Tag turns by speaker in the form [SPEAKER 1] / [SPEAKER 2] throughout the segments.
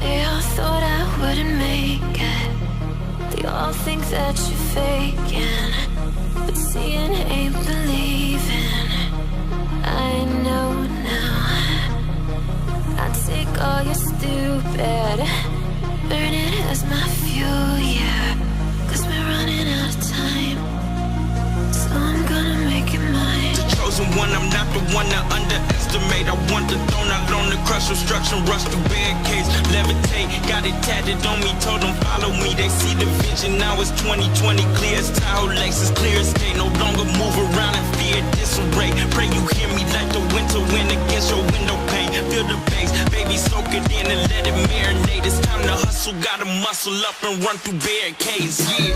[SPEAKER 1] They all thought I wouldn't make it. They all think that you're faking, but seeing ain't believing. I know now. I take all your stupid, burn it as my fuel, yeah. 'Cause we're running out of time, so I'm gonna make it mine.
[SPEAKER 2] The chosen one, I'm not the one to underestimate. I want the throne, I learned to crush obstruction, rush through barricades, levitate. Got it tatted on me, told them follow me. They see the vision, now it's 2020, clear as Tahoe Lexus, clear as day. No longer move around in fear, disarray. Pray you hear me like the winter wind against your window pane. Feel the bass, baby, soak it in and let it marinate. It's time to hustle, gotta muscle up and run through barricades, yeah.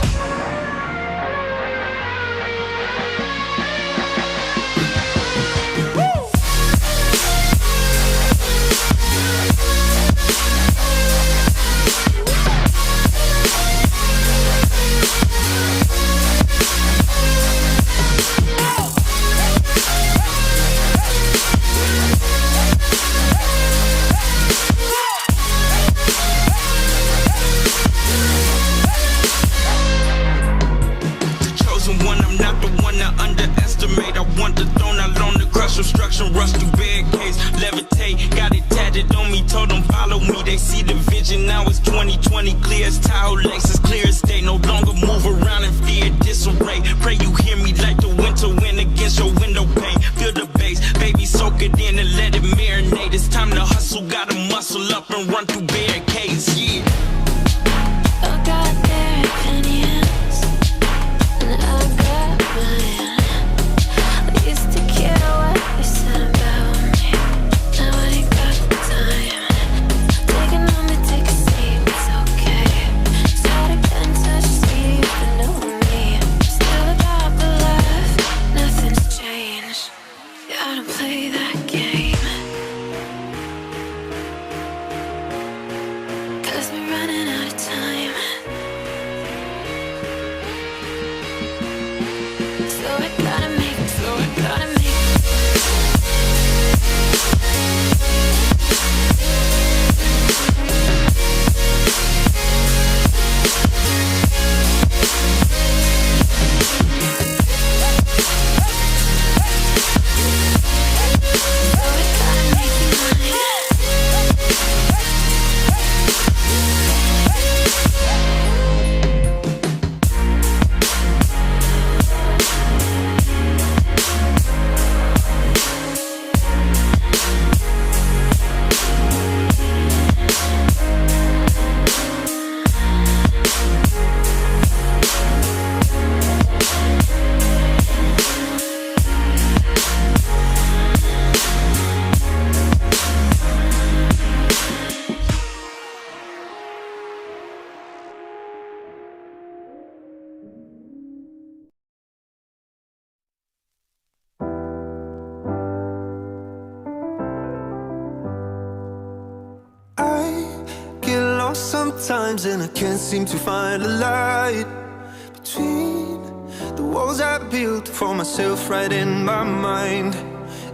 [SPEAKER 2] Obstruction, rush through barricades, levitate. Got it tatted on me, told them follow me. They see the vision, now it's 2020, clear as Tahoe Lexus, clear as day. No longer move around in fear, disarray. Pray you hear me like the winter wind against your window pane. Feel the bass, baby, soak it in and let it marinate. It's time to hustle, gotta muscle up and run through barricades, yeah.
[SPEAKER 1] I got their opinions, and I got mine. I used to care what they said about me. Now I ain't got the time. Taking on me, take a seat, it's okay. Start again, touch sleep, but know me. Still about the life, nothing's changed. Yeah, I don't play that game. 'Cause we're running out of time. So I gotta make it, so I gotta make it.
[SPEAKER 3] Sometimes and I can't seem to find a light between the walls I built for myself right in my mind.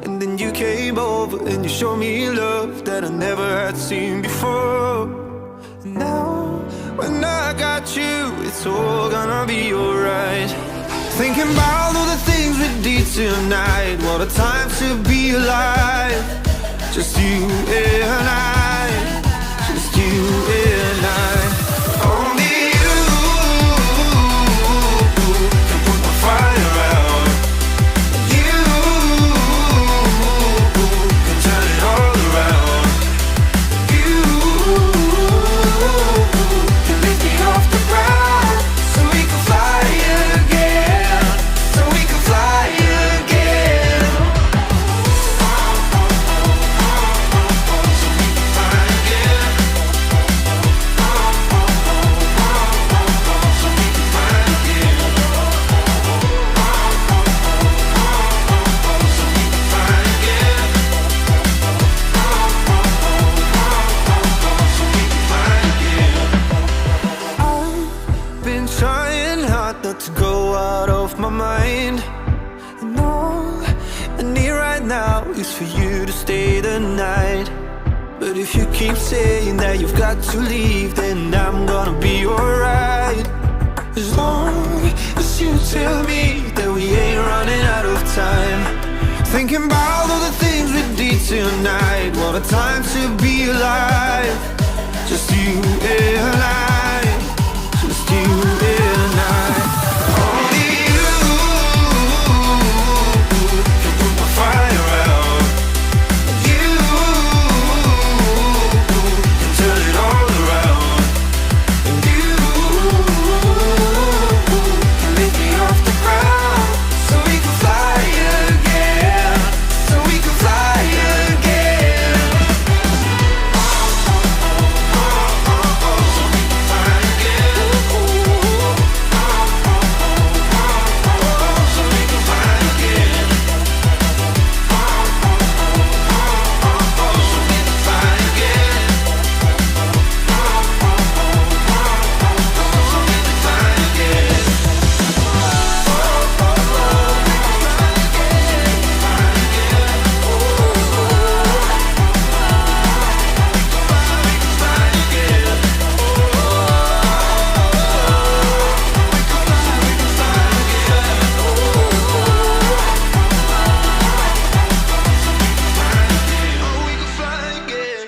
[SPEAKER 3] And then you came over and you showed me love that I never had seen before. And now when I got you, it's all gonna be alright. Thinking about all the things we did tonight. What a time to be alive. Just you and I, just you and I. Only you can put the fire out. You can turn it all around. You can lift me off the ground, so we can fly again, so we can fly again, so we can place for you to stay the night. But if you keep saying that you've got to leave, then I'm gonna be alright. As long as you tell me that we ain't running out of time. Thinking about all the things we did tonight. What a time to be alive. Just you and I. Just you and I. Only you can put my fire out. You can turn it all around. And you can lift me off the ground. So we can fly again. So we can fly again. So we can fly again. So we can fly again. So we can fly again. So we can fly again. Oh, we can fly again.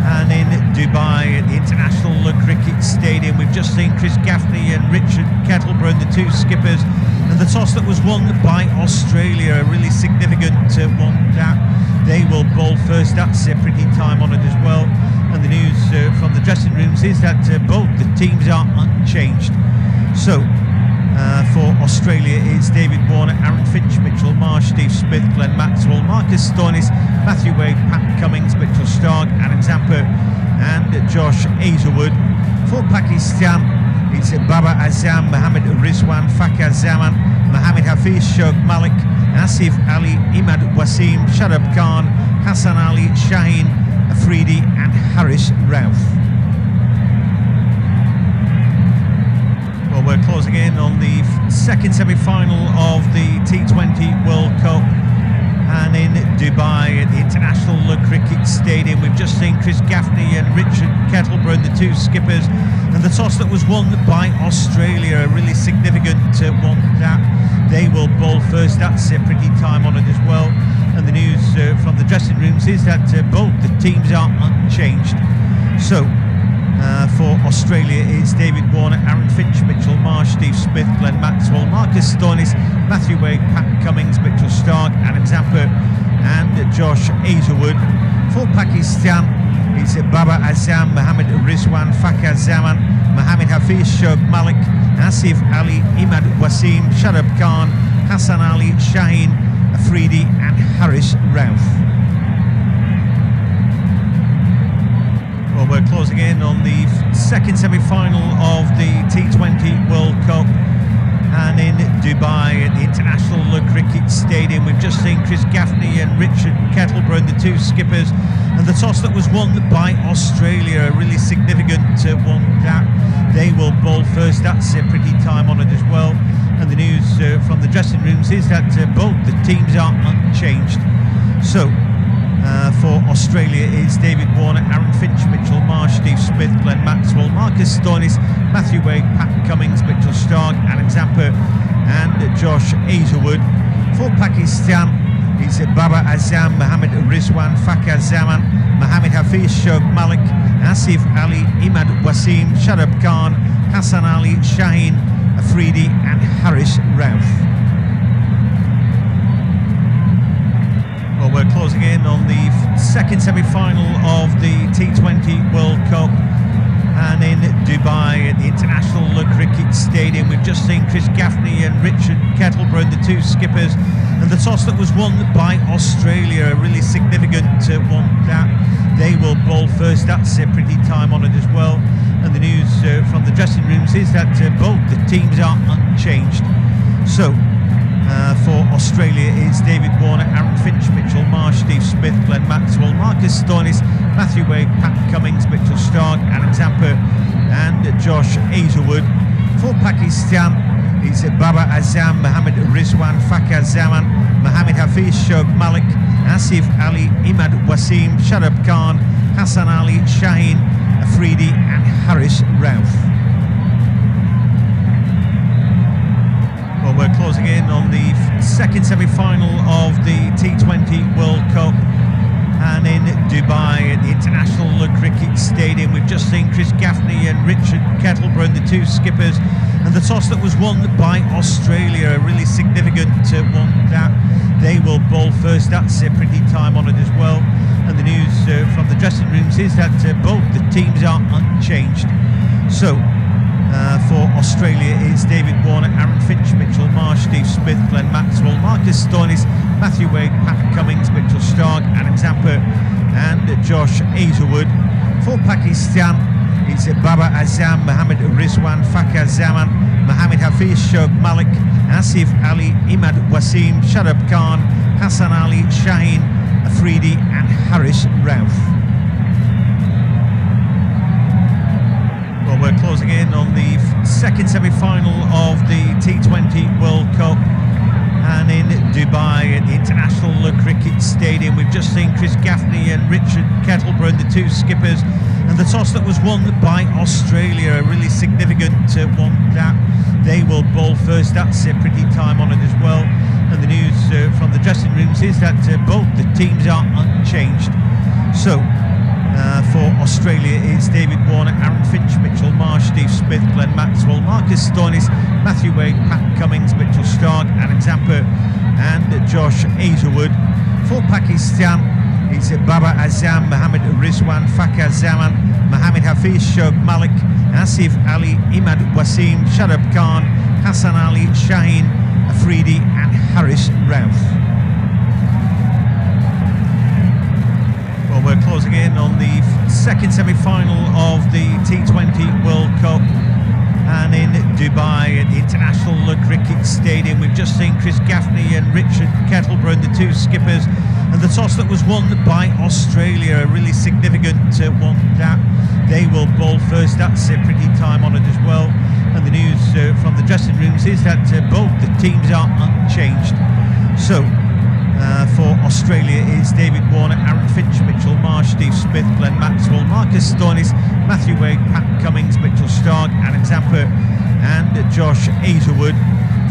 [SPEAKER 4] And in Dubai at the International Cricket Stadium, we've just seen Chris Gaffney and Richard Kettleburn, the two skippers, and the toss that was won by Australia, a really significant one that they will bowl first. That's pretty time-honoured as well. And the news from the dressing rooms is that both the teams are unchanged. So for Australia, it's David Warner, Aaron Finch, Mitchell Marsh, Steve Smith, Glenn Maxwell, Marcus Stoinis, Matthew Wade, Pat Cummins, Mitchell Stark, Adam Zampa and Josh Hazlewood. For Pakistan, it's Baba Azam, Mohammad Rizwan, Fakhar Zaman, Mohammad Hafiz, Shoaib Malik, Asif Ali, Imad Wasim, Shadab Khan, Hassan Ali, Shaheen Afridi and Haris Rauf. Well, we're closing in on the second semi-final of the T20 World Cup, and in Dubai at the International Cricket Stadium, we've just seen Chris Gaffney and Richard Kettleburn, the two skippers, and the toss that was won by Australia, a really significant one that they will bowl first. That's pretty time-honoured as well. And the news from the dressing rooms is that both the teams are unchanged. So for Australia, it's David Warner, Aaron Finch, Mitchell Marsh, Steve Smith, Glenn Maxwell, Marcus Stoinis, Matthew Wade, Pat Cummins, Mitchell Stark, Adam Zampa and Josh Hazlewood. For Pakistan, it's Baba Azam, Mohammad Rizwan, Fakhar Zaman, Mohammad Hafiz, Shoaib Malik, Asif Ali, Imad Wasim, Shadab Khan, Hassan Ali, Shaheen Afridi and Haris Rauf. Well, we're closing in on the second semi-final of the T20 World Cup, and in Dubai at the International Cricket Stadium, we've just seen Chris Gaffney and Richard Kettleburn, the two skippers, and the toss that was won by Australia, a really significant one that they will bowl first. That's pretty time-honoured as well. And the news from the dressing rooms is that both the teams are unchanged. So for Australia, it's David Warner, Aaron Finch, Mitchell Marsh, Steve Smith, Glenn Maxwell, Marcus Stoinis, Matthew Wade, Pat Cummins, Mitchell Stark, Adam Zampa and Josh Hazlewood. For Pakistan, it's Baba Azam, Mohammad Rizwan, Fakhar Zaman, Mohammad Hafiz, Shoaib Malik, Asif Ali, Imad Wasim, Shadab Khan, Hassan Ali, Shaheen Afridi and Haris Rauf. Well, we're closing in on the second semi-final of the T20 World Cup, And in Dubai at the International Cricket Stadium, we've just seen Chris Gaffney and Richard Kettleborough, the two skippers, and the toss that was won by Australia, a really significant one that they will bowl first. That's pretty time honoured as well. And the news from the dressing rooms is that both the teams are unchanged. So for Australia, it's David Warner, Aaron Finch, Mitchell Marsh, Steve Smith, Glenn Maxwell, Marcus Stoinis, Matthew Wade, Pat Cummings, Mitchell Stark, Adam Zampa and Josh Hazelwood. For Pakistan, it's Baba Azam, Mohammad Rizwan, Fakar Zaman, Mohammad Hafiz, Shoaib Malik, Asif Ali, Imad Wasim, Shadab Khan, Hassan Ali, Shaheen Afridi and Harris Rauf. Well, we're closing in on the second semi-final of the T20 World Cup, and in Dubai at the International Cricket Stadium, we've just seen Chris Gaffney and Richard Kettleborough, the two skippers, and the toss that was won by Australia, a really significant one that they will bowl first. That's pretty time honoured as well. And the news from the dressing rooms is that both the teams are unchanged. So for Australia, it's David Warner, Aaron Finch, Mitchell Marsh, Steve Smith, Glenn Maxwell, Marcus Stoinis, Matthew Wade, Pat Cummings, Mitchell Stark, Adam Zampa and Josh Hazelwood. For Pakistan, it's Baba Azam, Mohammad Rizwan, Fakar Zaman, Mohammad Hafiz, Shoaib Malik, Asif Ali, Imad Wasim, Shadab Khan, Hassan Ali, Shaheen Afridi and Harris Rauf. Well, we're closing in on the second semi-final of the T20 World Cup, and in Dubai at the International Cricket Stadium, we've just seen Chris Gaffney and Richard Kettleborough, the two skippers, and the toss that was won by Australia, a really significant one that they will bowl first. That's pretty time honoured as well. And the news from the dressing rooms is that both the teams are unchanged. So for Australia, it's David Warner, Aaron Finch, Mitchell Marsh, Steve Smith, Glenn Maxwell, Marcus Stoinis, Matthew Wade, Pat Cummings, Mitchell Stark, Adam Zampa and Josh Hazelwood. For Pakistan, it's Baba Azam, Mohammad Rizwan, Fakar Zaman, Mohammad Hafiz, Shoaib Malik, Asif Ali, Imad Wasim, Shadab Khan, Hassan Ali, Shaheen Afridi and Harris Rauf. Well, we're closing in on the second semi-final of the T20 World Cup, and in Dubai at the International Cricket Stadium, we've just seen Chris Gaffney and Richard Kettleborough, the two skippers, and the toss that was won by Australia, a really significant one that they will bowl first. That's pretty time honoured as well. And the news from the dressing rooms is that both the teams are unchanged. So for Australia, it's David Warner, Aaron Finch, Mitchell Marsh, Steve Smith, Glenn Maxwell, Marcus Stoinis, Matthew Wade, Pat Cummings, Mitchell Stark, Adam Zampa and Josh Hazelwood.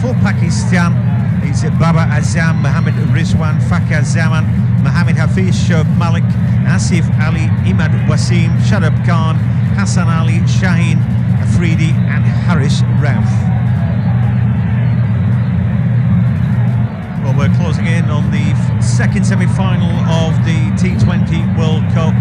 [SPEAKER 4] For Pakistan, it's Baba Azam, Mohammad Rizwan, Fakar Zaman, Mohammad Hafiz, Shoaib Malik, Asif Ali, Imad Wasim, Shadab Khan, Hassan Ali, Shaheen Afridi and Harris Rauf. Well, we're closing in on the second semi-final of the T20 World Cup,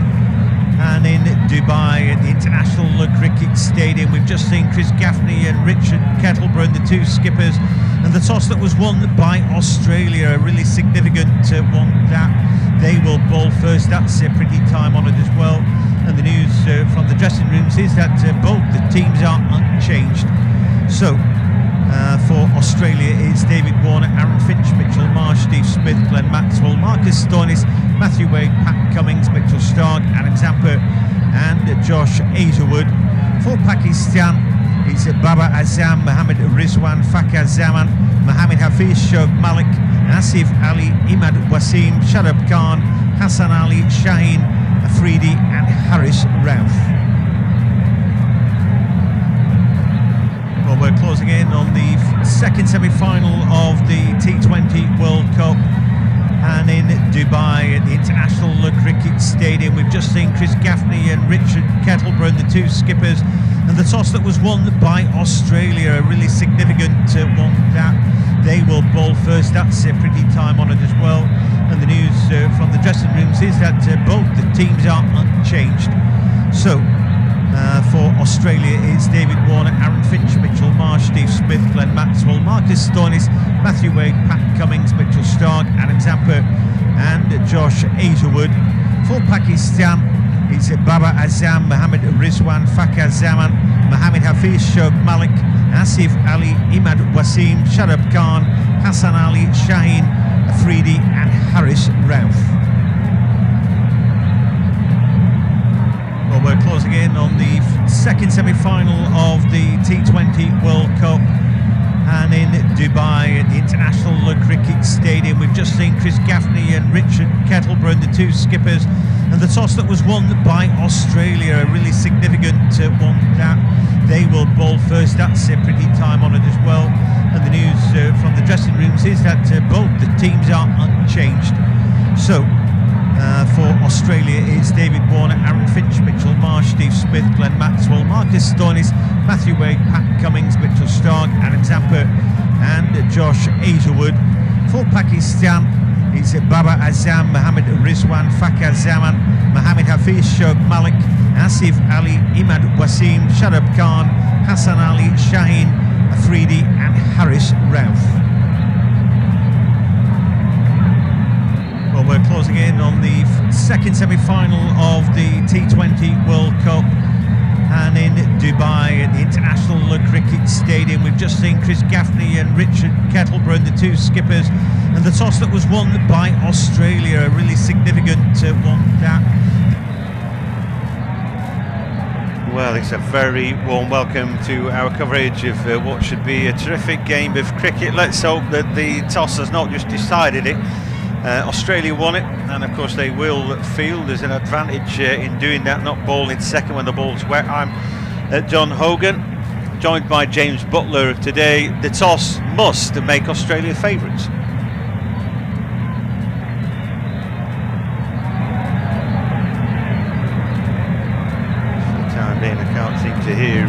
[SPEAKER 4] and in Dubai at the International Cricket Stadium, we've just seen Chris Gaffney and Richard Kettleborough, the two skippers, and the toss that was won by Australia, a really significant one that they will bowl first. That's pretty time honoured as well. And the news from the dressing rooms is that both the teams are unchanged. So for Australia, it's David Warner, Aaron Finch, Mitchell Marsh, Steve Smith, Glenn Maxwell, Marcus Stoinis, Matthew Wade, Pat Cummings, Mitchell Stark, Adam Zampa and Josh Hazelwood. For Pakistan, it's Baba Azam, Mohammad Rizwan, Fakar Zaman, Mohammad Hafiz, Shoaib Malik, Asif Ali, Imad Wasim, Shadab Khan, Hassan Ali, Shaheen Afridi and Harris Rauf. Well, we're closing in on the second semi-final of the T20 World Cup, and in Dubai at the International Cricket Stadium, we've just seen Chris Gaffney and Richard Kettleborough, the two skippers, and the toss that was won by Australia, a really significant one that they will bowl first. That's pretty time honoured as well. And the news from the dressing rooms is that both the teams are unchanged. So For Australia, it's David Warner, Aaron Finch, Mitchell Marsh, Steve Smith, Glenn Maxwell, Marcus Stoinis, Matthew Wade, Pat Cummings, Mitchell Stark, Adam Zampa and Josh Hazelwood. For Pakistan, it's Baba Azam, Mohammad Rizwan, Fakar Zaman, Mohammed Hafiz, Shoaib Malik, Asif Ali, Imad Wasim, Shadab Khan, Hassan Ali, Shaheen Afridi and Haris Rauf. Well, we're closing in on the second semi-final of the T20 World Cup, and in Dubai at the International Cricket Stadium we've just seen Chris Gaffney and Richard Kettleborough, the two skippers, and the toss that was won by Australia, a really significant one that they will bowl first. That's pretty time-honoured as well, and the news from the dressing rooms is that both the teams are unchanged. So for Australia, it's David Warner, Aaron Finch, Mitchell Marsh, Steve Smith, Glenn Maxwell, Marcus Stoinis, Matthew Wade, Pat Cummings, Mitchell Stark, Adam Zampa and Josh Hazelwood. For Pakistan, it's Baba Azam, Mohammad Rizwan, Fakar Zaman, Mohammed Hafiz, Shoaib Malik, Asif Ali, Imad Wasim, Shadab Khan, Hassan Ali, Shaheen Afridi and Haris Rauf. Well, we're closing in on the second semi-final of the T20 World Cup, and in Dubai at the International Cricket Stadium we've just seen Chris Gaffney and Richard Kettleborough, the two skippers, and the toss that was won by Australia, a really significant one that.
[SPEAKER 5] Well, it's a very warm welcome to our coverage of what should be a terrific game of cricket. Let's hope that the toss has not just decided it. Australia won it, and of course they will feel there's an advantage in doing that, not bowling second when the ball's wet. I'm John Hogan, joined by James Butler today. The toss must make Australia favourites. For the time being, I can't seem to hear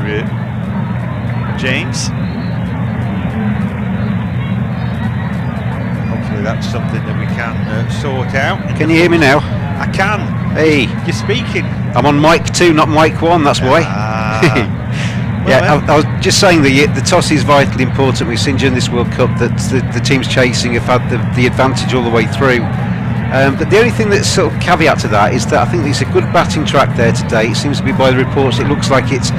[SPEAKER 5] James. That's something that we can sort out.
[SPEAKER 6] Can you hear me now?
[SPEAKER 5] I can.
[SPEAKER 6] Hey.
[SPEAKER 5] You're speaking.
[SPEAKER 6] I'm on mic 2, not mic 1, that's why. I was just saying the toss is vitally important. We've seen during this World Cup that the teams chasing have had the advantage all the way through. But the only thing that's sort of caveat to that is that I think it's a good batting track there today. It seems to be, by the reports, it looks like it's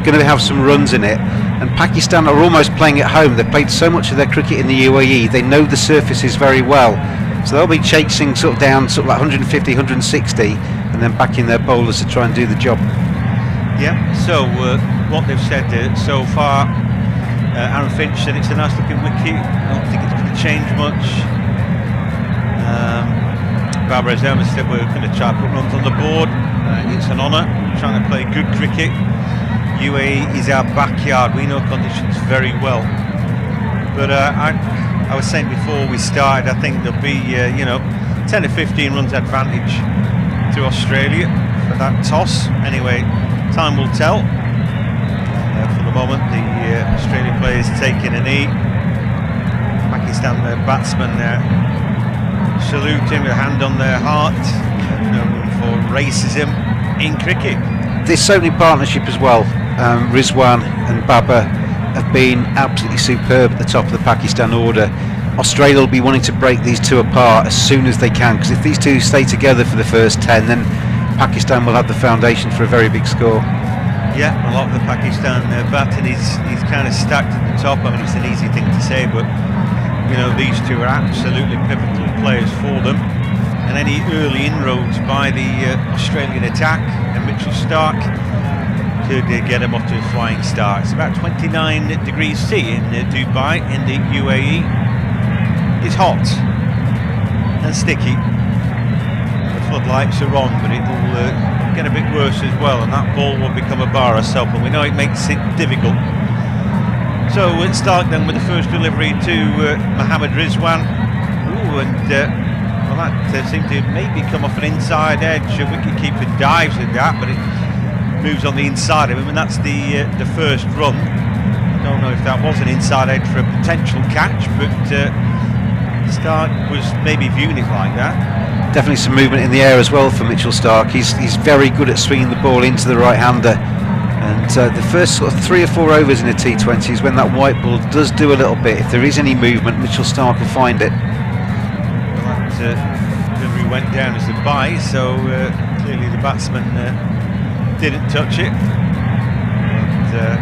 [SPEAKER 6] going to have some runs in it. And Pakistan are almost playing at home. They've played so much of their cricket in the UAE, they know the surfaces very well. So they'll be chasing sort of down sort of like 150, 160 and then backing their bowlers to try and do the job.
[SPEAKER 5] Yeah, so what they've said so far, Aaron Finch said it's a nice looking wicket. I don't think it's going to change much. Barbara Azam said we're going to try to put runs on the board. It's an honour, trying to play good cricket. UAE is our backyard, we know conditions very well, but I was saying before we started, I think there'll be 10 to 15 runs advantage to Australia for that toss. Anyway, time will tell. For the moment the Australia players taking a knee. Pakistan batsmen saluting with a hand on their heart. No room for racism in cricket.
[SPEAKER 6] This opening partnership as well, Rizwan and Baba have been absolutely superb at the top of the Pakistan order. Australia will be wanting to break these two apart as soon as they can, because if these two stay together for the first 10, then Pakistan will have the foundation for a very big score.
[SPEAKER 5] Yeah, a lot of the Pakistan batting is kind of stacked at the top. I mean, it's an easy thing to say, but these two are absolutely pivotal players for them. And any early inroads by the Australian attack and Mitchell Stark could get them off to a flying start. It's about 29 degrees C in Dubai in the UAE. It's hot and sticky. The floodlights are on, but it'll get a bit worse as well, and that ball will become a bar herself, and we know it makes it difficult. So we'll start then with the first delivery to Mohammad Rizwan. Ooh, and well, that seemed to maybe come off an inside edge. Wicketkeeper dives at that, but it moves on the inside of him, and that's the first run. I don't know if that was an inside edge for a potential catch, but Stark was maybe viewing it like that.
[SPEAKER 6] Definitely some movement in the air as well for Mitchell Stark. He's very good at swinging the ball into the right-hander. And the first sort of 3 or 4 overs in a T20 is when that white ball does do a little bit. If there is any movement, Mitchell Starc will find it.
[SPEAKER 5] Well, that delivery went down as a bye, so clearly the batsman didn't touch it. But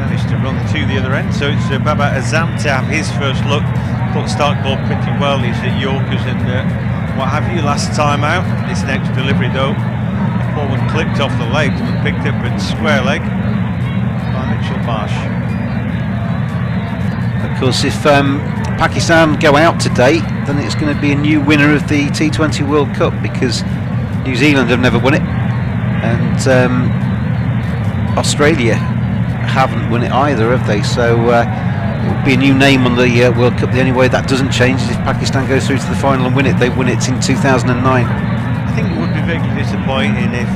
[SPEAKER 5] managed to run to the other end, so it's Baba Azam to have his first look. Thought Starc ball pretty well. He's at Yorkers and what have you last time out. This next delivery though, ball was clipped off the legs and picked up at square leg by Mitchell Marsh.
[SPEAKER 6] Of course, if Pakistan go out today, then it's going to be a new winner of the T20 World Cup, because New Zealand have never won it, and Australia haven't won it either, have they? So it will be a new name on the World Cup. The only way that doesn't change is if Pakistan goes through to the final and win it. They won it in 2009.
[SPEAKER 5] I think it would be very disappointing if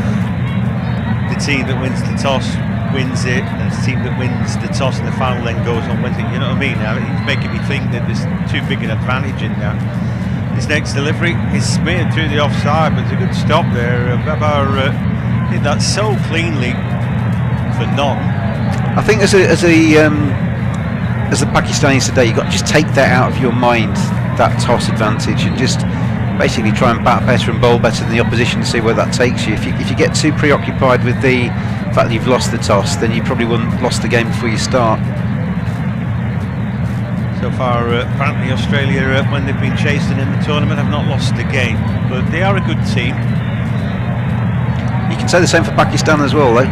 [SPEAKER 5] the team that wins the toss wins it, and the team that wins the toss in the final then goes on wins it. You know what I mean? Now it's making me think that there's too big an advantage in that. This next delivery is smeared through the offside, but it's a good stop there. Babar did that so cleanly for none.
[SPEAKER 6] I think as the Pakistanis today, you've got to just take that out of your mind, that toss advantage, and just basically try and bat better and bowl better than the opposition to see where that takes you. If you get too preoccupied with the fact that you've lost the toss, then you probably wouldn't lost the game before you start.
[SPEAKER 5] So far, apparently Australia, when they've been chasing in the tournament, have not lost a game, but they are a good team.
[SPEAKER 6] You can say the same for Pakistan as well, though.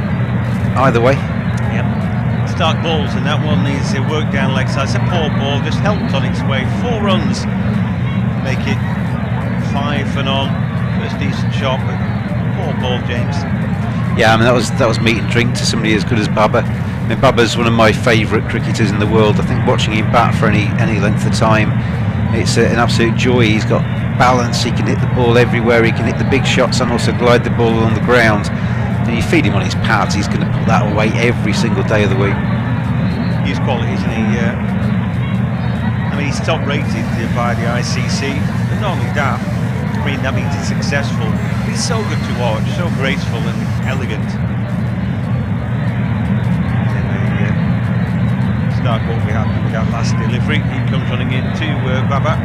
[SPEAKER 6] Either way.
[SPEAKER 5] Yep. Starc balls, and that one is worked down leg side. It's a poor ball, just helped on its way. 4 runs, make it 5 for none. First decent shot, but poor ball, James.
[SPEAKER 6] Yeah, I mean that was meat and drink to somebody as good as Baba. I mean, Baba's one of my favourite cricketers in the world. I think watching him bat for any length of time, it's an absolute joy. He's got balance. He can hit the ball everywhere. He can hit the big shots and also glide the ball along the ground. And you feed him on his pads, he's going to put that away every single day of the week.
[SPEAKER 5] He's quality, isn't he? I mean, he's top rated by the ICC, but not only that, I mean, that means he's successful. He's so good to watch, so graceful and elegant. Anyway, Starc won't be happy with that last delivery. He comes running into Baba.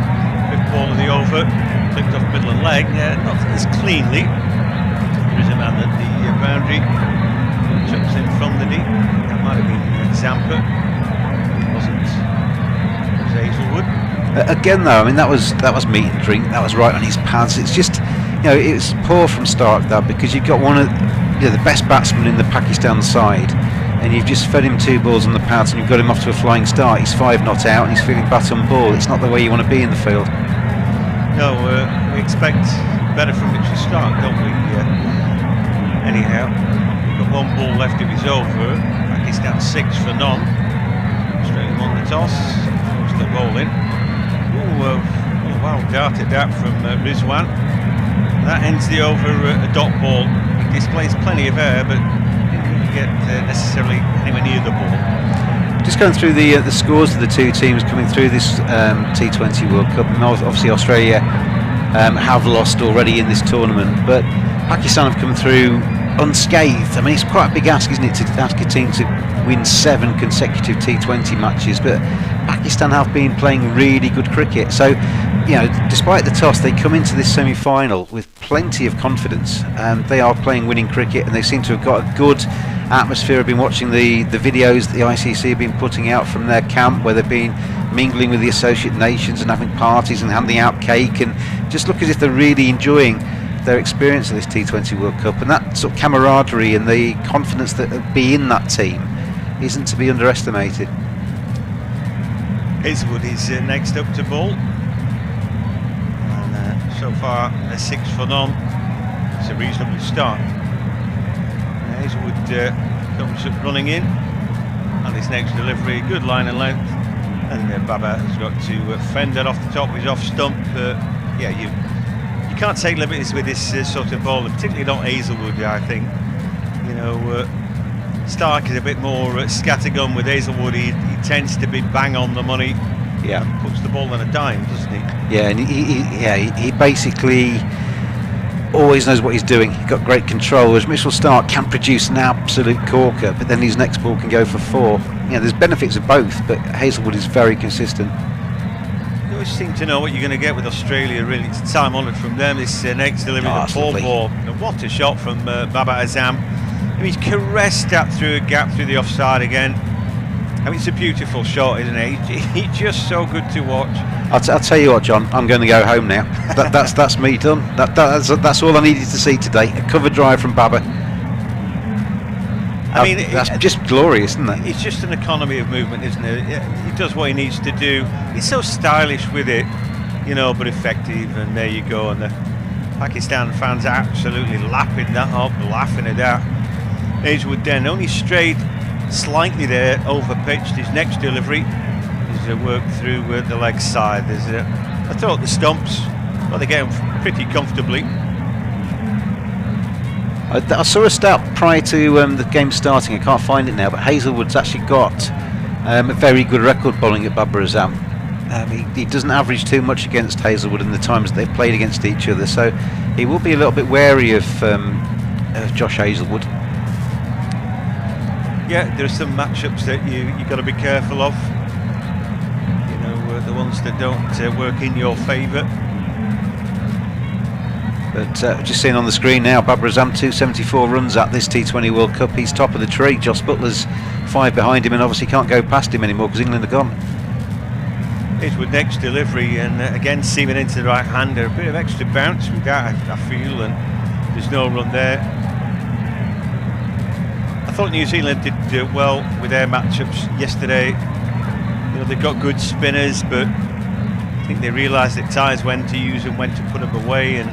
[SPEAKER 5] Fifth ball of the over, clipped off middle and leg, not as cleanly. There is a man at the boundary, chucks in from the deep. That might have been Zampa. It wasn't. It was Hazelwood.
[SPEAKER 6] Again, though, I mean that was meat and drink. That was right on his pads. It's just, it's poor from Starc that, because you've got one of the best batsmen in the Pakistan side, and you've just fed him 2 balls on the pads, and you've got him off to a flying start. He's 5 not out, and he's feeling bat on ball. It's not the way you want to be in the field.
[SPEAKER 5] No, we expect better from Mitchell Starc, don't we? Anyhow, we've got 1 ball left of his over. Pakistan 6 for none. Australia won the toss. Goes the ball in. Well darted that from Rizwan. That ends the over a dot ball. He displays plenty of air, but didn't really get necessarily anywhere near the ball.
[SPEAKER 6] Just going through the scores of the 2 teams coming through this T20 World Cup. And obviously Australia have lost already in this tournament, but Pakistan have come through unscathed. I mean, it's quite a big ask, isn't it, to ask a team to win 7 consecutive T20 matches, but Pakistan have been playing really good cricket. So, despite the toss, they come into this semi-final with plenty of confidence, and they are playing winning cricket, and they seem to have got a good atmosphere. I've been watching the videos that the ICC have been putting out from their camp, where they've been mingling with the associate nations and having parties and handing out cake, and just look as if they're really enjoying their experience of this T20 World Cup. And that sort of camaraderie and the confidence that will be in that team isn't to be underestimated.
[SPEAKER 5] Hazelwood is next up to bowl, and so far they're 6 for none. It's a reasonable start. Hazelwood comes up running in, and his next delivery, good line and length, and Baba has got to fend that off the top of his off stump. You can't take liberties with this sort of ball, particularly not Hazelwood. I think Starc is a bit more scattergun. With Hazelwood, he tends to be bang on the money.
[SPEAKER 6] Yeah,
[SPEAKER 5] puts the ball on a dime, doesn't he?
[SPEAKER 6] Yeah, and he basically always knows what he's doing. He's got great control. Whereas Mitchell Stark can produce an absolute corker, but then his next ball can go for 4. There's benefits of both, but Hazelwood is very consistent.
[SPEAKER 5] You always seem to know what you're going to get with Australia, really. It's time honoured from them. This next delivery, the 4 ball. What a shot from Baba Azam. He's caressed that through a gap through the offside again. It's a beautiful shot, isn't it? He's just so good to watch.
[SPEAKER 6] I'll tell you what, John, I'm going to go home now. That's me done. That's all I needed to see today. A cover drive from Baba. That's just glorious, isn't it?
[SPEAKER 5] It's just an economy of movement, isn't it? He does what he needs to do. He's so stylish with it, but effective. And there you go. And the Pakistan fans absolutely lapping that up, laughing at that. Hazelwood then only strayed slightly there, overpitched. His next delivery is a work through the leg side. I thought the stumps, they get him pretty comfortably.
[SPEAKER 6] I saw a stat prior to the game starting. I can't find it now, but Hazelwood's actually got a very good record bowling at Baba Azam. He doesn't average too much against Hazelwood in the times that they've played against each other, so he will be a little bit wary of Josh Hazelwood.
[SPEAKER 5] Yeah, there are some matchups that you've got to be careful of. The ones that don't work in your favour.
[SPEAKER 6] But just seeing on the screen now, Baba Azam 274 runs at this T20 World Cup. He's top of the tree. Joss Butler's 5 behind him, and obviously can't go past him anymore because England are gone.
[SPEAKER 5] Hazelwood next delivery, and again seaming into the right hander. A bit of extra bounce with that, I feel, and there's no run there. I thought New Zealand did well with their matchups yesterday. They've got good spinners, but I think they realised at times when to use them, when to put them away, and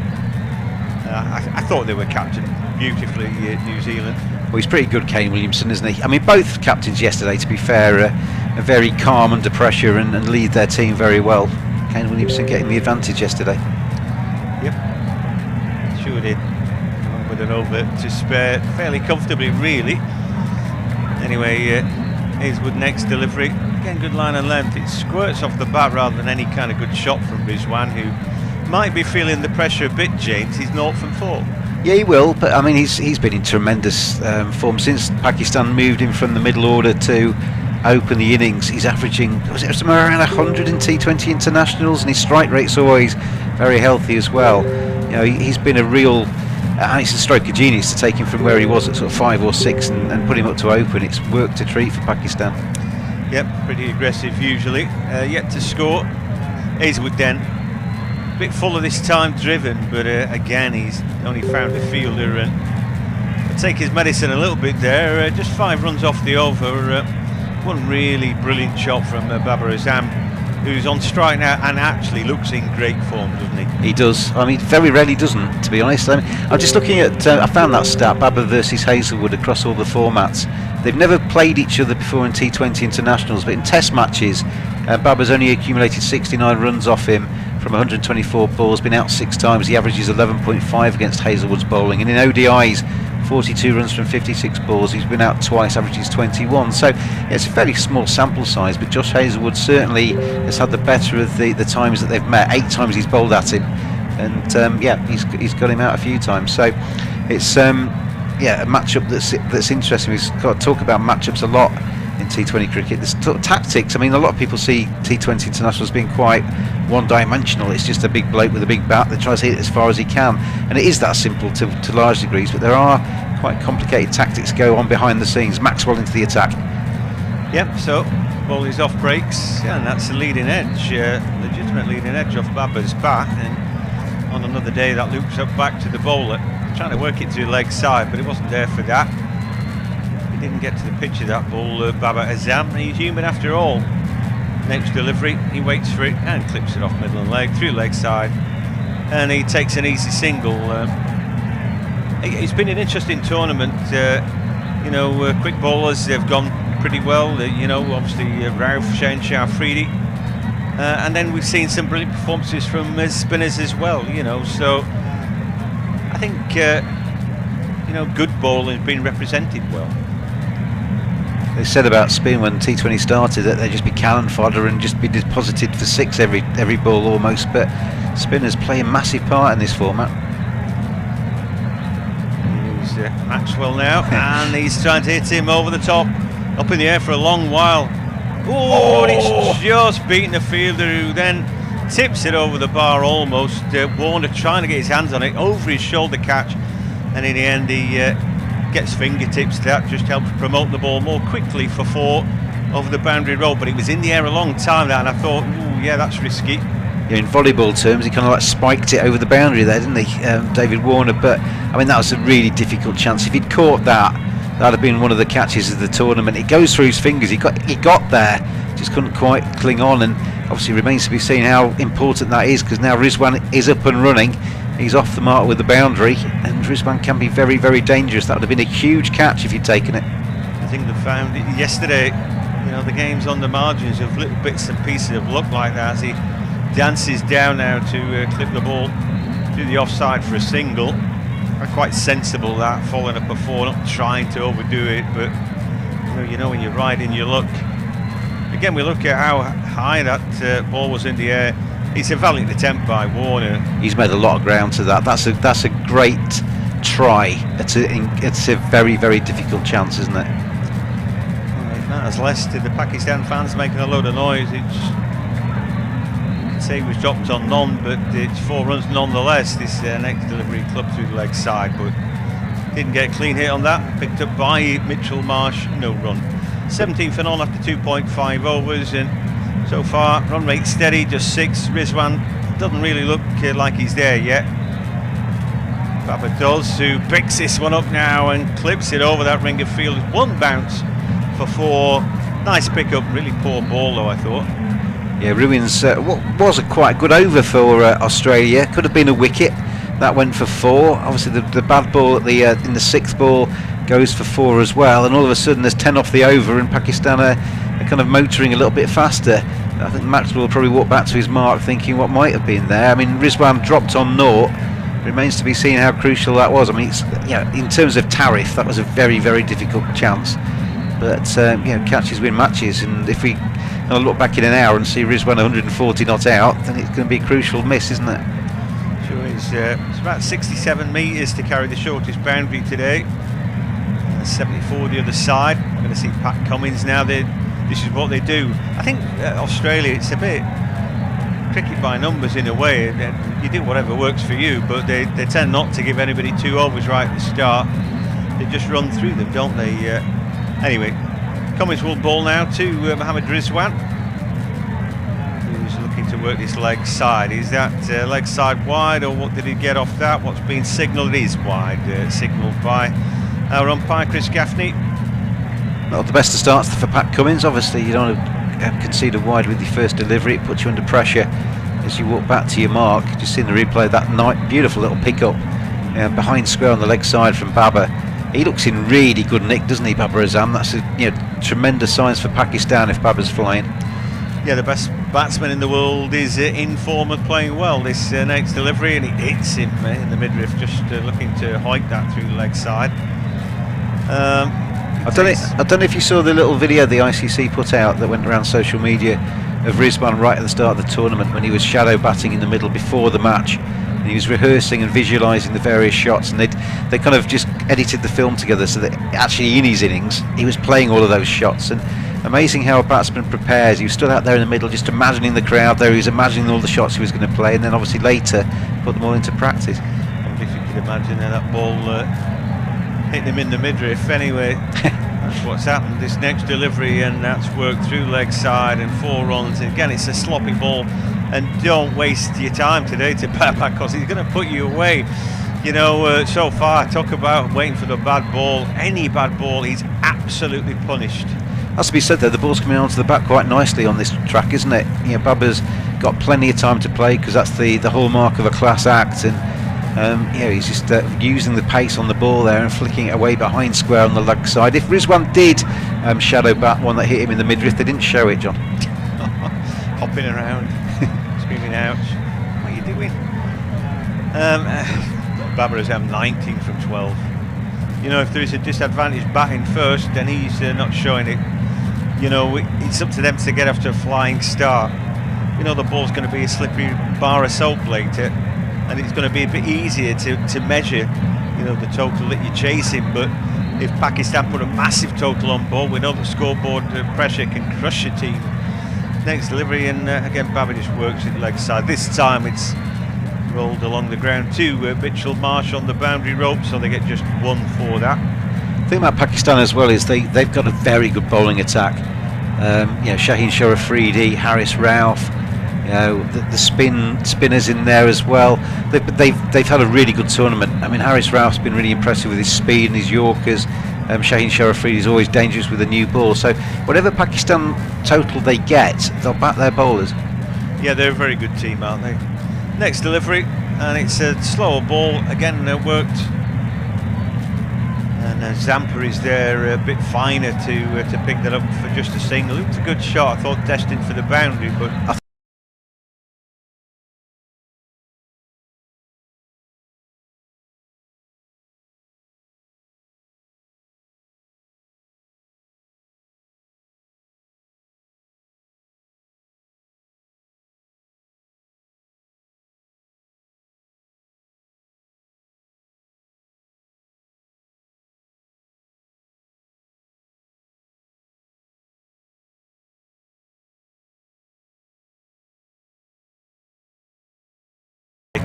[SPEAKER 5] I thought they were captained beautifully at New Zealand.
[SPEAKER 6] Well, he's pretty good, Kane Williamson, isn't he? Both captains yesterday, to be fair, are very calm under pressure and lead their team very well. Kane Williamson getting the advantage yesterday.
[SPEAKER 5] Yep, sure did. With an over to spare fairly comfortably, really. Anyway, Hazelwood next delivery. Again, good line and length. It squirts off the bat rather than any kind of good shot from Rizwan, who might be feeling the pressure a bit, James. He's 0 from 4.
[SPEAKER 6] Yeah, he will, but he's been in tremendous form since Pakistan moved him from the middle order to open the innings. He's averaging, was it somewhere around 100 in T20 internationals, and his strike rate's always very healthy as well. He's been a real, it's a stroke of genius to take him from where he was at sort of 5 or 6 and put him up to open. It's worked a treat for Pakistan.
[SPEAKER 5] Yep, pretty aggressive usually. Yet to score. Hazelwood then, a bit fuller this time, driven, but again he's only found a fielder and take his medicine a little bit there. Just 5 runs off the over. One really brilliant shot from Baba Azam, who's on strike now and actually looks in great form, doesn't he?
[SPEAKER 6] He does. Very rarely doesn't, to be honest. I'm just looking at, I found that stat, Baba versus Hazelwood across all the formats. They've never played each other before in T20 internationals, but in test matches, Baba's only accumulated 69 runs off him from 124 balls, been out 6 times. He averages 11.5 against Hazelwood's bowling, and in ODIs, 42 runs from 56 balls. He's been out twice, averages 21. So it's a very small sample size, but Josh Hazelwood certainly has had the better of the times that they've met. 8 times he's bowled at him, and he's got him out a few times. So it's a matchup that's interesting. We've got to talk about matchups a lot in T20 cricket. There's tactics. A lot of people see T20 internationals being quite one-dimensional. It's just a big bloke with a big bat that tries to hit it as far as he can, and it is that simple to large degrees, but there are quite complicated tactics go on behind the scenes. Maxwell into the attack.
[SPEAKER 5] Yep, so ball is off breaks, and that's the leading edge, legitimate leading edge off Baba's bat, and on another day that loops up back to the bowler, trying to work it to the leg side, but it wasn't there for that. He didn't get to the pitch of that ball, Baba Azam. He's human after all. Next delivery, he waits for it and clips it off middle and leg, through leg side, and he takes an easy single. It's been an interesting tournament. Quick bowlers, they've gone pretty well. Obviously Rauf, Shah Afridi, and then we've seen some brilliant performances from spinners as well. So I think good bowling has been represented well.
[SPEAKER 6] They said about spin when T20 started that they'd just be cannon fodder and just be deposited for 6 every ball almost, but spinners play a massive part in this format.
[SPEAKER 5] Maxwell now, and he's trying to hit him over the top, up in the air for a long while. Oh, and it's just beaten the fielder, who then tips it over the bar almost. Warner trying to get his hands on it, over his shoulder catch, and in the end he gets fingertips. That just helps promote the ball more quickly for 4 over the boundary road, but it was in the air a long time now, and I thought, ooh, yeah, that's risky.
[SPEAKER 6] Yeah, in volleyball terms, he kind of like spiked it over the boundary there, didn't he, David Warner? But I mean, that was a really difficult chance. If he'd caught that, that'd have been one of the catches of the tournament. It goes through his fingers. He got there, just couldn't quite cling on, and obviously remains to be seen how important that is, because now Rizwan is up and running. He's off the mark with the boundary, and Rizwan can be very, very dangerous. That would have been a huge catch if he'd taken it.
[SPEAKER 5] I think they found it yesterday. You know, the game's on the margins of little bits and pieces of luck like that, as he dances down now to clip the ball to the offside for a single. Quite sensible, that, following up a 4, not trying to overdo it, but you know when you're riding your luck. Again, we look at how high that ball was in the air. It's a valiant attempt by Warner.
[SPEAKER 6] He's made a lot of ground to that. That's a great try. It's a very, very difficult chance, isn't it?
[SPEAKER 5] Well, it matters less to the Pakistan fans making a load of noise. I'd say it was dropped on none, but it's 4 runs nonetheless. This next delivery clubbed through the leg side, but didn't get a clean hit on that. Picked up by Mitchell Marsh, no run. 17 for none after 2.5 overs, and so far run rate steady, just 6. Rizwan doesn't really look like he's there yet. Baba does, who picks this one up now and clips it over that ring of field. 1 bounce for 4. Nice pick up, really poor ball though, I thought.
[SPEAKER 6] Yeah, Ruin's was a quite good over for Australia. Could have been a wicket. That went for 4. Obviously the bad ball at the in the 6th ball goes for 4 as well, and all of a sudden there's 10 off the over, and Pakistan are kind of motoring a little bit faster. I think Maxwell will probably walk back to his mark thinking what might have been there. I mean, Rizwan dropped on 0. Remains to be seen how crucial that was. I mean, in terms of tariff, that was a very, very difficult chance. But catches win matches, and if we look back in an hour and see Rizwan 140 not out, then it's going to be a crucial miss, isn't it?
[SPEAKER 5] Sure is. It's about 67 metres to carry the shortest boundary today. 74 the other side. I'm going to see Pat Cummins now. This is what they do. I think Australia, it's a bit cricket by numbers in a way. You do whatever works for you, but they tend not to give anybody 2 overs right at the start. They just run through them, don't they? Anyway, Cummins will ball now to Mohammad Rizwan, who's looking to work this leg side. Is that leg side wide, or what did he get off that? What's been signalled? It is wide, signalled by our umpire Chris Gaffney.
[SPEAKER 6] Not the best of starts for Pat Cummins. Obviously you don't want to concede a wide with your first delivery. It puts you under pressure as you walk back to your mark. Just seen the replay, that beautiful little pick up behind square on the leg side from Baba. He looks in really good nick, doesn't he, Babar Azam? That's a tremendous signs for Pakistan if Baba's flying.
[SPEAKER 5] Yeah, the best batsman in the world is in form and playing well. This next delivery, and it hits him in the midriff, just looking to hike that through the leg side.
[SPEAKER 6] I don't know if you saw the little video the ICC put out that went around social media of Rizwan right at the start of the tournament, when he was shadow batting in the middle before the match. And he was rehearsing and visualising the various shots, and they kind of just edited the film together so that actually in his innings he was playing all of those shots. And amazing how a batsman prepares. He was stood out there in the middle just imagining the crowd there, he was imagining all the shots he was going to play, and then obviously later put them all into practice.
[SPEAKER 5] I wonder if you could imagine that ball hitting him in the midriff. Anyway, that's what's happened. This next delivery, and that's worked through leg side, and 4 runs. And again, it's a sloppy ball, and don't waste your time today to bat back, because he's going to put you away. So far, talk about waiting for the bad ball. Any bad ball, he's absolutely punished.
[SPEAKER 6] Has to be said though, the ball's coming onto the bat quite nicely on this track, isn't it? Baba's got plenty of time to play, because that's the hallmark of a class act, and he's just using the pace on the ball there and flicking it away behind square on the leg side. If Rizwan did shadow bat one that hit him in the midriff, they didn't show it, John.
[SPEAKER 5] Hopping around, screaming ouch. What are you doing? Babar Azam 19 from 12. If there is a disadvantage batting first, then he's not showing it. It's up to them to get off to a flying start. The ball's going to be a slippery bar of soap later, and it's going to be a bit easier to measure, the total that you're chasing. But if Pakistan put a massive total on board, we know that scoreboard pressure can crush your team. Next delivery, and again Baba just works it leg side. This time it's rolled along the ground to Mitchell Marsh on the boundary rope, so they get just one for that.
[SPEAKER 6] The thing about Pakistan as well is they've got a very good bowling attack. Shaheen Sharafridi, Haris Rauf, the spinners in there as well. They've had a really good tournament. I mean, Haris Rauf's been really impressive with his speed and his Yorkers. Shaheen Sharafridi is always dangerous with a new ball. So whatever Pakistan total they get, they'll back their bowlers.
[SPEAKER 5] Yeah, they're a very good team, aren't they? Next delivery, and it's a slower ball again. Worked. And Zampa is there a bit finer to pick that up for just a single. It was a good shot. I thought destined for the boundary, but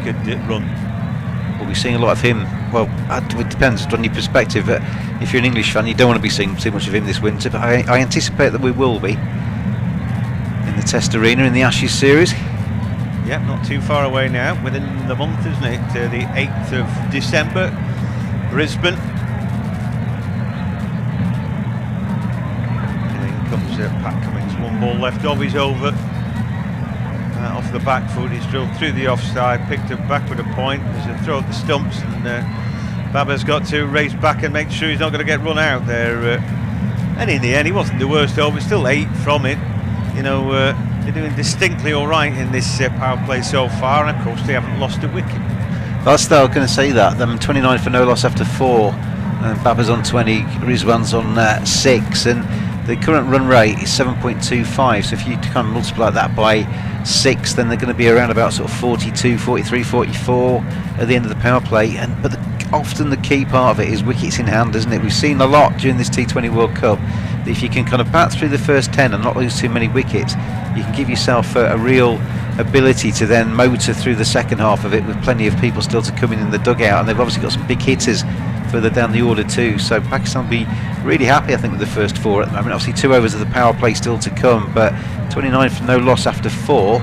[SPEAKER 5] could run.
[SPEAKER 6] We'll be seeing a lot of him. Well, it depends on your perspective. If you're an English fan, you don't want to be seeing too much of him this winter, but I anticipate that we will be in the Test Arena in the Ashes series.
[SPEAKER 5] Yep, not too far away now, within the month, isn't it? The 8th of December, Brisbane. And in comes Pat Cummins, one ball left of his over. Off the back foot, he's drilled through the offside, picked it back with a point. There's a throw at the stumps, and Baba's got to race back and make sure he's not going to get run out there. And in the end, he wasn't the worst over, still 8 from it. They're doing distinctly all right in this power play so far, and of course they haven't lost a wicket.
[SPEAKER 6] I was going to say that. 29 for no loss after 4. Baba's on 20, Rizwan's on 6, and the current run rate is 7.25. So if you kind of multiply that by 6, then they're going to be around about sort of 42, 43, 44 at the end of the power play. But often the key part of it is wickets in hand, isn't it? We've seen a lot during this T20 World Cup that if you can kind of bat through the first 10 and not lose too many wickets, you can give yourself a real ability to then motor through the second half of it with plenty of people still to come in the dugout, and they've obviously got some big hitters further down the order too. So Pakistan will be really happy, I think, with the first 4 at the moment. Obviously 2 overs of the power play still to come, but 29 for no loss after 4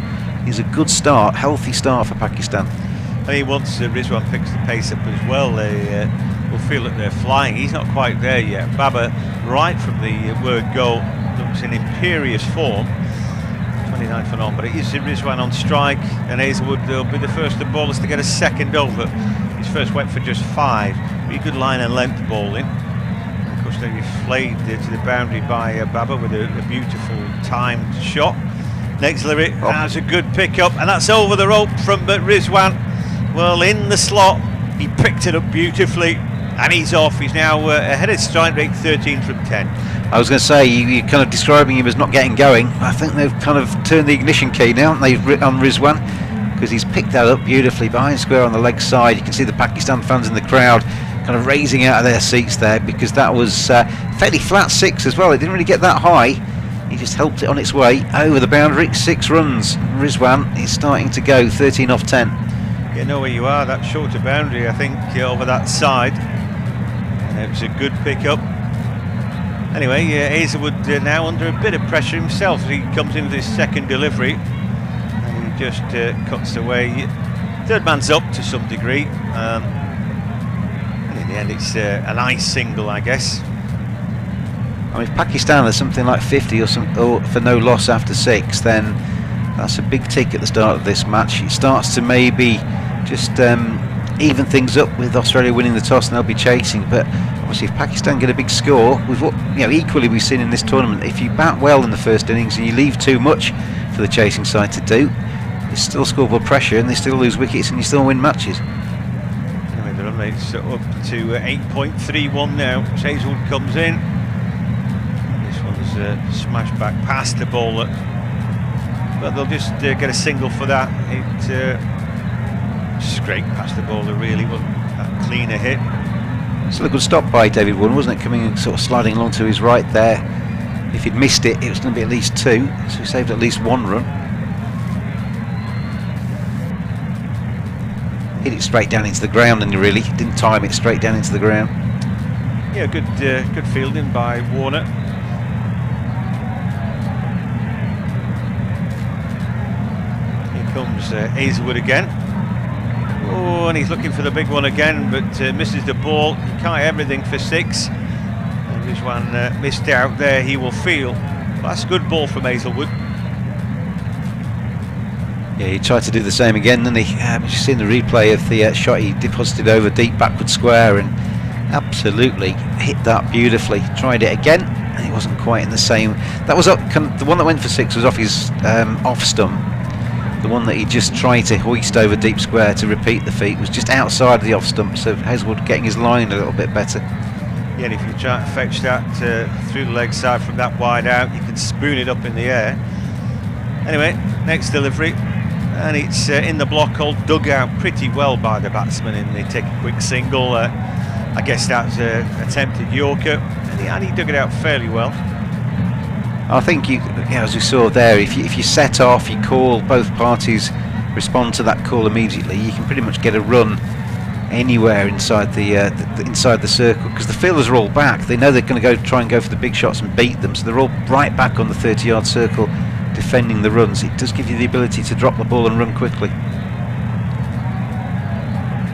[SPEAKER 6] is a good start, healthy start for Pakistan.
[SPEAKER 5] I mean, once Rizwan picks the pace up as well, they will feel that they're flying. He's not quite there yet. Baba, right from the word go, looks in imperious form. 29 for none, but it is Rizwan on strike, and Hazelwood will be the first of the bowlers to get a second over. His first went for just 5. Really good line and length bowling. And of course, they were flayed to the boundary by Baba with a beautiful timed shot. Next delivery has a good pick up, and that's over the rope from Rizwan. Well, in the slot, he picked it up beautifully, and he's off. He's now ahead of strike rate, 13 from 10.
[SPEAKER 6] I was going to say, you're kind of describing him as not getting going. I think they've kind of turned the ignition key now, haven't they, on Rizwan, because he's picked that up beautifully behind square on the leg side. You can see the Pakistan fans in the crowd kind of raising out of their seats there, because that was fairly flat 6 as well. It didn't really get that high. He just helped it on its way over the boundary. 6 runs. Rizwan is starting to go, 13 off 10.
[SPEAKER 5] You know where you are, that shorter boundary, I think, over that side. And it was a good pick up. Anyway, Hazelwood now under a bit of pressure himself as he comes in with his second delivery. And he just cuts away. Third man's up to some degree. And in the end, it's a nice single, I guess.
[SPEAKER 6] I mean, if Pakistan is something like 50 or for no loss after 6, then that's a big tick at the start of this match. It starts to maybe just even things up with Australia winning the toss, and they'll be chasing. But obviously, if Pakistan get a big score, with what equally we've seen in this tournament, if you bat well in the first innings and you leave too much for the chasing side to do, there's still scoreboard pressure, and they still lose wickets, and you still win matches.
[SPEAKER 5] Anyway, the run rate's up to 8.31 now. Hazelwood comes in. Smashed back past the bowler, but they'll just get a single for that. It scraped past the bowler, really wasn't that clean a hit.
[SPEAKER 6] Still a good stop by David Warner, wasn't it? Coming sort of sliding along to his right there. If he'd missed it, it was going to be at least 2, so he saved at least 1 run. Hit it straight down into the ground, and he really didn't time it, straight down into the ground.
[SPEAKER 5] Yeah, good fielding by Warner. Here comes Hazelwood again. Oh, and he's looking for the big one again, but misses the ball. He can't everything for 6. And this one missed out there, he will feel. But that's a good ball from Hazelwood.
[SPEAKER 6] Yeah, he tried to do the same again, didn't he? You've seen the replay of the shot he deposited over deep backward square and absolutely hit that beautifully. Tried it again, and it wasn't quite in the same. That was the one that went for 6 was off his off stump. The one that he just tried to hoist over deep square to repeat the feat was just outside of the off stump, so Hazelwood getting his line a little bit better.
[SPEAKER 5] Yeah, and if you try to fetch that through the leg side from that wide out, you can spoon it up in the air. Anyway, next delivery, and it's in the block hole, dug out pretty well by the batsman, and they take a quick single. I guess that's attempted Yorker, and he dug it out fairly well.
[SPEAKER 6] I think as we saw there, if you set off, you call, both parties respond to that call immediately, you can pretty much get a run anywhere inside the circle, because the fielders are all back. They know they're going to try and go for the big shots and beat them, so they're all right back on the 30-yard circle defending the runs. It does give you the ability to drop the ball and run quickly.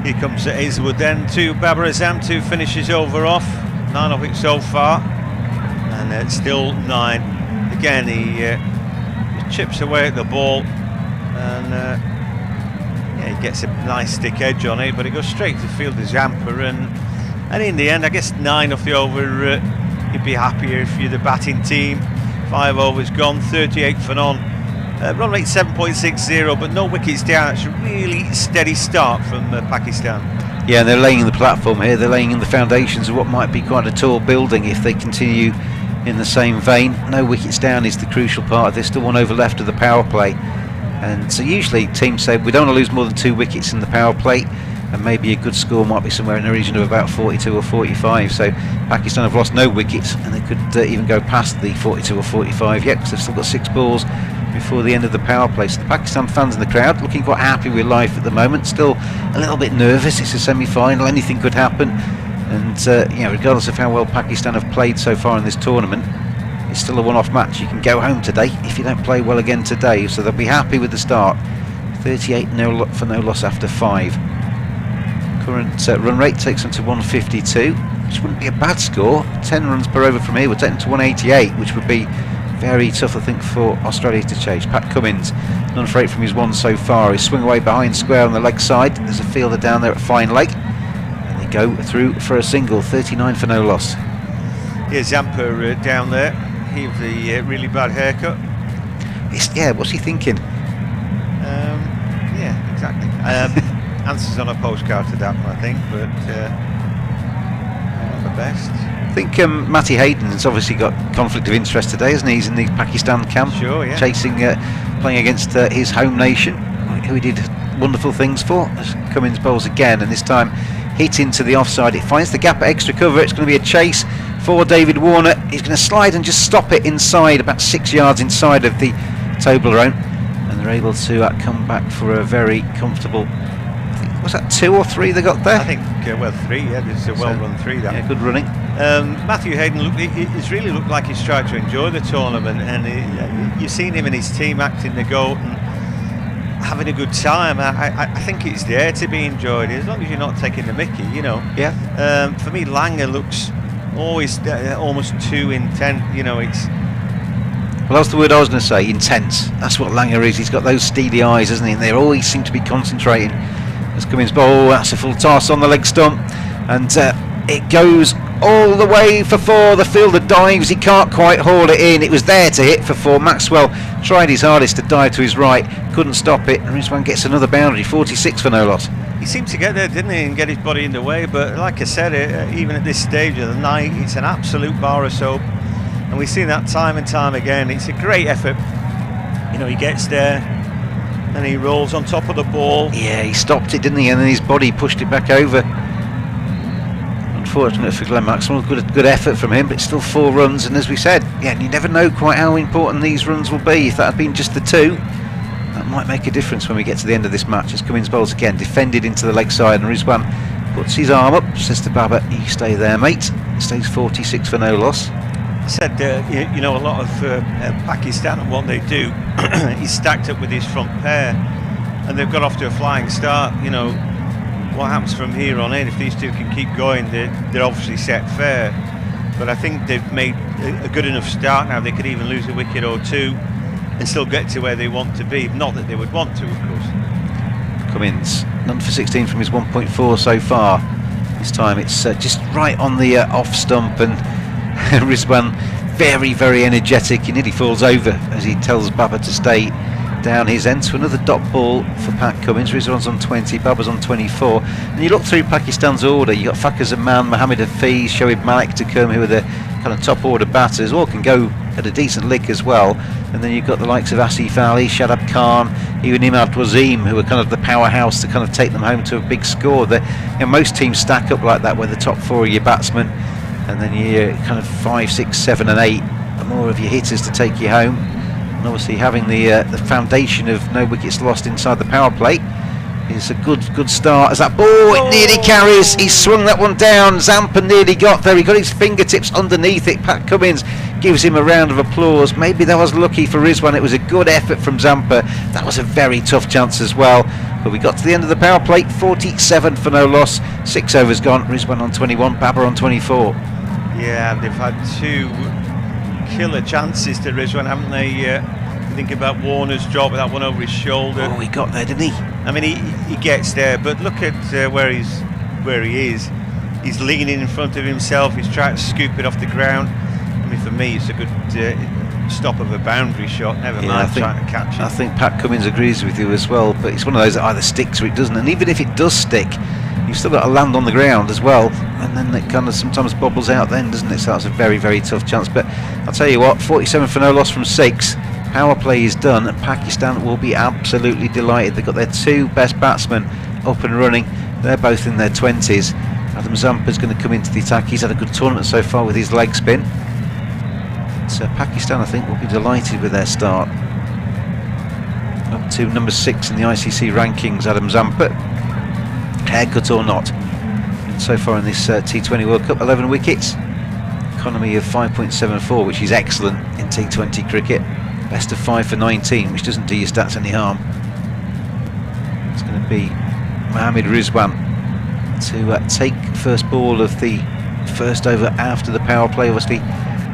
[SPEAKER 5] Here comes Hazelwood then to Babar Azam to finish his over off. 9 of it so far, and it's still 9. Again, he chips away at the ball, and yeah, he gets a nice stick edge on it, but it goes straight to fielder's hamper, and in the end, I guess 9 off the over, you'd be happier if you're the batting team. 5 overs gone, 38 for none. Run rate 7.60, but no wickets down. It's a really steady start from Pakistan.
[SPEAKER 6] Yeah, and they're laying the platform here. They're laying in the foundations of what might be quite a tall building if they continue in the same vein. No wickets down is the crucial part. There's still 1 over left of the power play, and so usually teams say we don't want to lose more than 2 wickets in the power play, and maybe a good score might be somewhere in the region of about 42 or 45. So Pakistan have lost no wickets, and they could even go past the 42 or 45 yet, because they've still got 6 balls before the end of the power play. So the Pakistan fans in the crowd looking quite happy with life at the moment, still a little bit nervous. It's a semi-final, anything could happen, and regardless of how well Pakistan have played so far in this tournament, it's still a one-off match. You can go home today if you don't play well again today, so they'll be happy with the start. 38 for no loss after 5. Current run rate takes them to 152, which wouldn't be a bad score. 10 runs per over from here would take them to 188, which would be very tough, I think, for Australia to chase. Pat Cummins, none for 8 from his 1 so far. He swung away behind square on the leg side. There's a fielder down there at fine leg, and they go through for a single. 39 for no loss.
[SPEAKER 5] Here's Zampa down there. He with the really bad haircut.
[SPEAKER 6] What's he thinking?
[SPEAKER 5] Yeah, exactly. Answers on a postcard to that one, I think, but not the best.
[SPEAKER 6] I think Matty Hayden's obviously got conflict of interest today, hasn't he? He's in the Pakistan camp,
[SPEAKER 5] sure, yeah.
[SPEAKER 6] Chasing, playing against his home nation, who he did wonderful things for. As Cummins bowls again, and this time hit into the offside. It finds the gap at extra cover. It's going to be a chase for David Warner. He's going to slide and just stop it inside, about 6 yards inside of the Toblerone, and they're able to come back for a very comfortable. Was that 2 or 3 they got there?
[SPEAKER 5] I think 3. Yeah, this is a well-run 3. That.
[SPEAKER 6] Yeah, good running.
[SPEAKER 5] Matthew Hayden he's really looked like he's tried to enjoy the tournament, and you've seen him and his team acting the goat and having a good time. I think it's there to be enjoyed, as long as you're not taking the mickey, you know.
[SPEAKER 6] Yeah.
[SPEAKER 5] For me, Langer looks always almost too intense. You know, it's.
[SPEAKER 6] Well, that's the word I was going to say. Intense. That's what Langer is. He's got those steely eyes, hasn't he? And they always seem to be concentrating. As Cummins bowl, that's a full toss on the leg stump, and it goes all the way for 4. The fielder dives, he can't quite haul it in. It was there to hit for 4. Maxwell tried his hardest to dive to his right, couldn't stop it, and Rizwan gets another boundary. 46 for no loss.
[SPEAKER 5] He seemed to get there, didn't he, and get his body in the way, but like I said, even at this stage of the night, it's an absolute bar of soap, and we've seen that time and time again. It's a great effort. You know, he gets there and he rolls on top of the ball.
[SPEAKER 6] Yeah, he stopped it, didn't he? And then his body pushed it back over. unfortunate for Glenn Maxwell. Good effort from him, but still 4 runs. And as we said, yeah, you never know quite how important these runs will be. If that had been just the 2, that might make a difference when we get to the end of this match. As Cummins bowls again, defended into the leg side, and Rizwan puts his arm up, says to Baba, "You stay there, mate." Stays 46 for no loss.
[SPEAKER 5] I said, you know, a lot of Pakistan and what they do, he's stacked up with his front pair, and they've got off to a flying start. You know, what happens from here on in? If these two can keep going, they're obviously set fair. But I think they've made a good enough start now. They could even lose a wicket or 2 and still get to where they want to be. Not that they would want to, of course.
[SPEAKER 6] Cummins, none for 16 from his 1.4 so far. This time it's just right on the off stump, and Rizwan very, very energetic. He nearly falls over as he tells Baba to stay down his end. So another dot ball for Pat Cummins. Rizwan's on 20, Baba's on 24. And you look through Pakistan's order, you've got Fakhar Zaman, Mohammad Hafiz, Shoaib Malik to come, who are the kind of top order batters. All can go at a decent lick as well. And then you've got the likes of Asif Ali, Shadab Khan, even Imad Wazim, who are kind of the powerhouse to kind of take them home to a big score. Most teams stack up like that, where the top 4 are your batsmen, and then you kind of 5, 6, 7 and 8 are more of your hitters to take you home. And obviously having the foundation of no wickets lost inside the power play is a good start. As that ball, it nearly carries. He swung that one down. Zampa nearly got there. He got his fingertips underneath it. Pat Cummins gives him a round of applause. Maybe that was lucky for Rizwan. It was a good effort from Zampa. That was a very tough chance as well. But we got to the end of the power play. 47 for no loss. 6 overs gone. Rizwan on 21. Baba on 24.
[SPEAKER 5] Yeah, and they've had 2 killer chances to Rizwan, haven't they? Think about Warner's drop, that one over his shoulder.
[SPEAKER 6] Oh, he got there, didn't he?
[SPEAKER 5] I mean, he gets there, but look at where he is. He's leaning in front of himself. He's trying to scoop it off the ground. I mean, for me, it's a good stop of a boundary shot. Never mind trying to catch it.
[SPEAKER 6] I think Pat Cummins agrees with you as well. But it's one of those that either sticks or it doesn't. And even if it does stick, you've still got to land on the ground as well, and then it kind of sometimes bobbles out then, doesn't it? So that's a very, very tough chance. But I'll tell you what, 47 for no loss from 6. Power play is done, and Pakistan will be absolutely delighted. They've got their 2 best batsmen up and running. They're both in their 20s. Adam Zampa's going to come into the attack. He's had a good tournament so far with his leg spin. So Pakistan, I think, will be delighted with their start. Up to number 6 in the ICC rankings, Adam Zampa. Haircut or not. So far in this T20 World Cup, 11 wickets. Economy of 5.74, which is excellent in T20 cricket. Best of 5 for 19, which doesn't do your stats any harm. It's going to be Mohammad Rizwan to take first ball of the first over after the power play. Obviously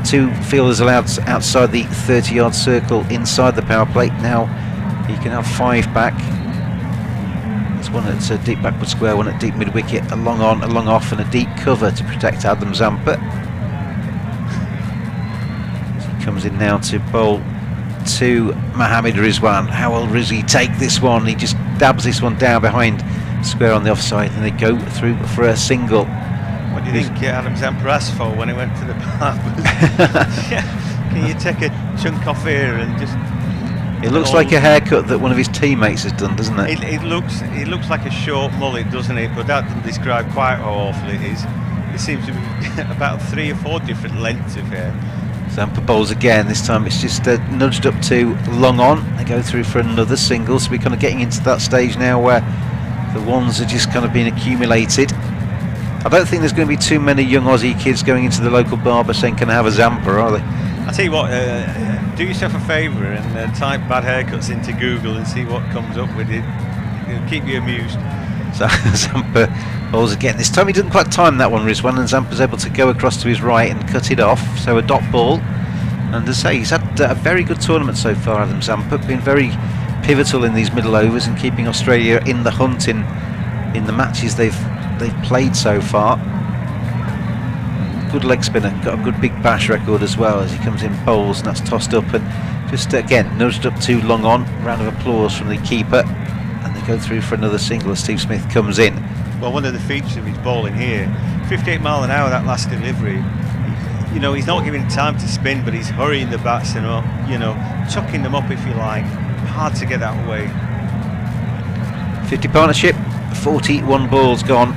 [SPEAKER 6] 2 fielders allowed outside the 30-yard circle inside the power play. Now he can have 5 back. There's one at deep backward square, one at deep mid wicket, a long on, a long off, and a deep cover to protect Adam Zampa. He comes in now to bowl to Mohammad Rizwan. How will Rizzy take this one? He just dabs this one down behind square on the offside, and they go through for a single.
[SPEAKER 5] What do you think Adam Zampa asked for when he went to the barbers? Can you take a chunk off here and just...
[SPEAKER 6] It looks like a haircut that one of his teammates has done, doesn't it?
[SPEAKER 5] It looks like a short mullet, doesn't it? But that doesn't describe quite how awful it is. It seems to be about 3 or 4 different lengths of hair.
[SPEAKER 6] Zampa bowls again. This time it's just nudged up to long on. They go through for another single. So we're kind of getting into that stage now where the ones are just kind of being accumulated. I don't think there's going to be too many young Aussie kids going into the local barber saying, "Can I have a Zampa?" Are they?
[SPEAKER 5] I'll tell you what, do yourself a favour and type bad haircuts into Google and see what comes up with it. It'll keep you amused.
[SPEAKER 6] So Zampa bowls again. This time he didn't quite time that one, Rizwan, and Zampa's able to go across to his right and cut it off. So a dot ball. And as I say, he's had a very good tournament so far, Adam Zampa. Been very pivotal in these middle overs and keeping Australia in the hunt in the matches they've played so far. Good leg spinner, got a good big bash record as well as he comes in bowls, and that's tossed up and just again nudged up too long on. Round of applause from the keeper, and they go through for another single as Steve Smith comes in.
[SPEAKER 5] Well, one of the features of his bowling here, 58 mile an hour that last delivery, you know, he's not giving time to spin, but he's hurrying the batsmen up, you know, chucking them up if you like. Hard to get that away.
[SPEAKER 6] 50 partnership, 41 balls gone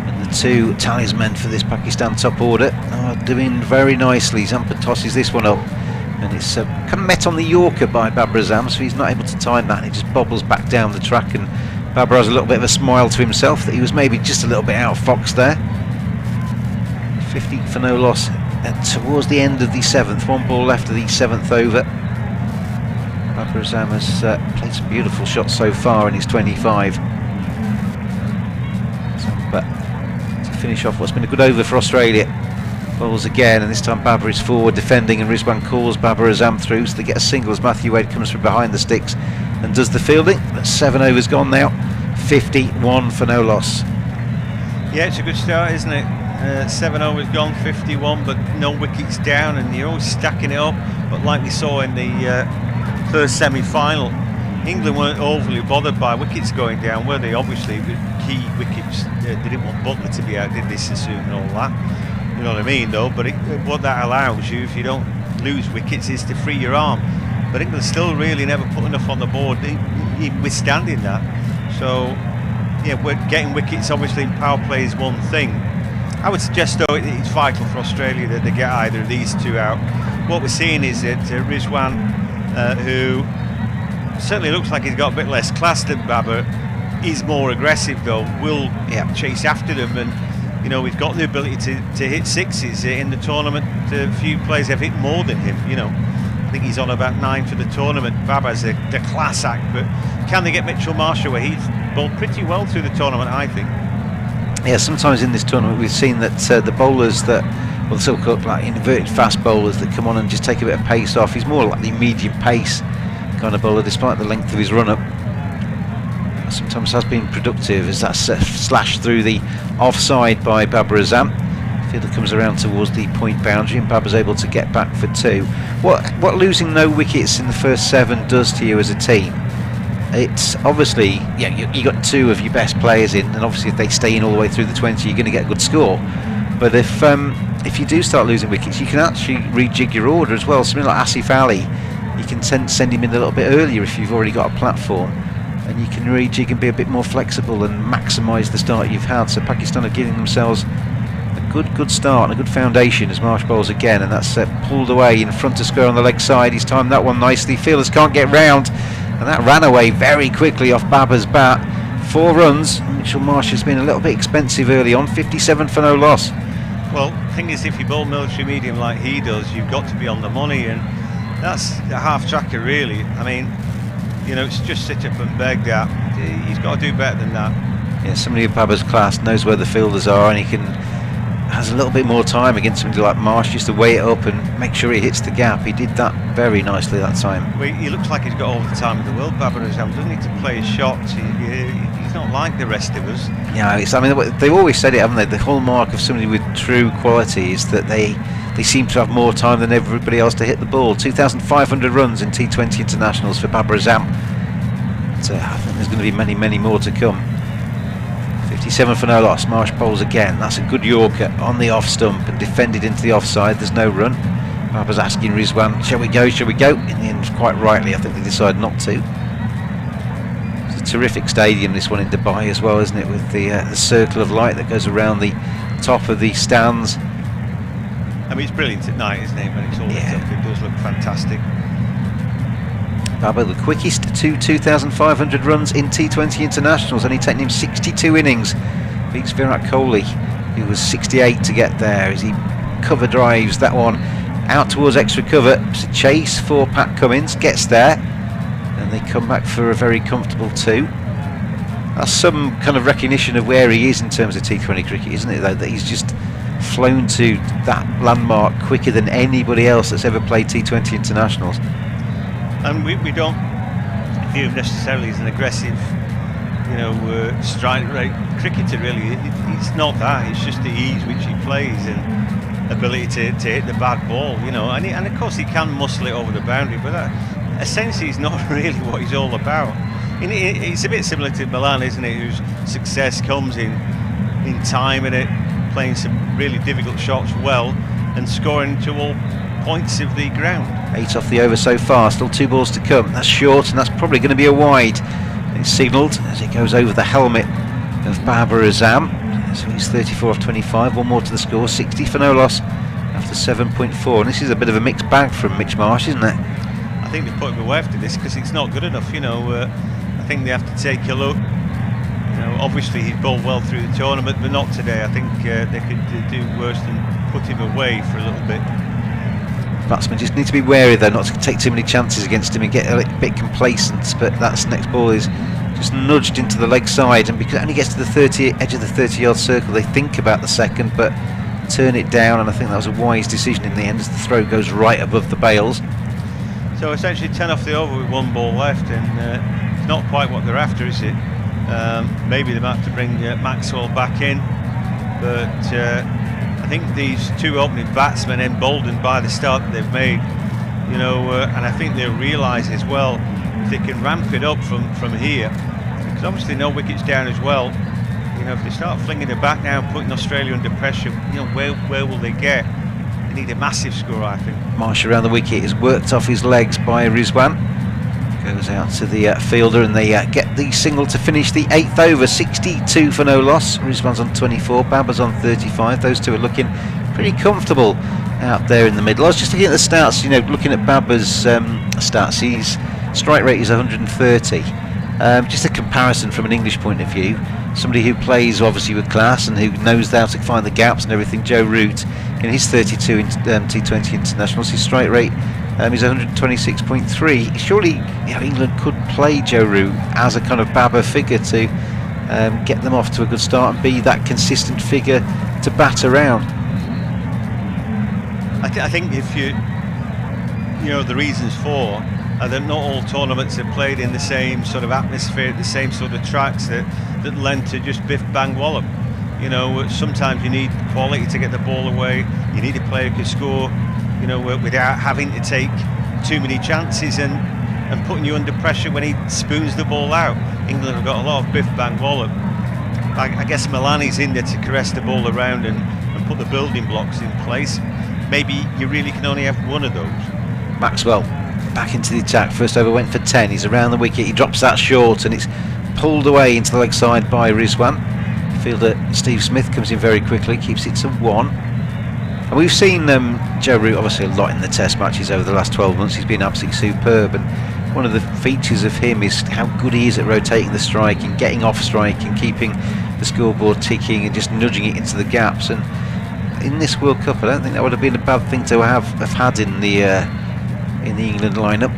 [SPEAKER 6] in the The two talismen for this Pakistan top order are doing very nicely. Zampa tosses this one up, and it's kind of met on the Yorker by Babar Azam, so he's not able to time that. He just bobbles back down the track, and Babar has a little bit of a smile to himself that he was maybe just a little bit out of fox there. 50 for no loss towards the end of the 7th. One ball left of the 7th over. Babar Azam has played some beautiful shots so far in his 25. But to finish off what's been a good over for Australia. Bowls again, and this time Babar is forward defending, and Rizwan calls Babar Azam through, so they get a single as Matthew Wade comes from behind the sticks and does the fielding. But 7 overs gone now, 51 for no loss.
[SPEAKER 5] Yeah, it's a good start, isn't it? 7 overs gone, 51, but no wickets down, and you're always stacking it up. But like we saw in the first semi-final, England weren't overly bothered by wickets going down, were they? Obviously, with key wickets, they didn't want Butler to be out, did they, Sassoon and all that? You know what I mean, though? But what that allows you, if you don't lose wickets, is to free your arm. But England still really never put enough on the board, even withstanding that. So, yeah, we're getting wickets, obviously, in power play is one thing. I would suggest, though, it's vital for Australia that they get either of these two out. What we're seeing is that Rizwan, who certainly looks like he's got a bit less class than Babar, is more aggressive, though, will chase after them. And, you know, we've got the ability to hit sixes in the tournament. A few players have hit more than him, you know. I think he's on about 9 for the tournament. Babar's the class act, but can they get Mitchell Marsh away? He's bowled pretty well through the tournament, I think.
[SPEAKER 6] Yeah, sometimes in this tournament we've seen that the bowlers that, well, still called like inverted fast bowlers that come on and just take a bit of pace off. He's more like the medium pace kind of bowler, despite the length of his run-up. Sometimes has been productive as that's slashed through the offside by Babar Azam. Fielder comes around towards the point boundary, and Babar's able to get back for 2. What losing no wickets in the first 7 does to you as a team, it's obviously, yeah, you got 2 of your best players in, and obviously if they stay in all the way through the 20, you're going to get a good score. But if you do start losing wickets, you can actually rejig your order as well. Something like Asif Ali, you can send him in a little bit earlier if you've already got a platform, and you can rejig and be a bit more flexible and maximise the start you've had. So Pakistan are giving themselves a good start and a good foundation as Marsh bowls again, and that's pulled away in front of square on the leg side. He's timed that one nicely. Fielders can't get round, and that ran away very quickly off Babar's bat. 4 runs. Mitchell Marsh has been a little bit expensive early on. 57 for no loss.
[SPEAKER 5] Well, the thing is, if you bowl military medium like he does, you've got to be on the money, and that's a half tracker really. I mean, you know, it's just sit up and beg that. He's got to do better than that.
[SPEAKER 6] Yeah, somebody of Babar's class knows where the fielders are, and he has a little bit more time against somebody like Marsh, just to weigh it up and make sure he hits the gap. He did that very nicely that time.
[SPEAKER 5] Well, he looks like he's got all the time in the world, Babar Azam, doesn't he, to play his shots. He's not like the rest of us.
[SPEAKER 6] Yeah, I mean, they've always said it, haven't they? The hallmark of somebody with true quality is that they seem to have more time than everybody else to hit the ball. 2,500 runs in T20 internationals for Babar Azam. So I think there's going to be many, many more to come. 57 for no loss. Marsh bowls again. That's a good Yorker on the off stump and defended into the offside. There's no run. Babar's asking Rizwan, shall we go, shall we go? In the end, quite rightly, I think they decided not to. It's a terrific stadium, this one in Dubai as well, isn't it? With the circle of light that goes around the top of the stands.
[SPEAKER 5] I mean, it's brilliant at night, isn't it? When it's all lit up, it does look fantastic.
[SPEAKER 6] Babar, the quickest to 2,500 runs in T20 internationals, only taking him 62 innings. Beats Virat Kohli, who was 68 to get there, as he cover drives that one out towards extra cover. It's a chase for Pat Cummins, gets there, and they come back for a very comfortable 2. That's some kind of recognition of where he is in terms of T20 cricket, isn't it, though, that he's just flown to that landmark quicker than anybody else that's ever played T20 internationals.
[SPEAKER 5] And we don't view him necessarily as an aggressive, you know, strike rate cricketer really. It's not that, it's just the ease which he plays and ability to hit the bad ball, you know, and of course he can muscle it over the boundary, but that essentially is not really what he's all about. It's a bit similar to Milan, isn't it, whose success comes in timing it, playing some really difficult shots well and scoring to all points of the ground.
[SPEAKER 6] 8 off the over so far, still 2 balls to come. That's short, and that's probably going to be a wide. It's signalled as it goes over the helmet of Babar Azam. So he's 34 off 25, one more to the score, 60 for no loss after 7.4. And this is a bit of a mixed bag from Mitch Marsh, isn't it?
[SPEAKER 5] I think they've put him away after this because it's not good enough, you know. I think they have to take a look. You know, obviously he's bowled well through the tournament, but not today. I think they could do worse than put him away for a little bit.
[SPEAKER 6] Batsmen just need to be wary though, not to take too many chances against him and get a bit complacent. But that's next ball is just nudged into the leg side, and because it only gets to the edge of the 30-yard circle, they think about the second, but turn it down. And I think that was a wise decision in the end, as the throw goes right above the bails.
[SPEAKER 5] So essentially 10 off the over with one ball left, and it's not quite what they're after, is it? Maybe they might have to bring Maxwell back in, but I think these two opening batsmen, emboldened by the start that they've made, you know, and I think they'll realise as well, if they can ramp it up from here, because obviously no wickets down as well. You know, if they start flinging it back now and putting Australia under pressure, you know, where will they get? They need a massive score, I think.
[SPEAKER 6] Marsh around the wicket is worked off his legs by Rizwan. Goes out to the fielder, and they get the single to finish the 8th over, 62 for no loss. Rizwan's on 24, Babar's on 35. Those two are looking pretty comfortable out there in the middle. I was just looking at the stats, you know, looking at Babar's stats. His strike rate is 130. Just a comparison from an English point of view. Somebody who plays obviously with class and who knows how to find the gaps and everything. Joe Root, in his 32 T20 internationals, his strike rate is 126.3. Surely, you know, England could play Joe Root as a kind of Babar figure to get them off to a good start and be that consistent figure to bat around.
[SPEAKER 5] I think if you know, the reasons for are that not all tournaments are played in the same sort of atmosphere, the same sort of tracks that lend to just biff bang wallop. You know, sometimes you need quality to get the ball away. You need a player who can score, you know, without having to take too many chances and putting you under pressure when he spoons the ball out. England have got a lot of biff bang wallop. I guess Milani's in there to caress the ball around and put the building blocks in place. Maybe you really can only have one of those.
[SPEAKER 6] Maxwell back into the attack. First over went for 10. He's around the wicket. He drops that short, and it's pulled away into the leg side by Rizwan. Fielder Steve Smith comes in very quickly, keeps it to 1. And we've seen Joe Root obviously a lot in the test matches over the last 12 months. He's been absolutely superb, and one of the features of him is how good he is at rotating the strike and getting off strike and keeping the scoreboard ticking and just nudging it into the gaps. And in this World Cup, I don't think that would have been a bad thing to have had in the England lineup.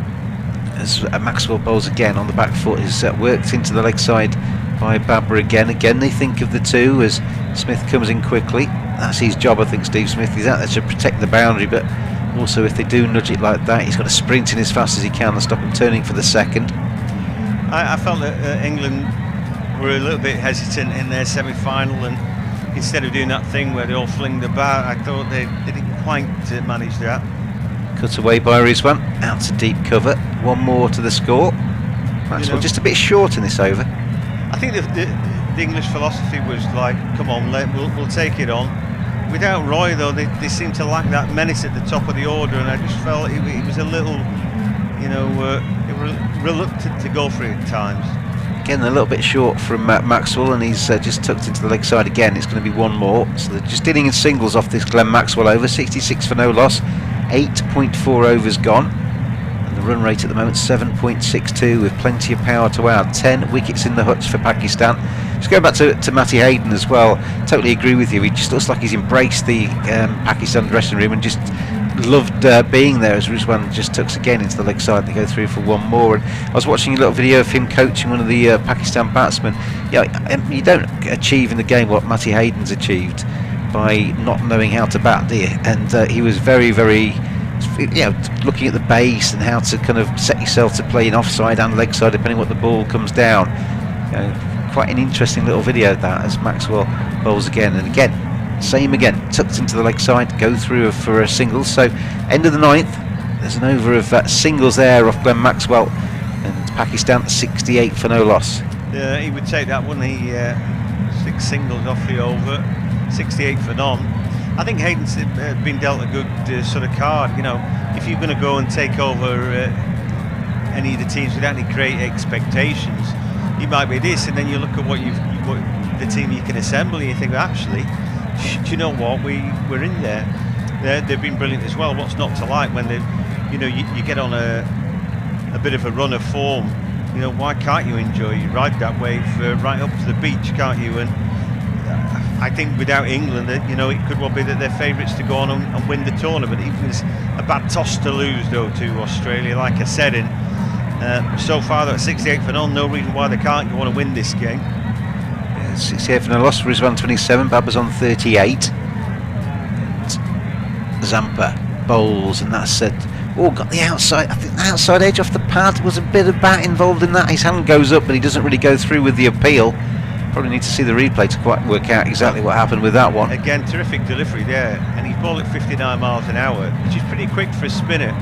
[SPEAKER 6] As Maxwell bowls again on the back foot, is worked into the leg side by Babar again. Again, they think of the two as Smith comes in quickly. That's his job, I think, Steve Smith. He's out there to protect the boundary, but also if they do nudge it like that, he's got to sprint in as fast as he can and stop him turning for the second.
[SPEAKER 5] I felt that England were a little bit hesitant in their semi-final, and instead of doing that thing where they all fling the bat, I thought they didn't quite manage that.
[SPEAKER 6] Cut away by Rizwan, out to deep cover. One more to the score. Maxwell, you know, just a bit short in this over.
[SPEAKER 5] I think the English philosophy was like, come on, we'll take it on. Without Roy, though, they seemed to lack that menace at the top of the order, and I just felt it was a little, you know, they were reluctant to go for it at times.
[SPEAKER 6] Again, a little bit short from Maxwell, and he's just tucked into the leg side again. It's going to be one more. So they're just dealing in singles off this Glenn Maxwell over, 66 for no loss. 8.4 overs gone, and the run rate at the moment 7.62 with plenty of power to add. 10 wickets in the hutch for Pakistan. Just going back to Matty Hayden as well, totally agree with you. He just looks like he's embraced the Pakistan dressing room and just loved being there, as Rizwan just tucks again into the leg side. They go through for one more. And I was watching a little video of him coaching one of the Pakistan batsmen. Yeah, you don't achieve in the game what Matty Hayden's achieved by not knowing how to bat, do you? And he was very, very, you know, looking at the base and how to kind of set yourself to play in offside and leg side depending what the ball comes down. You know, quite an interesting little video that, as Maxwell bowls again and again, same again, tucked into the leg side, go through for a single. So end of the 9th, there's an over of singles there off Glenn Maxwell, and Pakistan 68 for no loss.
[SPEAKER 5] Yeah, he would take that, wouldn't he? 6 singles off the over. 68 for none. I think Hayden's been dealt a good sort of card. You know, if you're going to go and take over any of the teams without any great expectations, you might be this, and then you look at what the team you can assemble, and you think, well, actually, do you know what, we're in there. They've been brilliant as well. What's not to like when they, you get on a bit of a run of form? Why can't you enjoy? You ride that wave right up to the beach, can't you? And I think without England, it could well be that they're favourites to go on and win the tournament. It was a bad toss to lose, though, to Australia. Like I said, so far they're at 68 for none. No reason why they can't go on and win this game.
[SPEAKER 6] 68 for none. Lost Rizwan 27. Babra's on 38. Zampa bowls, and that's got the outside. I think the outside edge off the pad. Was a bit of bat involved in that. His hand goes up, but he doesn't really go through with the appeal. Probably need to see the replay to quite work out exactly what happened with that one.
[SPEAKER 5] Again, terrific delivery there, and he's ball at 59 miles an hour, which is pretty quick for a spinner.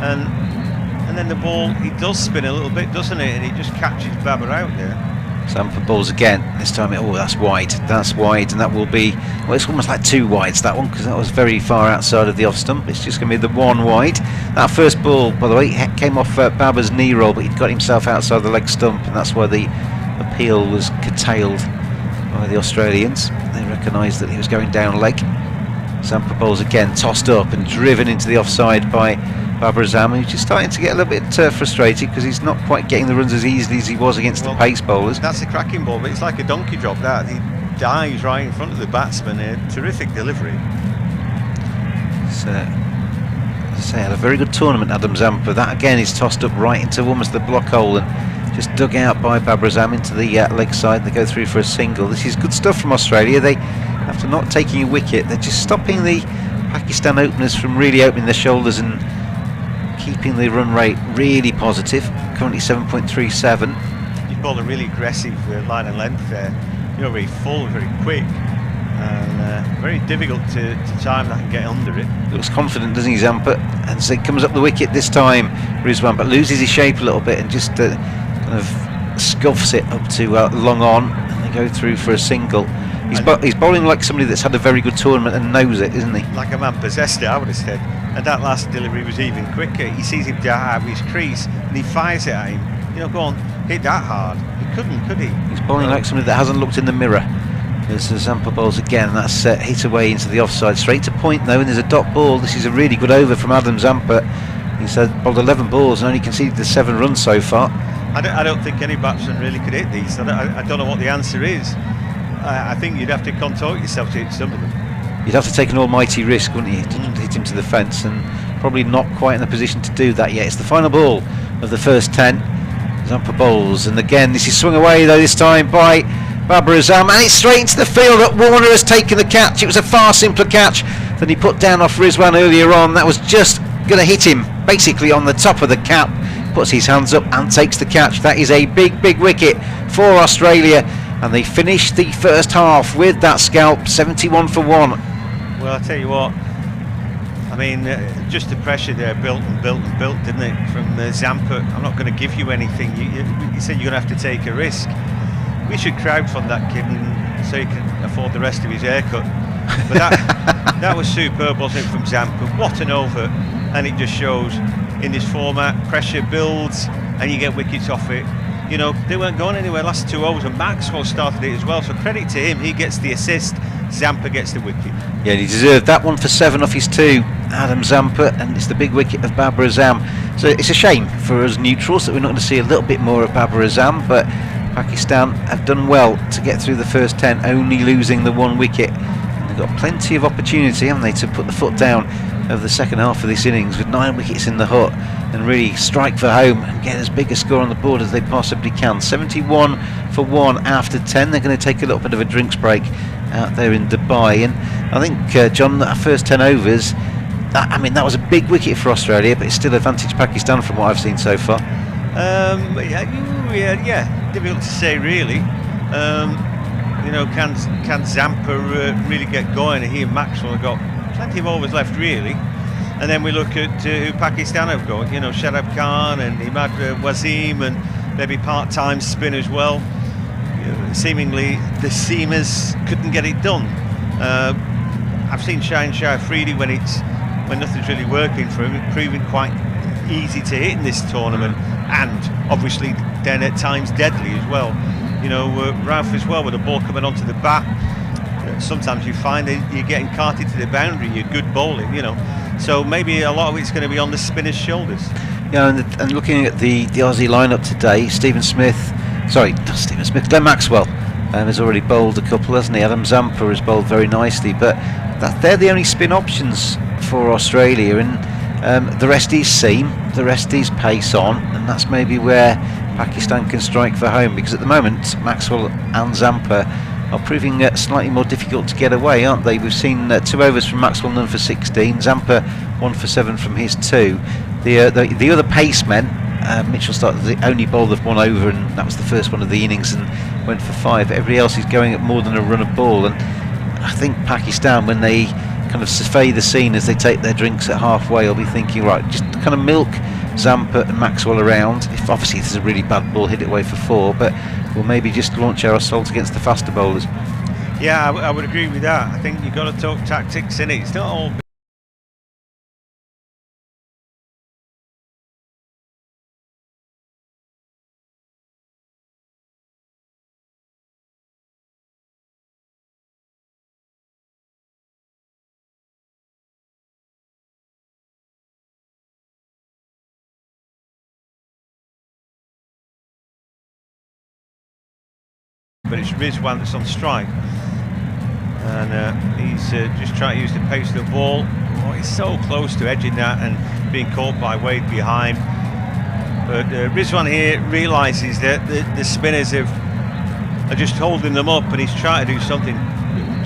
[SPEAKER 5] And then the ball, it does spin a little bit, doesn't it? And it just catches Babra out there.
[SPEAKER 6] Zampa balls again. This time, that's wide. That's wide, and that will be. Well, it's almost like two wides, that one, because that was very far outside of the off stump. It's just going to be the one wide. That first ball, by the way, came off Babra's knee roll, but he'd got himself outside the leg stump, and that's why the appeal was curtailed by the Australians. They recognised that he was going down leg. Zampa bowls again, tossed up and driven into the offside by Babra Azam, who's just starting to get a little bit frustrated because he's not quite getting the runs as easily as he was against the pace bowlers.
[SPEAKER 5] That's a cracking ball, but it's like a donkey drop that. He dives right in front of the batsman. A terrific delivery.
[SPEAKER 6] So, as I say, had a very good tournament, Adam Zampa. That again is tossed up right into almost the block hole and just dug out by Babra Azam into the leg side. They go through for a single. This is good stuff from Australia. They, after not taking a wicket, they're just stopping the Pakistan openers from really opening their shoulders and keeping the run rate really positive. Currently 7.37.
[SPEAKER 5] You've bowled a really aggressive line and length there. Very full, very quick, and very difficult to time that and get under it.
[SPEAKER 6] Looks confident, doesn't he, Zampa? And so he comes up the wicket this time, Rizwan, but loses his shape a little bit and just kind of scuffs it up to long on, and they go through for a single. He's bowling like somebody that's had a very good tournament and knows it, isn't he?
[SPEAKER 5] Like a man possessed, I would have said. And that last delivery was even quicker. He sees him dart out of his crease and he fires it at him. Go on, hit that hard. He couldn't, could he?
[SPEAKER 6] He's bowling like somebody that hasn't looked in the mirror. There's Zampa bowls again, and that's hit away into the offside. Straight to point though, and there's a dot ball. This is a really good over from Adam Zampa. He's bowled 11 balls and only conceded the 7 runs so far.
[SPEAKER 5] I don't think any batsman really could hit these. I don't know what the answer is. I think you'd have to contort yourself to hit some of them.
[SPEAKER 6] You'd have to take an almighty risk, wouldn't you, to hit him to the fence, and probably not quite in a position to do that yet. It's the final ball of the first 10. Zampa bowls, and again this is swung away though this time by Babra Azam, and it's straight into the field. That Warner has taken the catch. It was a far simpler catch than he put down off Rizwan earlier on. That was just going to hit him basically on the top of the cap. Puts his hands up and takes the catch. That is a big wicket for Australia, and they finished the first half with that scalp, 71 for 1.
[SPEAKER 5] Well, I tell you what, I mean, just the pressure there built, didn't it, from Zampa. I'm not going to give you anything. You said you're going to have to take a risk. We should crowdfund that kid so he can afford the rest of his haircut. But that was superb, wasn't it, from Zampa? What an over, and it just shows in this format, pressure builds and you get wickets off it. They weren't going anywhere last 2 overs, and Maxwell started it as well, so credit to him. He gets the assist, Zampa gets the wicket.
[SPEAKER 6] Yeah, he deserved that one for 7 off his 2, Adam Zampa, and it's the big wicket of Babra Azam. So it's a shame for us neutrals that we're not going to see a little bit more of Babra Azam, but Pakistan have done well to get through the first 10, only losing the 1 wicket. And they've got plenty of opportunity, haven't they, to put the foot down over the second half of this innings with 9 wickets in the hut and really strike for home and get as big a score on the board as they possibly can. 71 for 1 after 10. They're going to take a little bit of a drinks break out there in Dubai, and I think John, that first 10 overs, that was a big wicket for Australia, but it's still advantage Pakistan from what I've seen so far.
[SPEAKER 5] Yeah, difficult to say really. Can Zampa really get going? He and Maxwell have got plenty of overs left really, and then we look at who Pakistan have got. Shadab Khan and Imad Wasim, and maybe part-time spin as well. Seemingly the seamers couldn't get it done. I've seen Shaheen Shah Afridi when nothing's really working for him, proving quite easy to hit in this tournament, and obviously then at times deadly as well. Ralph as well, with the ball coming onto the bat. Sometimes you find that you're getting carted to the boundary, you're good bowling, So maybe a lot of it's going to be on the spinner's shoulders.
[SPEAKER 6] Yeah, and looking at the Aussie lineup today, Glenn Maxwell has already bowled a couple, hasn't he? Adam Zampa has bowled very nicely, but they're the only spin options for Australia, and the rest is seam, the rest is pace on, and that's maybe where Pakistan can strike for home, because at the moment Maxwell and Zampa are proving slightly more difficult to get away, aren't they? We've seen 2 overs from Maxwell, none for 16. Zampa 1 for 7 from his 2. The other pace men, Mitchell started the only bowler of 1 over, and that was the first one of the innings, and went for 5. Everybody else is going at more than a run of ball, and I think Pakistan, when they kind of survey the scene as they take their drinks at halfway, will be thinking, right, just kind of milk Zampa and Maxwell around. If obviously there's a really bad ball, hit it away for 4, but we'll maybe just launch our assault against the faster bowlers.
[SPEAKER 5] Yeah, I would agree with that. I think you've got to talk tactics in it. It's not all. But it's Rizwan that's on strike, and he's just trying to use the pace of the ball. Oh, he's so close to edging that and being caught by Wade behind. But Rizwan here realises that the spinners are just holding them up, and he's trying to do something,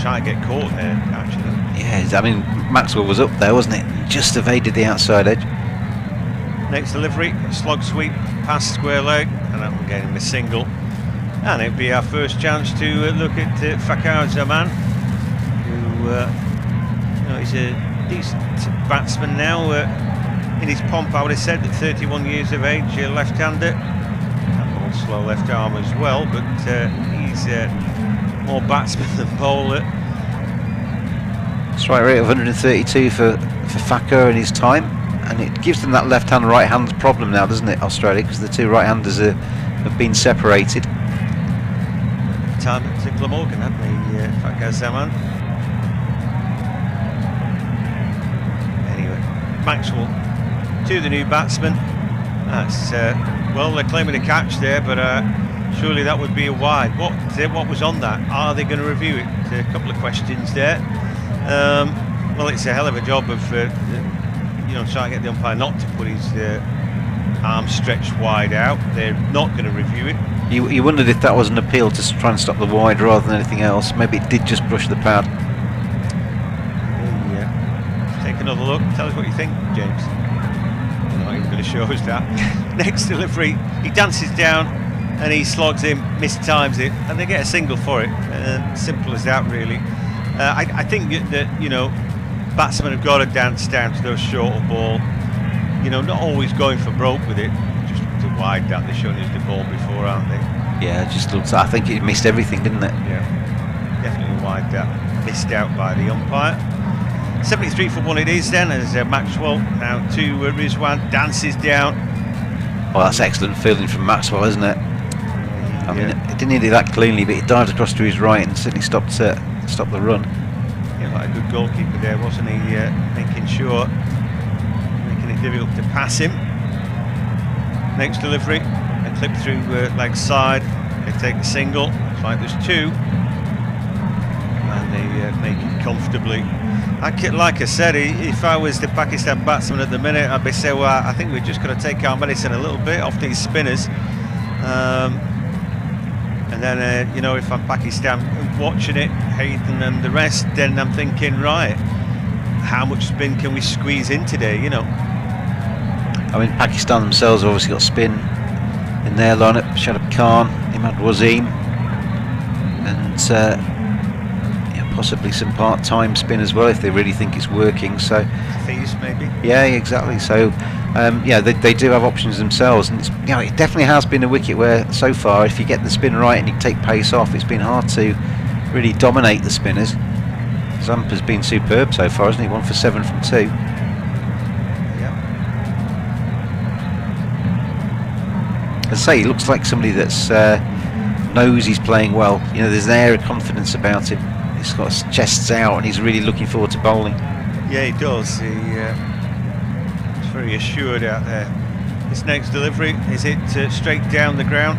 [SPEAKER 5] trying to get caught there, actually.
[SPEAKER 6] Yeah, I mean, Maxwell was up there, wasn't it? Just evaded the outside edge.
[SPEAKER 5] Next delivery, slog sweep past square leg, and that will get him a single. And it'd be our first chance to look at Fakhar Zaman, who he's a decent batsman now. In his pomp, I would have said that 31 years of age, left-hander, and also slow left arm as well, but he's more batsman than bowler.
[SPEAKER 6] Strike rate of 132 for Fakhar in his time, and it gives them that left-hand, right-hand problem now, doesn't it, Australia? Because the 2 right-handers have been separated.
[SPEAKER 5] Time at Glamorgan, hadn't they, Fakhar Zaman? Anyway, Maxwell to the new batsman. That's well, they're claiming a catch there, but surely that would be a wide. What was on that? Are they going to review it? A couple of questions there. Well, it's a hell of a job of trying to get the umpire not to put his arm stretched wide out. They're not going to review it.
[SPEAKER 6] You wondered if that was an appeal to try and stop the wide rather than anything else. Maybe it did just brush the pad.
[SPEAKER 5] Yeah. Take another look. Tell us what you think, James. You're not even going to show us that. Next delivery, he dances down and he slogs him, mistimes it, and they get a single for it. Simple as that, really. I think that batsmen have got to dance down to those shorter ball. Not always going for broke with it. Just to wide that. They've shown us the ball before, aren't they?
[SPEAKER 6] Yeah, it just looks. I think it missed everything, didn't it?
[SPEAKER 5] Yeah, definitely wide that. Missed out by the umpire. 73 for 1 it is then, as Maxwell now to Rizwan, dances down.
[SPEAKER 6] Well, that's excellent fielding from Maxwell, isn't it? I mean, it didn't hit it that cleanly, but he dived across to his right and certainly stopped the run.
[SPEAKER 5] Yeah, like a good goalkeeper there, wasn't he? Making sure, making it difficult to pass him. Next delivery, a clip through leg side. They take the single. Looks like there's 2, and they make it comfortably. Like I said, if I was the Pakistan batsman at the minute, I'd be saying, well, I think we're just going to take our medicine a little bit off these spinners. And then, if I'm Pakistan watching it, Hayden and the rest, then I'm thinking, right, how much spin can we squeeze in today, I
[SPEAKER 6] mean, Pakistan themselves have obviously got spin in their lineup. Shadab Khan, Imad Wasim, and possibly some part-time spin as well if they really think it's working. So
[SPEAKER 5] Hafiz maybe.
[SPEAKER 6] Yeah, exactly. So they do have options themselves, and it definitely has been a wicket where so far, if you get the spin right and you take pace off, it's been hard to really dominate the spinners. Zampa's been superb so far, hasn't he? 1 for 7 from 2. As I say, he looks like somebody that's knows he's playing well. You know, there's an air of confidence about him. He's got his chests out and he's really looking forward to bowling.
[SPEAKER 5] Yeah, he does. He's very assured out there. This next delivery, is it straight down the ground?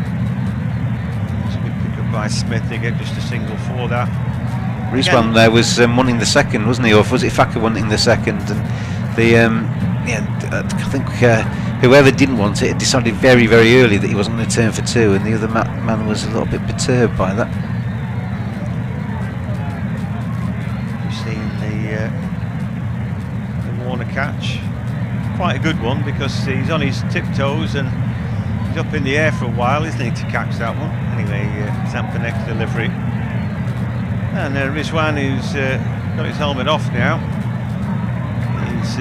[SPEAKER 5] It's a good pick up by Smith. They get just a single for that.
[SPEAKER 6] Rizwan there was wanting the second, wasn't he? Or was it Faka wanting the second? And the I think whoever didn't want it had decided very, very early that he wasn't going to turn for two, and the other man was a little bit perturbed by that.
[SPEAKER 5] You've seen the Warner catch. Quite a good one because he's on his tiptoes and he's up in the air for a while, isn't he, to catch that one? Anyway, Zampa next delivery. And Rizwan, who's got his helmet off now, he's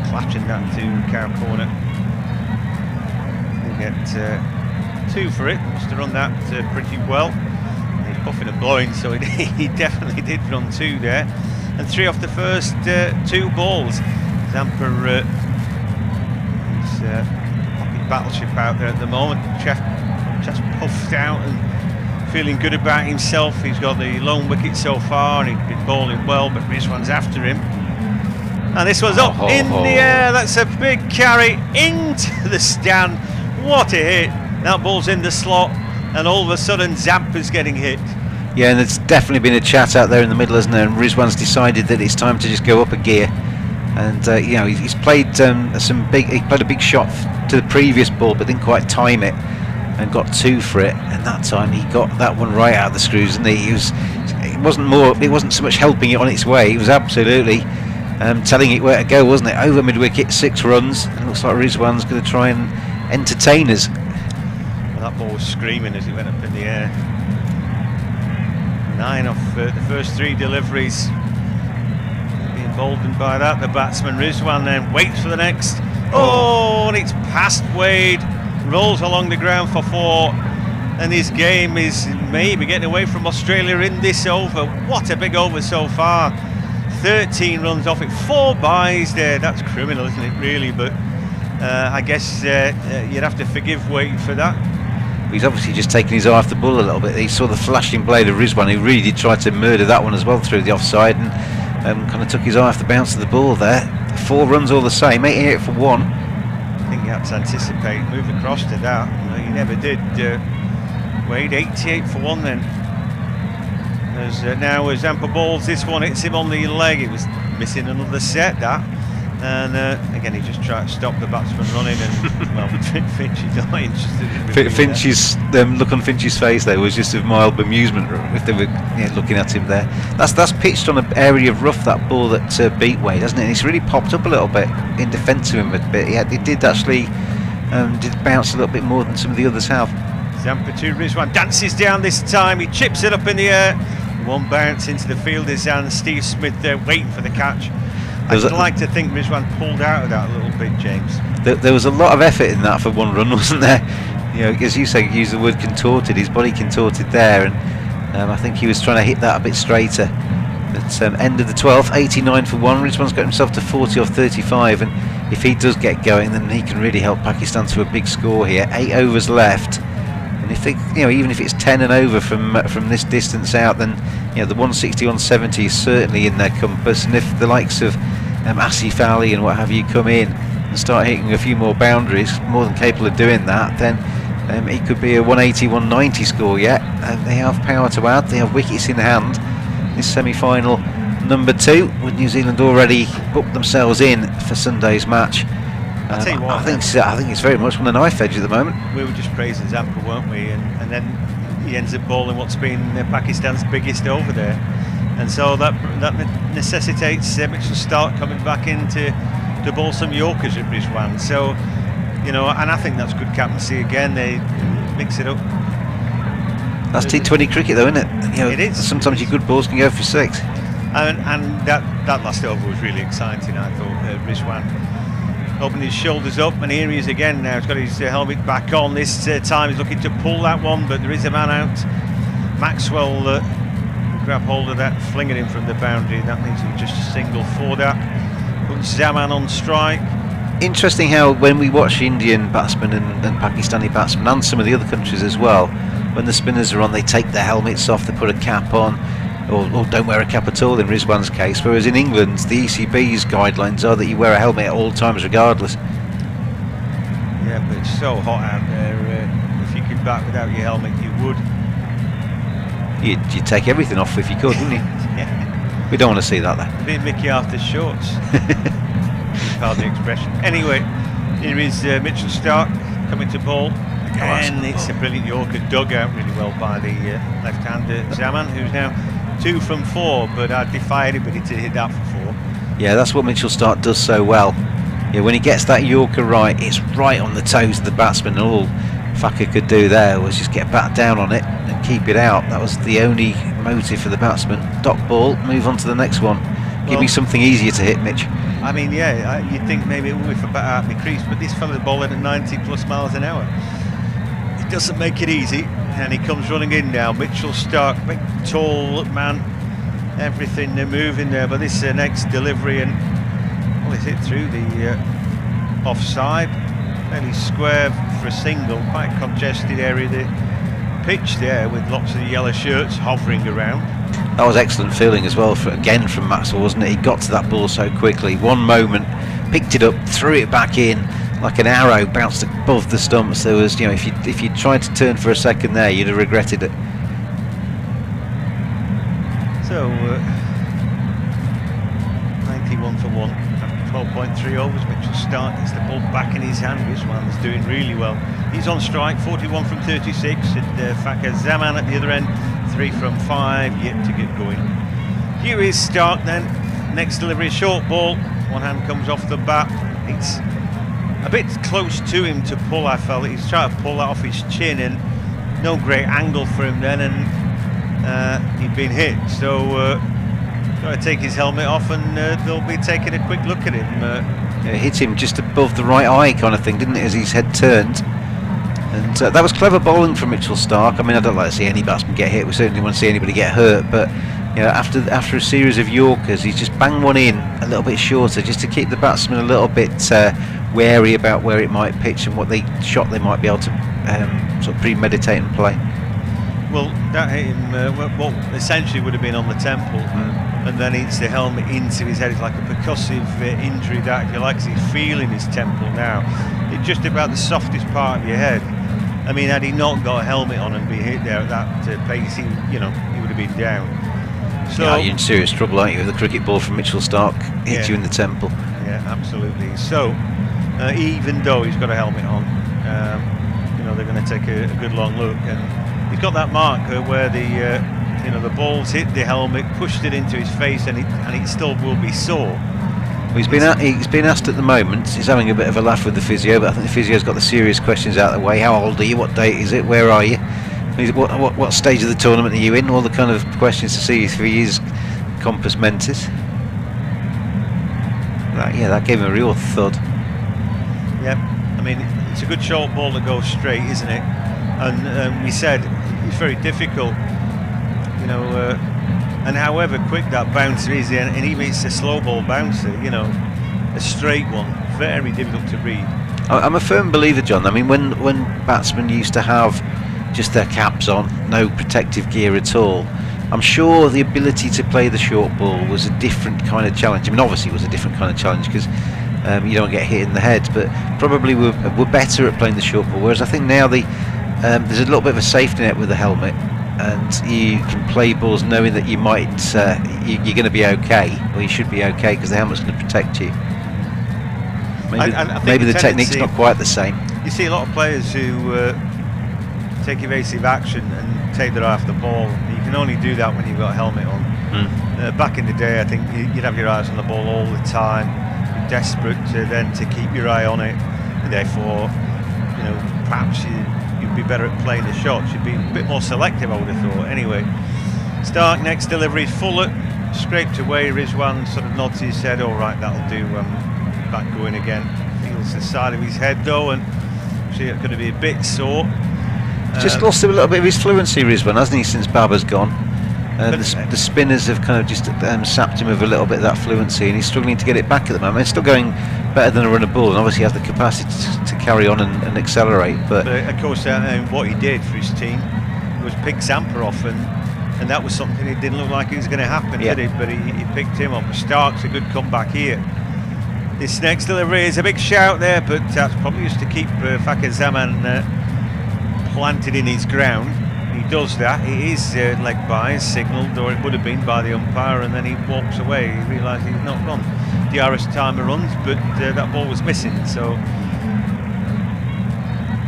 [SPEAKER 5] clutching that to cow corner. He'll get two for it. Must have run that pretty well. He's puffing and blowing, so he definitely did run two there. And three off the first two balls. Zampa is pocket battleship out there at the moment. Just puffed out and feeling good about himself. He's got the lone wicket so far and he's been bowling well, but Rizwan's after him. And this one's up in the air. That's a big carry into the stand. What a hit. That ball's in the slot and all of a sudden Zampa's getting hit.
[SPEAKER 6] Yeah, and there's definitely been a chat out there in the middle, hasn't there? And Rizwan's decided that it's time to just go up a gear. And you know, he's played he played a big shot to the previous ball but didn't quite time it and got two for it, and that time he got that one right out of the screws, and it wasn't so much helping it on its way, it was absolutely telling it where to go, wasn't it? Over mid-wicket, 6 runs, and it looks like Rizwan's going to try and entertain us.
[SPEAKER 5] Well, that ball was screaming as it went up in the air. 9 off the first 3 deliveries. Being emboldened by that, the batsman Rizwan then waits for the next. Oh, and it's past Wade. Rolls along the ground for 4, and his game is maybe getting away from Australia in this over. What a big over so far. 13 runs off it, 4 byes there. That's criminal, isn't it, really? But I guess you'd have to forgive Wade for that.
[SPEAKER 6] He's obviously just taken his eye off the ball a little bit. He saw the flashing blade of Rizwan, who really did try to murder that one as well through the offside, and kind of took his eye off the bounce of the ball there. 4 runs all the same, 88 for 1.
[SPEAKER 5] I think you had to anticipate, move across to that. No, you never did. Wade, 88 for 1 then. As now Zampa balls this one, hits him on the leg. It was missing another set, that. And again, he just tried to stop the batsman running, and well, Finch is not interested.
[SPEAKER 6] Finch's look on Finch's face there was just of mild bemusement if they were looking at him there. That's pitched on an area of rough, that ball that beat Wade, hasn't it? And it's really popped up a little bit in defence of him a bit. It did actually did bounce a little bit more than some of the others have.
[SPEAKER 5] Zampa to Rizwan, dances down this time. He chips it up in the air. One bounce into the fielder's hand. Steve Smith there waiting for the catch. I'd like to think Rizwan pulled out of that a little bit, James.
[SPEAKER 6] There was a lot of effort in that for 1 run, wasn't there? You know, as you say, use the word contorted, his body contorted there, and I think he was trying to hit that a bit straighter. But end of the 12th, 89 for 1. Rizwan's got himself to 40 off 35, and if he does get going, then he can really help Pakistan to a big score here. 8 overs left, and if they, even if it's 10 and over from this distance out, then the 160, 170 is certainly in their compass. And if the likes of Asif Ali and what have you come in and start hitting a few more boundaries, more than capable of doing that, then it could be a 180, 190 score yet. They have power to add, they have wickets in hand. This semi-final number 2, with New Zealand already booked themselves in for Sunday's match.
[SPEAKER 5] I'll tell you what,
[SPEAKER 6] I think it's very much on the knife edge at the moment.
[SPEAKER 5] We were just praising Zampa, weren't we? And then he ends up bowling what's been Pakistan's biggest over there. And so that necessitates Mitchell Stark coming back in to bowl some Yorkers at Rizwan. So, and I think that's good captaincy again. They mix it up.
[SPEAKER 6] That's T20 cricket though, isn't it?
[SPEAKER 5] It is.
[SPEAKER 6] Sometimes your good balls can go for 6.
[SPEAKER 5] And that last over was really exciting, I thought. Rizwan opened his shoulders up, and here he is again now. He's got his helmet back on. This time he's looking to pull that one, but there is a man out. Maxwell grab hold of that, fling it in from the boundary. That means he's just a single for that. Put Zaman on strike.
[SPEAKER 6] Interesting how when we watch Indian batsmen and Pakistani batsmen and some of the other countries as well, when the spinners are on, they take their helmets off, they put a cap on, or don't wear a cap at all in Rizwan's case, whereas in England the ECB's guidelines are that you wear a helmet at all times regardless.
[SPEAKER 5] Yeah, but it's so hot out there. If you could bat without your helmet, you would.
[SPEAKER 6] You'd take everything off if you could, wouldn't you?
[SPEAKER 5] Yeah.
[SPEAKER 6] We don't want to see that though.
[SPEAKER 5] A bit Mickey after shorts. Pardon the expression. Anyway, here is Mitchell Stark coming to ball. Again, it's a brilliant Yorker, dug out really well by the left-hander Zaman, who's now 2 from 4, but I'd defy anybody to hit that for 4.
[SPEAKER 6] Yeah, that's what Mitchell Stark does so well. Yeah, when he gets that Yorker right, it's right on the toes of the batsman, and all Fucker could do there was just get back down on it and keep it out. That was the only motive for the batsman. Dot ball, move on to the next one. Give me something easier to hit, Mitch.
[SPEAKER 5] I mean, yeah, you'd think maybe it would be for bat out my crease, but this fella's bowling at 90 plus miles an hour. It doesn't make it easy, and he comes running in now. Mitchell Stark, big tall man, everything moving there, but this next delivery, and well, it's hit through the offside, fairly square for a single, quite congested area of the pitch there with lots of yellow shirts hovering around.
[SPEAKER 6] That was excellent fielding as well, again from Maxwell, wasn't it? He got to that ball so quickly, one moment, picked it up, threw it back in like an arrow, bounced above the stumps. There was, if you tried to turn for a second there, you'd have regretted it.
[SPEAKER 5] So 91 for 1 after 12.3 overs. Mitchell Stark gets the ball back in his hand. Rizwan's doing really well. He's on strike, 41 from 36, and Fakir Zaman at the other end, 3 from 5, yet to get going. Here is Stark then. Next delivery, short ball. One hand comes off the bat. It's a bit close to him to pull, I felt. He's trying to pull that off his chin, and no great angle for him then, and he'd been hit. So got to take his helmet off, and they'll be taking a quick look at him.
[SPEAKER 6] It hit him just above the right eye kind of thing, didn't it, as his head turned. And that was clever bowling from Mitchell Stark. I mean, I don't like to see any batsman get hit. We certainly want to see anybody get hurt, but after a series of Yorkers, he's just banged one in a little bit shorter, just to keep the batsman a little bit wary about where it might pitch and what shot they might be able to sort of premeditate and play.
[SPEAKER 5] Well, that hit him what essentially would have been on the temple, and then it's the helmet into his head. It's like a percussive injury, that, if you like, 'cause he's feeling his temple now. It's just about the softest part of your head. I mean, had he not got a helmet on and been hit there at that pace, he would have been down. So
[SPEAKER 6] yeah, you're in serious trouble, aren't you, with a cricket ball from Mitchell Stark hit you in the temple.
[SPEAKER 5] Yeah, absolutely. So even though he's got a helmet on, they're going to take a good long look, and he's got that marker where the ball's hit the helmet, pushed it into his face, and it still will be sore.
[SPEAKER 6] Well, he's been asked at the moment. He's having a bit of a laugh with the physio, but I think the physio's got the serious questions out of the way. How old are you? What date is it? Where are you? What stage of the tournament are you in? All the kind of questions to see if he is compos mentis. That gave him a real thud.
[SPEAKER 5] Yeah, I mean, it's a good short ball that goes straight, isn't it? And we said it's very difficult, and however quick that bouncer is, and even it's a slow ball bouncer, a straight one, very difficult to read.
[SPEAKER 6] I'm a firm believer, John. I mean, when batsmen used to have just their caps on, no protective gear at all, I'm sure the ability to play the short ball was a different kind of challenge. I mean, obviously it was a different kind of challenge because you don't get hit in the head, but probably we're better at playing the short ball, whereas I think now there's a little bit of a safety net with the helmet, and you can play balls knowing that you might you're going to be okay, or you should be okay, because the helmet's going to protect you. Maybe the technique's not quite the same.
[SPEAKER 5] You see a lot of players who take evasive action and take their eye off the ball. You can only do that when you've got a helmet on. Back in the day, I think you'd have your eyes on the ball all the time. You're desperate to keep your eye on it, and therefore, perhaps you'd be better at playing the shots. You'd be a bit more selective, I would have thought. Anyway, Stark, next delivery, Fuller, scraped away. Rizwan sort of nods his head. All right, that'll do. Back going again. Feels the side of his head though, and see it's going to be a bit sore.
[SPEAKER 6] Just lost a little bit of his fluency, Rizwan, hasn't he, since Baba's gone? The spinners have kind of just sapped him of a little bit of that fluency, and he's struggling to get it back at the moment. He's still going better than a runner ball, and obviously has the capacity to carry on and accelerate. But
[SPEAKER 5] of course, what he did for his team, was pick Zampa off, and that was something it didn't look like it was going to happen, did it? But he picked him up. Stark's a good comeback here. This next delivery is a big shout there, but that's probably just to keep Fakir Zaman planted in his ground. He does that. It is leg by, signalled, or it would have been by the umpire, and then he walks away. He realises he's not run DRS timer runs, but that ball was missing, so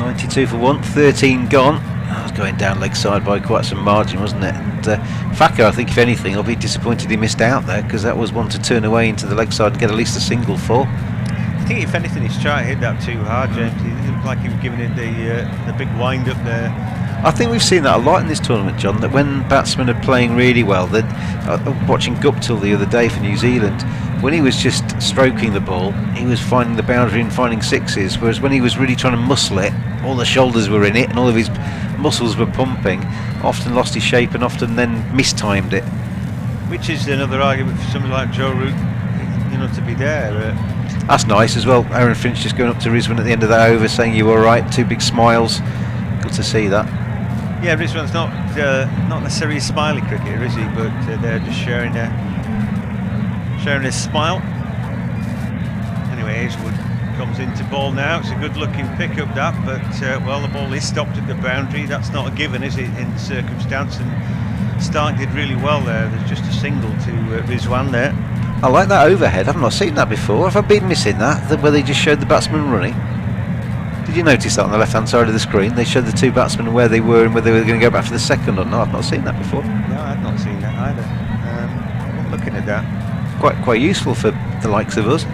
[SPEAKER 6] 92 for 1, 13 gone. That was going down leg side by quite some margin, wasn't it? And Fakir, I think if anything, I'll be disappointed he missed out there, because that was one to turn away into the leg side and get at least a single for.
[SPEAKER 5] I think if anything he's trying to hit that too hard, James. He looked like he was giving it the big wind up there.
[SPEAKER 6] I think we've seen that a lot in this tournament, John, that when batsmen are playing really well, that watching Guptill the other day for New Zealand, when he was just stroking the ball, he was finding the boundary and finding sixes, whereas when he was really trying to muscle it, all the shoulders were in it and all of his muscles were pumping, often lost his shape and often then mistimed it.
[SPEAKER 5] Which is another argument for somebody like Joe Root, to be there.
[SPEAKER 6] That's nice as well. Aaron Finch just going up to Rizwan at the end of that over saying you were right, 2 big smiles. Good to see that.
[SPEAKER 5] Yeah, Rizwan's not necessarily a smiley cricketer, is he? But they're just sharing a smile. Anyway, Hazelwood comes into ball now. It's a good-looking pick-up that, but well, the ball is stopped at the boundary. That's not a given, is it, in the circumstance? And Stark did really well there. There's just a single to Rizwan there.
[SPEAKER 6] I like that overhead. I've not seen that before. Have I been missing that where they just showed the batsman running? Did you notice that on the left-hand side of the screen? They showed the 2 batsmen and where they were and whether they were going to go back for the second or not. I've not seen that before.
[SPEAKER 5] No, I've not seen that either. I'm looking at that.
[SPEAKER 6] Quite useful for the likes of us.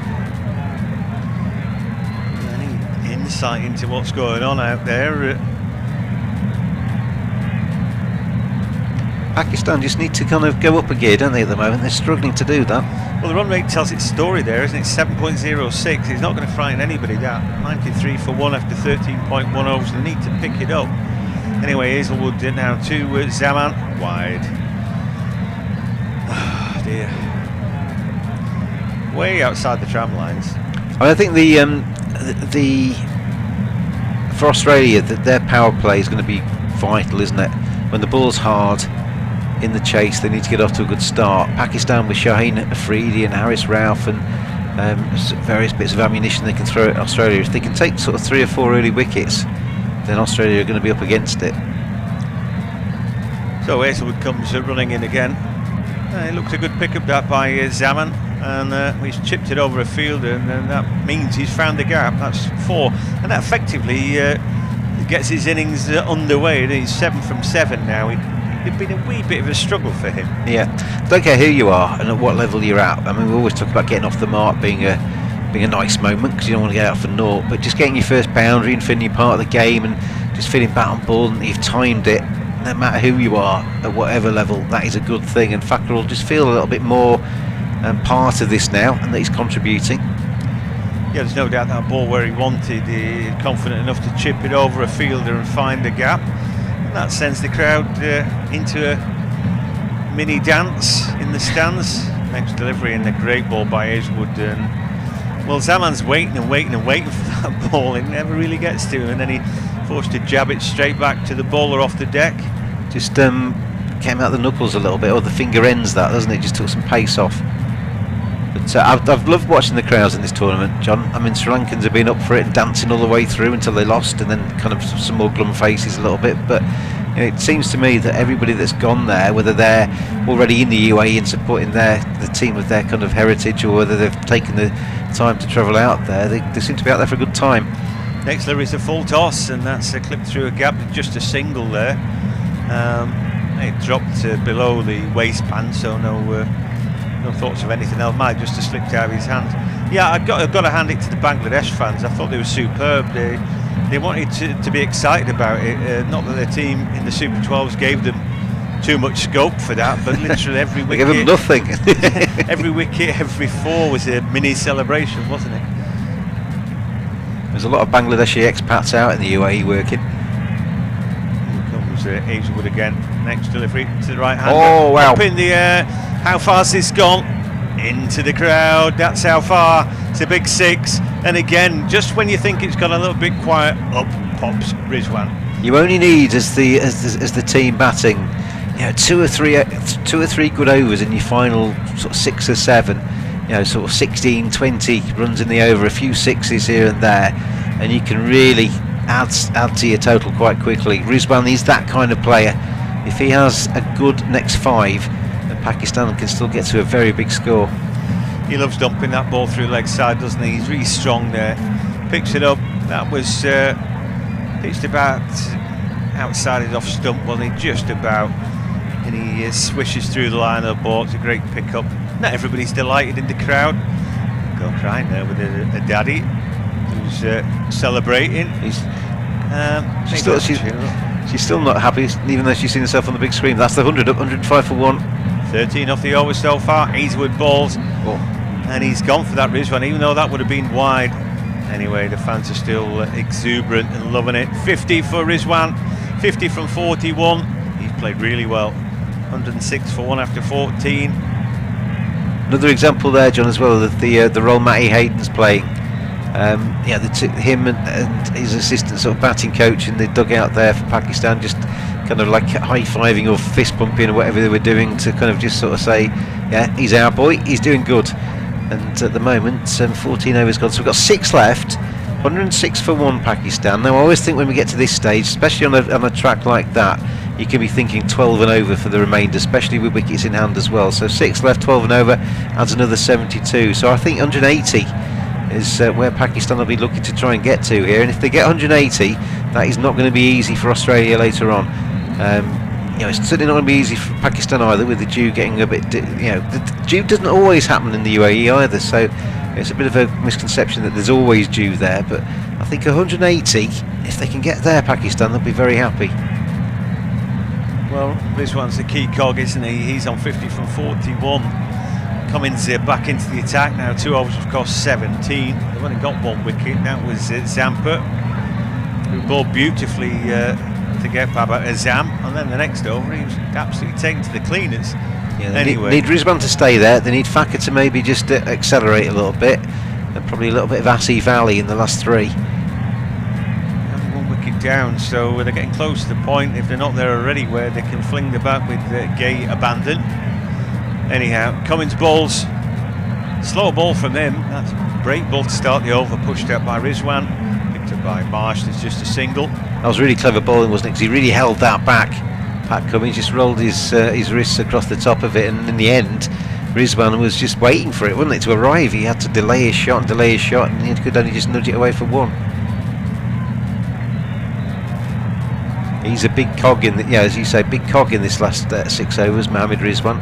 [SPEAKER 5] Any insight into what's going on out there?
[SPEAKER 6] Pakistan just need to kind of go up a gear, don't they, at the moment? They're struggling to do that.
[SPEAKER 5] Well, the run rate tells its story there, isn't it? 7.06. It's not going to frighten anybody, that. 93 for 1 after 13.10, so they need to pick it up. Anyway, Hazelwood now to Zaman. Wide. Oh, dear. Way outside the tram lines.
[SPEAKER 6] I think the for Australia, their power play is going to be vital, isn't it? When the ball's hard in the chase, they need to get off to a good start. Pakistan with Shaheen Afridi and Haris Rauf and various bits of ammunition they can throw at Australia. If they can take sort of 3 or 4 early wickets, then Australia are going to be up against it.
[SPEAKER 5] So Hazelwood comes running in again. It looks a good pick-up that by Zaman, and he's chipped it over a fielder, and that means he's found the gap. That's 4, and that effectively gets his innings underway. He's 7 from 7 now. It'd been a wee bit of a struggle for him.
[SPEAKER 6] Yeah, don't care who you are and at what level you're at. I mean, we always talk about getting off the mark being a nice moment because you don't want to get out for naught, but just getting your first boundary and feeling you're part of the game and just feeling bat on ball and you've timed it, no matter who you are at whatever level, that is a good thing. And Fakir will just feel a little bit more part of this now, and that he's contributing.
[SPEAKER 5] Yeah, there's no doubt that ball where he wanted, he's confident enough to chip it over a fielder and find a gap. That sends the crowd into a mini dance in the stands. Next delivery and a great ball by Hazelwood. Well, Zaman's waiting and waiting and waiting for that ball. It never really gets to him, and then he forced to jab it straight back to the bowler off the deck.
[SPEAKER 6] Just came out the knuckles a little bit, or the finger ends that, doesn't it? Just took some pace off. But I've loved watching the crowds in this tournament, John. I mean, Sri Lankans have been up for it and dancing all the way through until they lost, and then kind of some more glum faces a little bit. But it seems to me that everybody that's gone there, whether they're already in the UAE and supporting the team of their kind of heritage, or whether they've taken the time to travel out there, they seem to be out there for a good time.
[SPEAKER 5] Next delivery is a full toss, and that's a clip through a gap, just a single there. It dropped below the waistband, so no thoughts of anything else. Might just have slipped out of his hands. Yeah, I've got to hand it to the Bangladesh fans. I thought they were superb. They wanted to be excited about it. Not that their team in the Super 12s gave them too much scope for that, but literally every wicket,
[SPEAKER 6] they gave them nothing.
[SPEAKER 5] every wicket, every 4 was a mini celebration, wasn't it?
[SPEAKER 6] There's a lot of Bangladeshi expats out in the UAE working.
[SPEAKER 5] Here comes Hazelwood again. Next delivery to the right hand.
[SPEAKER 6] Oh wow!
[SPEAKER 5] Up in the air. How far's this gone? Into the crowd. That's how far. It's a big 6. And again, just when you think it's gone a little bit quiet, up pops Rizwan.
[SPEAKER 6] You only need as the team batting, two or three good overs in your final sort of 6 or 7. Sort of 16, 20 runs in the over, a few sixes here and there, and you can really add to your total quite quickly. Rizwan is that kind of player. If he has a good next 5, then Pakistan can still get to a very big score.
[SPEAKER 5] He loves dumping that ball through leg side, doesn't he? He's really strong there. Picks it up. That was pitched about outside his off stump, wasn't he? Just about. And he swishes through the line of the ball. It's a great pick-up. Not everybody's delighted in the crowd. Go crying there with a daddy who's celebrating.
[SPEAKER 6] She's still not happy, even though she's seen herself on the big screen. That's the 100 up, 105 for 1.
[SPEAKER 5] 13 off the over so far. Easewood balls. And he's gone for that Rizwan, even though that would have been wide. Anyway, the fans are still exuberant and loving it. 50 for Rizwan, 50 from 41. He's played really well. 106 for 1 after 14.
[SPEAKER 6] Another example there, John, as well, that the role Matty Hayden's playing. Him and his assistant sort of batting coach in the dugout there for Pakistan, just kind of like high-fiving or fist-pumping or whatever they were doing to kind of just sort of say, yeah, he's our boy, he's doing good. And at the moment, 14 overs gone, so we've got 6 left. 106 for 1 Pakistan. Now I always think when we get to this stage, especially on a track like that, you can be thinking 12 and over for the remainder, especially with wickets in hand as well. So 6 left, 12 and over, adds another 72. So I think 180 is where Pakistan will be looking to try and get to here. And if they get 180, that is not going to be easy for Australia later on. It's certainly not going to be easy for Pakistan either, with the dew getting a bit. The dew doesn't always happen in the UAE either, so it's a bit of a misconception that there's always dew there. But I think 180, if they can get there, Pakistan, they'll be very happy.
[SPEAKER 5] Well, this one's the key cog, isn't he? He's on 50 from 41. Cummins back into the attack now. 2 overs, of course, 17. They've only got 1 wicket. That was Zampa, who bowled beautifully to get Baba Azam, and then the next over he was absolutely taken to the cleaners.
[SPEAKER 6] Anyway, need Rizwan to stay there. They need Fakir to maybe just accelerate a little bit, and probably a little bit of Asif Valley in the last 3.
[SPEAKER 5] 1 wicket down, so they're getting close to the point, if they're not there already, where they can fling the bat with Gay abandon. Anyhow, Cummins bowls. Slow ball from them. That's a great ball to start the over, pushed out by Rizwan, picked up by Marsh. It's just a single.
[SPEAKER 6] That was really clever bowling, wasn't it? Because he really held that back. Pat Cummins just rolled his wrists across the top of it, and in the end, Rizwan was just waiting for it, wasn't it, to arrive. He had to delay his shot, and he could only just nudge it away for 1. He's a big cog in as you say, big cog in this last 6 overs, Mohammad Rizwan.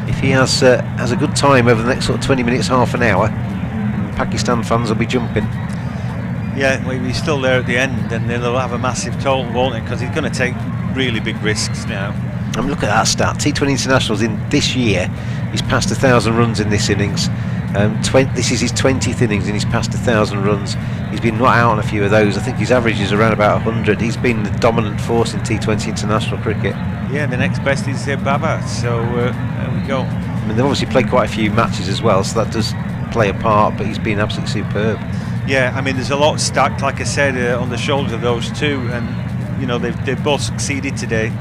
[SPEAKER 6] If he has a good time over the next sort of 20 minutes, half an hour, Pakistan fans will be jumping.
[SPEAKER 5] Yeah, well, he's still there at the end, and they'll have a massive total, won't it? Because he's going to take really big risks now.
[SPEAKER 6] And look at that stat. T20 internationals in this year, he's passed 1,000 runs in this innings. This is his 20th innings and he's passed 1,000 runs. He's been not out on a few of those. I think his average is around about 100. He's been the dominant force in T20 international cricket.
[SPEAKER 5] Yeah, the next best is Baba, so there we go.
[SPEAKER 6] I mean, they've obviously played quite a few matches as well, so that does play a part, but he's been absolutely superb.
[SPEAKER 5] Yeah, I mean, there's a lot stacked, like I said, on the shoulders of those two, and you know they've both succeeded today,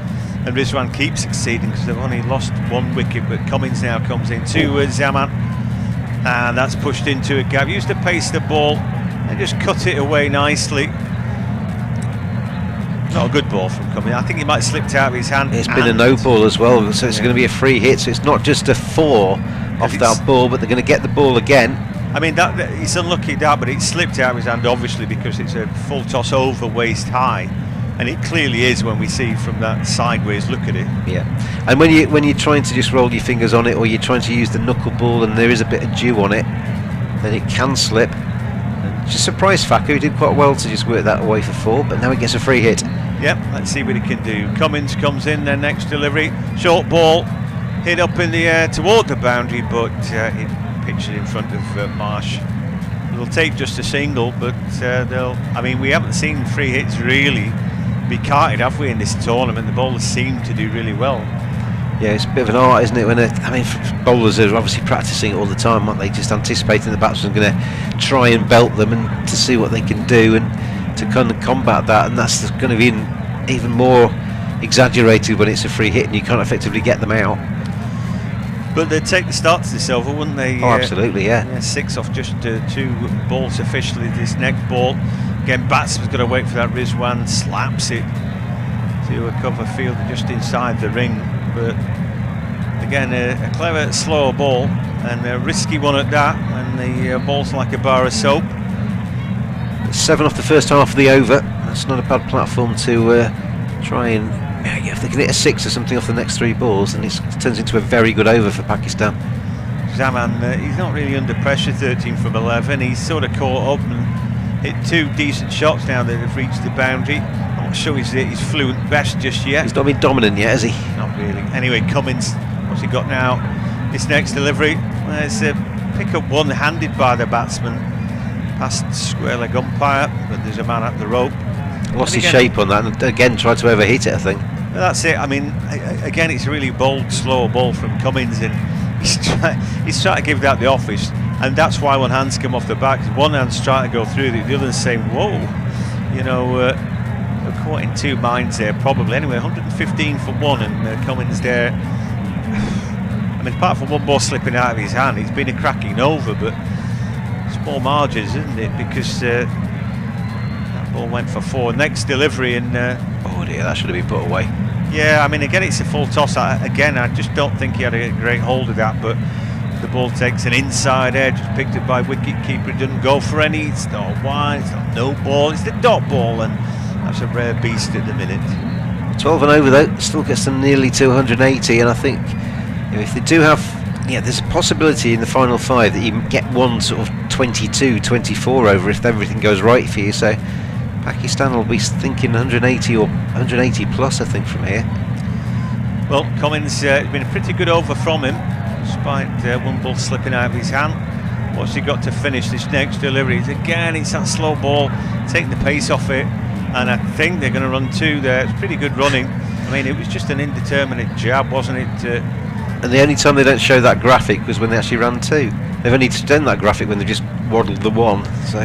[SPEAKER 5] and Rizwan keeps succeeding because they've only lost 1 wicket. But Cummins now comes in to Zaman, and that's pushed into a gap. Used to pace the ball and just cut it away nicely. Not a good ball from Cummins. I think he might have slipped out of his hand.
[SPEAKER 6] It's been a no ball as well, so it's going to be a free hit. So it's not just a 4 off that ball, but they're going to get the ball again.
[SPEAKER 5] I mean, he's unlucky that, but it slipped out of his hand, obviously, because it's a full toss over waist high, and it clearly is when we see from that sideways look at it.
[SPEAKER 6] Yeah, and when you're trying to just roll your fingers on it, or you're trying to use the knuckle ball, and there is a bit of dew on it, then it can slip. And just surprised Fakir, who did quite well to just work that away for 4, but now he gets a free hit.
[SPEAKER 5] Yep, let's see what he can do. Cummins comes in, their next delivery, short ball, hit up in the air toward the boundary, but it pitched it in front of Marsh. It'll take just a single, but I mean, we haven't seen free hits really be carted, have we, in this tournament? The bowlers seem to do really well.
[SPEAKER 6] Yeah, it's a bit of an art, isn't it? Bowlers are obviously practicing it all the time, aren't they? Just anticipating the batsman are going to try and belt them, and to see what they can do and to kind of combat that, and that's going to be even more exaggerated when it's a free hit and you can't effectively get them out.
[SPEAKER 5] But they'd take the start to this over, wouldn't they?
[SPEAKER 6] Oh, absolutely, yeah.
[SPEAKER 5] 6 off just 2 balls officially. This next ball, again, batsman's got to wait for that. Rizwan slaps it to a cover fielder just inside the ring. But again, a clever, slow ball and a risky one at that. And the ball's like a bar of soap.
[SPEAKER 6] 7 off the first half of the over. That's not a bad platform to try and, if they can hit a 6 or something off the next 3 balls, then it turns into a very good over for Pakistan.
[SPEAKER 5] Zaman, he's not really under pressure, 13 from 11. He's sort of caught up and hit 2 decent shots now that have reached the boundary. I'm not sure he's fluent best just yet.
[SPEAKER 6] He's not been dominant yet, has he?
[SPEAKER 5] Not really. Anyway, Cummins, what's he got now? This next delivery, it's a pick up one-handed by the batsman past square leg umpire, but there's a man at the rope.
[SPEAKER 6] Lost his shape on that and again tried to overhit it, I think.
[SPEAKER 5] That's it. I mean, again, it's a really bold, slow ball from Cummins, and he's trying to give that the office, and that's why one hand's come off the back. One hand's trying to go through, the other one's saying, whoa, you know, we're caught in 2 minds there, probably. Anyway, 115 for 1, and Cummins there. I mean, apart from one ball slipping out of his hand, it's been a cracking over, but small margins, isn't it? Because that ball went for 4. Next delivery, and
[SPEAKER 6] oh dear, that should have been put away.
[SPEAKER 5] Yeah, I mean, again, it's a full toss. Again, I just don't think he had a great hold of that, but the ball takes an inside edge, it's picked up by wicket keeper. It doesn't go for any. It's not wide, it's not no ball, it's the dot ball, and that's a rare beast at the minute.
[SPEAKER 6] 12 and over though, still gets them nearly to 180, and I think if they do have, there's a possibility in the final 5 that you can get one sort of 22, 24 over if everything goes right for you. So Pakistan will be thinking 180 or 180 plus, I think, from here.
[SPEAKER 5] Well, Cummins, it's been a pretty good over from him, despite one ball slipping out of his hand. What's he got to finish this next delivery? Again, it's that slow ball, taking the pace off it, and I think they're going to run 2 there. It's pretty good running. I mean, it was just an indeterminate jab, wasn't it?
[SPEAKER 6] And the only time they don't show that graphic was when they actually ran 2. They've only done that graphic when they just waddled the 1, so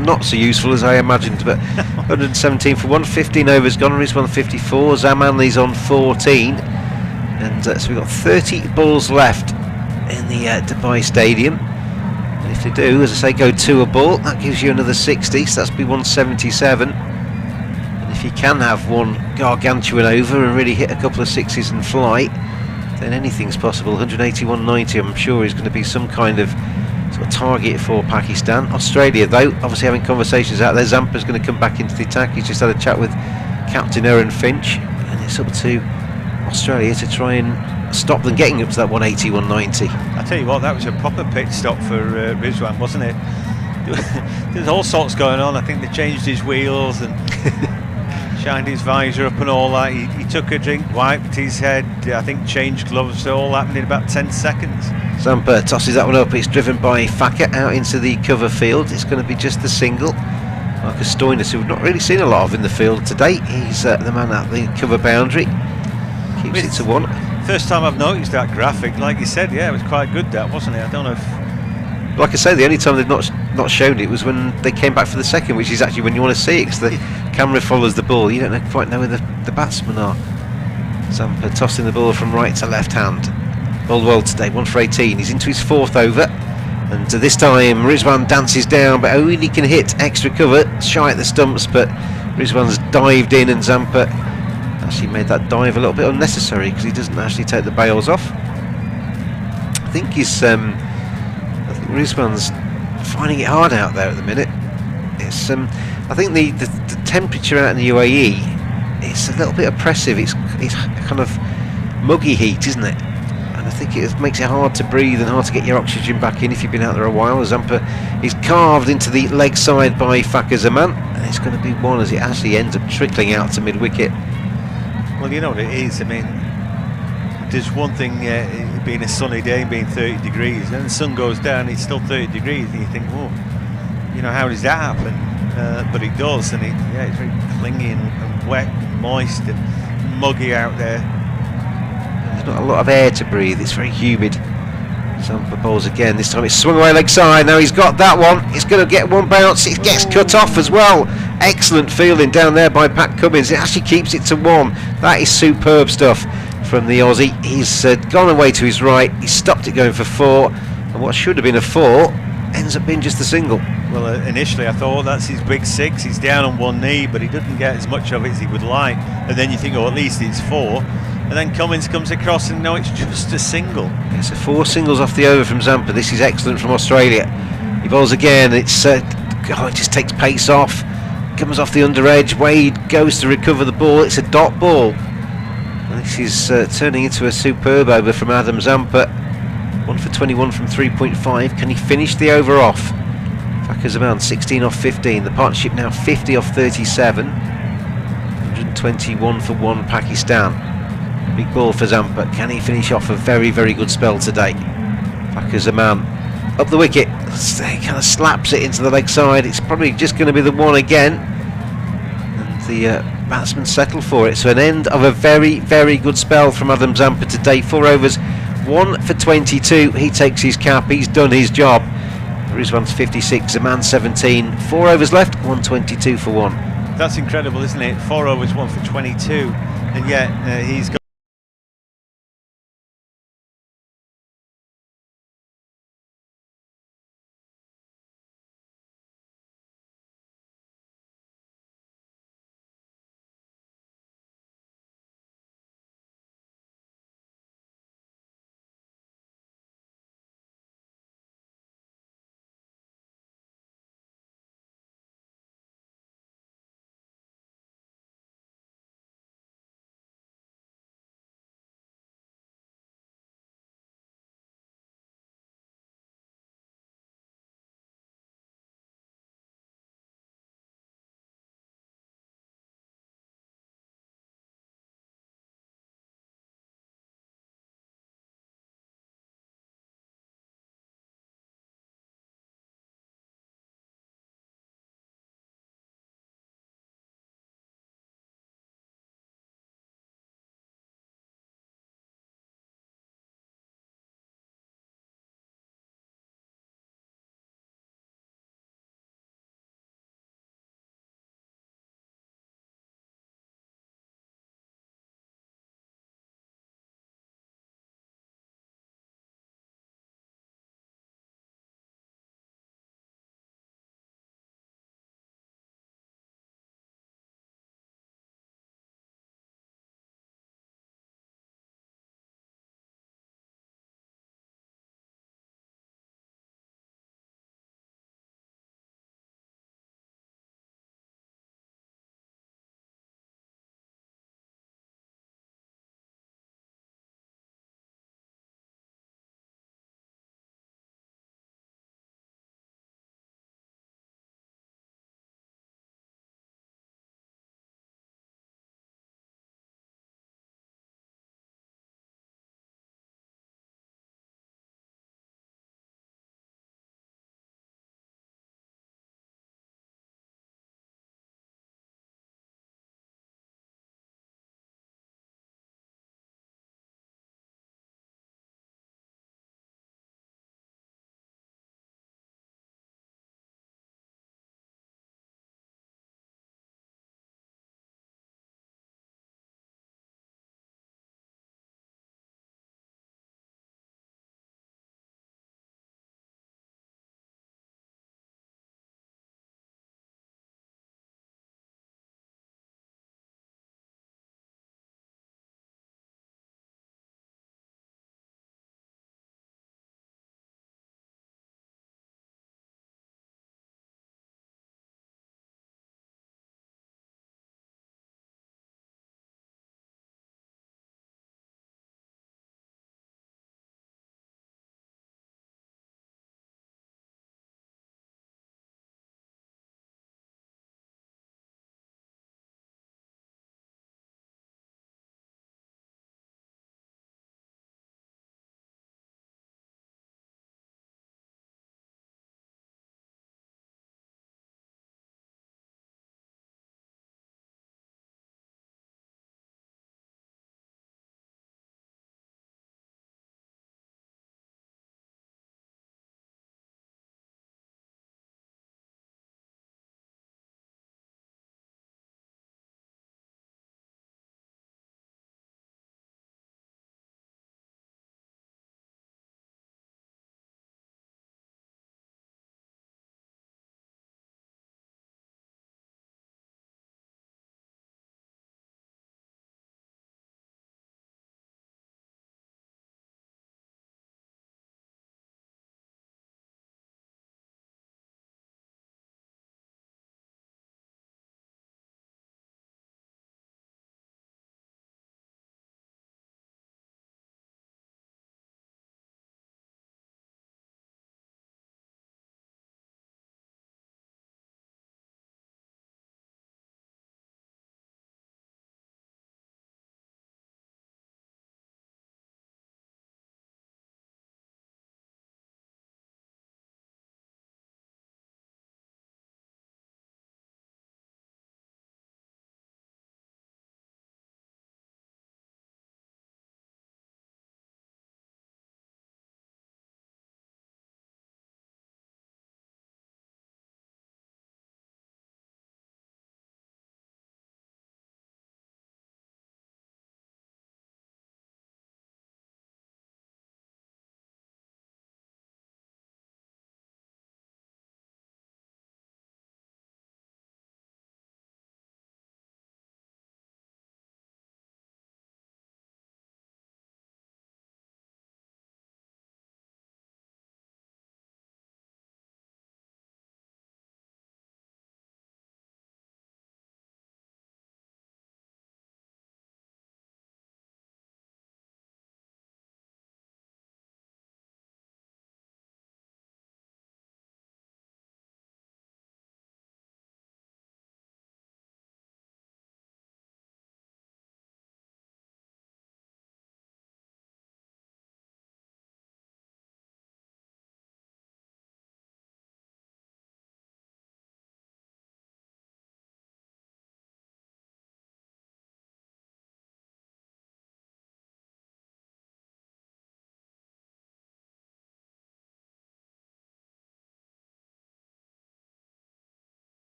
[SPEAKER 6] not so useful as I imagined. But 117 for 1, 15 overs gone. Rizwan 54, Zamanli's on 14, and so we've got 30 balls left in the Dubai Stadium. And if they do, as I say, go 2 a ball, that gives you another 60, so that's be 177. And if you can have one gargantuan over and really hit a couple of 6s in flight, then anything's possible. 181.90, I'm sure, is going to be some kind of sort of target for Pakistan. Australia, though, obviously having conversations out there. Zampa's going to come back into the attack. He's just had a chat with Captain Aaron Finch, and it's up to Australia to try and stop them getting up to that 180, 190.
[SPEAKER 5] I tell you what, that was a proper pit stop for Rizwan, wasn't it? There's all sorts going on. I think they changed his wheels and shined his visor up and all that. He took a drink, wiped his head, I think changed gloves. So all happened in about 10 seconds.
[SPEAKER 6] Zampa tosses that one up. It's driven by Facker out into the cover field. It's going to be just the single. Marcus Stoinis, who we've not really seen a lot of in the field today. He's the man at the cover boundary. Keeps it to 1.
[SPEAKER 5] First time I've noticed that graphic. Like you said, yeah, it was quite good, that, wasn't it? I don't know if...
[SPEAKER 6] Like I say, the only time they've not shown it was when they came back for the second, which is actually when you want to see it, because the camera follows the ball. You don't quite know where the batsmen are. Zampa tossing the ball from right to left hand. Bowled well today, 1 for 18. He's into his 4th over, and this time Rizwan dances down, but only can hit extra cover, shy at the stumps. But Rizwan's dived in, and Zampa actually made that dive a little bit unnecessary because he doesn't actually take the bails off. I think Rizwan's finding it hard out there at the minute. It's I think the temperature out in the UAE, it's a little bit oppressive. It's kind of muggy heat, isn't it? And I think it makes it hard to breathe and hard to get your oxygen back in if you've been out there a while. Zampa is carved into the leg side by Fakhar Zaman, and it's going to be 1 as it actually ends up trickling out to mid-wicket.
[SPEAKER 5] Well, you know what it is. I mean, there's one thing being a sunny day and being 30 degrees, and the sun goes down, it's still 30 degrees, and you think, whoa, you know, how does that happen? But it does, and it's very clingy and wet and moist and muggy out there.
[SPEAKER 6] There's not a lot of air to breathe, it's very humid. Zampa bowls again. This time it's swung away leg side. Now he's got that one. He's going to get one bounce. It gets cut off as well. Excellent fielding down there by Pat Cummins. It actually keeps it to 1. That is superb stuff from the Aussie. He's gone away to his right. He stopped it going for 4. And what should have been a 4 ends up being just a single.
[SPEAKER 5] Well, initially I thought that's his big 6. He's down on one knee, but he doesn't get as much of it as he would like. And then you think, oh, at least it's 4. And then Cummins comes across and no, it's just a single.
[SPEAKER 6] It's a 4 singles off the over from Zampa. This is excellent from Australia. He bowls again. It just takes pace off. Comes off the under edge. Wade goes to recover the ball. It's a dot ball. And this is turning into a superb over from Adam Zampa. 1 for 21 from 3.5. Can he finish the over off? Fakhar Zaman 16 off 15. The partnership now 50 off 37. 121 for 1 Pakistan. Big ball for Zampa. Can he finish off a very, very good spell today? Fakhar Zaman up the wicket. He kind of slaps it into the leg side. It's probably just going to be the 1 again. And the batsmen settle for it. So an end of a very, very good spell from Adam Zampa today. 4 overs, 1 for 22. He takes his cap. He's done his job. Rizwan's 56, Zaman 17. 4 overs left, 122 for 1.
[SPEAKER 5] That's incredible, isn't it? 4 overs, 1 for 22. And yet he's got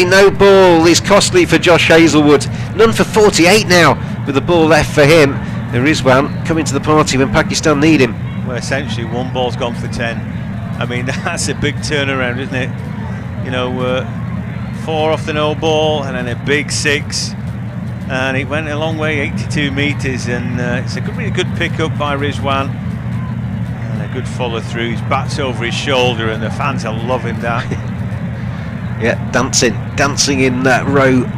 [SPEAKER 6] No ball is costly for Josh Hazelwood. None for 48 now, with the ball left for him. Rizwan coming to the party when Pakistan need him.
[SPEAKER 5] Well, essentially, one ball's gone for 10. I mean, that's a big turnaround, isn't it? You know, 4 off the no ball and then a big 6. And it went a long way, 82 metres, and it's a really good pick-up by Rizwan. And a good follow-through. His bat's over his shoulder, and the fans are loving that.
[SPEAKER 6] Yeah, dancing in that row.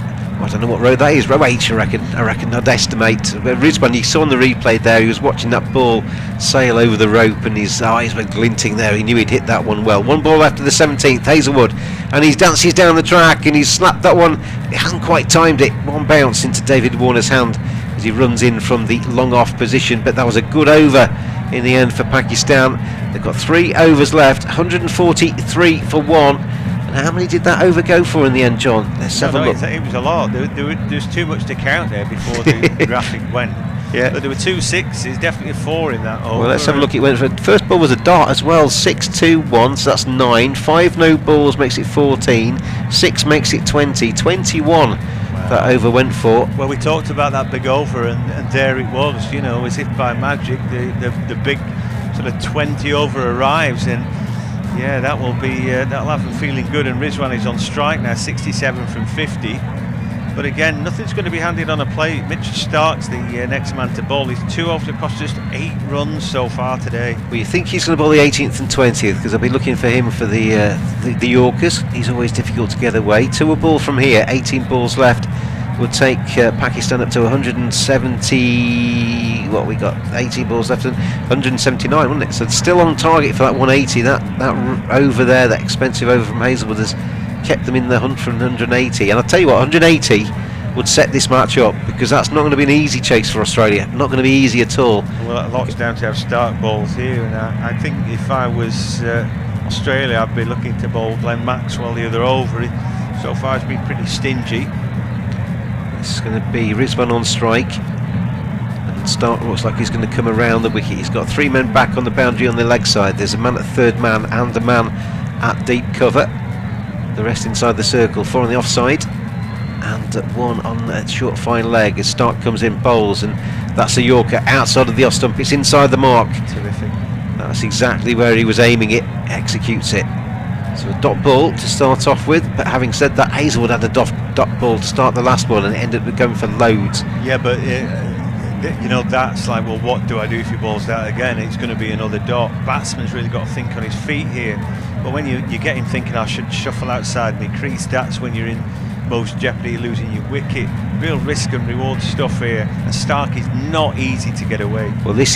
[SPEAKER 6] I don't know what row that is. Row H, I reckon I'd estimate. But Rizwan, you saw on the replay there, he was watching that ball sail over the rope, and his eyes were glinting there. He knew he'd hit that one well. One ball after the 17th, Hazelwood, and he dances down the track, and he's slapped that one. He hasn't quite timed it. One bounce into David Warner's hand as he runs in from the long off position. But that was a good over in the end for Pakistan. They've got 3 overs left, 143 for 1. And how many did that over go for in the end, John? Let's have a look.
[SPEAKER 5] It was a lot. There's too much to count there before the graphic went.
[SPEAKER 6] Yeah.
[SPEAKER 5] But there were 2 6s, definitely a 4 in that over.
[SPEAKER 6] Well, let's have a look. It went for first ball was a dart as well. 6-2-1, so that's 9. 5 no balls makes it 14. 6 makes it 20. 21. Wow. That over went for.
[SPEAKER 5] Well, we talked about that big over, and there it was. You know, as if by magic, the big sort of 20 over arrives, and yeah, that will be that'll have them feeling good. And Rizwan is on strike now, 67 from 50. But again, nothing's going to be handed on a plate. Mitch Stark's the next man to bowl. He's 2 overs across just 8 runs so far today.
[SPEAKER 6] Well, you think he's going to bowl the 18th and 20th, because I'll be looking for him for the Yorkers. He's always difficult to get away. 2 a ball from here, 18 balls left. Would take Pakistan up to 170. What we got? 18 balls left and 179, wouldn't it? So it's still on target for that 180. That over there, that expensive over from Hazelwood, has kept them in the hunt for 180. And I'll tell you what, 180 would set this match up, because that's not going to be an easy chase for Australia. Not going to be easy at all.
[SPEAKER 5] Well, a lot's down to have Stark balls here, and I think if I was Australia, I'd be looking to bowl Glenn Maxwell the other over. So far, it's been pretty stingy.
[SPEAKER 6] It's going to be Rizwan on strike, and Stark looks like he's going to come around the wicket. He's got 3 men back on the boundary on the leg side. There's a man at third man and a man at deep cover. The rest inside the circle. 4 on the offside and 1 on the short fine leg as Stark comes in, bowls, and that's a Yorker outside of the off stump. It's inside the mark.
[SPEAKER 5] Terrific.
[SPEAKER 6] That's exactly where he was aiming it. Executes it. So a dot ball to start off with, but having said that, Hazelwood had a dot ball to start the last one and it ended up going for loads.
[SPEAKER 5] Yeah, but you know, that's like, well, what do I do if he balls that again? It's going to be another dot. Batsman's really got to think on his feet here. But when you get him thinking, I should shuffle outside my crease, that's when you're in most jeopardy of losing your wicket. Real risk and reward stuff here, and Stark is not easy to get away.
[SPEAKER 6] Well, this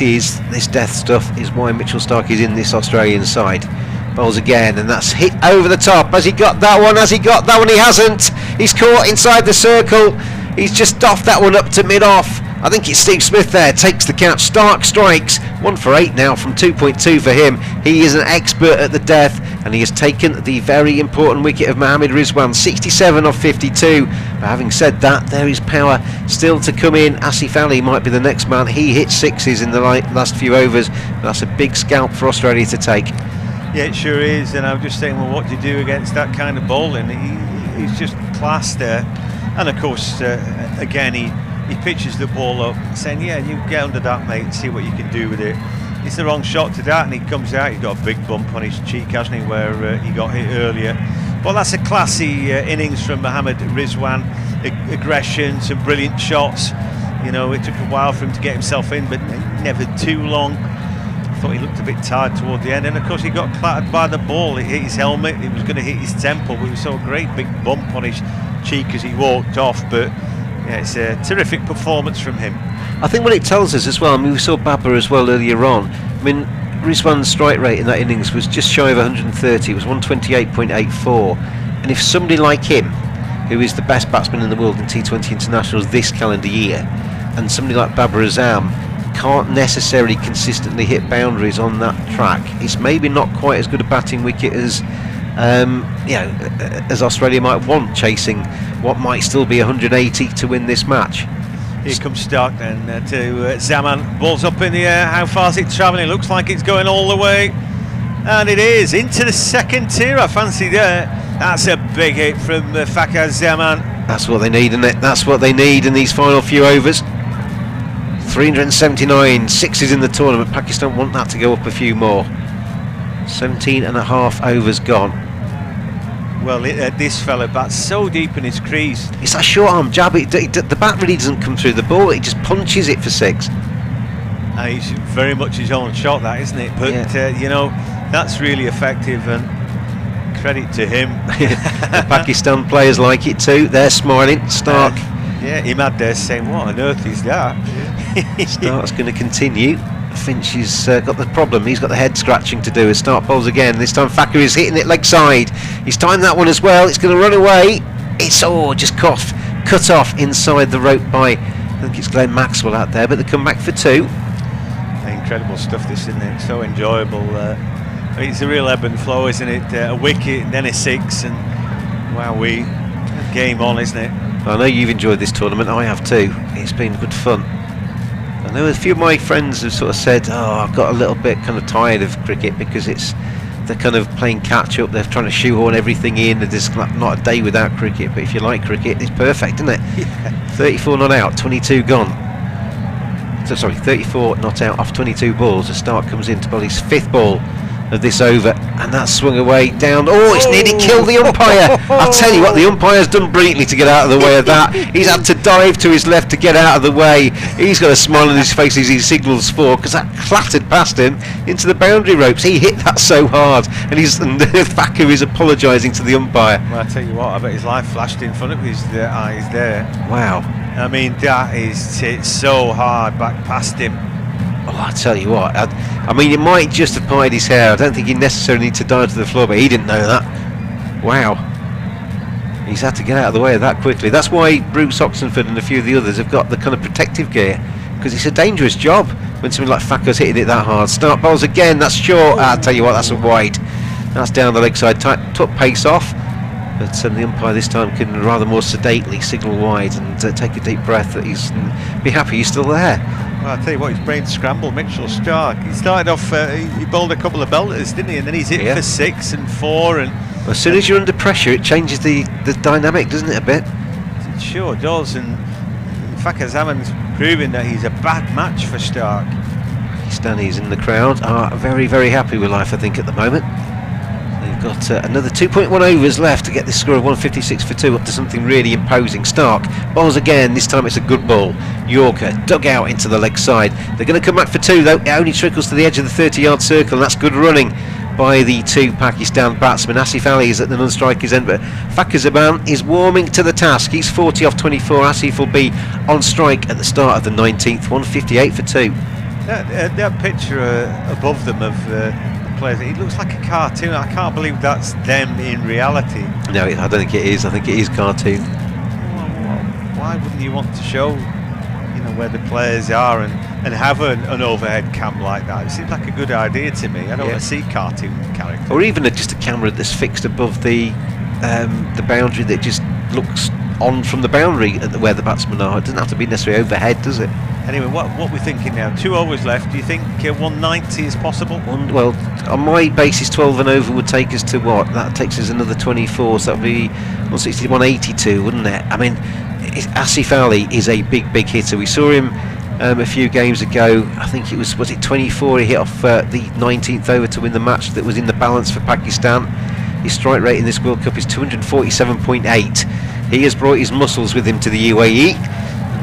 [SPEAKER 6] death stuff is why Mitchell Stark is in this Australian side. Bowls again, and that's hit over the top. Has he got that one? Has he got that one? He hasn't. He's caught inside the circle. He's just doffed that one up to mid-off. I think it's Steve Smith there, takes the catch. Stark strikes. 1 for 8 now from 2.2 for him. He is an expert at the death, and he has taken the very important wicket of Mohammad Rizwan, 67 off 52. But having said that, there is power still to come in. Asif Ali might be the next man. He hit 6s in the last few overs. That's a big scalp for Australia to take.
[SPEAKER 5] Yeah, it sure is, and I'm just saying, well, what do you do against that kind of bowling? He's just class there, and of course, again, he pitches the ball up, saying, yeah, you get under that, mate, see what you can do with it. It's the wrong shot to that, and he comes out, he's got a big bump on his cheek, hasn't he, where he got hit earlier. Well, that's a classy innings from Mohammad Rizwan. Aggression, some brilliant shots. You know, it took a while for him to get himself in, but never too long. I thought he looked a bit tired toward the end, and of course he got clattered by the ball. It hit his helmet, it was going to hit his temple, but we saw a great big bump on his cheek as he walked off. But yeah, it's a terrific performance from him.
[SPEAKER 6] I think what it tells us as well, I mean, we saw Babur as well earlier on. I mean, Rizwan's strike rate in that innings was just shy of 130, it was 128.84, and if somebody like him, who is the best batsman in the world in T20 internationals this calendar year, and somebody like Babur Azam can't necessarily consistently hit boundaries on that track, it's maybe not quite as good a batting wicket as as Australia might want, chasing what might still be 180 to win this match.
[SPEAKER 5] Here comes Stark then to Zaman. Ball's up in the air. How far's it travelling? It looks like it's going all the way. And it is into the second tier, I fancy there. That's a big hit from Fakar Zaman.
[SPEAKER 6] That's what they need, isn't it? That's what they need in these final few overs. 379 sixes in the tournament. Pakistan want that to go up a few more. 17 and a half overs gone.
[SPEAKER 5] Well, this fella bats so deep in his crease.
[SPEAKER 6] It's that short arm jab. The bat really doesn't come through the ball. It just punches it for 6.
[SPEAKER 5] And it's very much his own shot, that, isn't it? But you know, that's really effective, and credit to him.
[SPEAKER 6] The Pakistan players like it too. They're smiling. Stark.
[SPEAKER 5] Yeah, Imad there's saying, what on earth is that?
[SPEAKER 6] Stark's going to continue. Finch has got the problem. He's got the head scratching to do as Stark bowls again. This time Fakar is hitting it leg side. He's timed that one as well. It's going to run away. It's just cut off inside the rope by, I think it's Glenn Maxwell out there, but they come back for 2.
[SPEAKER 5] Incredible stuff, this, isn't it? So enjoyable. I mean, it's a real ebb and flow, isn't it? A wicket, then a 6, and wow, game on, isn't it?
[SPEAKER 6] I know you've enjoyed this tournament. I have too. It's been good fun. I know a few of my friends have sort of said, I've got a little bit kind of tired of cricket because they're kind of playing catch up. They're trying to shoehorn everything in. There's not a day without cricket. But if you like cricket, it's perfect, isn't it? Yeah. 34 not out, 22 gone. So sorry, 34 not out off 22 balls. The Stark comes in to bowl his 5th ball of this over, and that's swung away down. It's nearly killed the umpire. I'll tell you what, the umpire's done brilliantly to get out of the way of that. He's had to dive to his left to get out of the way. He's got a smile on his face as he signals 4, because that clattered past him into the boundary ropes. He hit that so hard, and Fakar is apologising to the umpire.
[SPEAKER 5] Well, I tell you what, I bet his life flashed in front of his eyes there.
[SPEAKER 6] Wow.
[SPEAKER 5] I mean, that is hit so hard back past him.
[SPEAKER 6] I tell you what, I mean, it might just have parted his hair. I don't think he necessarily need to dive to the floor, but he didn't know that. Wow. He's had to get out of the way of that quickly. That's why Bruce Oxenford and a few of the others have got the kind of protective gear, because it's a dangerous job when something like Fakar's hitting it that hard. Start bowls again, that's short. I'll tell you what, that's a wide. That's down the leg side, took pace off. But the umpire this time can rather more sedately signal wide and take a deep breath that he's be happy he's still there.
[SPEAKER 5] Well, I'll tell you what, his brain scrambled. Mitchell Stark, he started off, he bowled a couple of belters, didn't he? And then he's hit for 6 and 4. And
[SPEAKER 6] as soon as you're under pressure, it changes the dynamic, doesn't it, a bit?
[SPEAKER 5] It sure does. And Fakar Zaman's proving that he's a bad match for Stark.
[SPEAKER 6] Pakistanis in the crowd are very, very happy with life, I think, at the moment. They've got another 2.1 overs left to get this score of 156 for 2 up to something really imposing. Stark bowls again. This time it's a good ball. Yorker dug out into the leg side. They're going to come back for 2 though. It only trickles to the edge of the 30-yard circle, and that's good running by the 2 Pakistan batsmen. Asif Ali is at the non-striker's end, but Fakar Zaman is warming to the task. He's 40 off 24. Asif will be on strike at the start of the 19th. 158 for 2.
[SPEAKER 5] That picture above them of players, it looks like a cartoon. I can't believe that's them in reality.
[SPEAKER 6] No, I don't think it is. I think it is cartoon.
[SPEAKER 5] Why wouldn't you want to show, where the players are and have an overhead cam like that? It seems like a good idea to me. I don't want to see cartoon characters.
[SPEAKER 6] Or even just a camera that's fixed above the boundary that just looks on from the boundary at where the batsmen are. It doesn't have to be necessarily overhead, does it?
[SPEAKER 5] Anyway, what we're thinking now, 2 overs left. Do you think 190 is possible?
[SPEAKER 6] Well, on my basis, 12 and over would take us to what? That takes us another 24, so that would be 160, 182, wouldn't it? I mean, Asif Ali is a big hitter. We saw him a few games ago. I think it was it 24? He hit off the 19th over to win the match that was in the balance for Pakistan. His strike rate in this World Cup is 247.8. He has brought his muscles with him to the UAE.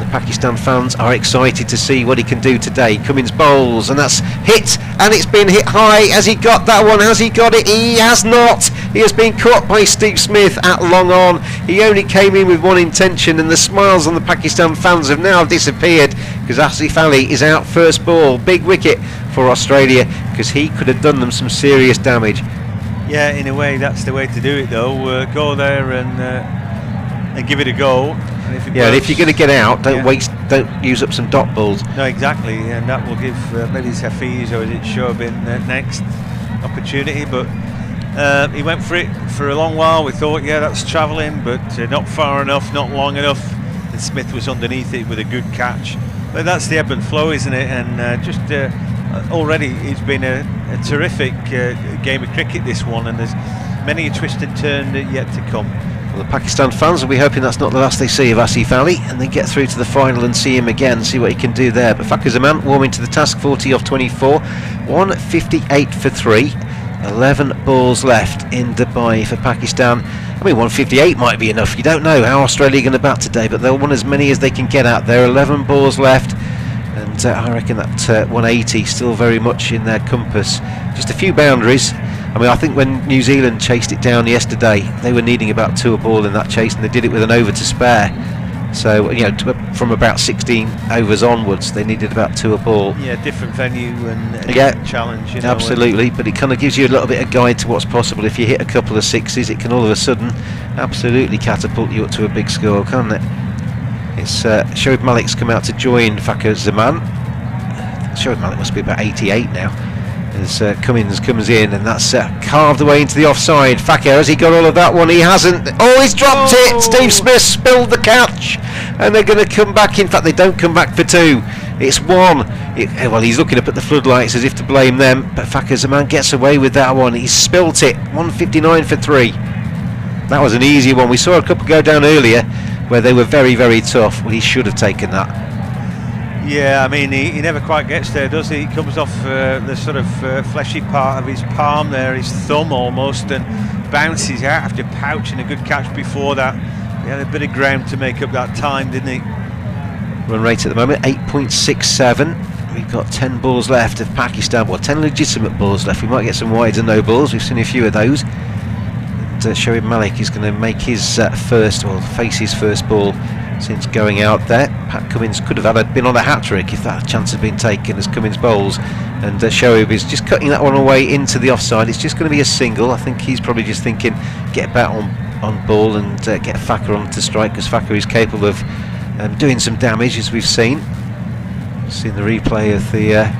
[SPEAKER 6] The Pakistan fans are excited to see what he can do today. Cummins bowls, and that's hit, and it's been hit high. Has he got that one? Has he got it? He has not. He has been caught by Steve Smith at long on. He only came in with one intention, and the smiles on the Pakistan fans have now disappeared because Asif Ali is out first ball. Big wicket for Australia, because he could have done them some serious damage.
[SPEAKER 5] Yeah, in a way that's the way to do it though. Go there and give it a go. And if
[SPEAKER 6] you're going to get out, don't use up some dot balls.
[SPEAKER 5] No, exactly, and that will give maybe it's Hafiz or is it Shobin next opportunity. But he went for it for a long while. We thought, that's travelling, but not far enough, not long enough. And Smith was underneath it with a good catch. But that's the ebb and flow, isn't it? And already it's been a terrific game of cricket, this one, and there's many a twist and turn yet to come.
[SPEAKER 6] Well, the Pakistan fans will be hoping that's not the last they see of Asif Ali, and they get through to the final and see him again, see what he can do there. But Fakhar Zaman warming to the task, 40 off 24, 158 for 3, 11 balls left in Dubai for Pakistan. I mean, 158 might be enough. You don't know how Australia are going to bat today, but they'll want as many as they can get out there. 11 balls left, and I reckon that 180 still very much in their compass. Just a few boundaries. I mean, I think when New Zealand chased it down yesterday, they were needing about 2 a ball in that chase, and they did it with an over to spare. So, you know, from about 16 overs onwards, they needed about 2 a ball.
[SPEAKER 5] Yeah, different venue and a different challenge. You know,
[SPEAKER 6] absolutely, but it kind of gives you a little bit of guide to what's possible. If you hit a couple of sixes, it can all of a sudden absolutely catapult you up to a big score, can't it? It's Shoaib Malik's come out to join Fakhar Zaman. Shoaib Malik must be about 88 now. As Cummins comes in, and that's carved away into the offside. Fakhar, has he got all of that one? He hasn't. Oh, he's dropped it! Steve Smith spilled the catch, and they're going to come back. In fact, they don't come back for 2. It's 1. Well, he's looking up at the floodlights as if to blame them, but Fakhar Zaman gets away with that one. He's spilt it. 159 for 3. That was an easy one. We saw a couple go down earlier where they were very, very tough. Well, he should have taken that.
[SPEAKER 5] Yeah, I mean, he never quite gets there, does he? He comes off the sort of fleshy part of his palm there, his thumb almost, and bounces out after pouching a good catch before that. He had a bit of ground to make up that time, didn't he?
[SPEAKER 6] Run rate at the moment, 8.67. We've got 10 balls left of Pakistan. Well, 10 legitimate balls left. We might get some wides and no balls. We've seen a few of those. And Shoaib Malik is going to make his face his first ball since going out there. Pat Cummins could have been on a hat-trick if that chance had been taken as Cummins bowls, and Shoaib is just cutting that one away into the offside. It's just going to be a single. I think he's probably just thinking, get a bat on ball and get Fakhar on to strike, because Fakhar is capable of doing some damage, as we've seen. Seen the replay of the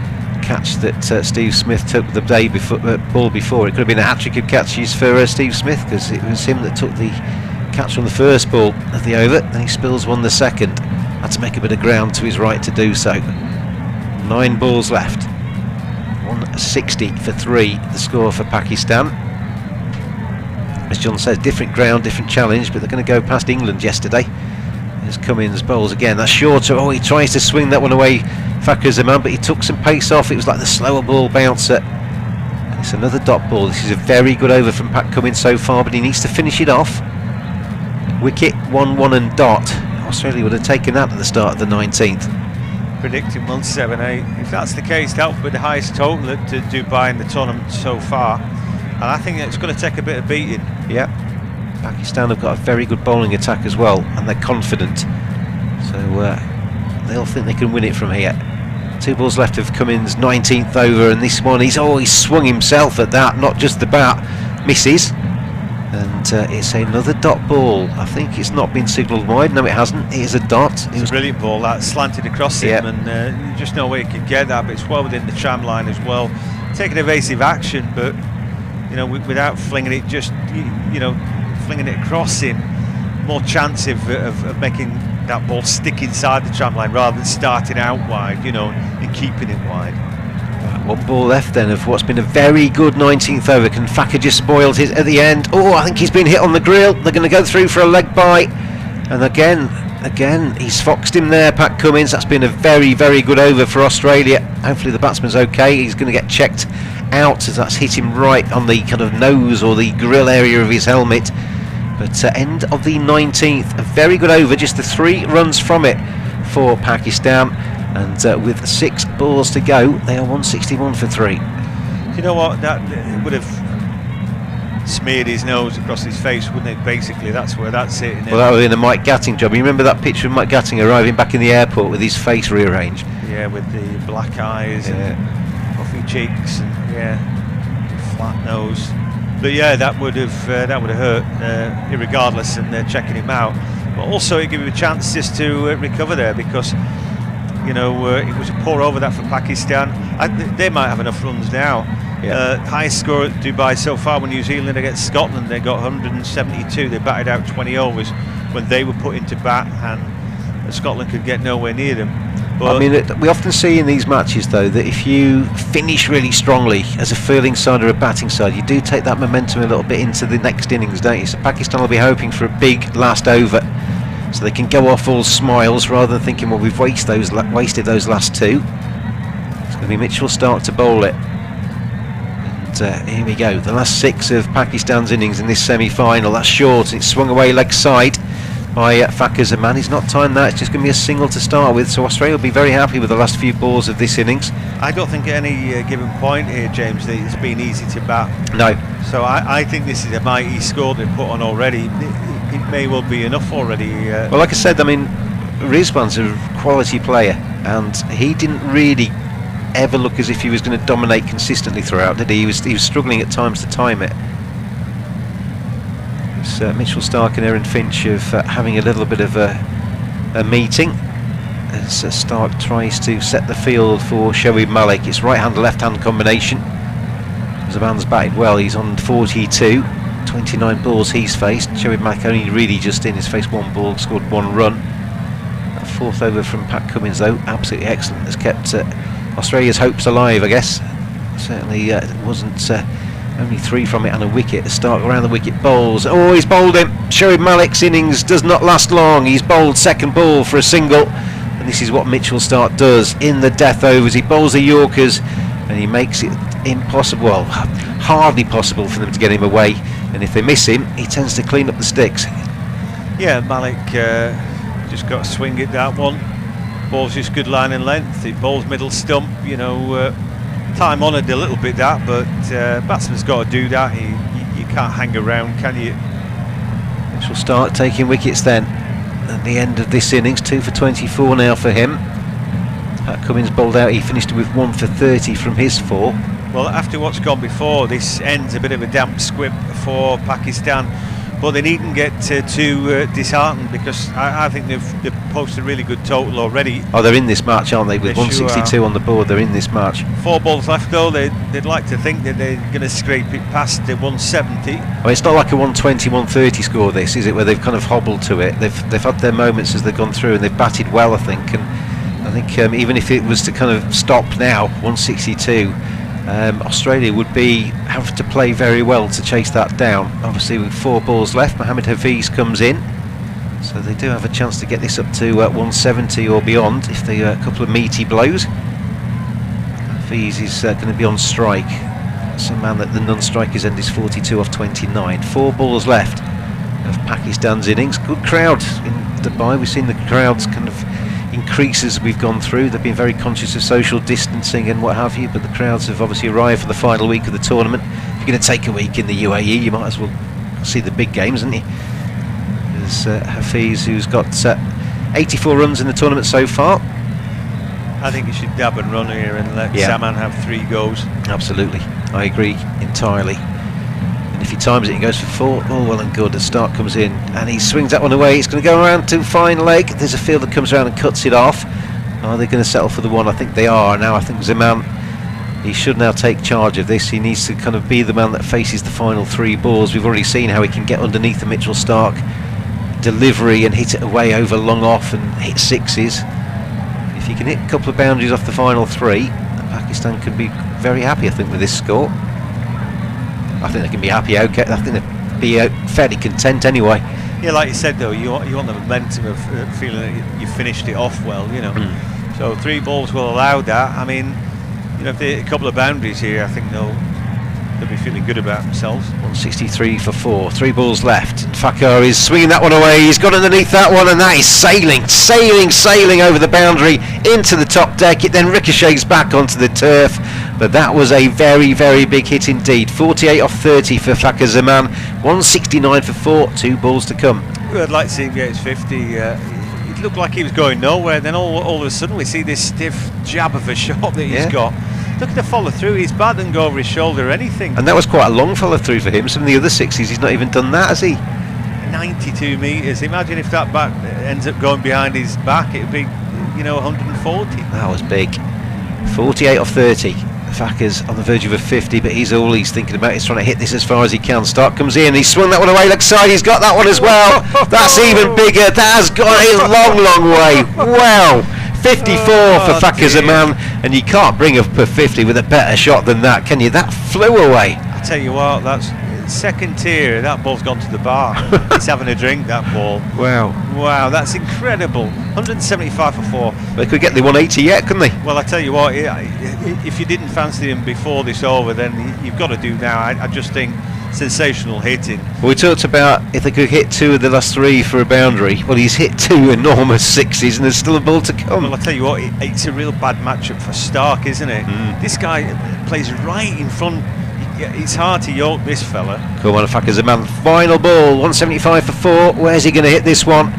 [SPEAKER 6] catch that Steve Smith took the day before, ball before. It could have been a hat-trick of catches for Steve Smith, because it was him that took the catch from the first ball of the over, then he spills one the second. Had to make a bit of ground to his right to do so. 9 balls left. 160 for 3, the score for Pakistan. As John says, different ground, different challenge, but they're going to go past England yesterday. As Cummins bowls again, that's shorter. Oh, he tries to swing that one away, Fakhar Zaman, but he took some pace off. It was like the slower ball bouncer. And it's another dot ball. This is a very good over from Pat Cummins so far, but he needs to finish it off. Wicket, 1-1 and dot. Australia would have taken that at the start of the 19th.
[SPEAKER 5] Predicting 178. If that's the case, that would be the highest total at Dubai in the tournament so far. And I think it's going to take a bit of beating.
[SPEAKER 6] Yeah. Pakistan have got a very good bowling attack as well, and they're confident. So they'll think they can win it from here. 2 balls left of Cummins' 19th over, and this one, he's swung himself at that, not just the bat. Misses. And it's another dot ball. I think it's not been signalled wide. No, it hasn't. It is a dot.
[SPEAKER 5] It was a brilliant ball that slanted across him, and just no way he could get that. But it's well within the tram line as well. Taking evasive action, but you know, without flinging it, just flinging it across him. More chance of making that ball stick inside the tram line rather than starting out wide, and keeping it wide.
[SPEAKER 6] 1 ball left then of what's been a very good 19th over. Can Fakhar just spoiled his at the end? Oh, I think he's been hit on the grill. They're going to go through for a leg bite, and again he's foxed him there, Pat Cummins. That's been a very, very good over for Australia. Hopefully the batsman's okay. He's going to get checked out as that's hit him right on the kind of nose or the grill area of his helmet. But end of the 19th, a very good over, just the 3 runs from it for Pakistan. And with 6 balls to go, they are 161 for 3.
[SPEAKER 5] You know what? That would have smeared his nose across his face, wouldn't it? Basically, that's where that's hitting.
[SPEAKER 6] Well, that would have been a Mike Gatting job. You remember that picture of Mike Gatting arriving back in the airport with his face rearranged?
[SPEAKER 5] Yeah, with the black eyes and puffy cheeks and flat nose. But yeah, that would have hurt, irregardless, and they're checking him out. But also, it gave him a chance just to recover there, because it was a poor over that for Pakistan. They might have enough runs now. Highest score at Dubai so far when New Zealand against Scotland, they got 172. They batted out 20 overs when they were put into bat, and Scotland could get nowhere near them.
[SPEAKER 6] I mean, we often see in these matches, though, that if you finish really strongly as a fielding side or a batting side, you do take that momentum a little bit into the next innings, don't you? So Pakistan will be hoping for a big last over, so they can go off all smiles rather than thinking, well, we've wasted those last two. It's going to be Mitchell Starc to bowl it. And here we go, the last 6 of Pakistan's innings in this semi-final. That's short, and it's swung away leg side by Fakhar Zaman. He's not timed that, it's just going to be a single to start with, so Australia will be very happy with the last few balls of this innings.
[SPEAKER 5] I don't think at any given point here, James, that it's been easy to bat.
[SPEAKER 6] No.
[SPEAKER 5] So I think this is a mighty score they've put on already. It may well be enough already.
[SPEAKER 6] Well, like I said, I mean, Rizwan's a quality player, and he didn't really ever look as if he was going to dominate consistently throughout, did he? He was struggling at times to time it. Mitchell Starc and Erin Finch of having a little bit of a meeting as Starc tries to set the field for Shoaib Malik. It's right-hand left-hand combination. Zaman's batted well, he's on 42, 29 balls he's faced. Shoaib Malik only really just in, he's faced 1 ball, scored 1 run. That 4th over from Pat Cummins, though, absolutely excellent, has kept Australia's hopes alive, I guess. Certainly it wasn't only 3 from it and a wicket. Starc around the wicket, bowls. Oh, he's bowled him. Shoaib Malik's innings does not last long. He's bowled second ball for a single, and this is what Mitchell Starc does in the death overs. He bowls the Yorkers and he makes it impossible, well, hardly possible for them to get him away, and if they miss him, he tends to clean up the sticks.
[SPEAKER 5] Yeah, Malik just got to swing at that one. Ball's just good line and length. He bowls middle stump, you know, time honoured a little bit that, but batsman's got to do that. You can't hang around, can you?
[SPEAKER 6] Mitchell Starc taking wickets then at the end of this innings. 2 for 24 now for him. Pat Cummins bowled out, he finished with 1 for 30 from his 4.
[SPEAKER 5] Well, after what's gone before, this ends a bit of a damp squib for Pakistan, but they needn't get too disheartened, because I think they've posted a really good total already.
[SPEAKER 6] Oh, they're in this match, aren't they? With 162 on the board, they're in this match.
[SPEAKER 5] 4 balls left though. They'd like to think that they're going to scrape it past the 170.
[SPEAKER 6] Well, it's not like a 120, 130 score, this, is it, where they've kind of hobbled to it. They've had their moments as they've gone through, and they've batted well, I think. And I think even if it was to kind of stop now, 162, Australia would have to play very well to chase that down. Obviously, with 4 balls left, Mohammad Hafiz comes in, so they do have a chance to get this up to 170 or beyond if they a couple of meaty blows. Hafiz is going to be on strike. That's a man that the non-strikers end is 42 off 29. 4 balls left of Pakistan's innings. Good crowd in Dubai. We've seen the crowds kind of increase as we've gone through. They've been very conscious of social distancing and what have you, but the crowds have obviously arrived for the final week of the tournament. If you're going to take a week in the UAE, you might as well see the big games, haven't you? There's Hafiz, who's got 84 runs in the tournament so far.
[SPEAKER 5] I think he should dab and run here and let Zaman have 3 goes.
[SPEAKER 6] Absolutely, I agree entirely. And if he times it and goes for 4, all well and good. The Starc comes in and he swings that one away. It's going to go around to fine leg. There's a fielder comes around and cuts it off. Are they going to settle for the 1? I think they are. Now I think Zaman, he should now take charge of this. He needs to kind of be the man that faces the final 3 balls. We've already seen how he can get underneath the Mitchell Starc delivery and hit it away over long off and hit 6s. If he can hit a couple of boundaries off the final 3, Pakistan can be very happy, I think, with this score. I think they can be happy, okay. I think they'll be fairly content anyway.
[SPEAKER 5] Yeah, like you said though, you want the momentum of feeling that you finished it off well, you know. So 3 balls will allow that. I mean, you know, if they hit a couple of boundaries here, I think they'll be feeling good about themselves.
[SPEAKER 6] 163 for 4, 3 balls left. Fakhar is swinging that one away. He's got underneath that one, and that is sailing over the boundary into the top deck. It then ricochets back onto the turf. But that was a very, very big hit indeed. 48 off 30 for Fakhar Zaman. 169 for 4. 2 balls to come.
[SPEAKER 5] I'd like to see him get his 50. It looked like he was going nowhere. Then all of a sudden we see this stiff jab of a shot that he's got. Look at the follow through. His bat didn't go over his shoulder or anything.
[SPEAKER 6] And that was quite a long follow through for him. Some of the other 60s, he's not even done that, has he?
[SPEAKER 5] 92 metres. Imagine if that bat ends up going behind his back. It would be, you know, 140.
[SPEAKER 6] That was big. 48 off 30. Fakhar's on the verge of a 50, but all he's thinking about is trying to hit this as far as he can. Starc comes in, he swung that one away leg side, he's got that one as well. That's even bigger. That has gone a long way. Wow. 54 for
[SPEAKER 5] Oh,
[SPEAKER 6] Fakir
[SPEAKER 5] dear.
[SPEAKER 6] Zaman, and you can't bring up a 50 with a better shot than that, can you? That flew away.
[SPEAKER 5] I tell you what, that's second tier. That ball's gone to the bar. He's having a drink, that ball. Wow, that's incredible. 175 for 4.
[SPEAKER 6] They could get the 180 yet, couldn't they?
[SPEAKER 5] Well, I tell you what, if you didn't fancy him before this over, then you've got to do now. I just think sensational hitting.
[SPEAKER 6] We talked about if they could hit 2 of the last 3 for a boundary. Well, he's hit 2 enormous 60s, and there's still a ball to come.
[SPEAKER 5] Well, I tell you what, it's a real bad matchup for Stark, isn't it? This guy plays right in front. It's hard to yoke this fella.
[SPEAKER 6] Come on, Fakir Zaman. Final ball, 175 for 4. Where's he going to hit this one?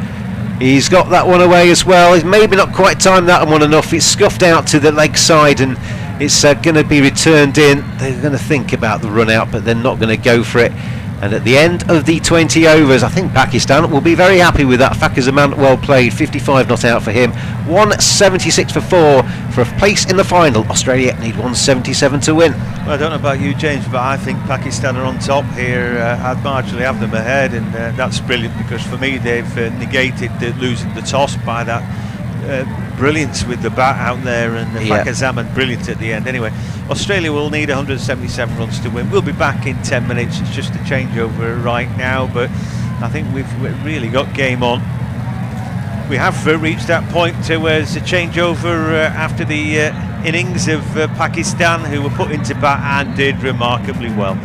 [SPEAKER 6] He's got that one away as well. He's maybe not quite timed that one enough. It's scuffed out to the leg side, and it's going to be returned in. They're going to think about the run out, but they're not going to go for it. And at the end of the 20 overs, I think Pakistan will be very happy with that. Fakir Zaman, well played. 55 not out for him. 176 for 4 for a place in the final. Australia need 177 to win.
[SPEAKER 5] Well, I don't know about you, James, but I think Pakistan are on top here. I'd marginally have them ahead, and that's brilliant, because for me they've negated losing the toss by that brilliance with the bat out there, and Fakir Zaman brilliant at the end. Anyway, Australia will need 177 runs to win. We'll be back in 10 minutes. It's just a changeover right now, but I think we've really got game on. We have reached that point as a changeover after the innings of Pakistan, who were put into bat and did remarkably well.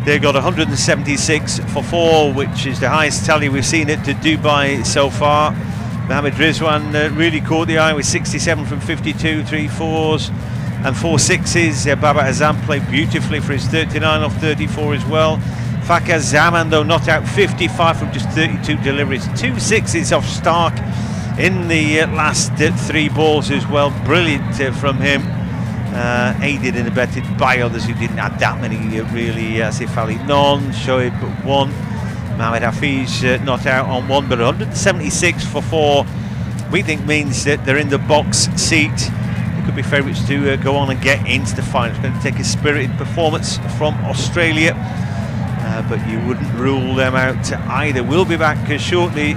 [SPEAKER 5] They got 176 for 4, which is the highest tally we've seen at Dubai so far. Mohammad Rizwan really caught the eye with 67 from 52, 3 4s and 4 6s. Baba Azam played beautifully for his 39 off 34 as well. Fakir Zaman, though, not out 55 from just 32 deliveries. 2 6s off Stark in the last 3 balls as well. Brilliant from him. Aided and abetted by others who didn't have that many really. Asif Ali none, Shoaib 1. Mohamed Hafiz not out on 1, but 176 for 4 we think means that they're in the box seat. They could be favourites to go on and get into the final. It's going to take a spirited performance from Australia, but you wouldn't rule them out either. We'll be back shortly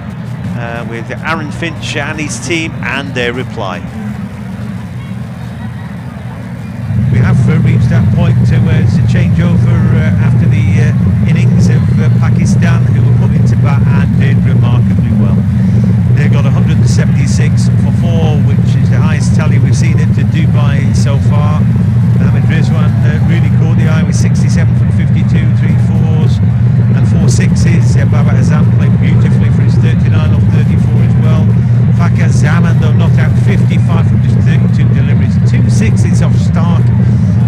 [SPEAKER 5] with Aaron Finch and his team and their reply. We have reached that point as a changeover after the innings of Pakistan, who were put into bat and did remarkably well. They got 176 for 4, which is the highest tally we've seen at Dubai so far. Mohammad Rizwan really caught the eye with 67 from 52, 3 4s and 4 6s. Baba Azam played beautifully for his 39 off 34 as well. Fakir Zaman, though, not out 55 from just 32 deliveries. 2 6s off Stark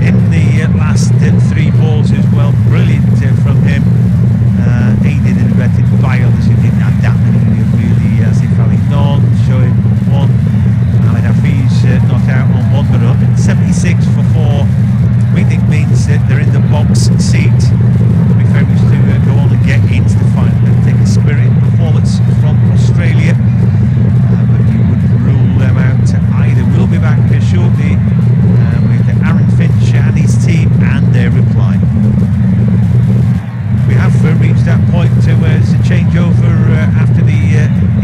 [SPEAKER 5] in the last 3 balls as well. Brilliant from him. Aided and abetted by others who didn't have that many really. Asif Ali none, Shoaib 1. Mohamed Hafiz not out on 1, but 176 for 4 we think means that they're in the box seat. They'll be favourites to go on and get into the final. They'll take a spirited performance from Australia, but you wouldn't rule them out either. We'll be back shortly with Aaron Finch and his team and their reply. We have reached that point as a changeover after the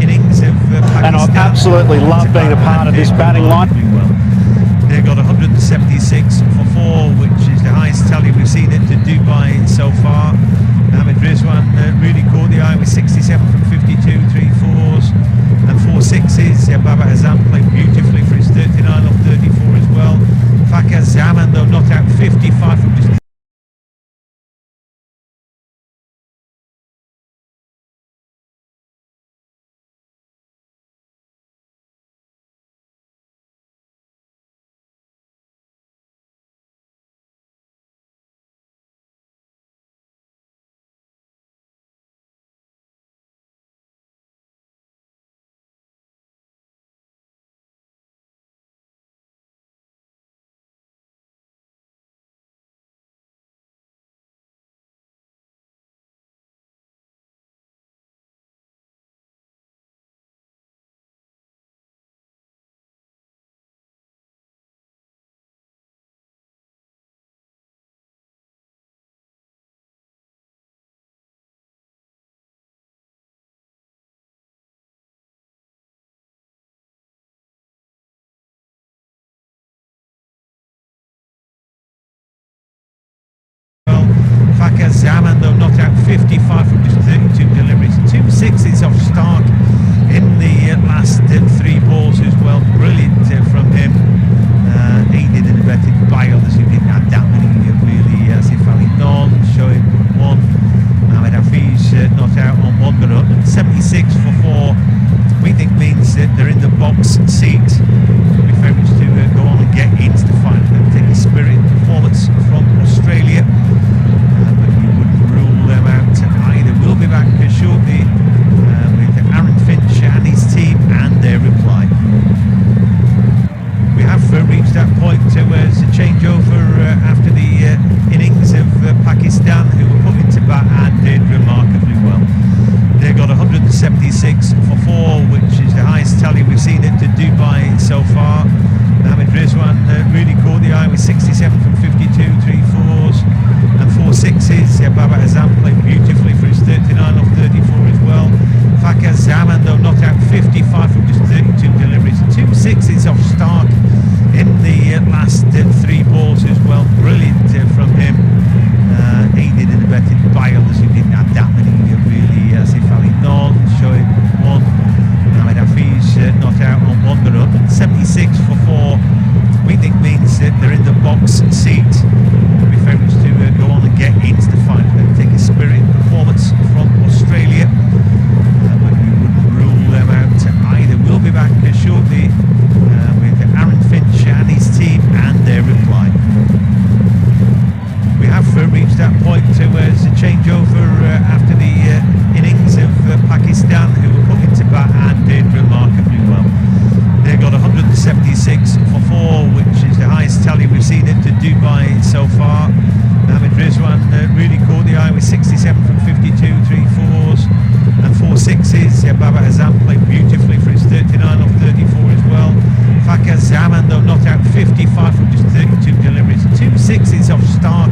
[SPEAKER 5] innings of Pakistan.
[SPEAKER 7] And I've absolutely loved being a part of this batting line.
[SPEAKER 5] Well, they got 176 for 4, which is the highest tally we've seen at Dubai so far. Mohammad Rizwan really caught the eye with 67 from 52, 3 4s and 4 6s. Baba Azam played beautifully for his 39 off 34 as well. Fakir Zaman, though, not out 55 from just
[SPEAKER 4] Zaman, though, not out 55 from just 32 deliveries. 2 sixes off Stark in the last 3 balls as well. Brilliant from him. Aided and abetted by others who didn't have that many really. Asif Ali none, showing 1. Mohamed Hafiz not out on 1 but 176 for 4. We think means that they're in the box seat. We're favourites to go on and get into the final. They'll take a spirited performance from Australia, but you wouldn't rule them out either. We'll be back shortly with Aaron Finch and his team and their reply. We have reached that point where it's a changeover after the innings of Pakistan, who were put into bat and did remarkably well. They got 176 for 4, which is the highest tally we've seen at Dubai so far. Mohamed Rizwan really caught the eye with 67 from 52, 3 4s and 4 6s. Baba Azam played beautifully for his 39 off 34 as well. Fakar Zaman, though, not out 55 from just 32 deliveries. 2 6s off Stark in the last 3 balls as well. Brilliant from him. Aided and abetted by others who didn't have that many really. Asif Ali none, showing 1. Mohamed Hafiz not out on 1 but 176 for 4. We think means that they're in the box seat. We're favourites to go on and get into the final. They'll take a spirited performance from Australia, but we wouldn't rule them out either. We'll be back shortly with Aaron Finch and his team and their reply. We have reached that point where it's a changeover after the innings of Pakistan, who were put into bat and did remarkably well. They got 176 for 4, which is the highest tally we've seen at Dubai so far. Mohamed Rizwan really caught the eye with 67 from 52, 3 4s and 4 6s. Baba Azam played beautifully for his 39 off 34 as well. Fakar Zaman, though, not out 55 from just 32 deliveries. 2 6s off Stark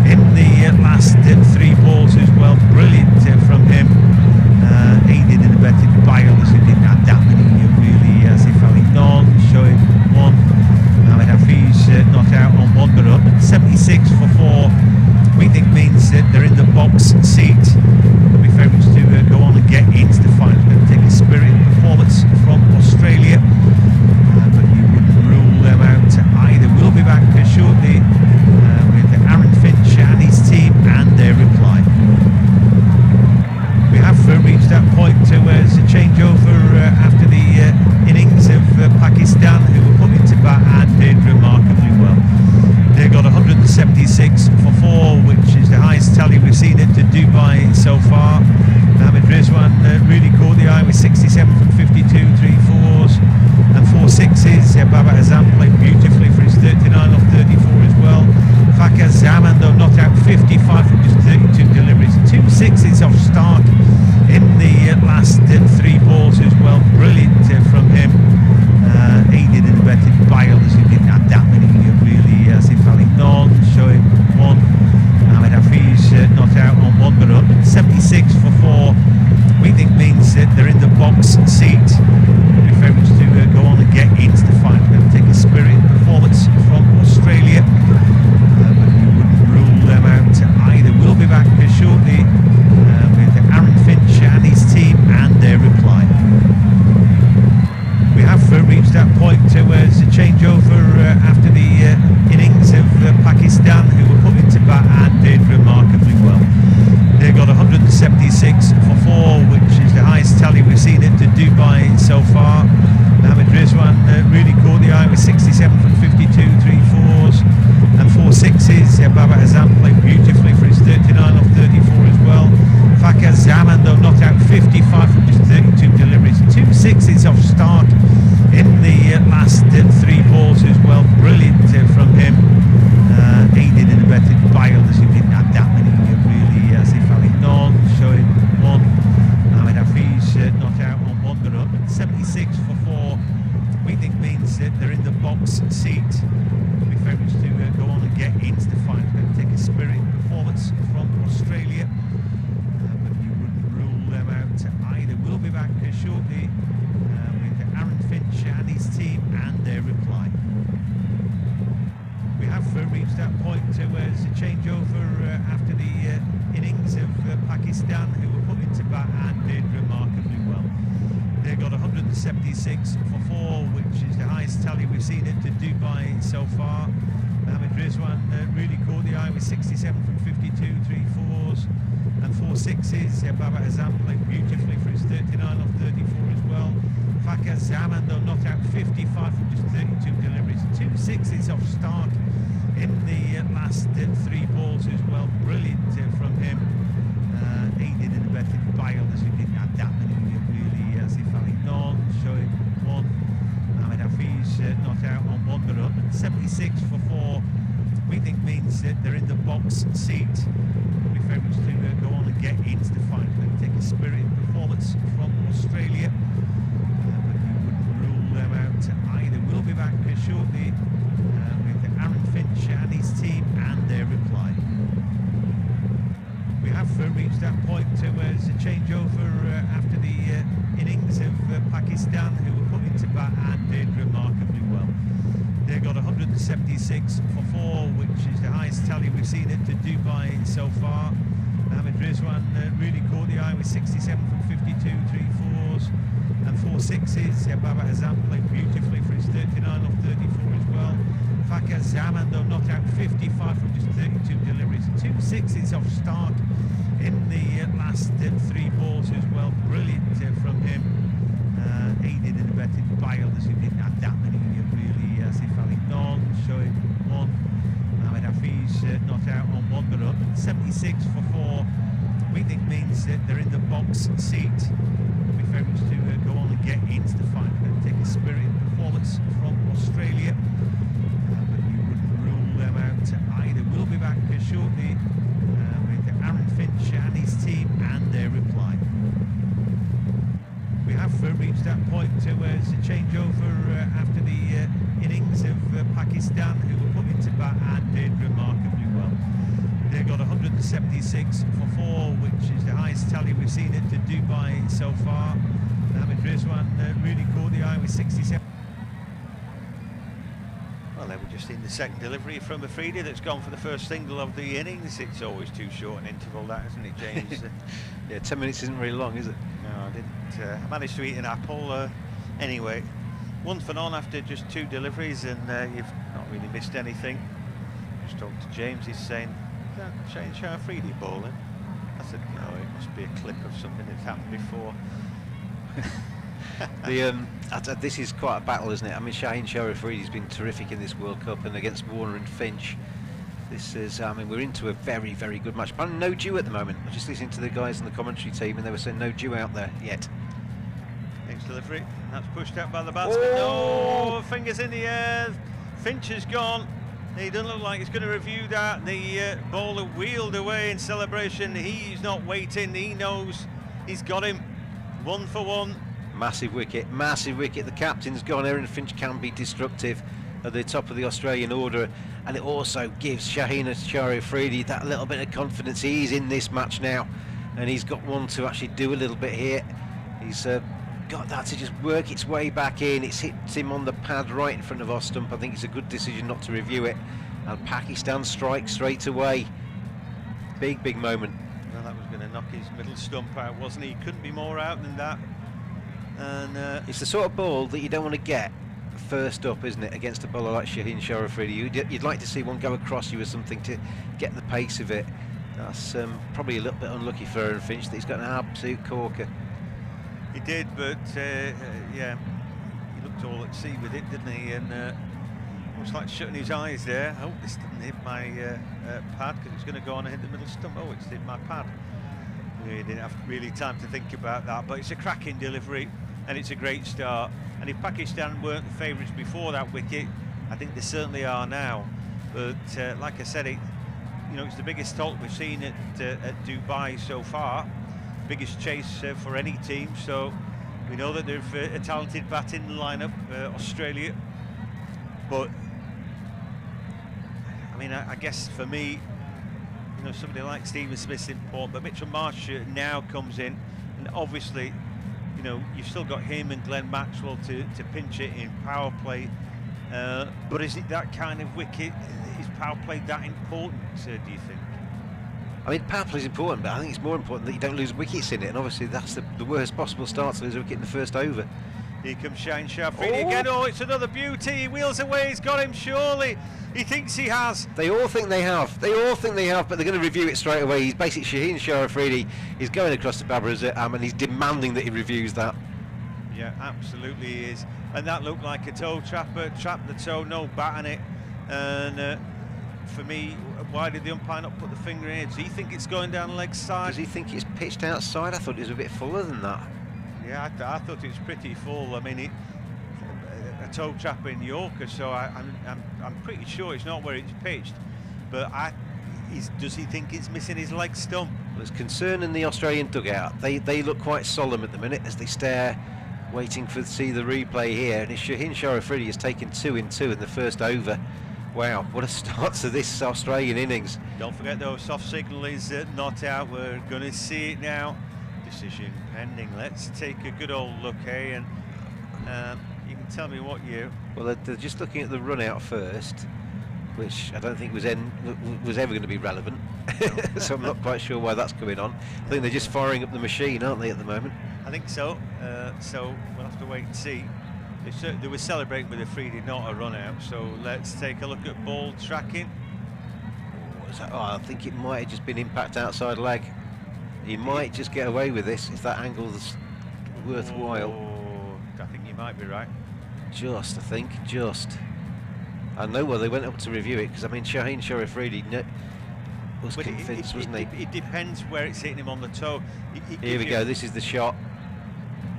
[SPEAKER 4] in the last 3 balls as well. Brilliant from him. Aided and abetted by others who didn't have that many really. Asif Ali none, showing 1. Mohamed Hafiz not out on 1 but 176 for 4. We think means that they're in the box seat. We're favourites to go on and get into the final. They'll take a spirited performance from Australia, but you wouldn't rule them out either. We'll be back shortly with Aaron Finch and his team and their reply. We have reached that point where it's a changeover after the innings of Pakistan, who were put into bat and did remarkably well. They got 176 for 4, which is the highest tally we've seen at Dubai so far. Mohamed Rizwan really caught the eye with 67 from 52, 3 4s and 4 6s. Baba Azam played beautifully for his 39 off 34 as well. Fakar Zaman, though, not out 55 from just 32 deliveries. 2 6s off Stark in the last 3 balls as well. Brilliant from him. Aided and abetted by others who didn't have that many really. Asif Ali none, showing 1. Mohamed Hafiz not out on 1 but 176 for 4. We think means that they're in the box seat. We're favourites to go on and get into the final. They'll take a spirited performance from Australia, but you wouldn't rule them out either. We'll be back shortly with Aaron Finch and his team and their reply. We have reached that point where it's a changeover after the innings of Pakistan, who were put into bat and did remarkably well. They got 176 for 4, which is the highest tally we've seen at Dubai so far. Mohamed Rizwan really caught the eye with 67 from 52, 3 4s and 4 6s. Baba Azam played beautifully for his 39 off 34 as well. Fakar Zaman, though, not out 55 from just 32 deliveries. 2 6s off Stark in the last 3 balls as well. Brilliant from him. Aided and abetted by others who didn't have that many really. Asif Ali none, showing 1. Mohamed Hafiz not out on 1 but 176 for 4. We think means that they're in the box seat. We're favourites to go on and get into the final. They'll take a spirited performance from Australia, but you wouldn't rule them out either. We'll be back shortly with Aaron Finch and his team and their reply. We have reached that point towards a changeover after the innings of Pakistan, who were put into bat and did remarkably well. They got 176 for 4, which is the highest tally we've seen at Dubai so far. Mohammad Rizwan really caught the eye with 67 from 52, 3 fours and 4 sixes. Baba Azam played beautifully for his 39 off 34 as well. Fakir Zaman though not out 55 from just 32 deliveries, 2 sixes off start in the last 3 balls as well. Brilliant from him. Aided and abetted by others who didn't have that many really. Asif Ali none, Shoaib 1. Ahmed Hafiz not out on 1 but 176 for 4. We think means that they're in the box seat. We'll be favourites to go on and get into the final. They'll take a spirited performance from Australia, but you wouldn't rule them out either. We'll be back shortly with Aaron Finch and his team and their reply. We have reached that point towards a changeover after the innings of Pakistan, who were put into bat and did remarkably well. They got 176 for 4, which is the highest tally we've seen at Dubai so far. Mohammad Rizwan really caught the eye with 67 from 52, 3 fours and 4 sixes. Baba Azam played beautifully for his 39 off 34 as well. Fakir Zaman though not out 55 from just 32 deliveries, 2 sixes off start in the last 3 balls as well. Brilliant from him. Aided and abetted by others who didn't have that many really. Asif Ali none, Shoaib 1. Ahmed Hafiz not out on 1 but 176 for 4. We think means that they're in the box seat. We'll be favourites to go on and get into the final. They'll take a spirited performance from Australia, but you wouldn't rule them out either. We'll be back shortly with Aaron Finch and his team and their reply. We have reached that point towards a changeover after the innings of Pakistan, who were put into bat and did remarkably well. They got 176 for 4, which is the highest tally we've seen at Dubai so far. Mohammad Rizwan really caught the eye with 67.
[SPEAKER 5] Well, they were just in the second delivery from Afridi that's gone for the first single of the innings. It's always too short an interval, that, isn't it, James?
[SPEAKER 6] Yeah, 10 minutes isn't very long, is it?
[SPEAKER 5] No, I didn't. I managed to eat an apple. Anyway, 1 for none after just 2 deliveries, and you've not really missed anything. Just talked to James, he's saying, is that Shane Afridi bowling? I said, no, it must be a clip of something that's happened before.
[SPEAKER 6] This is quite a battle, isn't it? I mean, Shaheen Sharifi's been terrific in this World Cup, and against Warner and Finch, this is, I mean, we're into a very, very good match. But no dew at the moment. I was just listening to the guys in the commentary team, and they were saying no dew out there yet.
[SPEAKER 5] Next delivery, that's pushed out by the batsman. Oh, fingers in the air. Finch has gone. He doesn't look like he's going to review that. The bowler wheeled away in celebration. He's not waiting. He knows he's got him. 1 for 1.
[SPEAKER 6] Massive wicket, massive wicket. The captain's gone. Aaron Finch can be destructive at the top of the Australian order, and it also gives Shaheen Sharifi that little bit of confidence. He's in this match now, and he's got one to actually do a little bit here. He's got that to just work its way back in. It's hit him on the pad right in front of off stump. I think it's a good decision not to review it, and Pakistan strikes straight away. Big moment.
[SPEAKER 5] Well, that was going to knock his middle stump out, wasn't he? Couldn't be more out than that. And
[SPEAKER 6] it's the sort of ball that you don't want to get first up, isn't it, against a bowler like Shaheen Sharifi. You'd like to see one go across you or something to get the pace of it. That's probably a little bit unlucky for Aaron Finch that he's got an absolute corker.
[SPEAKER 5] He did, but yeah, he looked all at sea with it, didn't he? And looks like shutting his eyes there. I hope this didn't hit my pad, because it's going to go on and hit the middle stump. Oh, it's hit my pad. We didn't have really time to think about that, but it's a cracking delivery and it's a great start. And if Pakistan weren't the favourites before that wicket, I think they certainly are now. But like I said, it's the biggest talk we've seen at Dubai so far, biggest chase for any team. So we know that they've a talented batting lineup, Australia. But I mean, I guess for me, somebody like Stephen Smith's important, but Mitchell Marsh now comes in, and obviously, you've still got him and Glenn Maxwell to pinch it in power play. But is it that kind of wicket? Is power play that important, do you think?
[SPEAKER 6] I mean, power play is important, but I think it's more important that you don't lose wickets in it, and obviously that's the worst possible start to lose a wicket in the first over.
[SPEAKER 5] Here comes Shaheen Shah Afridi again. Oh, it's another beauty. He wheels away. He's got him, surely. He thinks he has.
[SPEAKER 6] They all think they have. They all think they have, but they're going to review it straight away. He's basically Shaheen Shah Afridi. He's going across to Babar Azam, and he's demanding that he reviews that.
[SPEAKER 5] Yeah, absolutely he is. And that looked like a toe trapper. Trapped the toe, no bat on it. And for me, why did the umpire not put the finger in it? Does he think it's going down the leg side?
[SPEAKER 6] Does he think it's pitched outside? I thought it was a bit fuller than that.
[SPEAKER 5] Yeah, I thought it was pretty full. I mean, a toe trapper in Yorker, so I'm pretty sure it's not where it's pitched. But does he think it's missing his leg stump?
[SPEAKER 6] Well, there's concern in the Australian dugout. They look quite solemn at the minute as they stare, waiting to see the replay here. And Shaheen Shah Afridi has taken 2 in 2 in the first over. Wow, what a start to this Australian innings.
[SPEAKER 5] Don't forget though, soft signal is not out. We're going to see it now. Decision pending. Let's take a good old look, eh? And you can tell me what you...
[SPEAKER 6] Well, they're just looking at the run out first, which I don't think was ever going to be relevant. No. So I'm not quite sure why that's going on. I think they're just firing up the machine, aren't they, at the moment?
[SPEAKER 5] I think so. So we'll have to wait and see. They were celebrating with Afridi, not a run out. So let's take a look at ball tracking.
[SPEAKER 6] I think it might have just been impact outside leg. He might just get away with this if that angle's worthwhile.
[SPEAKER 5] Oh, I think you might be right.
[SPEAKER 6] Just, I think, just. I know, well, they went up to review it because, I mean, Shaheen Shah Afridi was convinced, wasn't he?
[SPEAKER 5] It depends where it's hitting him on the toe.
[SPEAKER 6] Here we go, this is the shot.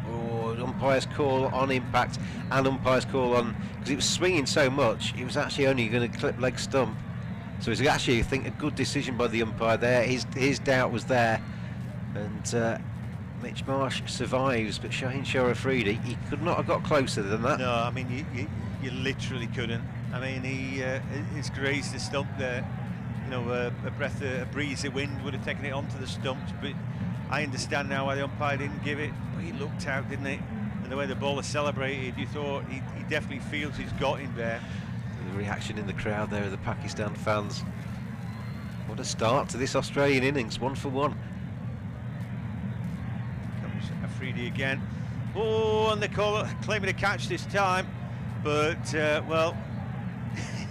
[SPEAKER 6] Oh, umpire's call on impact and umpire's call on, because it was swinging so much, it was actually only going to clip leg stump. So it's actually, I think, a good decision by the umpire there. His doubt was there, and Mitch Marsh survives, but Shaheen Shah Afridi, he could not have got closer than that.
[SPEAKER 5] No, I mean, you literally couldn't. I mean, he's grazed the stump there. You know, a breeze of wind would have taken it onto the stumps, but I understand now why the umpire didn't give it. But he looked out, didn't he? And the way the bowler celebrated, you thought he definitely feels he's got him there.
[SPEAKER 6] The reaction in the crowd there of the Pakistan fans. What a start to this Australian innings, 1 for 1.
[SPEAKER 5] Comes Afridi again. Oh, and they claiming a catch this time, but well,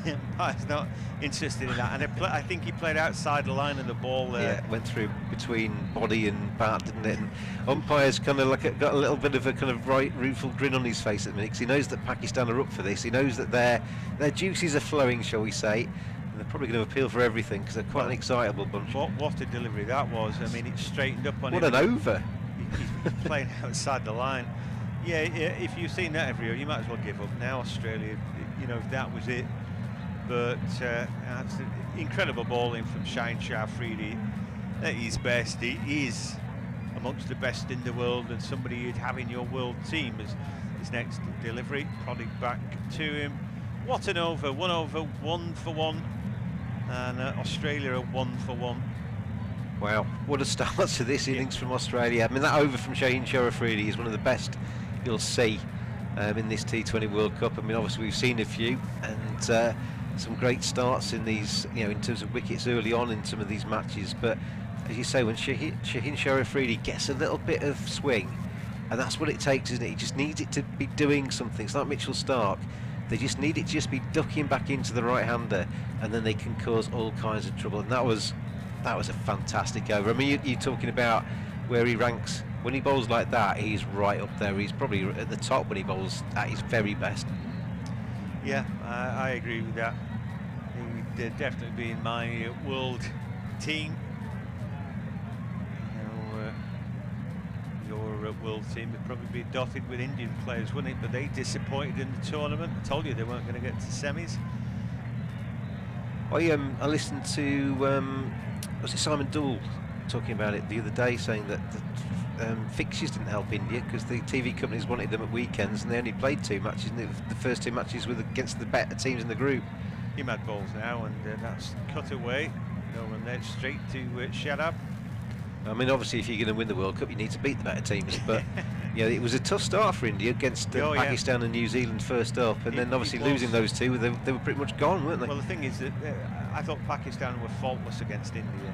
[SPEAKER 5] the umpire's not interested in that. And I think he played outside the line of the ball there.
[SPEAKER 6] Yeah, went through between body and bat, didn't it? And umpire's kind of like got a little bit of a kind of rueful grin on his face at the minute, because he knows that Pakistan are up for this. He knows that their juices are flowing, shall we say, and they're probably going to appeal for everything because they're quite an excitable bunch.
[SPEAKER 5] What a delivery that was! I mean, it straightened up on him.
[SPEAKER 6] What an over!
[SPEAKER 5] He's playing outside the line. Yeah, if you've seen that every year, you might as well give up now. Australia, you know, if that was it. But that's incredible bowling from Shaheen Shah Afridi at his best. He is amongst the best in the world, and somebody you'd have in your world team as his next delivery. Prodded back to him. What an over! 1 over, 1 for 1, and Australia are 1 for 1.
[SPEAKER 6] Wow, what a start to this innings from Australia. I mean, that over from Shaheen Shah Afridi is one of the best you'll see in this T20 World Cup. I mean, obviously we've seen a few, and some great starts in these, you know, in terms of wickets early on in some of these matches. But as you say, when Shaheen Shah Afridi gets a little bit of swing, and that's what it takes, isn't it? He just needs it to be doing something. It's like Mitchell Stark. They just need it to just be ducking back into the right-hander, and then they can cause all kinds of trouble. And that was a fantastic over. I mean, you're talking about where he ranks. When he bowls like that, he's right up there. He's probably at the top when he bowls at his very best.
[SPEAKER 5] Yeah, I agree with that. He'd definitely be in my world team. You know, your world team would probably be dotted with Indian players, wouldn't it? But they disappointed in the tournament. I told you they weren't going to get to semis.
[SPEAKER 6] I listened to was it Simon Doull talking about it the other day, saying that the fixtures didn't help India because the TV companies wanted them at weekends, and they only played 2 matches. And the first 2 matches were against the better teams in the group.
[SPEAKER 5] You mad balls now, and that's cut away. No one there, straight to Shadab.
[SPEAKER 6] I mean, obviously, if you're going to win the World Cup, you need to beat the better teams. But Yeah, it was a tough start for India against Pakistan and New Zealand first up, and then obviously losing those two, they were pretty much gone, weren't they?
[SPEAKER 5] Well, the thing is that I thought Pakistan were faultless against India.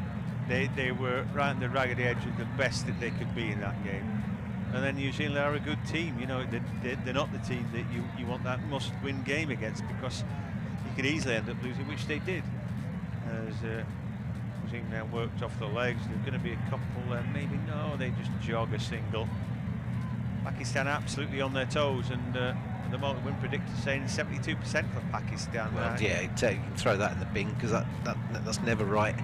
[SPEAKER 5] They were right on the ragged edge of the best that they could be in that game. And then New Zealand are a good team. You know, they're not the team that you want that must-win game against, because you could easily end up losing, which they did. As New Zealand now worked off the legs, there's going to be a couple there, maybe no, they just jog a single. Pakistan absolutely on their toes, and at the moment win predictor saying 72% for Pakistan.
[SPEAKER 6] Well, yeah, you can throw that in the bin, because that's never right.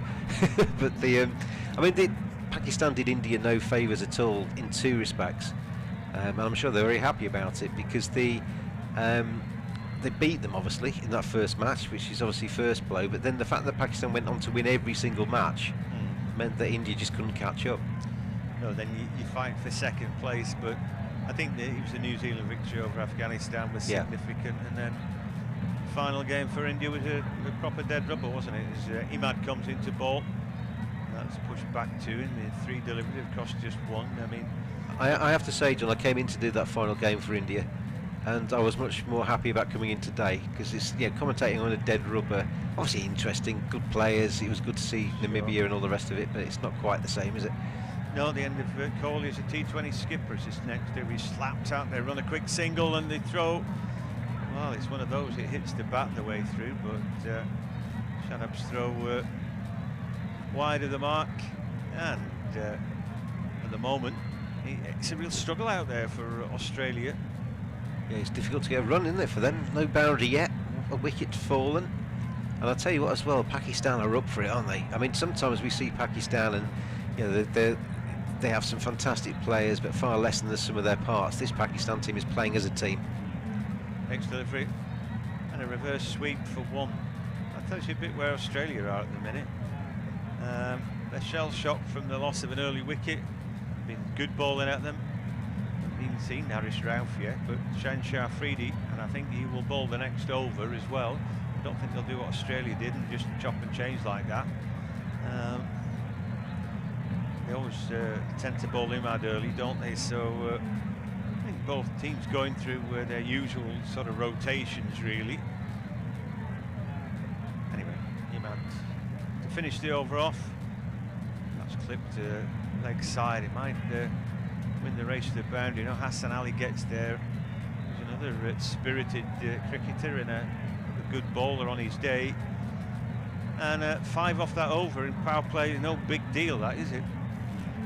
[SPEAKER 6] But Pakistan did India no favours at all in two respects, and I'm sure they're very happy about it, because they beat them obviously in that first match, which is obviously first blow. But then the fact that Pakistan went on to win every single match meant that India just couldn't catch up.
[SPEAKER 5] No, then you fight for second place, but I think that it was the New Zealand victory over Afghanistan was significant, and then the final game for India was a proper dead rubber, wasn't it? As Imad comes into ball, that's pushed back to him. The 3 delivered cost just 1. I mean,
[SPEAKER 6] I have to say, John, I came in to do that final game for India, and I was much more happy about coming in today, because it's commentating on a dead rubber. Obviously interesting, good players. It was good to see Namibia and all the rest of it, but it's not quite the same, is it?
[SPEAKER 5] No, the end of Kohli as a T20 skipper is this next. He slapped out, they run a quick single and they throw. Well, it's one of those, it hits the bat the way through, but Shadab's throw wide of the mark, and at the moment it's a real struggle out there for Australia.
[SPEAKER 6] Yeah, it's difficult to get a run, isn't it, for them? No boundary yet, a wicket fallen. And I'll tell you what as well, Pakistan are up for it, aren't they? I mean, sometimes we see Pakistan and they have some fantastic players, but far less than the sum of their parts. This Pakistan team is playing as a team.
[SPEAKER 5] Next delivery and a reverse sweep for 1. That tells you a bit where Australia are at the minute. They're shell shocked from the loss of an early wicket. Been good bowling at them. Haven't even seen Harish Rauf yet, but Shah Afridi, and I think he will bowl the next over as well. I don't think they'll do what Australia did and just chop and change like that. They always tend to bowl Imad early, don't they? So I think both teams going through their usual sort of rotations, really. Anyway, Imad to finish the over off. That's clipped leg side. It might win the race to the boundary. You know, Hassan Ali gets there. He's another spirited cricketer and a good bowler on his day. And 5 off that over in power play, no big deal, that is it?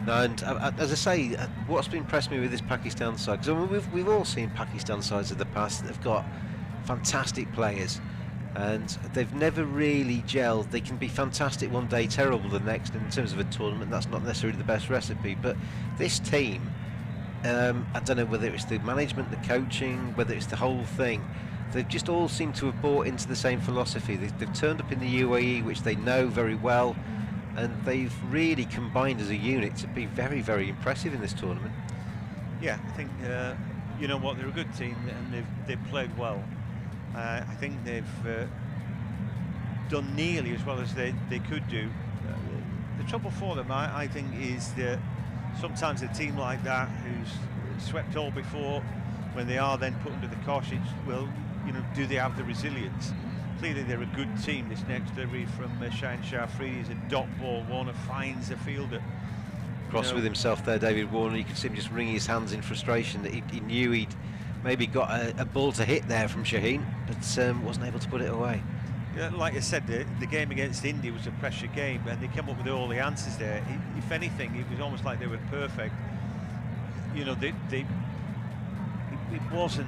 [SPEAKER 6] No, and as I say, what's been impressed me with this Pakistan side, because I mean, we've all seen Pakistan sides of the past that have got fantastic players, and they've never really gelled. They can be fantastic one day, terrible the next. In terms of a tournament, that's not necessarily the best recipe. But this team, I don't know whether it's the management, the coaching, whether it's the whole thing. They've just all seemed to have bought into the same philosophy. They've turned up in the UAE, which they know very well, and they've really combined as a unit to be very, very impressive in this tournament.
[SPEAKER 5] Yeah, I think you know what, they're a good team, and they've played well. I think they've done nearly as well as they could do. The trouble for them, I think, is that sometimes a team like that, who's swept all before, when they are then put under the cosh, well, you know, do they have the resilience? Clearly they're a good team. This next delivery from Shah Afridi is a dot ball. Warner finds a fielder.
[SPEAKER 6] Cross with himself there, David Warner. You could see him just wringing his hands in frustration that he knew he'd maybe got a ball to hit there from Shaheen, but wasn't able to put it away.
[SPEAKER 5] Yeah, like I said, the game against India was a pressure game, and they came up with all the answers there. If anything, it was almost like they were perfect. You know, it wasn't.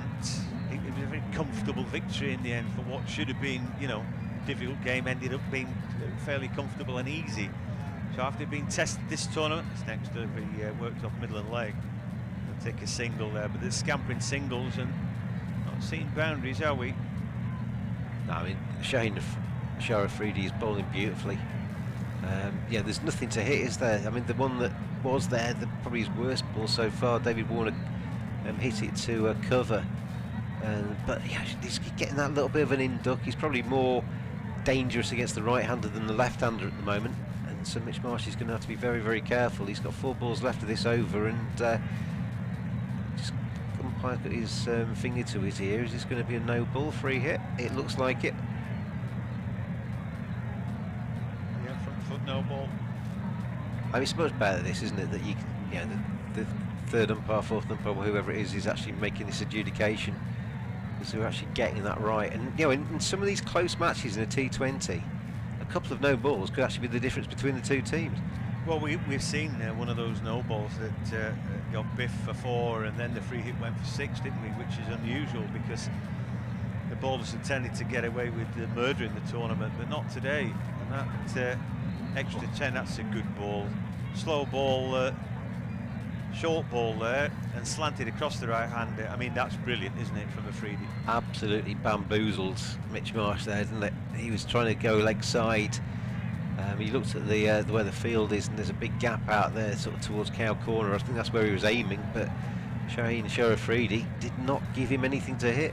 [SPEAKER 5] It was a very comfortable victory in the end for what should have been, you know, a difficult game. Ended up being fairly comfortable and easy. So after being tested this tournament, this next delivery worked off middle and leg. They'll take a single there, but they're scampering singles and not seeing boundaries, are we?
[SPEAKER 6] No, I mean, Shah Afridi is bowling beautifully. Yeah, there's nothing to hit, is there? I mean, the one that was there, probably his worst ball so far, David Warner hit it to cover. But yeah, he's getting that little bit of an in-duck. He's probably more dangerous against the right-hander than the left-hander at the moment, and so Mitch Marsh is going to have to be very, very careful. He's got 4 balls left of this over, and umpire's got his finger to his ear. Is this going to be a no ball free hit? It looks like it.
[SPEAKER 5] Yeah, front foot no ball.
[SPEAKER 6] I mean, it's much better this, isn't it? That the third umpire, fourth umpire, whoever it is actually making this adjudication, because they're actually getting that right. And in some of these close matches in a T20, a couple of no balls could actually be the difference between the two teams.
[SPEAKER 5] Well, we've seen one of those no balls that got biffed for 4 and then the free hit went for 6, didn't we? Which is unusual because the bowlers have tended to get away with the murder in the tournament, but not today. And that extra 10, that's a good ball. Slow ball, short ball there, and slanted across the right hander. I mean, that's brilliant, isn't it, from Afridi?
[SPEAKER 6] Absolutely bamboozled Mitch Marsh there, didn't it? He was trying to go leg side. He looked at the where the field is, and there's a big gap out there, sort of towards Cow Corner. I think that's where he was aiming, but Shaheen Afridi did not give him anything to hit.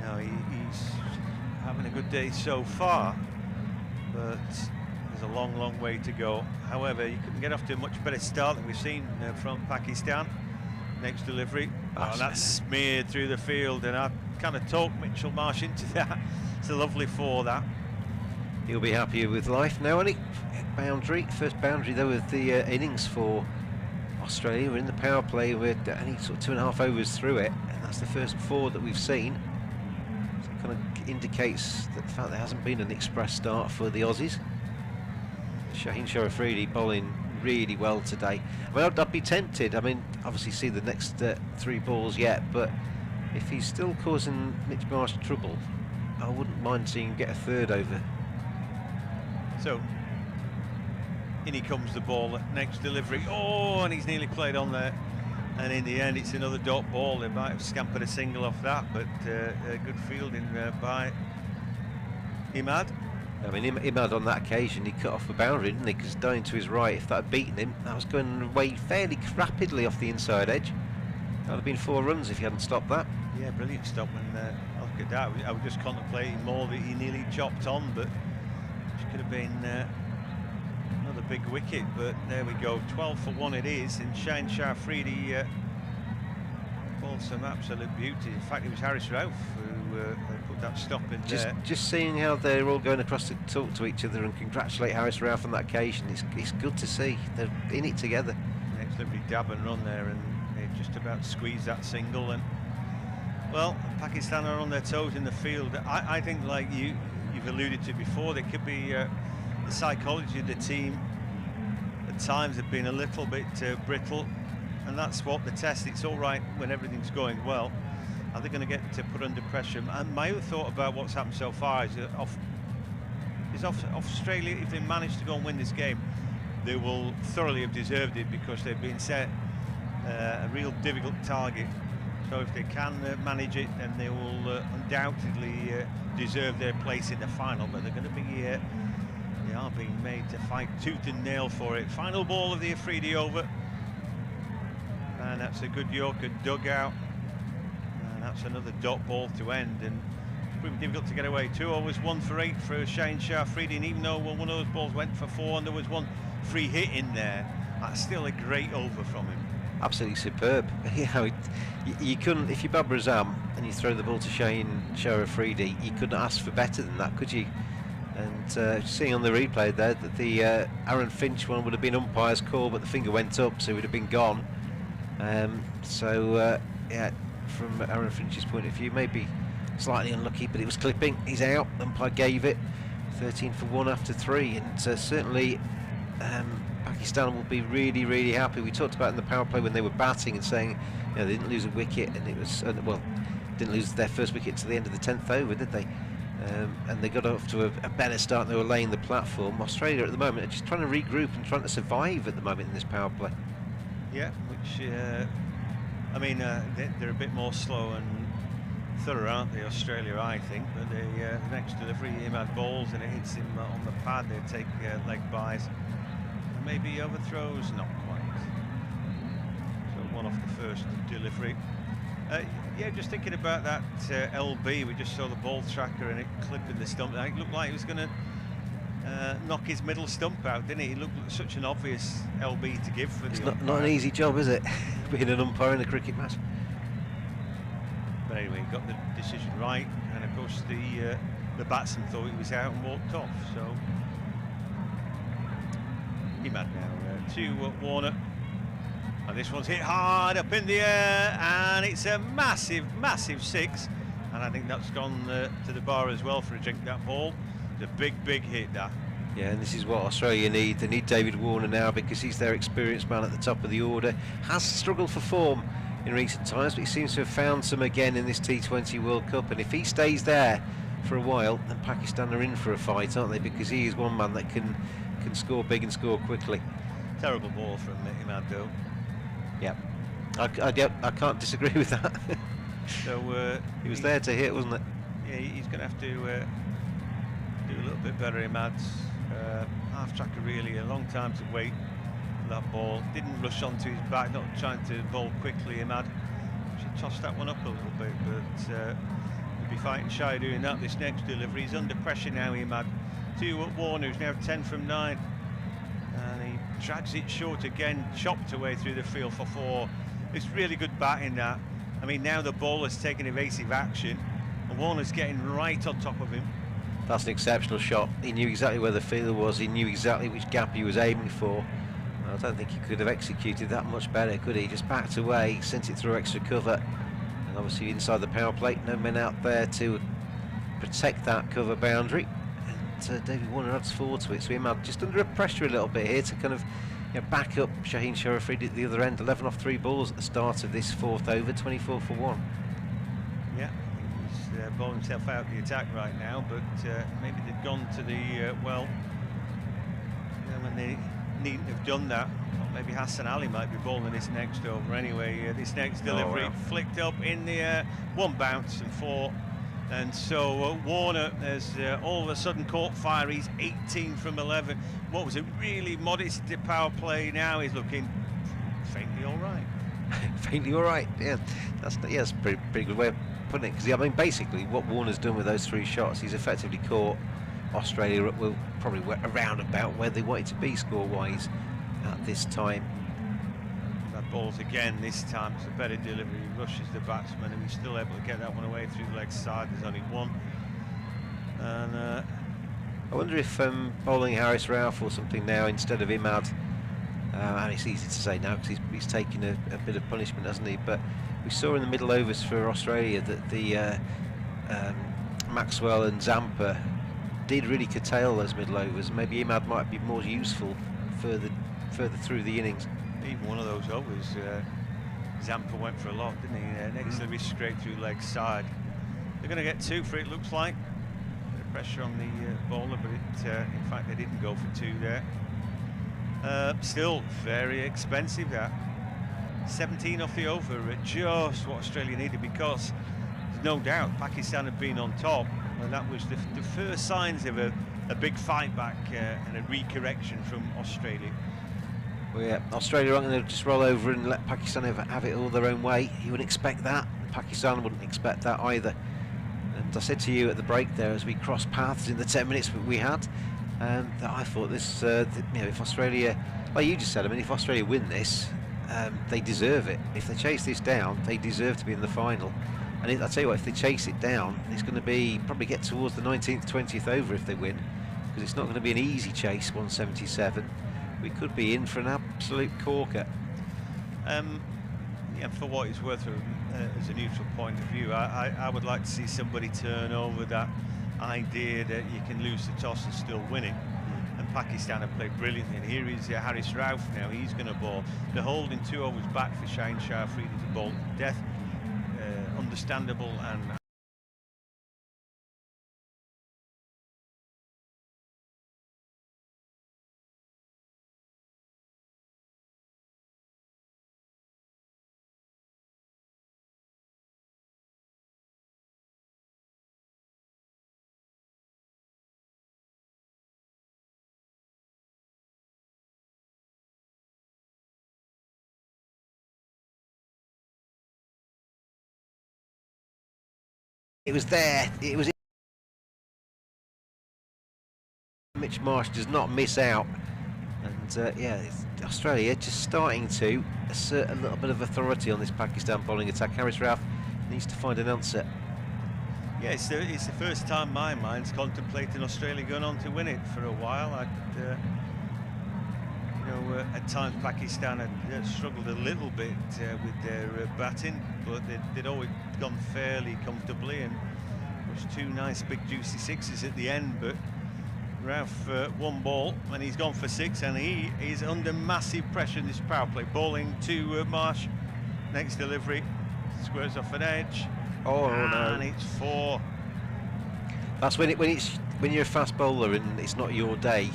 [SPEAKER 5] No, he's having a good day so far, but there's a long, long way to go. However, you couldn't get off to a much better start than we've seen from Pakistan. Next delivery, that's smeared through the field, and I kind of talked Mitchell Marsh into that. It's a lovely 4, that.
[SPEAKER 6] He'll be happy with life now, and boundary, first boundary though of the innings for Australia. We're in the power play, we're only sort of 2.5 overs through it, and that's the first 4 that we've seen. So it kind of indicates that the fact there hasn't been an express start for the Aussies. Shaheen Afridi bowling really well today. I mean, I'd be tempted. I mean, obviously see the next 3 balls yet, but if he's still causing Mitch Marsh trouble, I wouldn't mind seeing him get a 3rd over.
[SPEAKER 5] So, in he comes the ball, next delivery, and he's nearly played on there, and in the end it's another dot ball. They might have scampered a single off that, but good fielding by Imad.
[SPEAKER 6] I mean, Imad on that occasion, he cut off the boundary, didn't he? Because down to his right, if that had beaten him, that was going away fairly rapidly off the inside edge. That would have been 4 runs if he hadn't stopped that.
[SPEAKER 5] Yeah, brilliant stop. When I look at that, I was just contemplating more that he nearly chopped on, but could have been another big wicket, but there we go. 12 for 1 it is, and Shaheen Afridi bowled some absolute beauty. In fact, it was Harris Rauf who put that stop in there.
[SPEAKER 6] Just seeing how they're all going across to talk to each other and congratulate Harris Rauf on that occasion, it's good to see. They're in it together.
[SPEAKER 5] Next lovely dab and run there, and they just about squeezed that single. And well, Pakistan are on their toes in the field. I think, like you've alluded to before, there could be the psychology of the team at times have been a little bit brittle, and that's what the test. It's all right when everything's going well. Are they going to get put under pressure? And my other thought about what's happened so far is Australia, if they manage to go and win this game, they will thoroughly have deserved it, because they've been set a real difficult target. So if they can manage it, then they will undoubtedly deserve their place in the final. But they're going to be, they are being made to fight tooth and nail for it. Final ball of the Afridi over, and that's a good Yorker dugout, and that's another dot ball to end. And it's pretty difficult to get away. 2 overs, 1 for 8 for Shaheen Afridi. And even though one of those balls went for 4 and there was 1 free hit in there, that's still a great over from him.
[SPEAKER 6] Absolutely superb. You couldn't, if you're Babar Azam and you throw the ball to Shaheen Afridi, you couldn't ask for better than that, could you? And seeing on the replay there that the Aaron Finch one would have been umpire's call, but the finger went up, so it would have been gone. Yeah, from Aaron Finch's point of view, maybe slightly unlucky, but it was clipping. He's out. Umpire gave it 13 for 1 after 3, and certainly Pakistan will be really, really happy. We talked about in the power play when they were batting and saying, they didn't lose a wicket, and it was didn't lose their first wicket to the end of the 10th over, did they? And they got off to a better start. They were laying the platform. Australia at the moment are just trying to regroup and trying to survive at the moment in this power play.
[SPEAKER 5] Yeah, which I mean, they're a bit more slow and thorough, aren't they, Australia, I think. But the next delivery, Imad bowls and it hits him on the pad. They take leg byes, and maybe overthrows, not quite. So 1 off the first delivery. Yeah, just thinking about that LB, we just saw the ball tracker and it clipping the stump. It looked like he was going to knock his middle stump out, didn't he? It looked like such an obvious LB to give for the umpire.
[SPEAKER 6] Not an easy job, is it? Being an umpire in a cricket match.
[SPEAKER 5] But anyway, he got the decision right, and of course the batsman thought he was out and walked off. So Imad now to Warner, and this one's hit hard up in the air, and it's a massive, massive six. And I think that's gone to the bar as well for a drink, that ball. It's a big, big hit, that.
[SPEAKER 6] Yeah, and this is what Australia need. They need David Warner now because he's their experienced man at the top of the order. Has struggled for form in recent times, but he seems to have found some again in this T20 World Cup. And if he stays there for a while, then Pakistan are in for a fight, aren't they? Because he is one man that can score big and score quickly.
[SPEAKER 5] Terrible ball from Imad, though.
[SPEAKER 6] Yeah, I can't disagree with that.
[SPEAKER 5] So
[SPEAKER 6] he was there to hit, wasn't it?
[SPEAKER 5] Yeah, he's going to have to do a little bit better. Imad's half tracker, really a long time to wait for that ball. Didn't rush onto his back, not trying to bowl quickly. Imad should toss that one up a little bit, but he'll be fighting shy doing that this next delivery. He's under pressure now, Imad. To Warner, who's now 10 from 9, and he drags it short again, chopped away through the field for 4. It's really good batting, that. I mean, now the bowler's taking evasive action, and Warner's getting right on top of him.
[SPEAKER 6] That's an exceptional shot. He knew exactly where the fielder was. He knew exactly which gap he was aiming for. I don't think he could have executed that much better, could he? Just backed away, sent it through extra cover, and obviously inside the power plate, no men out there to protect that cover boundary. And David Warner adds 4 to it, so Imad just under pressure a little bit here to kind of back up Shaheen Sharafrid at the other end. 11 off 3 balls at the start of this 4th over, 24 for 1.
[SPEAKER 5] Yeah, he's bowling himself out the attack right now, but maybe they'd gone to the well when they needn't have done that. Well, maybe Hassan Ali might be bowling this next over anyway. This next delivery flicked up in the air, 1 bounce and 4. And so Warner has all of a sudden caught fire. He's 18 from 11. What was a really modest power play. Now he's looking faintly all right.
[SPEAKER 6] Faintly all right, yeah. That's a pretty good way of putting it. Because I mean, basically, what Warner's done with those 3 shots, he's effectively caught Australia probably around about where they wanted to be score-wise at this time.
[SPEAKER 5] That ball's again this time. It's a better delivery. He rushes the batsman, and he's still able to get that one away through the leg side. There's only 1. And
[SPEAKER 6] I wonder if bowling Harris Ralph or something now instead of Imad. And it's easy to say now because he's taken a bit of punishment, hasn't he? But we saw in the middle overs for Australia that the Maxwell and Zampa did really curtail those middle overs. Maybe Imad might be more useful further through the innings.
[SPEAKER 5] Even one of those overs, Zampa went for a lot, didn't he? Next delivery straight through leg side. They're going to get 2 for it, looks like. Bit of pressure on the bowler, but in fact they didn't go for 2 there. Still very expensive, that. 17 off the over, just what Australia needed, because there's no doubt Pakistan had been on top, and that was the first signs of a big fight back and a recorrection from Australia.
[SPEAKER 6] Well, yeah, Australia aren't going to just roll over and let Pakistan have it all their own way. You wouldn't expect that. Pakistan wouldn't expect that either. And I said to you at the break there, as we crossed paths in the 10 minutes we had, that I thought this, if Australia, like you just said, I mean, if Australia win this, they deserve it. If they chase this down, they deserve to be in the final. And I'll tell you what, if they chase it down, it's going to be probably get towards the 19th, 20th over if they win, because it's not going to be an easy chase. 177. We could be in for an absolute corker.
[SPEAKER 5] Yeah, for what it's worth, as a neutral point of view, I would like to see somebody turn over that idea that you can lose the toss and still win it. And Pakistan have played brilliantly. And here is Harris Ralph now. He's going to bowl. They're holding 2 overs back for Shaheen Sharafrid to bowl to death. Understandable and.
[SPEAKER 6] It was there. It was. Mitch Marsh does not miss out, and it's Australia just starting to assert a little bit of authority on this Pakistan bowling attack. Harris Ralph needs to find an answer.
[SPEAKER 5] Yeah, it's the first time my mind's contemplating Australia going on to win it for a while. At times Pakistan had struggled a little bit with their batting, but they'd always gone fairly comfortably, and it was 2 nice big juicy sixes at the end. But Ralph one ball and he's gone for 6, and he is under massive pressure in this power play. Bowling to Marsh, next delivery, squares off an edge.
[SPEAKER 6] Oh
[SPEAKER 5] and
[SPEAKER 6] no!
[SPEAKER 5] It's 4.
[SPEAKER 6] That's when you're a fast bowler and it's not your day.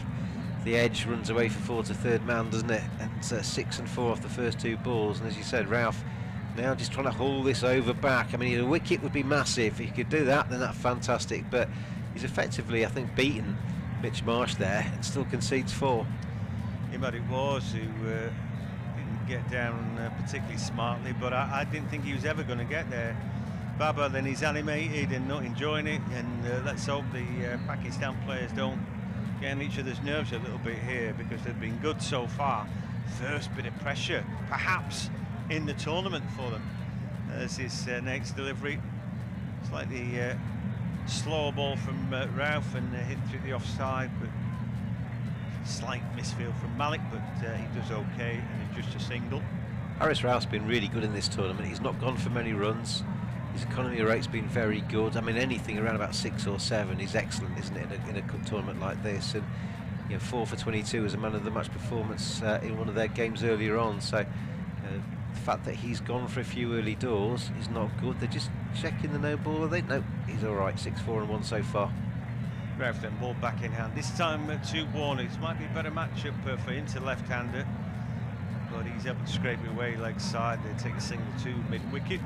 [SPEAKER 6] The edge runs away for 4 to third man, doesn't it? And 6 and 4 off the first 2 balls. And as you said, Ralph now just trying to hold this over back. I mean, a wicket would be massive. If he could do that, then that's fantastic. But he's effectively, I think, beaten Mitch Marsh there and still concedes 4.
[SPEAKER 5] But it was who didn't get down particularly smartly, but I didn't think he was ever going to get there. Baba then he's animated and not enjoying it, and let's hope the Pakistan players don't get on each other's nerves a little bit here, because they've been good so far. First bit of pressure perhaps in the tournament for them. There's his next delivery, slightly slow ball from Ralph, and hit through the offside, but slight misfield from Malik, but he does okay, and it's just a single.
[SPEAKER 6] Haris Ralph's been really good in this tournament. He's not gone for many runs. His economy rate's been very good. I mean, anything around about 6 or 7 is excellent, isn't it, in a cup tournament like this? And 4 for 22 was a man of the match performance in one of their games earlier on. So the fact that he's gone for a few early doors is not good. They're just checking the no ball, are they? No, he's all right. 6, 4 and 1 so far.
[SPEAKER 5] Ralph then ball back in hand. This time to Warner. This might be a better matchup for him to left-hander, but he's able to scrape it away leg side. They take a single to mid-wicket.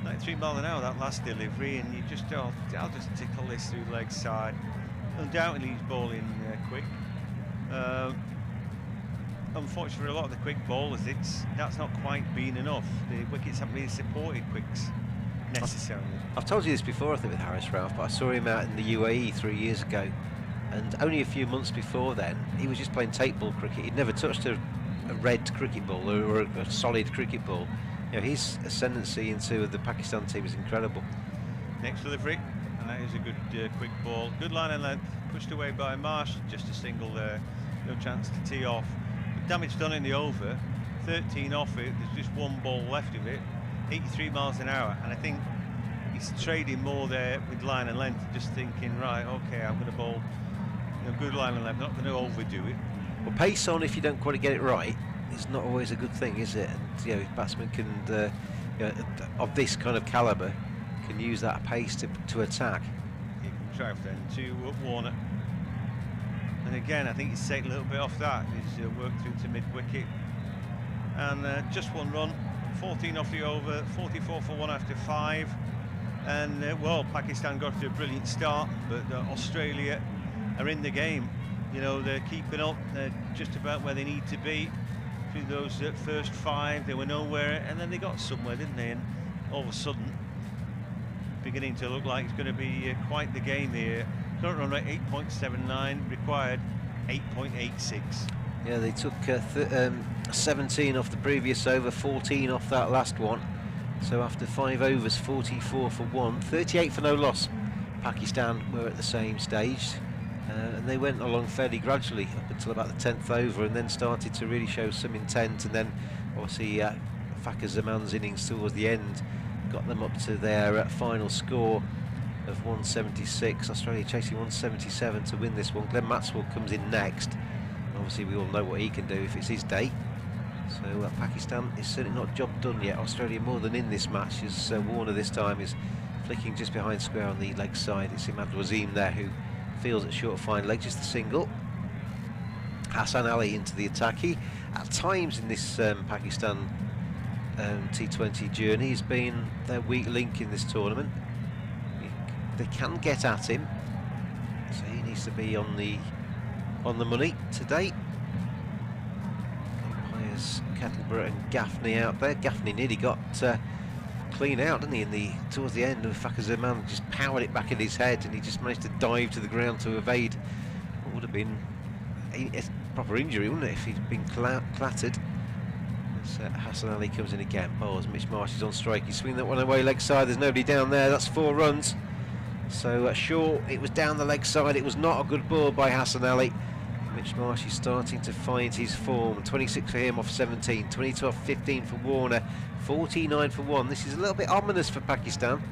[SPEAKER 5] 93 mile an hour that last delivery, and you just I'll just tickle this through leg side. Undoubtedly he's bowling quick. Unfortunately for a lot of the quick bowlers, that's not quite been enough. The wickets haven't really supported quicks necessarily.
[SPEAKER 6] I've told you this before, I think, with Haris Ralph, but I saw him out in the UAE 3 years ago, and only a few months before then he was just playing tape ball cricket. He'd never touched a red cricket ball or a solid cricket ball. His ascendancy into the Pakistan team is incredible.
[SPEAKER 5] Next delivery, and that is a good quick ball. Good line and length, pushed away by Marsh, just a single there, no chance to tee off. The damage done in the over, 13 off it, there's just 1 ball left of it, 83 miles an hour, and I think he's trading more there with line and length, just thinking, right, okay, I'm going to bowl good line and length, not going to overdo it.
[SPEAKER 6] Well, pace on if you don't quite get it right is not always a good thing, is it? And batsmen can, of this kind of calibre, can use that pace to attack.
[SPEAKER 5] He can drive then to Warner, and again I think he's taken a little bit off that. He's worked through to mid-wicket, and just 1 run, 14 off the over, 44 for 1 after 5, and well, Pakistan got to a brilliant start, but Australia are in the game. They're keeping up, they're just about where they need to be. Through those first 5 they were nowhere, and then they got somewhere, didn't they? And all of a sudden beginning to look like it's going to be quite the game here. Current run rate 8.79, required 8.86.
[SPEAKER 6] Yeah, they took 17 off the previous over, 14 off that last one. So after 5 overs, 44 for 1, 38 for no loss. Pakistan were at the same stage. And they went along fairly gradually up until about the 10th over, and then started to really show some intent. And then obviously Fakhar Zaman's innings towards the end got them up to their final score of 176. Australia chasing 177 to win this one. Glenn Maxwell comes in next. Obviously we all know what he can do if it's his day. So Pakistan is certainly not job done yet. Australia more than in this match, as Warner this time is flicking just behind square on the leg side. It's Imad Wasim there who feels at short fine leg, just the single. Hassan Ali into the attack. He, at times in this Pakistan T20 journey, has been their weak link in this tournament. They can get at him, so he needs to be on the money today. Umpires Kettleborough and Gaffney out there. Gaffney nearly got clean out, didn't he, towards the end, and Fakhar Zaman just powered it back in his head, and he just managed to dive to the ground to evade what would have been a proper injury, wouldn't it, if he'd been clattered. So Hassan Ali comes in again, bowls. Mitch Marsh is on strike. He's swinging that one away leg side. There's nobody down there. That's 4 runs. So sure, it was down the leg side. It was not a good ball by Hassan Ali. Mitch Marsh is starting to find his form. 26 for him off 17. 22 off 15 for Warner. 49 for 1. This is a little bit ominous for Pakistan.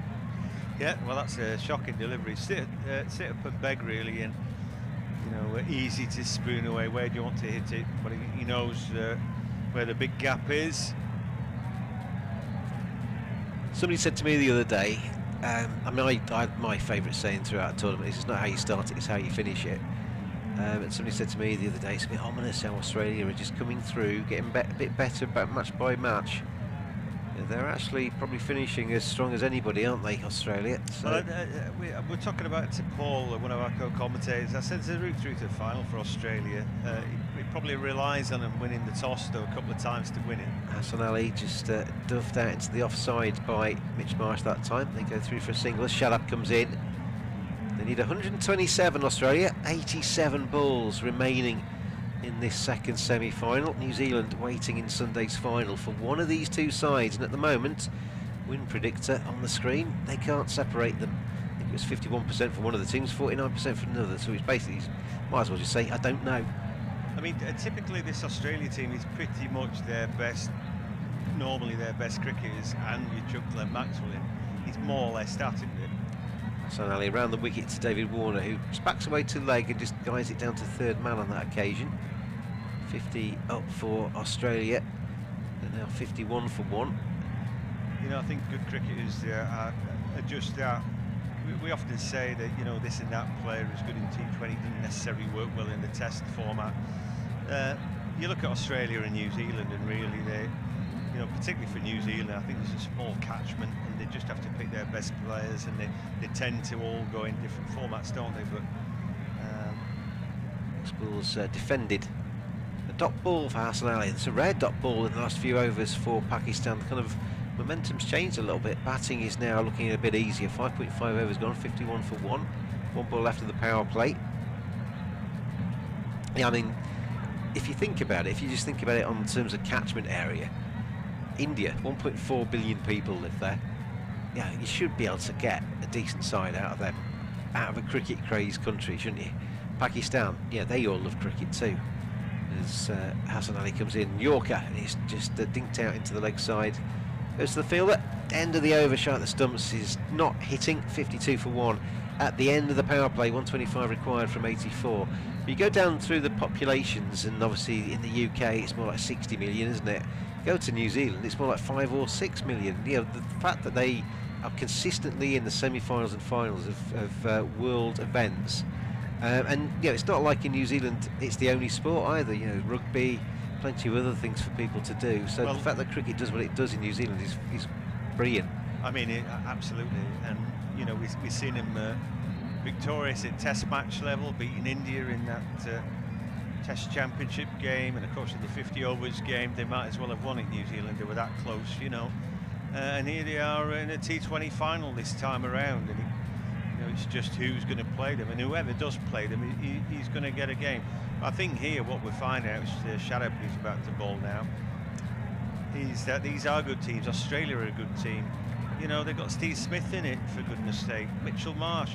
[SPEAKER 5] Yeah, well, that's a shocking delivery. Sit up and beg, really, and easy to spoon away. Where do you want to hit it? But he knows where the big gap is.
[SPEAKER 6] Somebody said to me the other day, my favourite saying throughout a tournament is, it's not how you start it, it's how you finish it. And somebody said to me the other day, it's a bit ominous how Australia are just coming through, getting a bit better match by match. They're actually probably finishing as strong as anybody, aren't they, Australia? So
[SPEAKER 5] Well, we're talking about to Paul, one of our co-commentators. I said there's a route through to the final for Australia. It probably relies on them winning the toss, though, a couple of times to win it.
[SPEAKER 6] Hassan Ali just duffed out into the offside by Mitch Marsh that time. They go through for a single. Shadab comes in. They need 127, Australia. 87 balls remaining in this second semi-final. New Zealand waiting in Sunday's final for one of these two sides, and at the moment, win predictor on the screen, they can't separate them. I think it was 51% for one of the teams, 49% for another, so it's basically, might as well just say, I don't know.
[SPEAKER 5] I mean, typically this Australia team is pretty much normally their best cricketers, and you chuck Glenn Maxwell in. He's more or less that, isn't it?
[SPEAKER 6] Hassan Ali round the wicket to David Warner, who backs away to leg and just guides it down to third man on that occasion. 50 up for Australia. They're now 51 for 1.
[SPEAKER 5] I think good cricketers are just that. We often say that this and that player is good in T20, doesn't necessarily work well in the test format. You look at Australia and New Zealand, and really they, particularly for New Zealand, I think there's a small catchment, and they just have to pick their best players, and they tend to all go in different formats, don't they? But
[SPEAKER 6] Spools defended. A dot ball for Hassan Ali. It's a rare dot ball in the last few overs for Pakistan. The kind of momentum's changed a little bit. Batting is now looking a bit easier. 5.5 overs gone, 51 for 1. 1 ball left of the power play. Yeah, I mean, if you think about it, if you just think about it on terms of catchment area, India, 1.4 billion people live there. Yeah, you should be able to get a decent side out of them, out of a cricket crazed country, shouldn't you? Pakistan, yeah, they all love cricket too. As Hassan Ali comes in, Yorker, and he's just dinked out into the leg side. Goes to the fielder, end of the over, shot at the stumps, is not hitting. 52 for 1 at the end of the power play. 125 required from 84. But you go down through the populations, and obviously in the UK it's more like 60 million, isn't it? Go to New Zealand, it's more like 5 or 6 million. The fact that they are consistently in the semi-finals and finals of world events, and it's not like in New Zealand it's the only sport either. Rugby, plenty of other things for people to do. So the fact that cricket does what it does in New Zealand is brilliant.
[SPEAKER 5] I mean, absolutely, and we've seen him victorious at Test match level, beating India in that Test Championship game, and of course in the 50 overs game they might as well have won it. New Zealand, they were that close, and here they are in a T20 final this time around, and it's just who's going to play them, and whoever does play them, he's going to get a game. I think here what we're finding out is Shadab, who's about to bowl now, is that these are good teams. Australia are a good team. They've got Steve Smith in it, for goodness sake. Mitchell Marsh,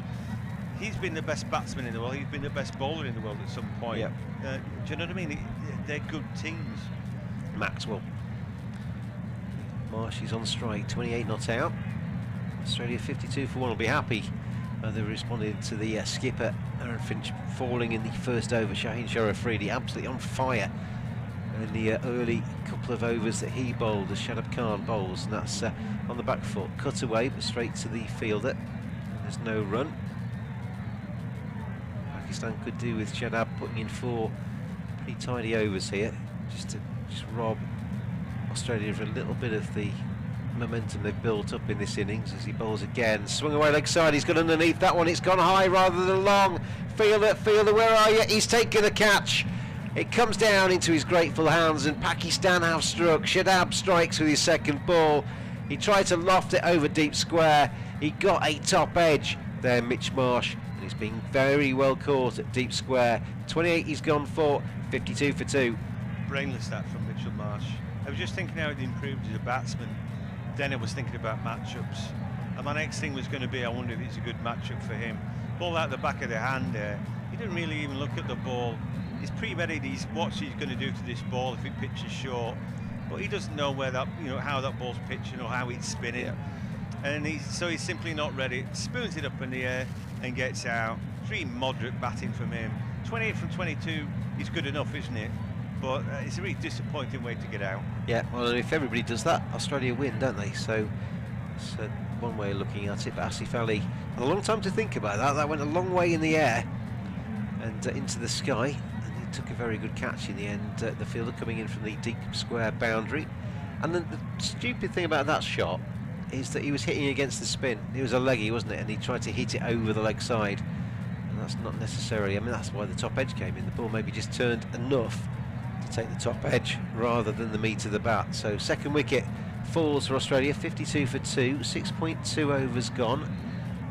[SPEAKER 5] he's been the best batsman in the world, he's been the best bowler in the world at some point.
[SPEAKER 6] Yep.
[SPEAKER 5] Do you know what I mean? They're good teams.
[SPEAKER 6] Maxwell. Marsh is on strike, 28 not out. Australia 52 for 1 will be happy. They responded to the skipper Aaron Finch falling in the first over. Shaheen Sharafridi absolutely on fire in the early couple of overs that he bowled as Shadab Khan bowls, and that's on the back foot, cut away but straight to the fielder. There's no run. Pakistan could do with Shadab putting in 4 pretty tidy overs here, just to rob Australia of a little bit of the momentum they've built up in this innings. As he bowls again, swung away leg side, he's gone underneath that one, it's gone high rather than long. Fielder, where are you? He's taken the catch. It comes down into his grateful hands, and Pakistan have struck. Shadab strikes with his second ball. He tried to loft it over deep square. He got a top edge there, Mitch Marsh, and he's been very well caught at deep square. 28 he's gone for, 52 for 2.
[SPEAKER 5] Brainless that from Mitchell Marsh. was just thinking how it improved as a batsman. Then I was thinking about matchups. And my next thing was going to be, I wonder if it's a good matchup for him. Ball out the back of the hand there. He didn't really even look at the ball. He's pre-readied what he's going to do to this ball if it pitches short. But he doesn't know where that, how that ball's pitching or how it's spinning. And so he's simply not ready. Spoons it up in the air and gets out. Pretty moderate batting from him. 28 from 22 is good enough, isn't it? But it's a really disappointing way to get out.
[SPEAKER 6] Yeah, well, if everybody does that, Australia win, don't they? So it's one way of looking at it. But Asif Ali had a long time to think about that. That went a long way in the air and into the sky, and he took a very good catch in the end. The fielder coming in from the deep square boundary. And then the stupid thing about that shot is that he was hitting against the spin. It was a leggy, wasn't it? And he tried to hit it over the leg side. And that's not necessarily, that's why the top edge came in. The ball maybe just turned enough to take the top edge rather than the meat of the bat. So second wicket falls for Australia, 52 for 2, 6.2 overs gone.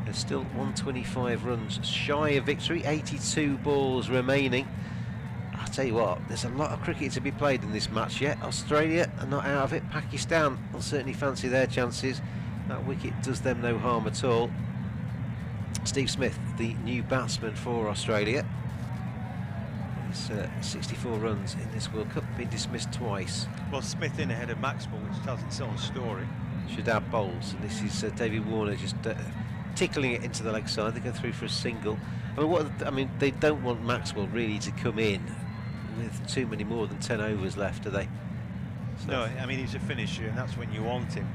[SPEAKER 6] There's still 125 runs shy of victory, 82 balls remaining. I'll tell you what, there's a lot of cricket to be played in this match yet. Australia are not out of it. Pakistan will certainly fancy their chances. That wicket does them no harm at all. Steve Smith, the new batsman for Australia. He's 64 runs in this World Cup, been dismissed twice.
[SPEAKER 5] Well, Smith in ahead of Maxwell, which tells its own story.
[SPEAKER 6] Shadab bowls, and this is David Warner just tickling it into the leg side. They go through for a single. They don't want Maxwell really to come in with too many more than 10 overs left, do they?
[SPEAKER 5] So no, he's a finisher, and that's when you want him.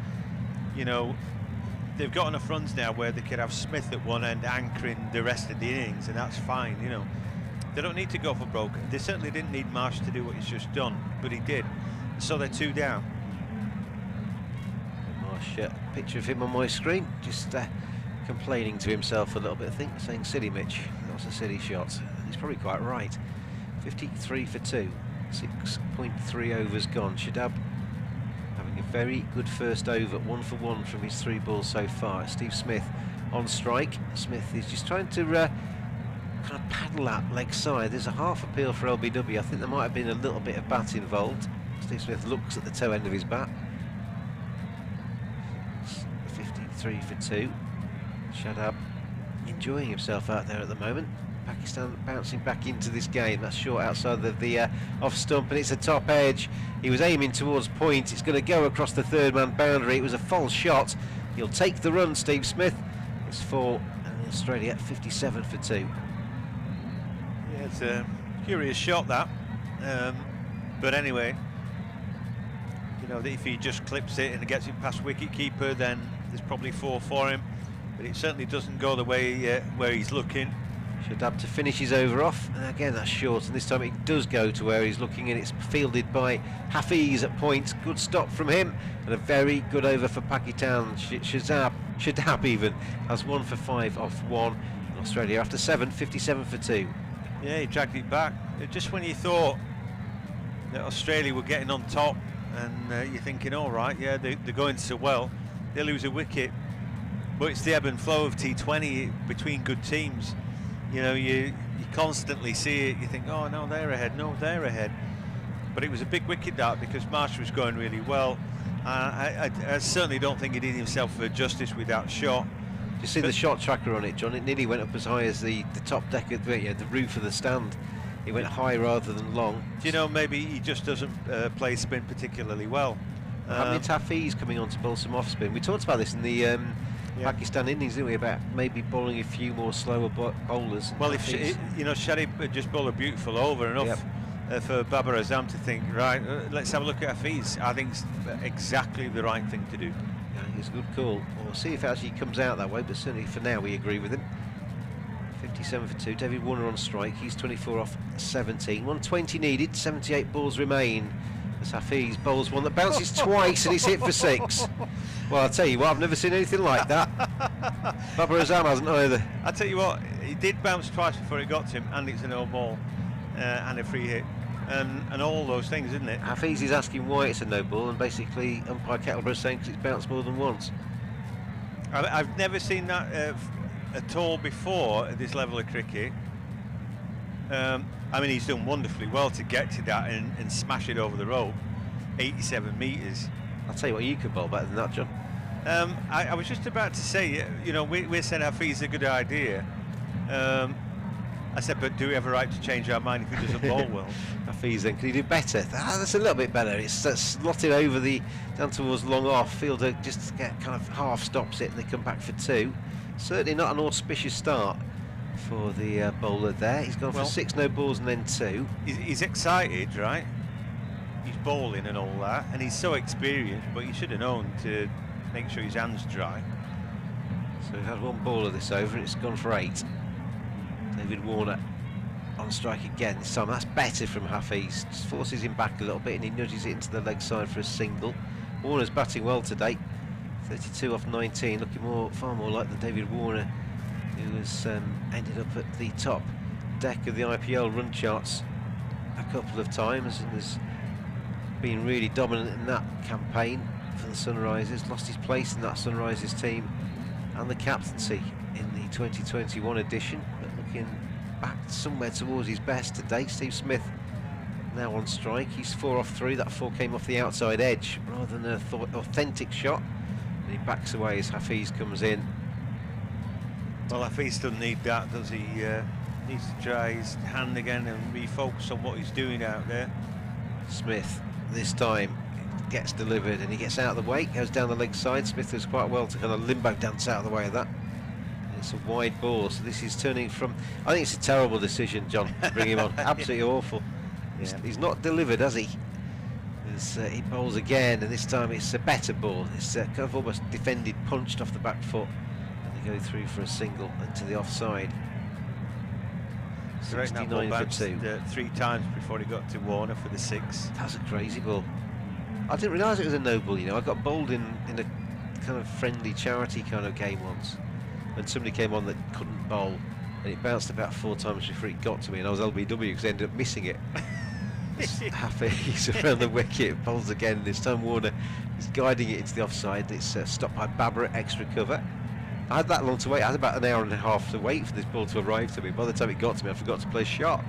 [SPEAKER 5] They've got enough runs now where they could have Smith at one end anchoring the rest of the innings, and that's fine. They don't need to go for broke. They certainly didn't need Marsh to do what he's just done, but he did. So they're 2 down.
[SPEAKER 6] Marsh, picture of him on my screen, just complaining to himself a little bit, I think, saying, silly Mitch, that was a silly shot. He's probably quite right. 53 for 2, 6.3 overs gone. Shadab having a very good first over, 1 for 1 from his 3 balls so far. Steve Smith on strike. Smith is just trying to kind of paddle that leg side. There's a half appeal for LBW. I think there might have been a little bit of bat involved. Steve Smith looks at the toe end of his bat. 53 for 2. Shadab enjoying himself out there at the moment. Pakistan bouncing back into this game. That's short outside of the off stump, and it's a top edge. He was aiming towards point. It's going to go across the third man boundary. It was a false shot. He'll take the run, Steve Smith. It's 4, and Australia 57 for 2.
[SPEAKER 5] Yeah, it's a curious shot that. But anyway, if he just clips it and gets it past wicket keeper, then there's probably 4 for him. But it certainly doesn't go the way where he's looking.
[SPEAKER 6] Shadab to finish his over off, and again that's short, and this time it does go to where he's looking, and it's fielded by Hafiz at point. Good stop from him, and a very good over for Pakistan. Shadab even has 1 for 5 off 1 in Australia after 7, 57 for 2.
[SPEAKER 5] Yeah, he dragged it back just when you thought that Australia were getting on top, and you're thinking, all right, yeah, they're going so well, they lose a wicket. But it's the ebb and flow of T20 between good teams. You constantly see it. You think, oh no, they're ahead. No, they're ahead. But it was a big wicket that because Marsh was going really well. I certainly don't think he did himself justice with that shot.
[SPEAKER 6] You see the shot tracker on it, John? It nearly went up as high as the top deck of the roof of the stand. It went high rather than long.
[SPEAKER 5] Do maybe he just doesn't play spin particularly well.
[SPEAKER 6] Hafiz coming on to bowl some off spin. We talked about this in the Pakistan innings, didn't we, about maybe bowling a few more slower bowlers.
[SPEAKER 5] Well, if Shadab just bowled a beautiful over enough for Babar Azam to think, right, let's have a look at Hafiz. I think it's exactly the right thing to do.
[SPEAKER 6] Yeah, it's a good call. We'll see if it actually comes out that way, but certainly for now we agree with him. 57 for 2. David Warner on strike. He's 24 off 17. 120 needed. 78 balls remain. As Hafiz bowls one that bounces twice and he's hit for 6. Well, I'll tell you what, I've never seen anything like that. Babar Azam hasn't either.
[SPEAKER 5] I'll tell you what, he did bounce twice before it got to him, and it's a no ball and a free hit, and all those things, isn't it?
[SPEAKER 6] Hafiz is asking why it's a no ball, and basically umpire Kettleborough is saying because it's bounced more than once.
[SPEAKER 5] I've never seen that at all before at this level of cricket. He's done wonderfully well to get to that and smash it over the rope. 87 metres.
[SPEAKER 6] I'll tell you what, you could bowl better than that, John.
[SPEAKER 5] I was just about to say, you know, we said Hafiz's a good idea. I said, but do we have a right to change our mind if he doesn't bowl well?
[SPEAKER 6] Hafiz then, can he do better? That's a little bit better. It's slotted over down towards long off. Fielder just kind of half stops it and they come back for 2. Certainly not an auspicious start for the bowler there. He's gone for 6 no balls and then 2.
[SPEAKER 5] He's excited, right? He's bowling and all that, and he's so experienced, but he should have known to make sure his hands dry.
[SPEAKER 6] So we've had 1 ball of this over and it's gone for 8. David Warner on strike again this time. That's better from Hafiz. Just forces him back a little bit and he nudges it into the leg side for a single. Warner's batting well today. 32 off 19, looking far more like the David Warner who has ended up at the top deck of the IPL run charts a couple of times and has been really dominant in that campaign for the Sunrisers. Lost his place in that Sunrisers team and the captaincy in the 2021 edition, but looking back somewhere towards his best today. Steve Smith now on strike. He's 4 off 3. That 4 came off the outside edge rather than an authentic shot. And he backs away as Hafiz comes in.
[SPEAKER 5] Well, Hafiz doesn't need that, does he? Needs to try his hand again and refocus on what he's doing out there.
[SPEAKER 6] Smith this time gets delivered and he gets out of the way, goes down the leg side. Smith does quite well to kind of limbo dance out of the way of that. And it's a wide ball, so this is turning from, I think it's a terrible decision, John, to bring him on. Absolutely awful.
[SPEAKER 5] Yeah.
[SPEAKER 6] He's not delivered, has he? As he bowls again, and this time it's a better ball. It's kind of almost defended, punched off the back foot, and they go through for a single into the offside. 69 for 2.
[SPEAKER 5] 3 times before he got to Warner for the 6.
[SPEAKER 6] That was a crazy ball. I didn't realise it was a no ball, you know. I got bowled in a kind of friendly charity kind of game once, when somebody came on that couldn't bowl, and it bounced about 4 times before it got to me, and I was LBW because I ended up missing it. Hafiz around the wicket, bowls again. This time Warner is guiding it into the offside. It's stopped by Babra, extra cover. I had that long to wait. I had about an hour and a half to wait for this ball to arrive to me. By the time it got to me, I forgot to play shot.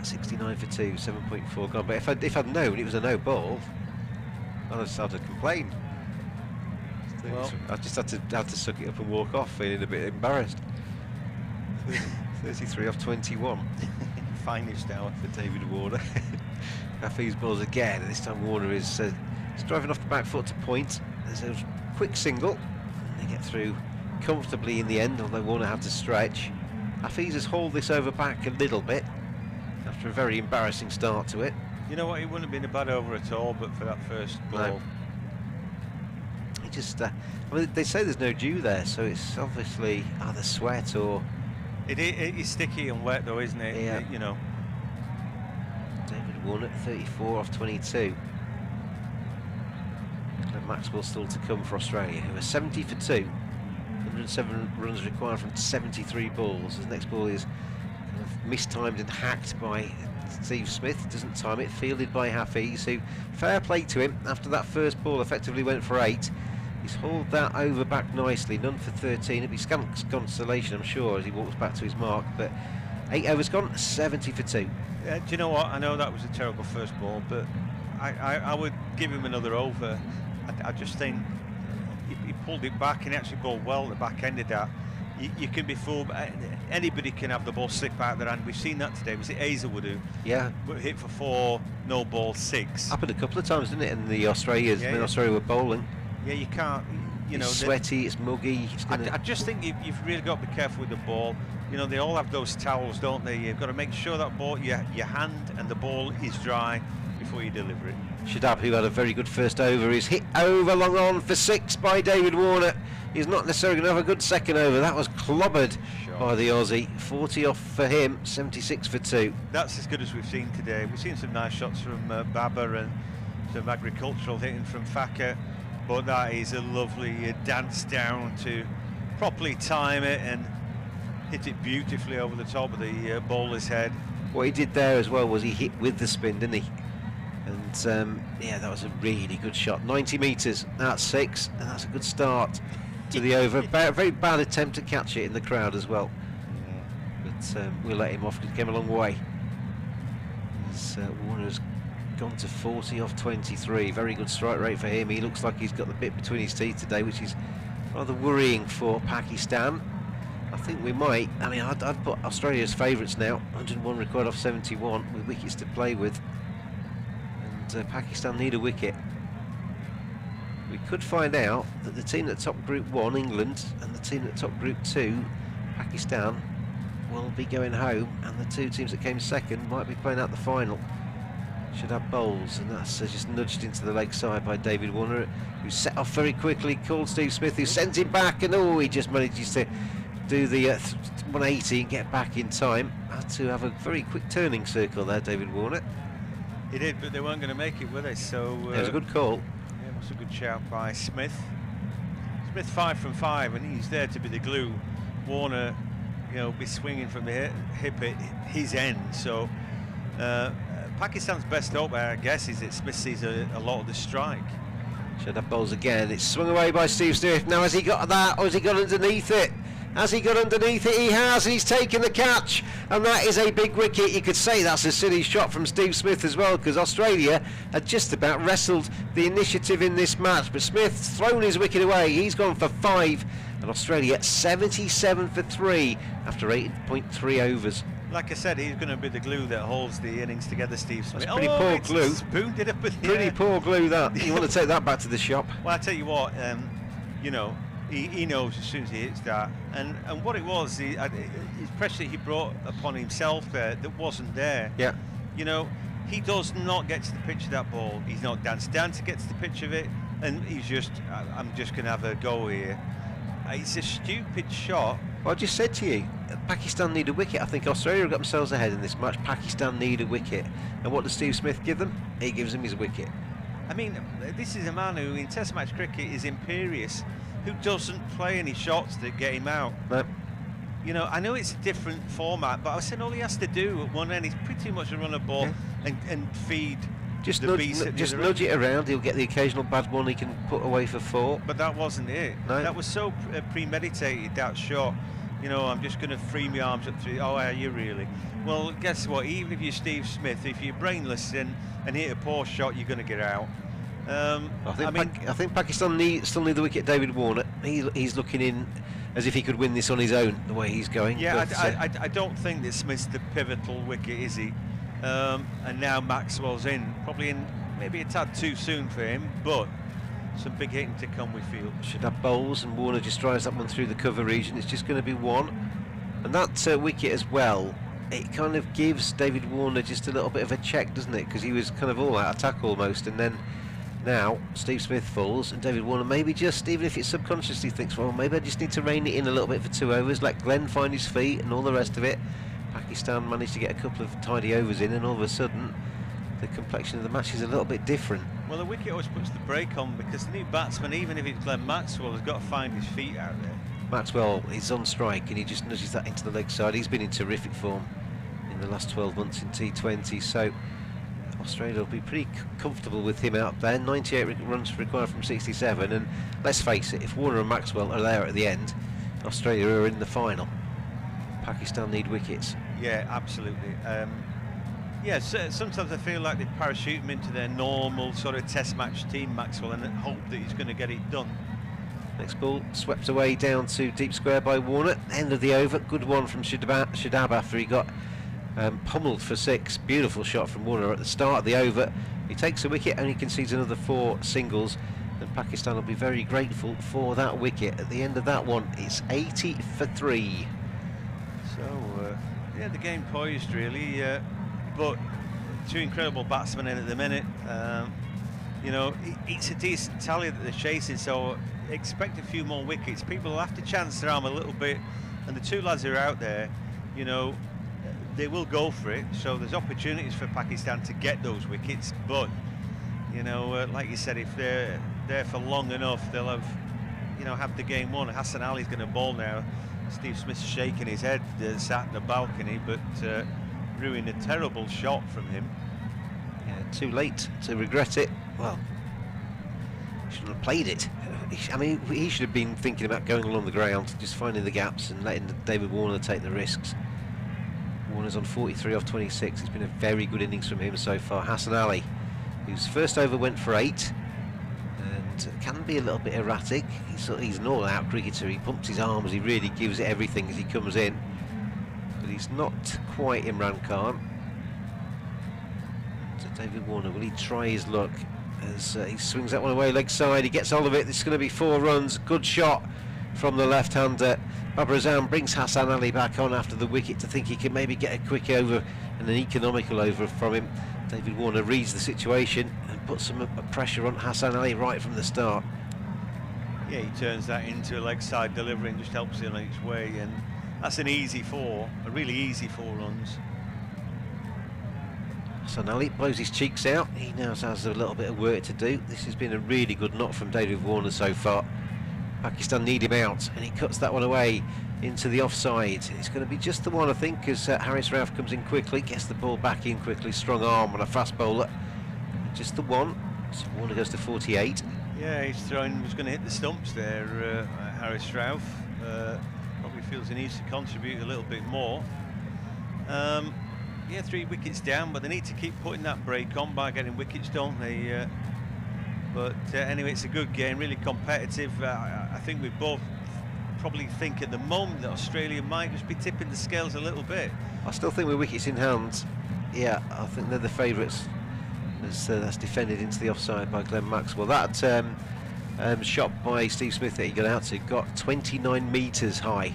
[SPEAKER 6] 69 for 2, 7.4 gone. But if I'd known it was a no ball, I'd have started to complain. Well, I just had to suck it up and walk off, feeling a bit embarrassed. 33 off 21.
[SPEAKER 5] Finest hour
[SPEAKER 6] for David Warner. Hafiz balls again, and this time Warner is driving off the back foot to point. There's a quick single, and they get through comfortably in the end, although Warner had to stretch. Hafiz has hauled this over back a little bit after a very embarrassing start to it.
[SPEAKER 5] You know what, it wouldn't have been a bad over at all, but for that first ball.
[SPEAKER 6] No. He just, I mean, they say there's no dew there, so it's obviously either sweat or...
[SPEAKER 5] It is sticky and wet though, isn't it?
[SPEAKER 6] Yeah.
[SPEAKER 5] You know.
[SPEAKER 6] David Warner, 34 off 22. And Maxwell still to come for Australia, who are 70 for 2. 107 runs required from 73 balls. His next ball is kind of mistimed and hacked by Steve Smith. Doesn't time it. Fielded by Hafiz, who, fair play to him, after that first ball effectively went for 8. He's hauled that over back nicely, none for 13. It'll be scant consolation, I'm sure, as he walks back to his mark. But 8 overs gone, 70 for 2.
[SPEAKER 5] Do you know what? I know that was a terrible first ball, but I would give him another over. I just think he pulled it back and he actually bowled well at the back end of that. You can be fooled. Anybody can have the ball slip out of their hand. We've seen that today. Was it Hazelwood who?
[SPEAKER 6] Yeah.
[SPEAKER 5] Hit for 4, no ball, 6.
[SPEAKER 6] Happened a couple of times, didn't it? In the Australians, when Australia were bowling.
[SPEAKER 5] Yeah, you can't. You know,
[SPEAKER 6] it's sweaty, it's muggy.
[SPEAKER 5] I just think you've really got to be careful with the ball. You know, they all have those towels, don't they? You've got to make sure that ball, your hand and the ball is dry before you deliver it.
[SPEAKER 6] Shadab, who had a very good first over, is hit over long on for 6 by David Warner. He's not necessarily going to have a good second over. That was clobbered by the Aussie. 40 off for him, 76 for 2.
[SPEAKER 5] That's as good as we've seen today. We've seen some nice shots from Baba and some agricultural hitting from Faka, but that is a lovely dance down to properly time it and hit it beautifully over the top of the bowler's head.
[SPEAKER 6] What he did there as well was he hit with the spin, didn't he? And yeah, that was a really good shot. 90 metres, that's 6, and that's a good start to the over. A very bad attempt to catch it in the crowd as well. Yeah. But we'll let him off because he came a long way. As Warner's gone to 40 off 23. Very good strike rate for him. He looks like he's got the bit between his teeth today, which is rather worrying for Pakistan. I think we might. I mean, I'd put Australia as favourites now. 101 required off 71 with wickets to play with. And Pakistan need a wicket. We could find out that the team that top Group 1, England, and the team that top Group 2, Pakistan, will be going home, and the two teams that came second might be playing out the final. Should have bowls, and that's just nudged into the leg side by David Warner, who set off very quickly, called Steve Smith, who sent him back, and he just manages to do the 180 and get back in time. Had to have a very quick turning circle there, David Warner.
[SPEAKER 5] He did, but they weren't going to make it, were they? So
[SPEAKER 6] it was a good call.
[SPEAKER 5] Yeah, it was a good shout by Smith. Smith 5 from 5, and he's there to be the glue. Warner, be swinging from the hip at his end. So Pakistan's best hope, I guess, is that Smith sees a lot of the strike.
[SPEAKER 6] Should have bowls again. It's swung away by Steve Smith. Now has he got that, or has he got underneath it? Has he got underneath it? He has, and he's taken the catch, and that is a big wicket. You could say that's a silly shot from Steve Smith as well, because Australia had just about wrestled the initiative in this match, but Smith's thrown his wicket away. He's gone for 5, and Australia 77 for 3 after 8.3 overs.
[SPEAKER 5] Like I said, he's going to be the glue that holds the innings together, Steve Smith.
[SPEAKER 6] That's pretty poor glue.
[SPEAKER 5] Spooned it up with
[SPEAKER 6] Pretty poor glue, that. You want to take that back to the shop.
[SPEAKER 5] Well, I tell you what, he knows as soon as he hits that, and what it was, his pressure he brought upon himself there that wasn't there.
[SPEAKER 6] Yeah.
[SPEAKER 5] He does not get to the pitch of that ball. He's not danced down to get to the pitch of it, and he's just, I'm just going to have a go here. It's a stupid shot.
[SPEAKER 6] Well, I just said to you, Pakistan need a wicket. I think Australia have got themselves ahead in this match. Pakistan need a wicket. And what does Steve Smith give them? He gives them his wicket.
[SPEAKER 5] I mean, this is a man who in Test match cricket is imperious, who doesn't play any shots that get him out.
[SPEAKER 6] No.
[SPEAKER 5] I know it's a different format, but I said all he has to do at one end is pretty much run a ball and feed
[SPEAKER 6] just
[SPEAKER 5] the beast.
[SPEAKER 6] Just nudge it around. He'll get the occasional bad one he can put away for 4.
[SPEAKER 5] But that wasn't it.
[SPEAKER 6] No.
[SPEAKER 5] That was so premeditated, that shot. I'm just going to free my arms up through. Oh, are you really? Well, guess what? Even if you're Steve Smith, if you're brainless and hit a poor shot, you're going to get out.
[SPEAKER 6] I think Pakistan still need the wicket. David Warner. He's looking in as if he could win this on his own, the way he's going.
[SPEAKER 5] Yeah,
[SPEAKER 6] but,
[SPEAKER 5] I don't think that Smith's the pivotal wicket, is he? And now Maxwell's in, probably in maybe a tad too soon for him, but some big hitting to come, we feel.
[SPEAKER 6] Should have bowls, and Warner just drives that one through the cover region. It's just going to be 1, and that wicket as well, it kind of gives David Warner just a little bit of a check, doesn't it? Because he was kind of all out of attack almost, and then now Steve Smith falls, and David Warner maybe just, even if it's subconsciously, thinks, well, maybe I just need to rein it in a little bit for 2 overs, let Glenn find his feet and all the rest of it. Pakistan managed to get a couple of tidy overs in, and all of a sudden the complexion of the match is a little bit different.
[SPEAKER 5] Well, the wicket always puts the brake on, because the new batsman, even if it's Glenn Maxwell, has got to find his feet out there.
[SPEAKER 6] Maxwell is on strike, and he just nudges that into the leg side. He's been in terrific form in the last 12 months in T20, so Australia will be pretty comfortable with him out there. 98 runs required from 67, and let's face it, if Warner and Maxwell are there at the end, Australia are in the final. Pakistan need wickets.
[SPEAKER 5] Yeah, absolutely. Sometimes I feel like they parachute him into their normal sort of Test match team, Maxwell, and hope that he's going to get it done.
[SPEAKER 6] Next ball swept away down to deep square by Warner. End of the over. Good one from Shadab after he got pummeled for 6. Beautiful shot from Warner at the start of the over. He takes a wicket, only concedes another 4 singles, and Pakistan will be very grateful for that wicket. At the end of that one, it's 80 for 3.
[SPEAKER 5] So the game poised really, but 2 incredible batsmen in at the minute. It's a decent tally that they're chasing, so expect a few more wickets. People will have to chance their arm a little bit, and the 2 lads who are out there, they will go for it. So there's opportunities for Pakistan to get those wickets, but like you said, if they're there for long enough, they'll have the game won. Hassan Ali's going to bowl now. Steve Smith's shaking his head, sat in the balcony, but ruined a terrible shot from him.
[SPEAKER 6] Yeah, too late to regret it. Well, he shouldn't have played it. He should have been thinking about going along the ground, just finding the gaps and letting David Warner take the risks. Warner's on 43 off 26. It's been a very good innings from him so far. Hassan Ali whose first over went for 8 and can be a little bit erratic. He's an all-out cricketer. He pumps his arms, he really gives it everything as he comes in, but he's not quite Imran Khan. So David Warner, will he try his luck as he swings that one away leg side? He gets hold of it. This is going to be 4 runs. Good shot from the left-hander. Babar Azam brings Hassan Ali back on after the wicket to think he can maybe get a quick over and an economical over from him. David Warner reads the situation and puts some pressure on Hassan Ali right from the start.
[SPEAKER 5] Yeah, he turns that into a leg side delivery and just helps it on its way, and that's an easy 4, a really easy 4 runs.
[SPEAKER 6] Hassan Ali blows his cheeks out. He now has a little bit of work to do. This has been a really good knock from David Warner so far. Pakistan need him out, and he cuts that one away into the offside. It's going to be just the one, I think, as Haris Rauf comes in quickly, gets the ball back in quickly, strong arm on a fast bowler. Just the one. So Warner goes to 48.
[SPEAKER 5] Yeah, his throwing was going to hit the stumps there, Haris Rauf. Probably feels he needs to contribute a little bit more. Yeah, 3 wickets down, but they need to keep putting that break on by getting wickets, don't they? But anyway, it's a good game, really competitive. I think we both probably think at the moment that Australia might just be tipping the scales a little bit.
[SPEAKER 6] I still think with wickets in hand, yeah, I think they're the favourites. That's defended into the offside by Glenn Maxwell. That shot by Steve Smith that he got out to got 29 metres high.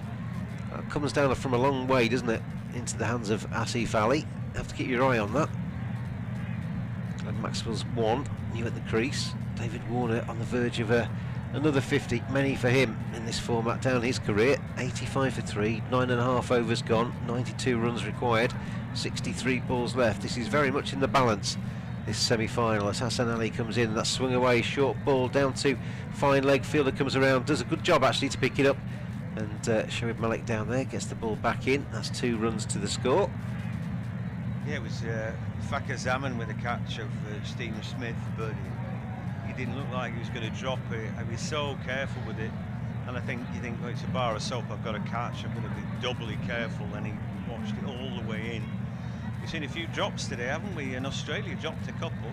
[SPEAKER 6] That comes down from a long way, doesn't it, into the hands of Asif Ali. Have to keep your eye on that. Glenn Maxwell's 1, new at the crease. David Warner on the verge of another 50, many for him in this format down his career. 85 for 3, 9.5 overs gone, 92 runs required, 63 balls left. This is very much in the balance, this semi-final, as Hassan Ali comes in. That swung away, short ball down to fine leg. Fielder comes around, does a good job actually to pick it up, and Shoaib Malik down there gets the ball back in. That's 2 runs to the score.
[SPEAKER 5] Yeah, it was Fakir Zaman with a catch of Stephen Smith, but he didn't look like he was going to drop it. I was so careful with it, and I think you think, oh, it's a bar of soap, I've got to catch, I'm going to be doubly careful, and he watched it all the way in. We've seen a few drops today, haven't we? And Australia dropped a couple.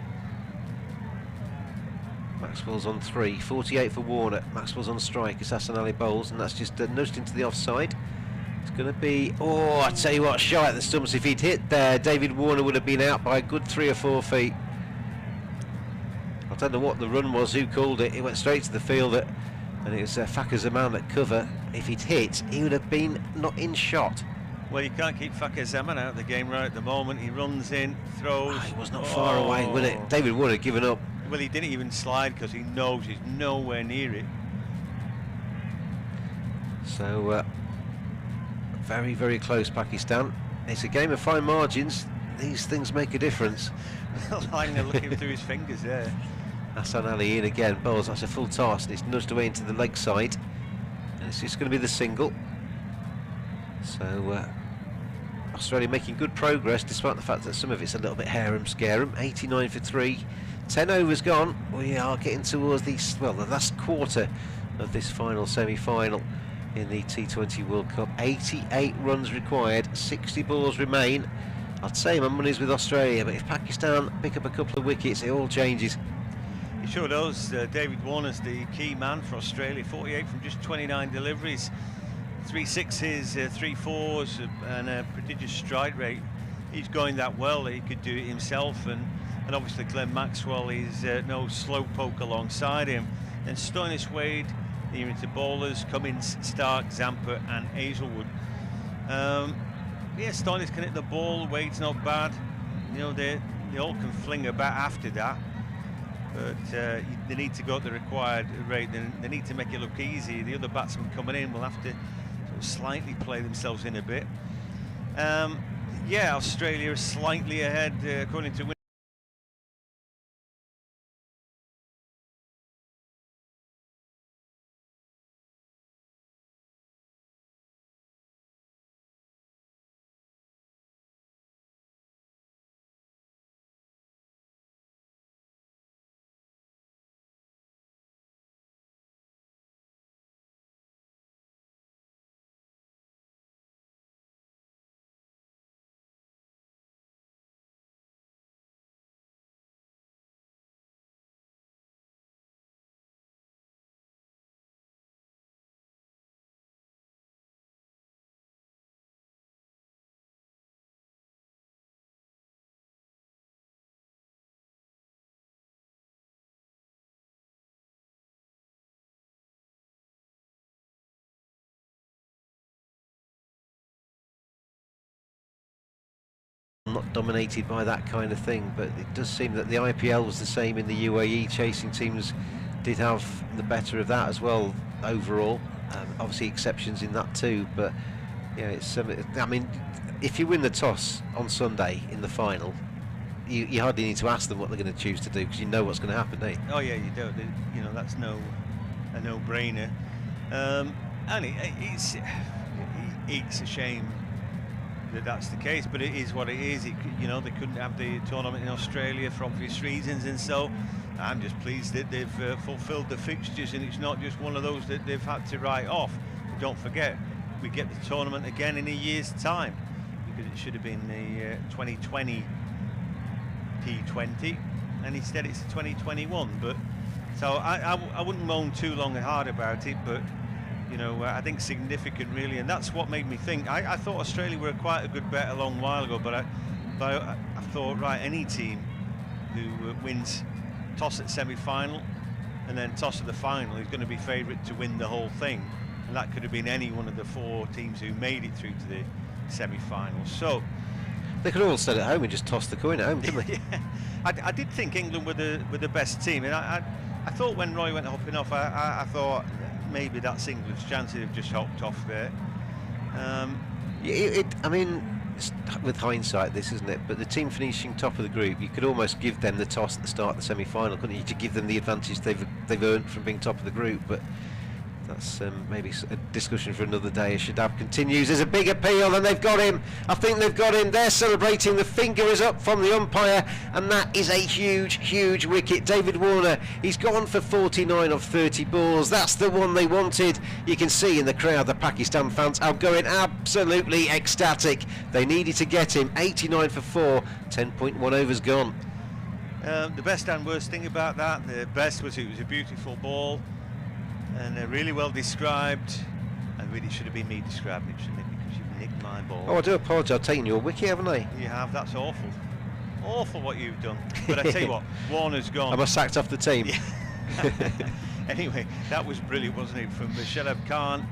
[SPEAKER 6] Maxwell's on 3, 48 for Warner. Maxwell's on strike as Hassan Ali bowls, and that's just nudged into the offside. It's going to be, oh, I tell you what, shy at the stumps. If he'd hit there, David Warner would have been out by a good 3 or 4 feet. I don't know what the run was, who called it. It went straight to the fielder, and it was Fakir Zaman at cover. If he'd hit, he would have been not in shot.
[SPEAKER 5] Well, you can't keep Fakir Zaman out of the game right at the moment. He runs in, throws.
[SPEAKER 6] Oh, he was not far away, was it? David Warner had given up.
[SPEAKER 5] Well, he didn't even slide because he knows he's nowhere near it.
[SPEAKER 6] So, very, very close, Pakistan. It's a game of fine margins. These things make a difference.
[SPEAKER 5] Liner looking through his fingers there.
[SPEAKER 6] Hassan Ali in again, bowls, that's a full toss, and it's nudged away into the leg side, and it's just going to be the single. So Australia making good progress despite the fact that some of it's a little bit harem-scarum. 89 for 3, 10 overs gone. We are getting towards the last quarter of this final semi-final in the T20 World Cup. 88 runs required, 60 balls remain. I'd say my money's with Australia, but if Pakistan pick up a couple of wickets, it all changes.
[SPEAKER 5] He sure does. David Warner's the key man for Australia. 48 from just 29 deliveries, 3 sixes, 3 fours, and a prodigious strike rate. He's going that well that he could do it himself, and obviously Glenn Maxwell is no slowpoke alongside him. Then Stoinis Wade, here into bowlers, Cummins, Stark, Zampa and Hazelwood. Yeah, Stoinis can hit the ball, Wade's not bad. You know, they all can fling a bat after that, but they need to go at the required rate. They need to make it look easy. The other batsmen coming in will have to sort of slightly play themselves in a bit. Yeah, Australia is slightly ahead according to
[SPEAKER 6] not dominated by that kind of thing, but it does seem that the IPL was the same in the UAE. Chasing teams did have the better of that as well overall. Obviously exceptions in that too, but yeah, it's I mean, if you win the toss on Sunday in the final, you hardly need to ask them what they're going to choose to do, because you know what's going to happen, don't you?
[SPEAKER 5] Oh yeah, you don't. You know, that's a no-brainer. And it's a shame that that's the case, but it is what it is. You know, they couldn't have the tournament in Australia for obvious reasons, and so I'm just pleased that they've fulfilled the fixtures, and it's not just one of those that they've had to write off. But don't forget, we get the tournament again in a year's time, because it should have been the 2020 T20, and instead it's 2021. But so I wouldn't moan too long and hard about it, but you know, I think significant really, and that's what made me think. I thought Australia were quite a good bet a long while ago, but I thought, right, any team who wins toss at semi-final and then toss at the final is going to be favourite to win the whole thing, and that could have been any one of the 4 teams who made it through to the semi-finals. So
[SPEAKER 6] they could all stay at home and just toss the coin at home, couldn't they?
[SPEAKER 5] Yeah, I did think England were the best team, and I thought when Roy went hopping off, I thought maybe that's England's chance. They've just hopped off there.
[SPEAKER 6] I mean, it's with hindsight, this, isn't it? But the team finishing top of the group, you could almost give them the toss at the start of the semi-final, couldn't you? To give them the advantage they've earned from being top of the group. But that's maybe a discussion for another day. As Shadab continues, there's a big appeal, and they've got him. I think they've got him. They're celebrating. The finger is up from the umpire, and that is a huge wicket. David Warner, he's gone for 49 of 30 balls. That's the one they wanted. You can see in the crowd the Pakistan fans are going absolutely ecstatic. They needed to get him. 89 for 4, 10.1 overs gone.
[SPEAKER 5] The best and worst thing about that, the best was it was a beautiful ball, and really well described, and really should have been me describing it, shouldn't it, because you've nicked my ball.
[SPEAKER 6] Oh, I do apologise, I've taken your wicket, haven't I?
[SPEAKER 5] You have. That's awful what you've done. But I tell you what, Warner's gone.
[SPEAKER 6] Am I sacked off the team?
[SPEAKER 5] Yeah. Anyway, that was brilliant, wasn't it, from Shadab Khan.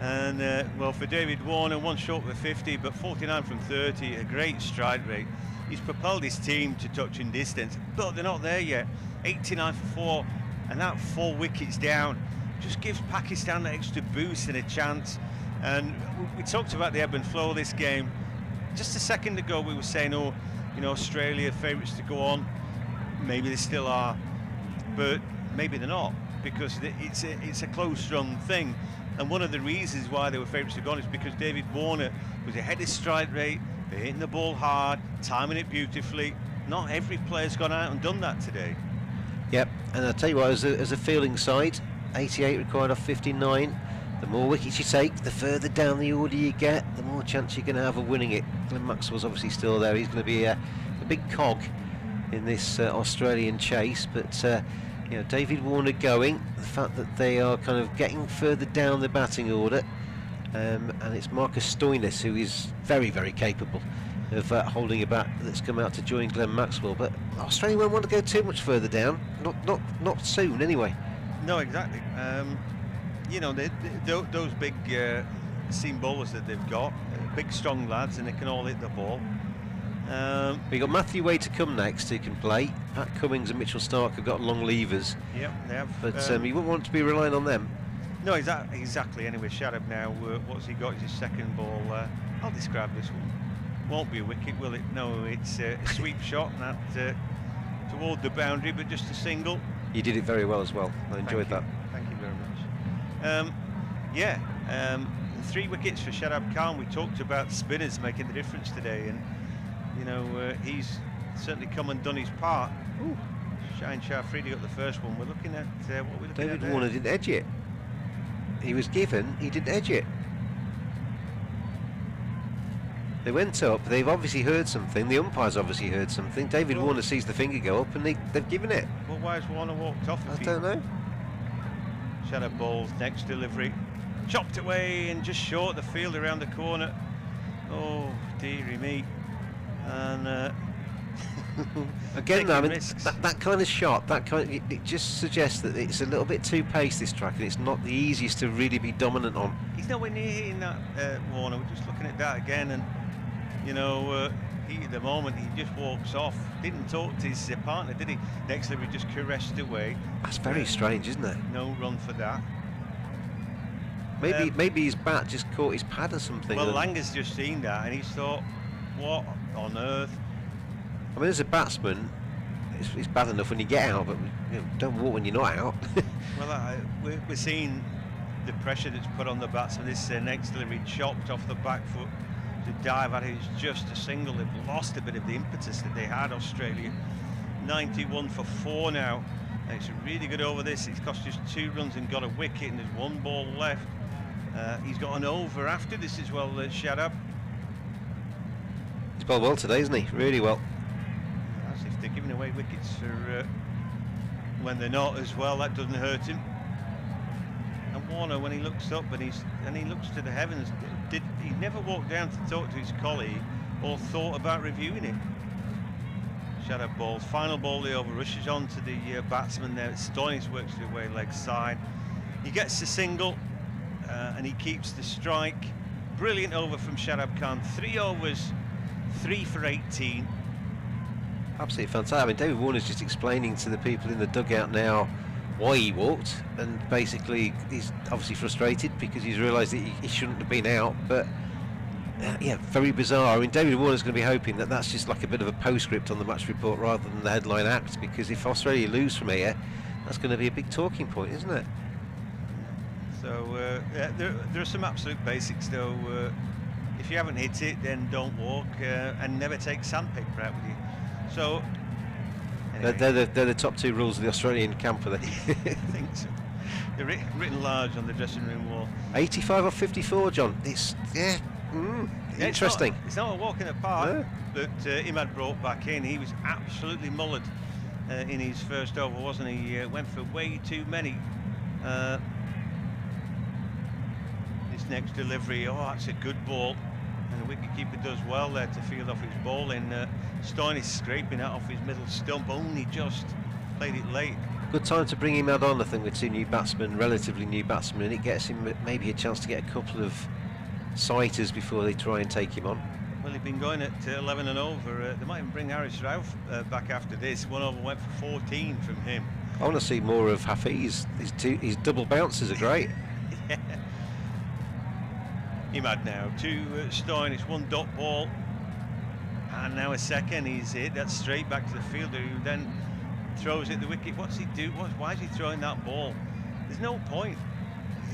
[SPEAKER 5] And well, for David Warner, 1 short of 50, but 49 from 30, a great strike rate. He's propelled his team to touching distance, but they're not there yet. 89 for 4, and that 4 wickets down just gives Pakistan an extra boost and a chance. And we talked about the ebb and flow of this game. Just a second ago we were saying, oh, you know, Australia favourites to go on. Maybe they still are, but maybe they're not, because it's a close-run thing. And one of the reasons why they were favourites to go on is because David Warner was ahead of strike rate. They're hitting the ball hard, timing it beautifully. Not every player's gone out and done that today.
[SPEAKER 6] Yep, and I'll tell you what, as a fielding side, 88 required off 59. The more wickets you take, the further down the order you get, the more chance you're going to have of winning it. Glenn Maxwell's obviously still there. He's going to be a big cog in this Australian chase. But you know, David Warner going, the fact that they are kind of getting further down the batting order, and it's Marcus Stoinis who is very capable of holding a bat that's come out to join Glenn Maxwell. But Australia won't want to go too much further down, not soon anyway.
[SPEAKER 5] No, exactly. You know, those big seam bowlers that they've got, big strong lads, and they can all hit the ball.
[SPEAKER 6] We've got Matthew Wade to come next, who can play. Pat Cummings and Mitchell Stark have got long levers.
[SPEAKER 5] Yeah, they have.
[SPEAKER 6] But you wouldn't want to be relying on them.
[SPEAKER 5] No, exactly. Anyway, Shadab now, what's he got? Is his second ball. I'll describe this one. Won't be a wicket, will it? No, it's a sweep shot, that toward the boundary, but just a single.
[SPEAKER 6] You did it very well as well. I enjoyed that.
[SPEAKER 5] Thank you very much. 3 wickets for Shadab Khan. We talked about spinners making the difference today, and you know, he's certainly come and done his part. Ooh, Shaheen Shah Afridi got the first one. We're looking at what we're looking at.
[SPEAKER 6] David Warner didn't edge it. He was given, he didn't edge it. They went up, they've obviously heard something, the umpire's obviously heard something. David Warner sees the finger go up and they've given it.
[SPEAKER 5] Well, why has Warner walked off?
[SPEAKER 6] I don't know.
[SPEAKER 5] Shadab ball's next delivery, chopped away and just short the field around the corner. Oh dearie me. And
[SPEAKER 6] again, I mean, that kind of shot, it just suggests that it's a little bit too paced, this track, and it's not the easiest to really be dominant on.
[SPEAKER 5] He's nowhere near hitting that, Warner. We're just looking at that again, and you know, heat of the moment, he just walks off. Didn't talk to his partner, did he? Next delivery just caressed away.
[SPEAKER 6] That's very strange, isn't it?
[SPEAKER 5] No run for that.
[SPEAKER 6] Maybe his bat just caught his pad or something.
[SPEAKER 5] Well, Langer's just seen that and he's thought, what on earth?
[SPEAKER 6] I mean, as a batsman, it's bad enough when you get out, but don't walk when you're not out.
[SPEAKER 5] Well, we're seeing the pressure that's put on the batsman. This next delivery chopped off the back foot to dive at it. It's just a single. They've lost a bit of the impetus that they had, Australia. 91 for 4 now. And it's a really good over this. It's cost just 2 runs and got a wicket, and there's 1 ball left. He's got an over after this as well, Shadab.
[SPEAKER 6] He's bowled well today, isn't he? Really well.
[SPEAKER 5] As if they're giving away wickets for when they're not as well. That doesn't hurt him. And Warner, when he looks up and he looks to the heavens, he never walked down to talk to his colleague or thought about reviewing it. Shadow balls, final ball the over, rushes on to the batsman there. Stoinis works the away leg side. He gets the single and he keeps the strike. Brilliant over from Shadab Khan. 3 overs, 3 for 18.
[SPEAKER 6] Absolutely fantastic. I mean, David Warner's just explaining to the people in the dugout now why he walked, and basically he's obviously frustrated because he's realised that he shouldn't have been out. But yeah, very bizarre. I mean, David Warner's going to be hoping that that's just like a bit of a postscript on the match report rather than the headline act, because if Australia lose from here, that's going to be a big talking point, isn't it?
[SPEAKER 5] So there are some absolute basics though. If you haven't hit it, then don't walk, and never take sandpaper out with you. So anyway.
[SPEAKER 6] They're the top 2 rules of the Australian camp, are they?
[SPEAKER 5] I think so. They're written large on the dressing room wall.
[SPEAKER 6] 85 off 54, John. It's interesting.
[SPEAKER 5] It's not a walk in the park, but Imad brought back in. He was absolutely mullered in his first over, wasn't he? Went for way too many. This next delivery, that's a good ball. And the wicketkeeper does well there to field off his ball in. Stoinis scraping that off his middle stump, only just played it late.
[SPEAKER 6] Good time to bring him out on, I think, with 2 new batsmen, relatively new batsmen, and it gets him maybe a chance to get a couple of sighters before they try and take him on.
[SPEAKER 5] Well, he'd been going at 11 and over. They might even bring Harris Ralph back after this. 1 over went for 14 from him.
[SPEAKER 6] I want to see more of Hafiz. His double bounces are great.
[SPEAKER 5] Yeah. Imad now to Stoinis, 1 dot ball, and now a second. He's hit that straight back to the fielder, who then throws it the wicket. What's he do? Why is he throwing that ball? There's no point.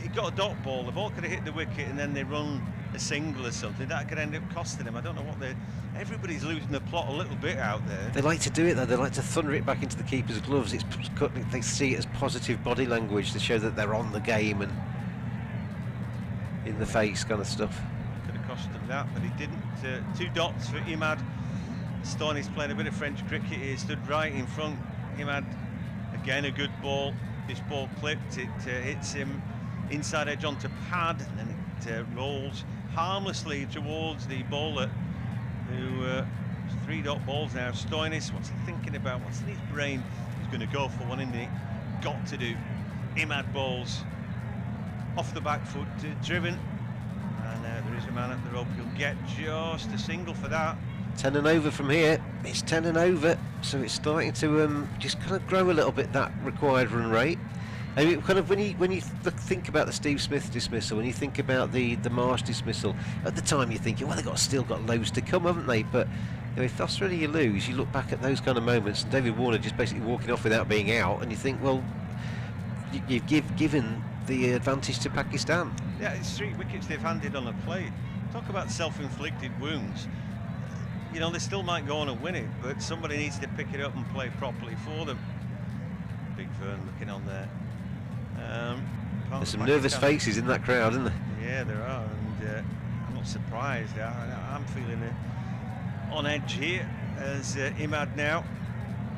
[SPEAKER 5] He got a dot ball. The ball could have hit the wicket, and then they run a single or something. That could end up costing him. I don't know what they're. Everybody's losing the plot a little bit out there.
[SPEAKER 6] They like to do it though. They like to thunder it back into the keeper's gloves. They see it as positive body language to show that they're on the game and in the face kind of stuff.
[SPEAKER 5] Could have cost him that, but he didn't. 2 dots for Imad. Stoinis playing a bit of French cricket here, stood right in front. Imad, again a good ball. This ball clipped, it hits him inside edge onto pad, and then it rolls harmlessly towards the bowler, who 3 dot balls now. Stoinis, what's he thinking about? What's in his brain? He's going to go for one, isn't he? Got to do. Imad balls off the back foot, driven, and there is a man at the rope. He'll get just a single for that.
[SPEAKER 6] 10 and over from here. It's 10 and over, so it's starting to just kind of grow a little bit, that required run rate. I mean, kind of when you think about the Steve Smith dismissal, when you think about the Marsh dismissal, at the time you're thinking, well, they've still got loads to come, haven't they? But if Australia lose, you look back at those kind of moments, and David Warner just basically walking off without being out, and you think, well, you've given the advantage to Pakistan.
[SPEAKER 5] Yeah, it's 3 wickets they've handed on a plate. Talk about self-inflicted wounds. You know, they still might go on and win it, but somebody needs to pick it up and play properly for them. Big Vern looking on there.
[SPEAKER 6] There's some nervous faces in that crowd, isn't there?
[SPEAKER 5] Yeah, there are, and I'm not surprised. I'm feeling on edge here as Imad now.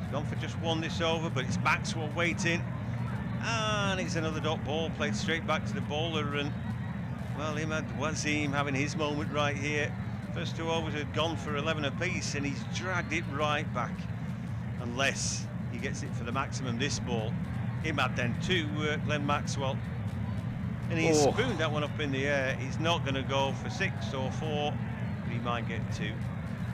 [SPEAKER 5] He's gone for just 1 this over, but it's Maxwell waiting. And it's another dot ball played straight back to the bowler, and well, Imad Wasim having his moment right here. First 2 overs had gone for 11 apiece, and he's dragged it right back, unless he gets it for the maximum this ball. Imad then to Glenn Maxwell, and he's spooned that one up in the air. He's not going to go for 6 or 4, but he might get 2.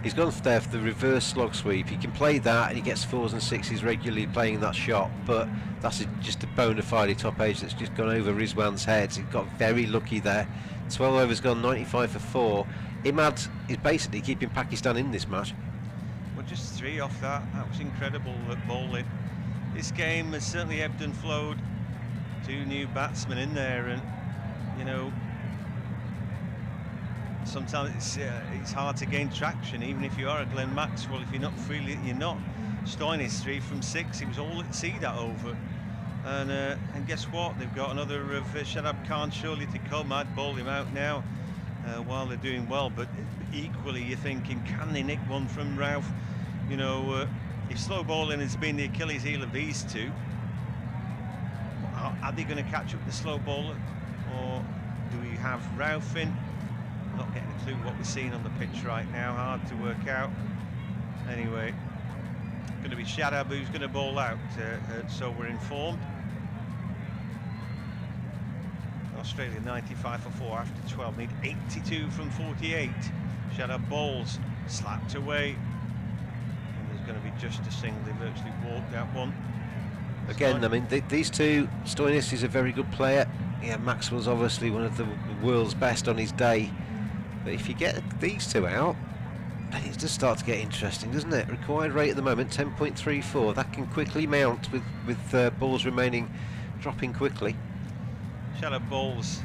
[SPEAKER 6] He's gone there for the reverse slog sweep. He can play that, and he gets 4s and 6s regularly playing that shot. But that's just a bona fide top edge that's just gone over Rizwan's head. He got very lucky there. 12 overs gone, 95 for 4. Imad is basically keeping Pakistan in this match.
[SPEAKER 5] Well, just 3 off that. That was incredible at bowling. This game has certainly ebbed and flowed. 2 new batsmen in there, and you know, sometimes it's hard to gain traction, even if you are a Glenn Maxwell. If you're not feeling it, you're not. Stoinis 3 from 6. He was all at sea that over, and guess what? They've got another of Shadab Khan surely to come. I'd bowl him out now while they're doing well, but equally you're thinking, can they nick one from Ralph? You know, if slow bowling has been the Achilles heel of these two, are they going to catch up the slow bowler, or do we have Ralph in? Not getting a clue what we're seeing on the pitch right now. Hard to work out. Anyway, going to be Shadab who's going to bowl out, so we're informed. Australia 95 for 4 after 12, need 82 from 48. Shadab bowls, slapped away, and there's going to be just a single. They virtually walked that one.
[SPEAKER 6] Again, I mean, these two, Stoinis is a very good player. Yeah, Maxwell's obviously one of the world's best on his day. But if you get these two out, then it does start to get interesting, doesn't it? Required rate at the moment, 10.34. That can quickly mount with balls remaining, dropping quickly.
[SPEAKER 5] Shadab balls,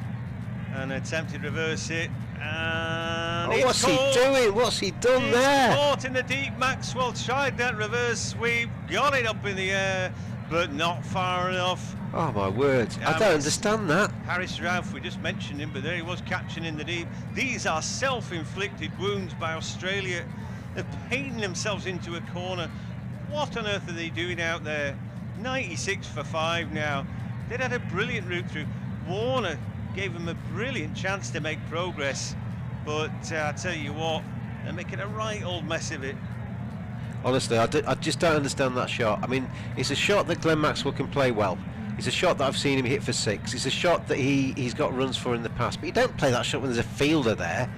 [SPEAKER 5] and attempted reverse it, and
[SPEAKER 6] oh, what's he doing? What's he done there?
[SPEAKER 5] Caught in the deep. Maxwell tried that reverse sweep, got it up in the air, but not far enough.
[SPEAKER 6] Oh my word, I don't understand that.
[SPEAKER 5] Harris Ralph, we just mentioned him, but there he was catching in the deep. These are self-inflicted wounds by Australia. They're painting themselves into a corner. What on earth are they doing out there? 96 for 5 now. They'd had a brilliant route through. Warner gave them a brilliant chance to make progress, but I tell you what, they're making a right old mess of it.
[SPEAKER 6] Honestly, I just don't understand that shot. I mean, it's a shot that Glenn Maxwell can play well. It's a shot that I've seen him hit for 6. It's a shot that he's got runs for in the past, but you don't play that shot when there's a fielder there.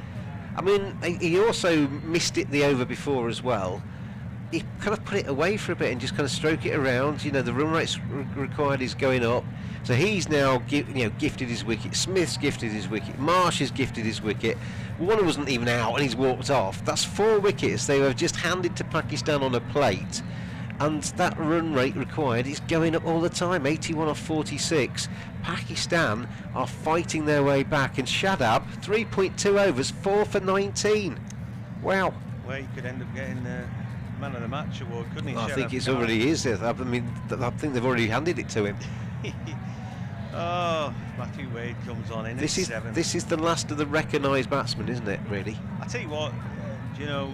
[SPEAKER 6] I mean, he also missed it the over before as well. He kind of put it away for a bit and just kind of stroke it around. You know, the run rates required is going up. So he's now gifted his wicket. Smith's gifted his wicket. Marsh has gifted his wicket. Warner wasn't even out and he's walked off. That's 4 wickets they have just handed to Pakistan on a plate. And that run rate required is going up all the time. 81 off 46. Pakistan are fighting their way back. And Shadab, 3.2 overs, 4 for 19. Wow.
[SPEAKER 5] Well, he could end up getting Man of the Match award, couldn't he?
[SPEAKER 6] I think it's already is. I mean, I think they've already handed it to him.
[SPEAKER 5] Oh, Matthew Wade comes on in
[SPEAKER 6] this
[SPEAKER 5] at
[SPEAKER 6] is
[SPEAKER 5] 7.
[SPEAKER 6] This is the last of the recognised batsmen, isn't it? Really.
[SPEAKER 5] I tell you what, you know,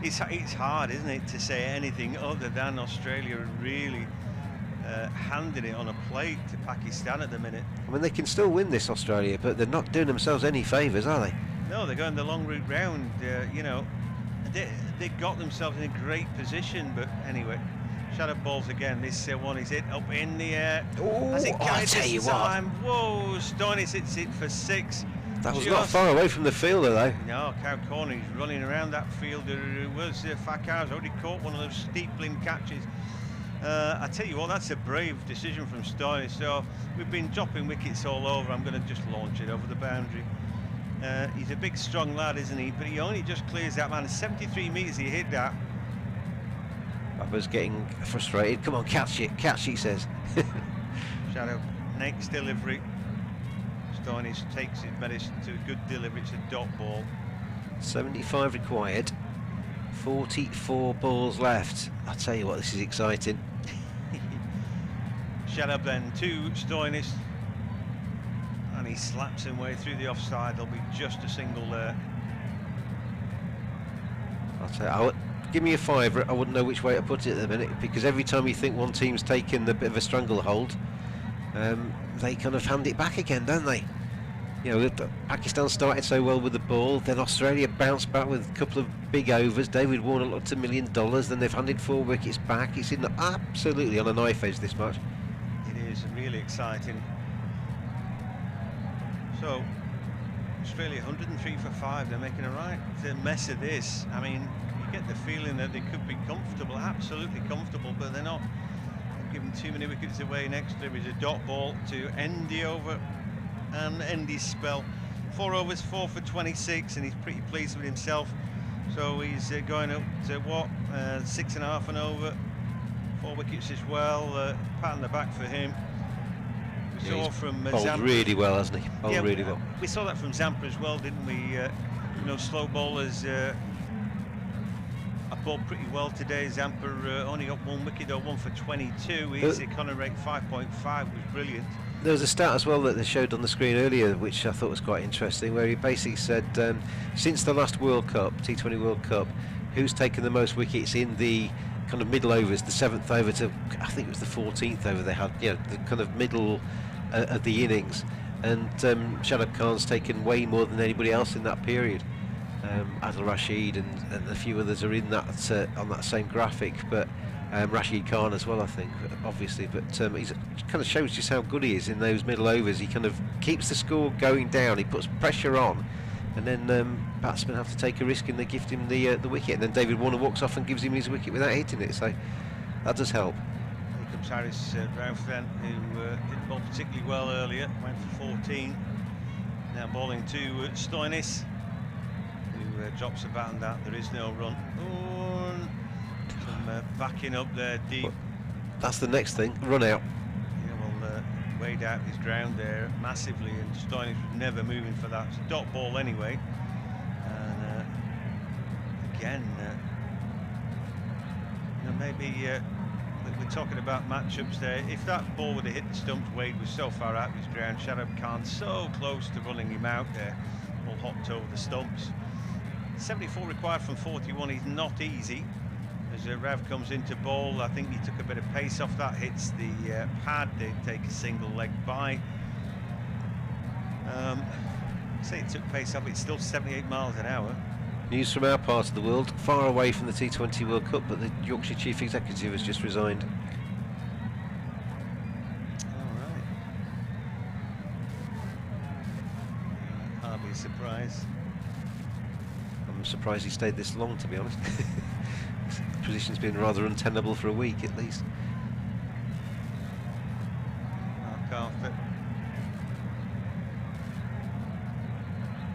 [SPEAKER 5] it's hard, isn't it, to say anything other than Australia really handing it on a plate to Pakistan at the minute.
[SPEAKER 6] I mean, they can still win this, Australia, but they're not doing themselves any favours, are they?
[SPEAKER 5] No, they're going the long route round. You know, they got themselves in a great position, but anyway. Shadab balls again. This one is hit up in the air.
[SPEAKER 6] Oh, I tell you
[SPEAKER 5] what. Whoa, Stoinis hits it for 6.
[SPEAKER 6] That was not far away from the fielder, though.
[SPEAKER 5] No, Cow Corner, he's running around that fielder. It was Fakar's already caught one of those steepling catches. I tell you what, that's a brave decision from Stoinis. So we've been dropping wickets all over. I'm going to just launch it over the boundary. He's a big, strong lad, isn't he? But he only just clears that man. 73 metres he hit that.
[SPEAKER 6] Baba's getting frustrated. Come on, catch it, he says.
[SPEAKER 5] Shadow, next delivery. Stoinis takes his medicine to a good delivery. It's a dot ball.
[SPEAKER 6] 75 required. 44 balls left. I tell you what, this is exciting.
[SPEAKER 5] Shadow then to Stoinis, and he slaps him way through the offside. There'll be just a single there.
[SPEAKER 6] I'll tell you, give me a 5. I wouldn't know which way to put it at the minute, because every time you think one team's taken a bit of a stranglehold, they kind of hand it back again, don't they? You know, Pakistan started so well with the ball, then Australia bounced back with a couple of big overs. David Warner looked $1 million, then they've handed 4 wickets back. It's absolutely on a knife edge, this match.
[SPEAKER 5] It is really exciting. So Australia 103 for 5. They're making a right mess of this. I mean, you get the feeling that they could be comfortable, absolutely comfortable, but they're not. They've given too many wickets away. Next there is a dot ball to end the over and end his spell. 4 overs, 4 for 26, and he's pretty pleased with himself. So he's going up to what, 6.5 and over, 4 wickets as well. Pat on the back for him. We saw from
[SPEAKER 6] bowled
[SPEAKER 5] Zampa.
[SPEAKER 6] really well, hasn't he? Bowled really well.
[SPEAKER 5] We saw that from Zampa as well, didn't we? You know, slow bowlers I bowled pretty well today. Zampa only got 1 wicket, though, 1 for 22. His economy rate 5.5 was brilliant.
[SPEAKER 6] There was a stat as well that they showed on the screen earlier, which I thought was quite interesting, where he basically said, since the last World Cup, T20 World Cup, who's taken the most wickets in the kind of middle overs, the 7th over to, I think it was the 14th over they had, the kind of middle of the innings, and Shadab Khan's taken way more than anybody else in that period. Adil Rashid and a few others are in that on that same graphic, but Rashid Khan as well, I think, obviously. But he's kind of shows just how good he is in those middle overs. He kind of keeps the score going down. He puts pressure on, and then batsmen have to take a risk and they gift him the wicket. And then David Warner walks off and gives him his wicket without hitting it. So that does help.
[SPEAKER 5] Here comes Harris Rauf then, who didn't bowl particularly well earlier. Went for 14. Now bowling to Stoinis, who drops a bat and that. There is no run. Some backing up there deep.
[SPEAKER 6] Well, that's the next thing. Run out.
[SPEAKER 5] Yeah, well, Wade out his ground there massively, and Stoinis was never moving for that. It's a dot ball anyway. And again, you know, maybe we're talking about matchups there. If that ball would have hit the stumps, Wade was so far out of his ground. Shadab Khan so close to running him out there, all hopped over the stumps. 74 required from 41 is not easy. As Rav comes into bowl, I think he took a bit of pace off that, hits the pad, they take a single leg by. Say it took pace off, it's still 78 miles an hour.
[SPEAKER 6] News from our part of the world, far away from the T20 World Cup, but the Yorkshire Chief Executive has just resigned.
[SPEAKER 5] Alright. Hardly a surprise.
[SPEAKER 6] I'm surprised he stayed this long, to be honest. The position's been rather untenable for a week at least.
[SPEAKER 5] Mark Arthur.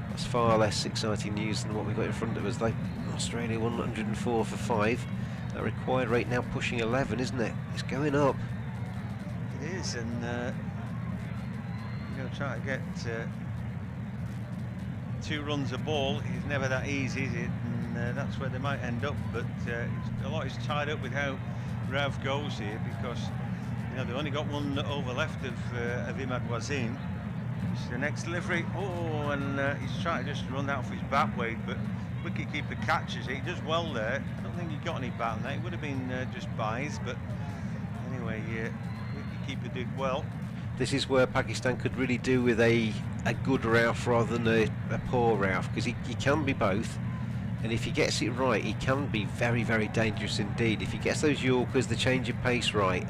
[SPEAKER 6] That's far less exciting news than what we've got in front of us, though. Australia 104 for 5. That required rate now pushing 11, isn't it? It's going up.
[SPEAKER 5] It is, and you're going to try to get 2 runs a ball. It's never that easy, is it? And that's where they might end up. But a lot is tied up with how Rav goes here, because you know they've only got 1 over left of Imad Wazim. It's the next delivery. Oh, and he's trying to just run out for his bat weight, but wicketkeeper catches it. He does well there. I don't think he got any bat on that. It would have been just buys, but anyway, wicketkeeper did well.
[SPEAKER 6] This is where Pakistan could really do with a good Rauf rather than a poor Rauf, because he can be both, and if he gets it right, he can be very, very dangerous indeed. If he gets those Yorkers, the change of pace right,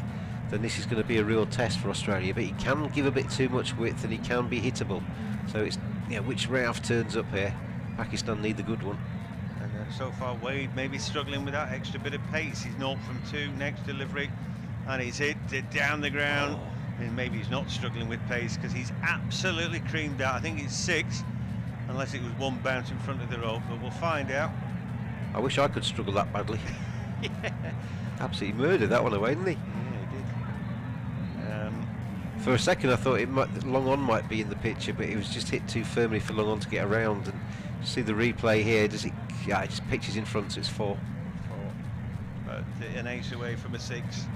[SPEAKER 6] then this is going to be a real test for Australia. But he can give a bit too much width, and he can be hittable. So it's which Rauf turns up here. Pakistan need the good one.
[SPEAKER 5] And so far Wade maybe struggling with that extra bit of pace. He's 0 from 2, next delivery, and he's hit it down the ground. And maybe he's not struggling with pace, because he's absolutely creamed out. I think it's 6, unless it was 1 bounce in front of the rope, but we'll find out.
[SPEAKER 6] I wish I could struggle that badly.
[SPEAKER 5] Yeah.
[SPEAKER 6] Absolutely murdered that one away, didn't he?
[SPEAKER 5] Yeah, he did.
[SPEAKER 6] For a second I thought long on might be in the picture, but it was just hit too firmly for long on to get around. And you see the replay here, does it? Yeah, it just pitches in front, so it's 4.
[SPEAKER 5] But an ace away from a 6.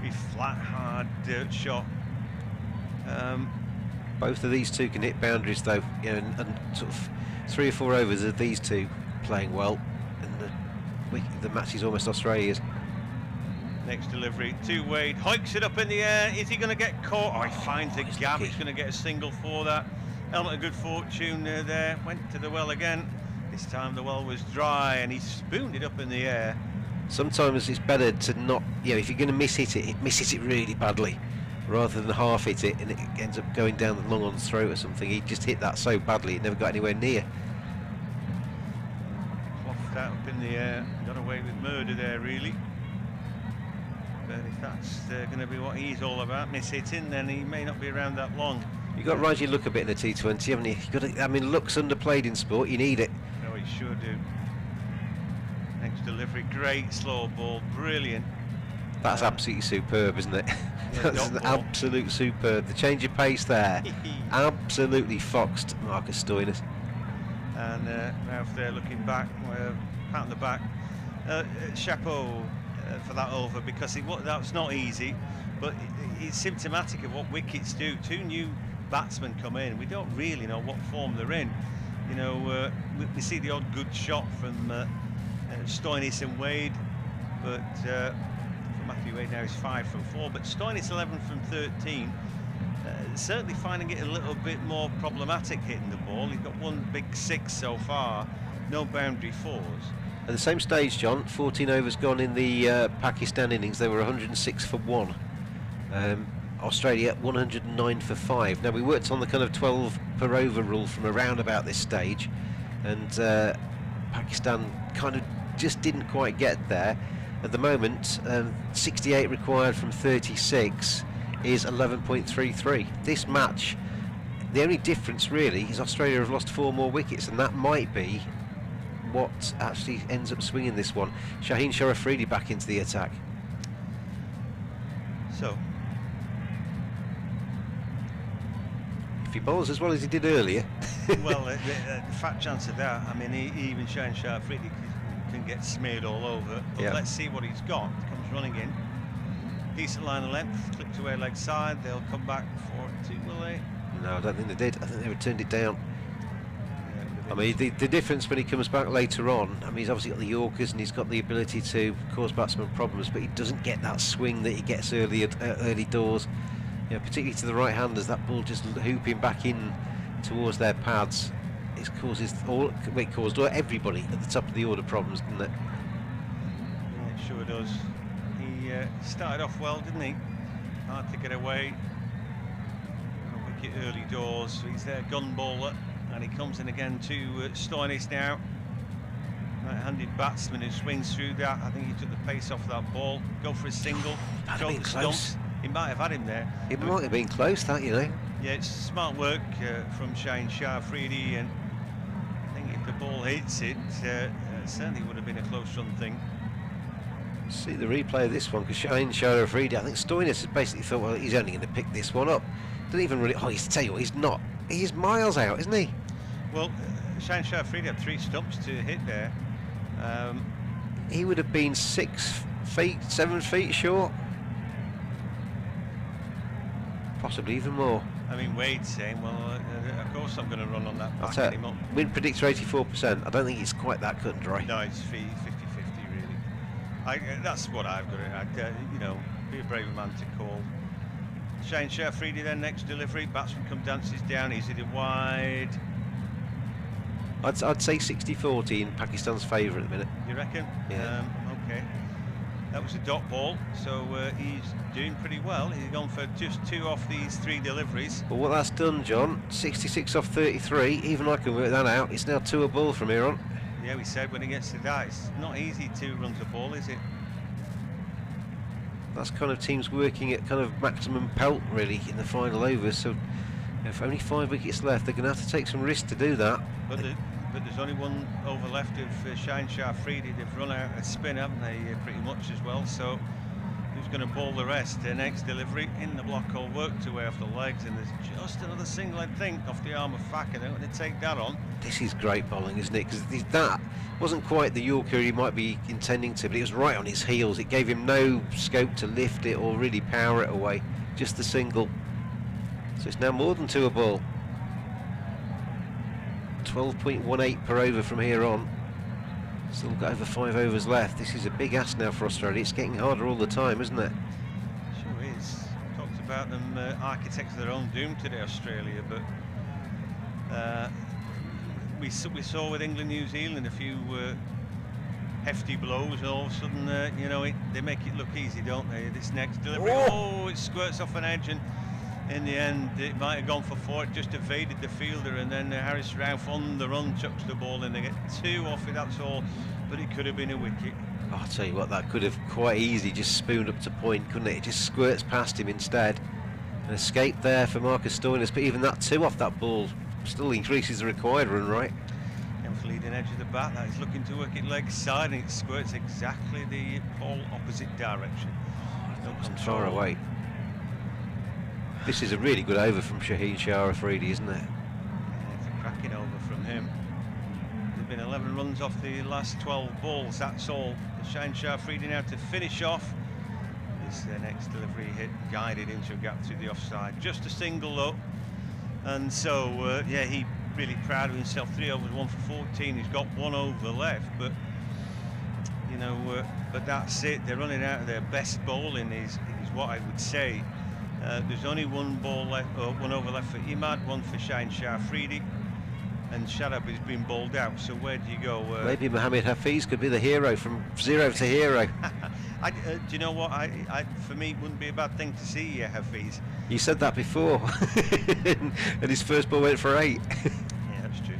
[SPEAKER 5] Be flat, hard dirt shot.
[SPEAKER 6] Both of these two can hit boundaries, though, and sort of 3 or 4 overs of these two playing well, and the match is almost Australia's.
[SPEAKER 5] Next delivery to Wade, hikes it up in the air. Is he going to get caught? Oh, he finds the gap.
[SPEAKER 6] lucky.
[SPEAKER 5] He's going to get a single for that. Element of good fortune there. Went to the well again. This time the well was dry, and he spooned it up in the air.
[SPEAKER 6] Sometimes it's better to not, if you're going to miss hit it really badly, rather than half hit it and it ends up going down the long on's throat or something. He just hit that so badly it never got anywhere near.
[SPEAKER 5] Cloughed that up in the air, got away with murder there really. But if that's going to be what he's all about, miss hitting, then he may not be around that long.
[SPEAKER 6] You've got to ride your luck a bit in the T20, haven't you? You've got to, I mean, luck's underplayed in sport, you need it.
[SPEAKER 5] No, he sure do. Next delivery, great slow ball, brilliant.
[SPEAKER 6] That's absolutely superb, isn't it? That's an absolute superb. The change of pace there absolutely foxed Marcus Stoinis.
[SPEAKER 5] And Ralph there looking back, pat on the back. Chapeau for that over, because that's not easy, but it's symptomatic of what wickets do. Two new batsmen come in, we don't really know what form they're in. You know, we see the odd good shot from Stoinis and Wade, but for Matthew Wade now is 5 from 4, but Stoinis 11 from 13. Certainly finding it a little bit more problematic hitting the ball. He's got one big 6 so far, no boundary 4s.
[SPEAKER 6] At the same stage, John, 14 overs gone in the Pakistan innings. They were 106 for 1. Australia 109 for 5. Now we worked on the kind of 12 per over rule from around about this stage, and Pakistan kind of just didn't quite get there. At the moment, 68 required from 36 is 11.33. This match, the only difference really is Australia have lost 4 more wickets, and that might be what actually ends up swinging this one. Shaheen Shah Afridi back into the attack.
[SPEAKER 5] So
[SPEAKER 6] if he bowls as well as he did earlier.
[SPEAKER 5] well, the fat chance of that. I mean, even Shaheen Shah Afridi can get smeared all over, but let's see what he's got. Comes running in, decent line of length, clipped away leg side. They'll come back for it too, will they?
[SPEAKER 6] No, I don't think they did. I think they returned it down. I mean, the difference when he comes back later on, I mean, he's obviously got the Yorkers and he's got the ability to cause batsmen problems, but he doesn't get that swing that he gets early doors. You know, particularly to the right-handers, that ball just hooping back in towards their pads. It caused everybody at the top of the order problems, didn't it?
[SPEAKER 5] Yeah, it sure does. He started off well, didn't he? Hard to get away. A wicket early doors, so he's their gun bowler. And he comes in again to Stoinis now. Right-handed batsman who swings through that. I think he took the pace off that ball. Go for a single.
[SPEAKER 6] That'd have been close.
[SPEAKER 5] He might have had him there.
[SPEAKER 6] It might have been close, that, you know.
[SPEAKER 5] Yeah, it's smart work from Shaheen Shah Afridi, and I think if the ball hits it, certainly would have been a close run thing.
[SPEAKER 6] See the replay of this one, because Shaheen Shah Afridi, I think Stoinis has basically thought, well, he's only going to pick this one up. Didn't even really. Oh, he's tell you what, he's not. He's miles out, isn't he?
[SPEAKER 5] Well, Shaheen Shah Afridi had 3 stumps to hit there.
[SPEAKER 6] He would have been 6 feet, 7 feet short. Possibly even more.
[SPEAKER 5] I mean, Wade's saying, well, of course I'm going to run on that back anymore.
[SPEAKER 6] Win predictor 84%. I don't think it's quite that cut and dry.
[SPEAKER 5] No, it's 50-50 really. That's what I've got to, you know, be a brave man to call. Shaheen Shah Afridi then, next delivery. Batsman dances down, he's hit it wide.
[SPEAKER 6] I'd say 60-40 in Pakistan's favour at the minute.
[SPEAKER 5] You reckon?
[SPEAKER 6] Yeah.
[SPEAKER 5] Okay. That was a dot ball, so he's doing pretty well. He's gone for just 2 off these 3 deliveries.
[SPEAKER 6] Well, what that's done, John, 66 off 33, even I can work that out. It's now 2 a ball from here on.
[SPEAKER 5] Yeah, we said when he gets to that, it's not easy 2 runs a ball, is it?
[SPEAKER 6] That's kind of teams working at kind of maximum pelt, really, in the final overs. So if only 5 wickets left, they're going to have to take some risk to do that.
[SPEAKER 5] But there's only 1 over left of Shaheen Shah Afridi. They've run out of spin, haven't they, pretty much as well. So who's going to bowl the rest? Their next delivery in the block hole, worked away off the legs, and there's just another single, I think, off the arm of Facker. They're going to take that on.
[SPEAKER 6] This is great bowling, isn't it? Because that wasn't quite the Yorker he might be intending to, but it was right on his heels. It gave him no scope to lift it or really power it away. Just the single. So it's now more than 2 a ball. 12.18 per over from here on. Still got over 5 overs left. This is a big ask now for Australia. It's getting harder all the time, isn't it?
[SPEAKER 5] Sure is. Talked about them architects of their own doom today, Australia, but we saw with England, New Zealand a few hefty blows, and all of a sudden, you know, they make it look easy, don't they? This next delivery, it squirts off an edge, and in the end, it might have gone for 4. It just evaded the fielder, and then Harris Ralph on the run chucks the ball in. They get 2 off it, that's all, but it could have been a wicket.
[SPEAKER 6] I'll tell you what, that could have quite easily just spooned up to point, couldn't it? It just squirts past him instead. An escape there for Marcus Stoinis, but even that 2 off that ball still increases the required run, right?
[SPEAKER 5] And for leading edge of the bat, that is looking to work it leg side, and it squirts exactly the ball opposite direction. No
[SPEAKER 6] Wasn't
[SPEAKER 5] control.
[SPEAKER 6] far away. This is a really good over from Shaheen Shah Afridi, isn't it?
[SPEAKER 5] Yeah, it's a cracking over from him. There's been 11 runs off the last 12 balls, that's all. Shaheen Shah Afridi now to finish off. This next delivery hit guided into a gap through the offside. Just a single though. And so, yeah, he really proud of himself. 3 overs, 1 for 14. He's got 1 over left, but you know, but that's it. They're running out of their best bowling, is what I would say. There's only 1 ball left, 1 over left for Imad, 1 for Shaheen Shah Afridi, and Shadab has been bowled out. So where do you go?
[SPEAKER 6] Maybe Mohammed Hafiz could be the hero, from 0 to hero.
[SPEAKER 5] Do you know what? For me, it wouldn't be a bad thing to see Hafiz.
[SPEAKER 6] You said that before, and his first ball went for 8.
[SPEAKER 5] Yeah, that's true.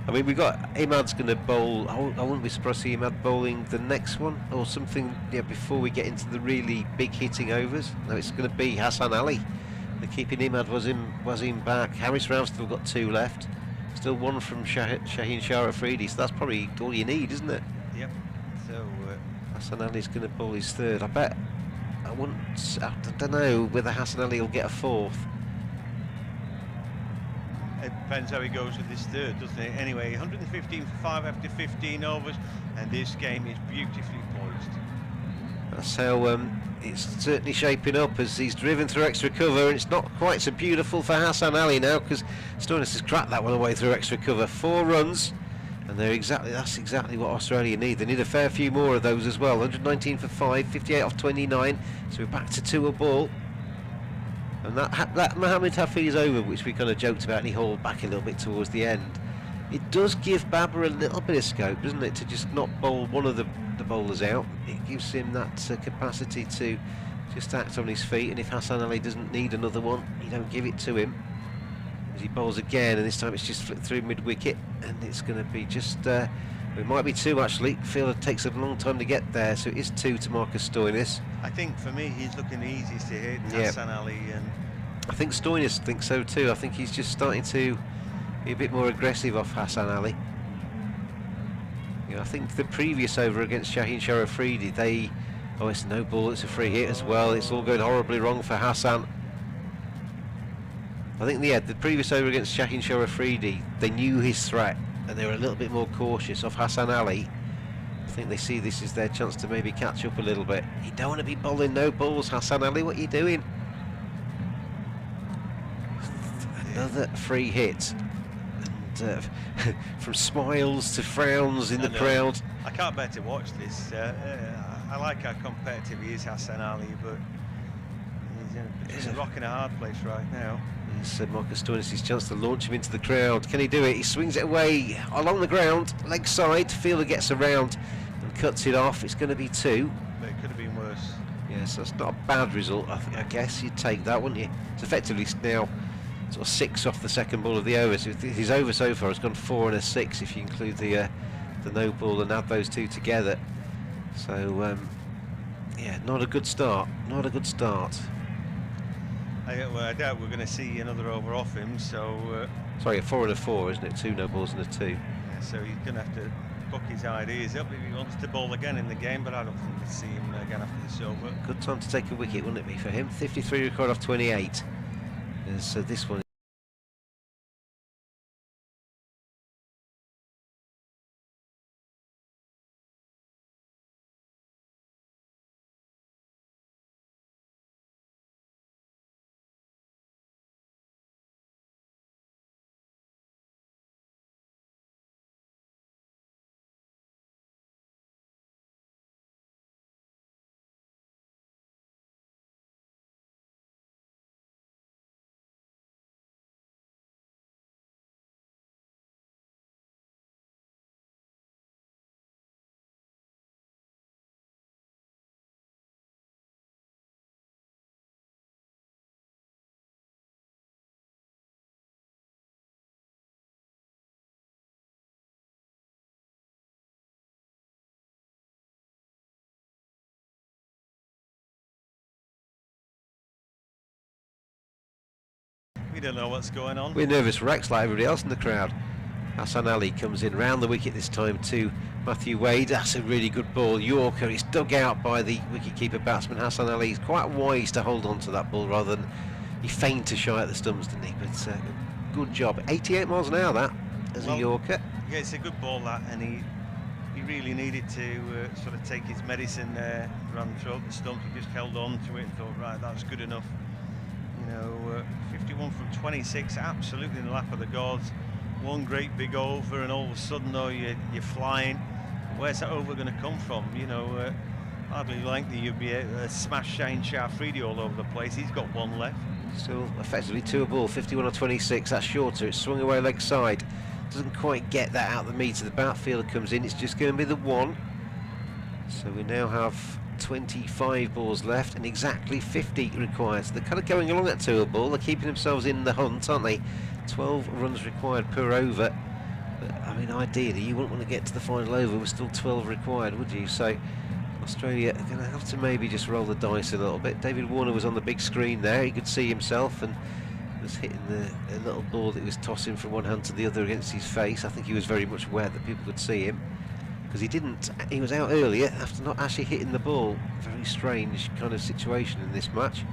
[SPEAKER 6] I mean, we got Imad's going to bowl. I wouldn't be surprised to see Imad bowling the next one or something. Yeah, before we get into the really big hitting overs. No, it's going to be Hassan Ali. The keeping Imad was him back. Harris Ralph still got 2 left. Still 1 from Shaheen Shah Afridi. So that's probably all you need, isn't it?
[SPEAKER 5] Yep. So
[SPEAKER 6] Hassan Ali's going to bowl his 3rd. I bet. I don't know whether Hassan Ali will get a 4th.
[SPEAKER 5] it depends how he goes with this 3rd, doesn't it? Anyway, 115 for 5 after 15 overs, and this game is beautifully poised.
[SPEAKER 6] That's how it's certainly shaping up as he's driven through extra cover, and it's not quite so beautiful for Hassan Ali now, because Stoinis has cracked that one away through extra cover. 4 runs, and that's exactly what Australia need. They need a fair few more of those as well. 119 for 5, 58 off 29, so we're back to 2 a ball. And that Mohammed Hafiz over, which we kind of joked about, and he hauled back a little bit towards the end, it does give Babur a little bit of scope, doesn't it, to just not bowl one of the bowlers out. It gives him that capacity to just act on his feet, and if Hassan Ali doesn't need another one, you don't give it to him. As he bowls again, and this time it's just flicked through mid-wicket, and it's going to be just it might be 2 actually. Fielder takes a long time to get there, so it is 2 to Marcus Stoinis.
[SPEAKER 5] I think for me he's looking the easiest to hit, Hassan Ali, and
[SPEAKER 6] I think Stoinis thinks so too. I think he's just starting to be a bit more aggressive off Hassan Ali. I think the previous over against Shaheen Shah Afridi, it's no ball, it's a free hit as well. It's all going horribly wrong for Hassan. I think the previous over against Shaheen Shah Afridi, they knew his threat and they were a little bit more cautious of Hassan Ali. I think they see this as their chance to maybe catch up a little bit. You don't want to be bowling no balls, Hassan Ali, what are you doing? Another free hit. From smiles to frowns in the crowd.
[SPEAKER 5] I can't bear to watch this. I like how competitive he is, Hassan Ali, but he's a rock in a hard place right now.
[SPEAKER 6] It's Marcus Stoinis' his chance to launch him into the crowd. Can he do it? He swings it away along the ground, leg side. Fielder gets around and cuts it off. It's going to be 2.
[SPEAKER 5] But it could have been worse.
[SPEAKER 6] Yes, that's not a bad result. I guess you'd take that, wouldn't you? It's effectively now sort of 6 off the second ball of the over. So his over so far has gone 4 and a 6 if you include the no ball and add those 2 together. So yeah, not a good start. Not a good start.
[SPEAKER 5] I doubt we're going to see another over off him. So
[SPEAKER 6] sorry, a 4 and a 4, isn't it? 2 no balls and a 2.
[SPEAKER 5] Yeah, so he's going to have to book his ideas up if he wants to bowl again in the game. But I don't think we'll see him again after this over.
[SPEAKER 6] Good time to take a wicket, wouldn't it be for him? 53 record off 28. So this one
[SPEAKER 5] don't know what's going on.
[SPEAKER 6] We're nervous wrecks like everybody else in the crowd. Hassan Ali comes in round the wicket this time to Matthew Wade. That's a really good ball. Yorker, it's dug out by the wicketkeeper batsman Hassan Ali. He's quite wise to hold on to that ball rather than he feigned to shy at the stumps, didn't he? But good job. 88 miles an hour that as a Yorker.
[SPEAKER 5] Yeah, it's a good ball that, and he really needed to sort of take his medicine there, ran through the stump. He just held on to it and thought, right, that's good enough. You know, 51 from 26, absolutely in the lap of the gods. One great big over, and all of a sudden, though, you're flying. Where's that over going to come from? You know, hardly likely you'd be able to smash Shane Shafridi all over the place. He's got one left.
[SPEAKER 6] Still effectively 2 a ball, 51 or 26. That's shorter. It's swung away leg side. Doesn't quite get that out the meter. The outfielder comes in. It's just going to be the 1. So we now have 25 balls left and exactly 50 required. So they're kind of going along at 2 a ball. They're keeping themselves in the hunt, aren't they? 12 runs required per over. But, I mean, ideally you wouldn't want to get to the final over with still 12 required, would you? So Australia are going to have to maybe just roll the dice a little bit. David Warner was on the big screen there. He could see himself and was hitting the little ball that was tossing from one hand to the other against his face. I think he was very much aware that people could see him, because he was out earlier after not actually hitting the ball. Very strange kind of situation in this match.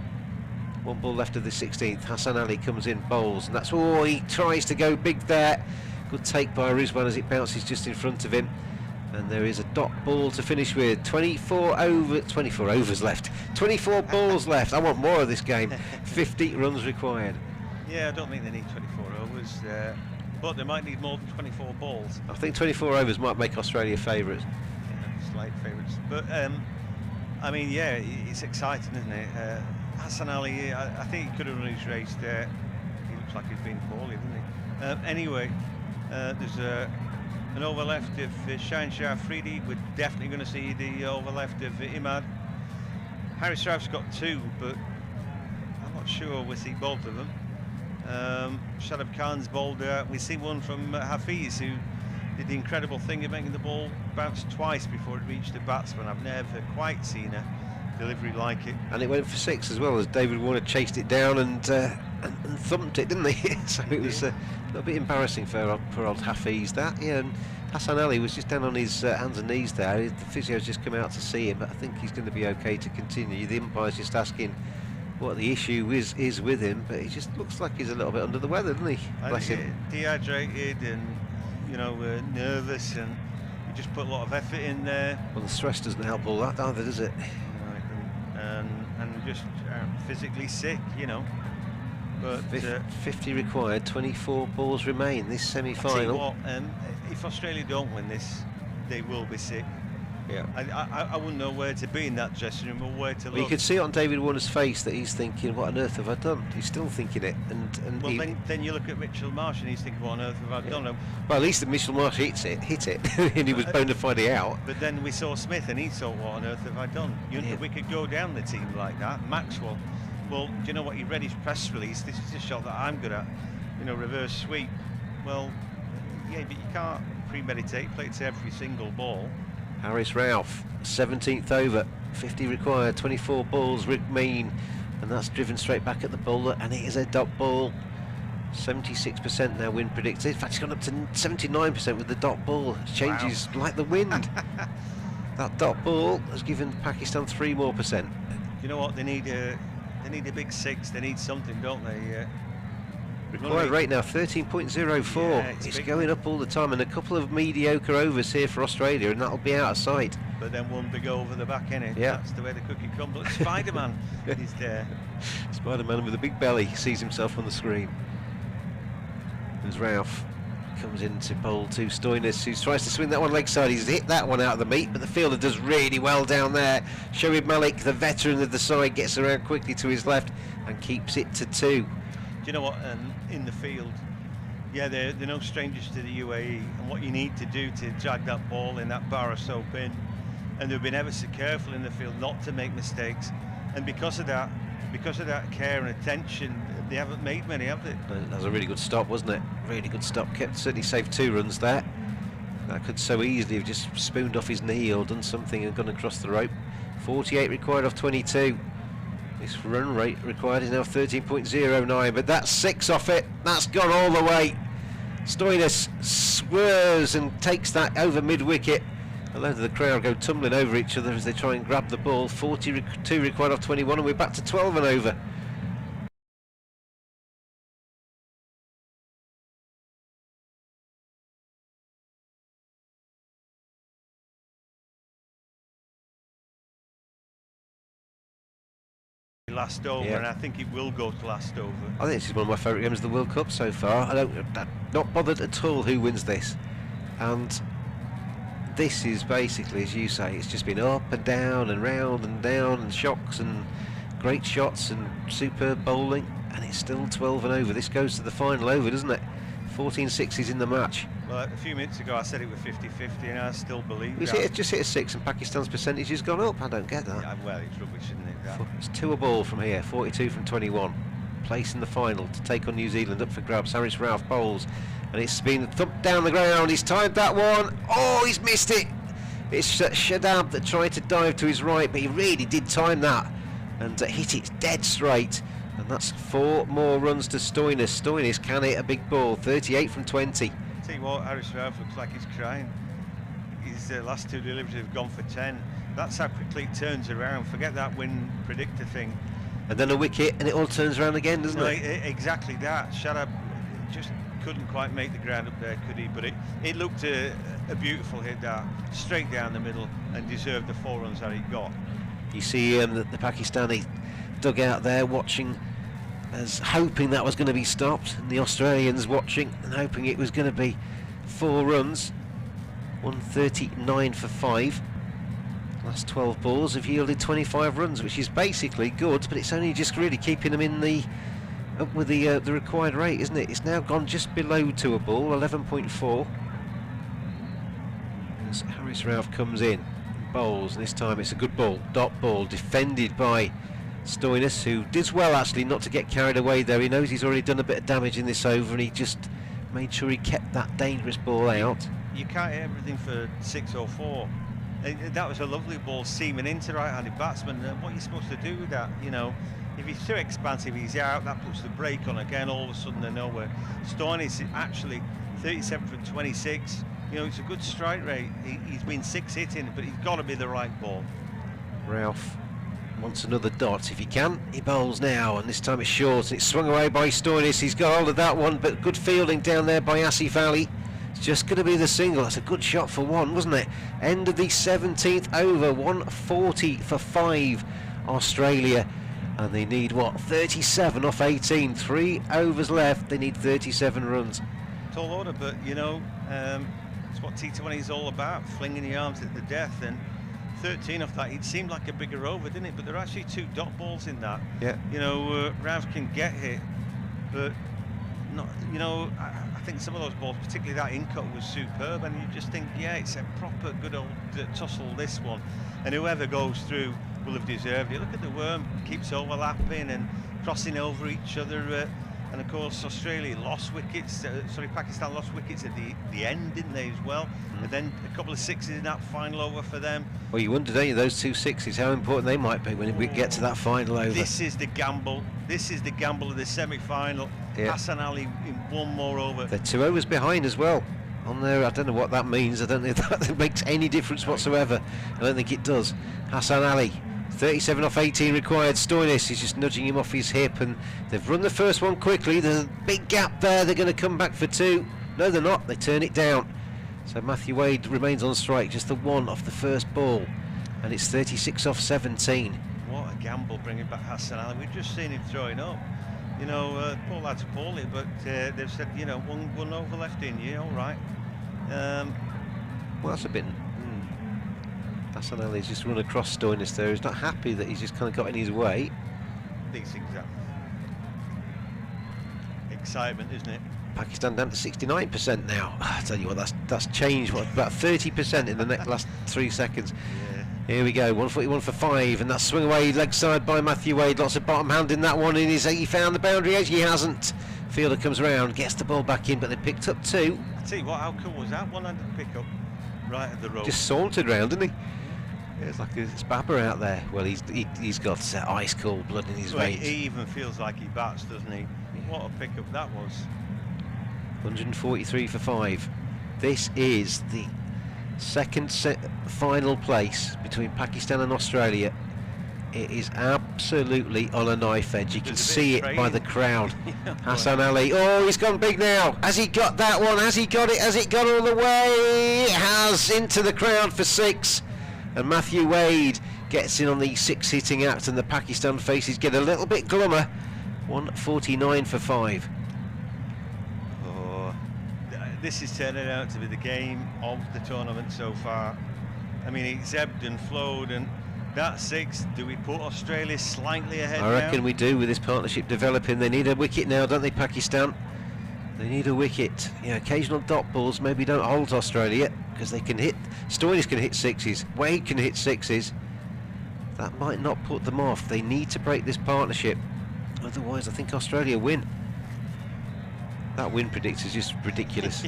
[SPEAKER 6] 1 ball left of the 16th. Hassan Ali comes in, bowls, and that's he tries to go big there. Good take by Rizwan as it bounces just in front of him, and there is a dot ball to finish with. 24 overs left, 24 balls left. I want more of this game. 50 runs required.
[SPEAKER 5] Yeah, I don't think they need 24 overs, but they might need more than 24 balls.
[SPEAKER 6] I think 24 overs might make Australia favourites.
[SPEAKER 5] Yeah, slight favourites. But I mean, yeah, it's exciting, isn't it? Hassan Ali, I think he could have run his race there. He looks like he's been poorly, doesn't he? Anyway, there's an over left of Shaheen Shafridi. We're definitely going to see the over left of Imad. Harris Rauf's got 2, but I'm not sure we'll see both of them. Shadab Khan's bowled out. We see one from Hafiz, who did the incredible thing of making the ball bounce twice before it reached the batsman. I've never quite seen a delivery like it.
[SPEAKER 6] And it went for 6 as well, as David Warner chased it down and thumped it, didn't he? So it was a little bit embarrassing for old Hafiz, that. Yeah, and Hassan Ali was just down on his hands and knees there. The physio's just come out to see him, but I think he's going to be okay to continue. The umpire's just asking what the issue is with him, but he just looks like he's a little bit under the weather, doesn't he? Bless him.
[SPEAKER 5] Dehydrated and, you know, nervous, and he just put a lot of effort in there.
[SPEAKER 6] Well, the stress doesn't help all that either, does it?
[SPEAKER 5] Right, and just physically sick, you know. But
[SPEAKER 6] 50 required, 24 balls remain this semi-final.
[SPEAKER 5] What, if Australia don't win this, they will be sick.
[SPEAKER 6] Yeah,
[SPEAKER 5] I wouldn't know where to be in that dressing room or where to look.
[SPEAKER 6] You could see it on David Warner's face that he's thinking, what on earth have I done? He's still thinking it. And
[SPEAKER 5] well, then you look at Mitchell Marsh and he's thinking, what on earth have I done?
[SPEAKER 6] Well, at least Mitchell Marsh hit it, and he was bona fide out.
[SPEAKER 5] But then we saw Smith and he thought, what on earth have I done? We could go down the team like that. Maxwell, well, do you know what? He read his press release. This is a shot that I'm good at, you know, reverse sweep. Well, yeah, but you can't premeditate, play it to every single ball.
[SPEAKER 6] Harris Rauf, 17th over, 50 required, 24 balls remain, and that's driven straight back at the bowler, and it is a dot ball. 76% now win predicted. In fact, it's gone up to 79% with the dot ball. It changes like the wind. That dot ball has given Pakistan 3% more.
[SPEAKER 5] You know what? They need a big 6. They need something, don't they?
[SPEAKER 6] Required rate now 13.04.
[SPEAKER 5] Yeah,
[SPEAKER 6] it's going up all the time, and a couple of mediocre overs here for Australia, and that'll be out of sight.
[SPEAKER 5] But then one big over the back, innit?
[SPEAKER 6] Yeah,
[SPEAKER 5] that's the way the cookie crumbles. Spider-Man is there.
[SPEAKER 6] Spider-Man with a big belly sees himself on the screen. As Rauf comes in to bowl to Stoinis, who tries to swing that one leg side. He's hit that one out of the meat, but the fielder does really well down there. Shoaib Malik, the veteran of the side, gets around quickly to his left and keeps it to 2.
[SPEAKER 5] Do you know what? In the field, yeah, they're no strangers to the UAE, and what you need to do to drag that ball in, that bar of soap in, and they've been ever so careful in the field not to make mistakes, and because of that care and attention, they haven't made many, have they?
[SPEAKER 6] That was a really good stop, wasn't it? Really good stop. Certainly saved 2 runs there. That could so easily have just spooned off his knee or done something and gone across the rope. 48 required off 22. This run rate required is now 13.09, but that's 6 off it. That's gone all the way. Stoinis swerves and takes that over mid-wicket. A load of the crowd go tumbling over each other as they try and grab the ball. 42 required off 21, and we're back to 12 and over.
[SPEAKER 5] Last over,
[SPEAKER 6] Yeah.
[SPEAKER 5] and I think it will go to last over.
[SPEAKER 6] I think this is one of my favourite games of the World Cup so far. I'm not bothered at all who wins this, and this is basically, as you say, it's just been up and down and round and down and shocks and great shots and superb bowling, and it's still 12 and over. This goes to the final over, doesn't it? 14 sixes in the match.
[SPEAKER 5] Well, a few minutes ago I said it was 50-50, and I still believe
[SPEAKER 6] It's
[SPEAKER 5] that.
[SPEAKER 6] just hit a 6 and Pakistan's percentage has gone up. I don't get that.
[SPEAKER 5] Yeah, well, it's rubbish, isn't it? That?
[SPEAKER 6] It's 2 a ball from here, 42 from 21. Place in the final to take on New Zealand, up for grabs. Haris Rauf bowls, and it's been thumped down the ground. He's timed that one. Oh, he's missed it. It's Shadab that tried to dive to his right, but he really did time that and hit it dead straight. And that's 4 more runs to Stoinis. Stoinis can hit a big ball, 38 from 20.
[SPEAKER 5] Tell you what, Haris Rauf looks like he's crying. His last 2 deliveries have gone for 10. That's how quickly it turns around. Forget that win predictor thing.
[SPEAKER 6] And then a wicket, and it all turns around again, doesn't it?
[SPEAKER 5] Exactly that. Shadab just couldn't quite make the ground up there, could he? But it looked a beautiful hit there, straight down the middle, and deserved the 4 runs that he got.
[SPEAKER 6] You see the Pakistani dugout there watching, as hoping that was going to be stopped, and the Australians watching and hoping it was going to be 4 runs. 139 for 5. Last 12 balls have yielded 25 runs, which is basically good, but it's only just really keeping them in the up with the required rate, isn't it? It's now gone just below 2 a ball, 11.4. As Haris Rauf comes in and bowls, and this time it's a good ball, dot ball, defended by Stoinis, who did well actually not to get carried away there. He knows he's already done a bit of damage in this over, and he just made sure he kept that dangerous ball out.
[SPEAKER 5] You can't hit everything for 6 or 4. That was a lovely ball seaming into right-handed batsman. What are you supposed to do with that? You know, if he's too expansive, he's out. That puts the brake on again. All of a sudden, they're nowhere. Stoinis actually 37 from 26. You know, it's a good strike rate. He's been 6 hitting, but he's got to be the right ball.
[SPEAKER 6] Rauf wants another dot if he can. He bowls now, and this time it's short, and it's swung away by Stoinis. He's got hold of that one, but good fielding down there by Asif Ali. It's just going to be the single. That's a good shot for 1, wasn't it? End of the 17th over, 140 for 5 Australia, and they need what, 37 off 18. 3 overs left. They need 37 runs.
[SPEAKER 5] Tall order, but you know, it's what T20 is all about, flinging the arms at the death. And 13 off that, it seemed like a bigger over, didn't it? But there are actually 2 dot balls in that.
[SPEAKER 6] Yeah.
[SPEAKER 5] You know, Rauf can get hit, but not. You know, I think some of those balls, particularly that in cut, was superb, and you just think, yeah, it's a proper good old tussle, this one, and whoever goes through will have deserved it. Look at the worm, keeps overlapping and crossing over each other. And of course, Australia lost wickets. Pakistan lost wickets at the end, didn't they, as well? And then a couple of 6s in that final over for them.
[SPEAKER 6] Well, you wonder, don't you, those 2 6s, how important they might be when we get to that final over.
[SPEAKER 5] This is the gamble. This is the gamble of the semi-final.
[SPEAKER 6] Yeah.
[SPEAKER 5] Hassan Ali in 1 more over.
[SPEAKER 6] They're 2 overs behind as well. On there, I don't know what that means. I don't think that makes any difference whatsoever. I don't think it does. Hassan Ali, 37 off 18 required. Stoinis is just nudging him off his hip, and they've run the first one quickly. There's a big gap there. They're going to come back for 2. No, they're not. They turn it down. So Matthew Wade remains on strike, just the 1 off the first ball, and it's 36 off 17.
[SPEAKER 5] What a gamble bringing back Hassan Ali. We've just seen him throwing up. You know, poor lad's poorly, but they've said, you know, one over left in you, all right.
[SPEAKER 6] Well, that's a bit. Hassan Ali's just run across Stoinis there. He's not happy that he's just kind of got in his way.
[SPEAKER 5] These things are excitement, isn't it?
[SPEAKER 6] Pakistan down to 69% now. I tell you what, that's changed about 30% in the last 3 seconds.
[SPEAKER 5] Yeah.
[SPEAKER 6] Here we go, 141 for 5, and that's swung away leg side by Matthew Wade. Lots of bottom hand in that one. He found the boundary edge. He hasn't. Fielder comes around, gets the ball back in, but they picked up 2.
[SPEAKER 5] I tell you what, how cool was that? 100 pick up right at the rope.
[SPEAKER 6] Just sauntered round, didn't he? It's like it's Baba out there. Well, he's got ice cold blood in his veins.
[SPEAKER 5] He even feels like he bats, doesn't he? What a pickup that was.
[SPEAKER 6] 143 for 5. This is the second final place between Pakistan and Australia. It is absolutely on a knife edge. You can see it by the crowd. Hassan Ali. Oh, he's gone big now. Has he got that one? Has he got it? Has it got all the way? It has, into the crowd for 6. And Matthew Wade gets in on the 6 hitting act, and the Pakistan faces get a little bit glummer. 149 for 5.
[SPEAKER 5] Oh, this is turning out to be the game of the tournament so far. I mean, it's ebbed and flowed, and that 6, do we put Australia slightly ahead
[SPEAKER 6] I reckon
[SPEAKER 5] now?
[SPEAKER 6] we do, with this partnership developing. They need a wicket now, don't they, Pakistan? They need a wicket. Yeah, occasional dot balls maybe don't hold Australia, because they can hit. Stoinis can hit 6s. Wade can hit 6s. That might not put them off. They need to break this partnership. Otherwise, I think Australia win. That win predictor is just ridiculous.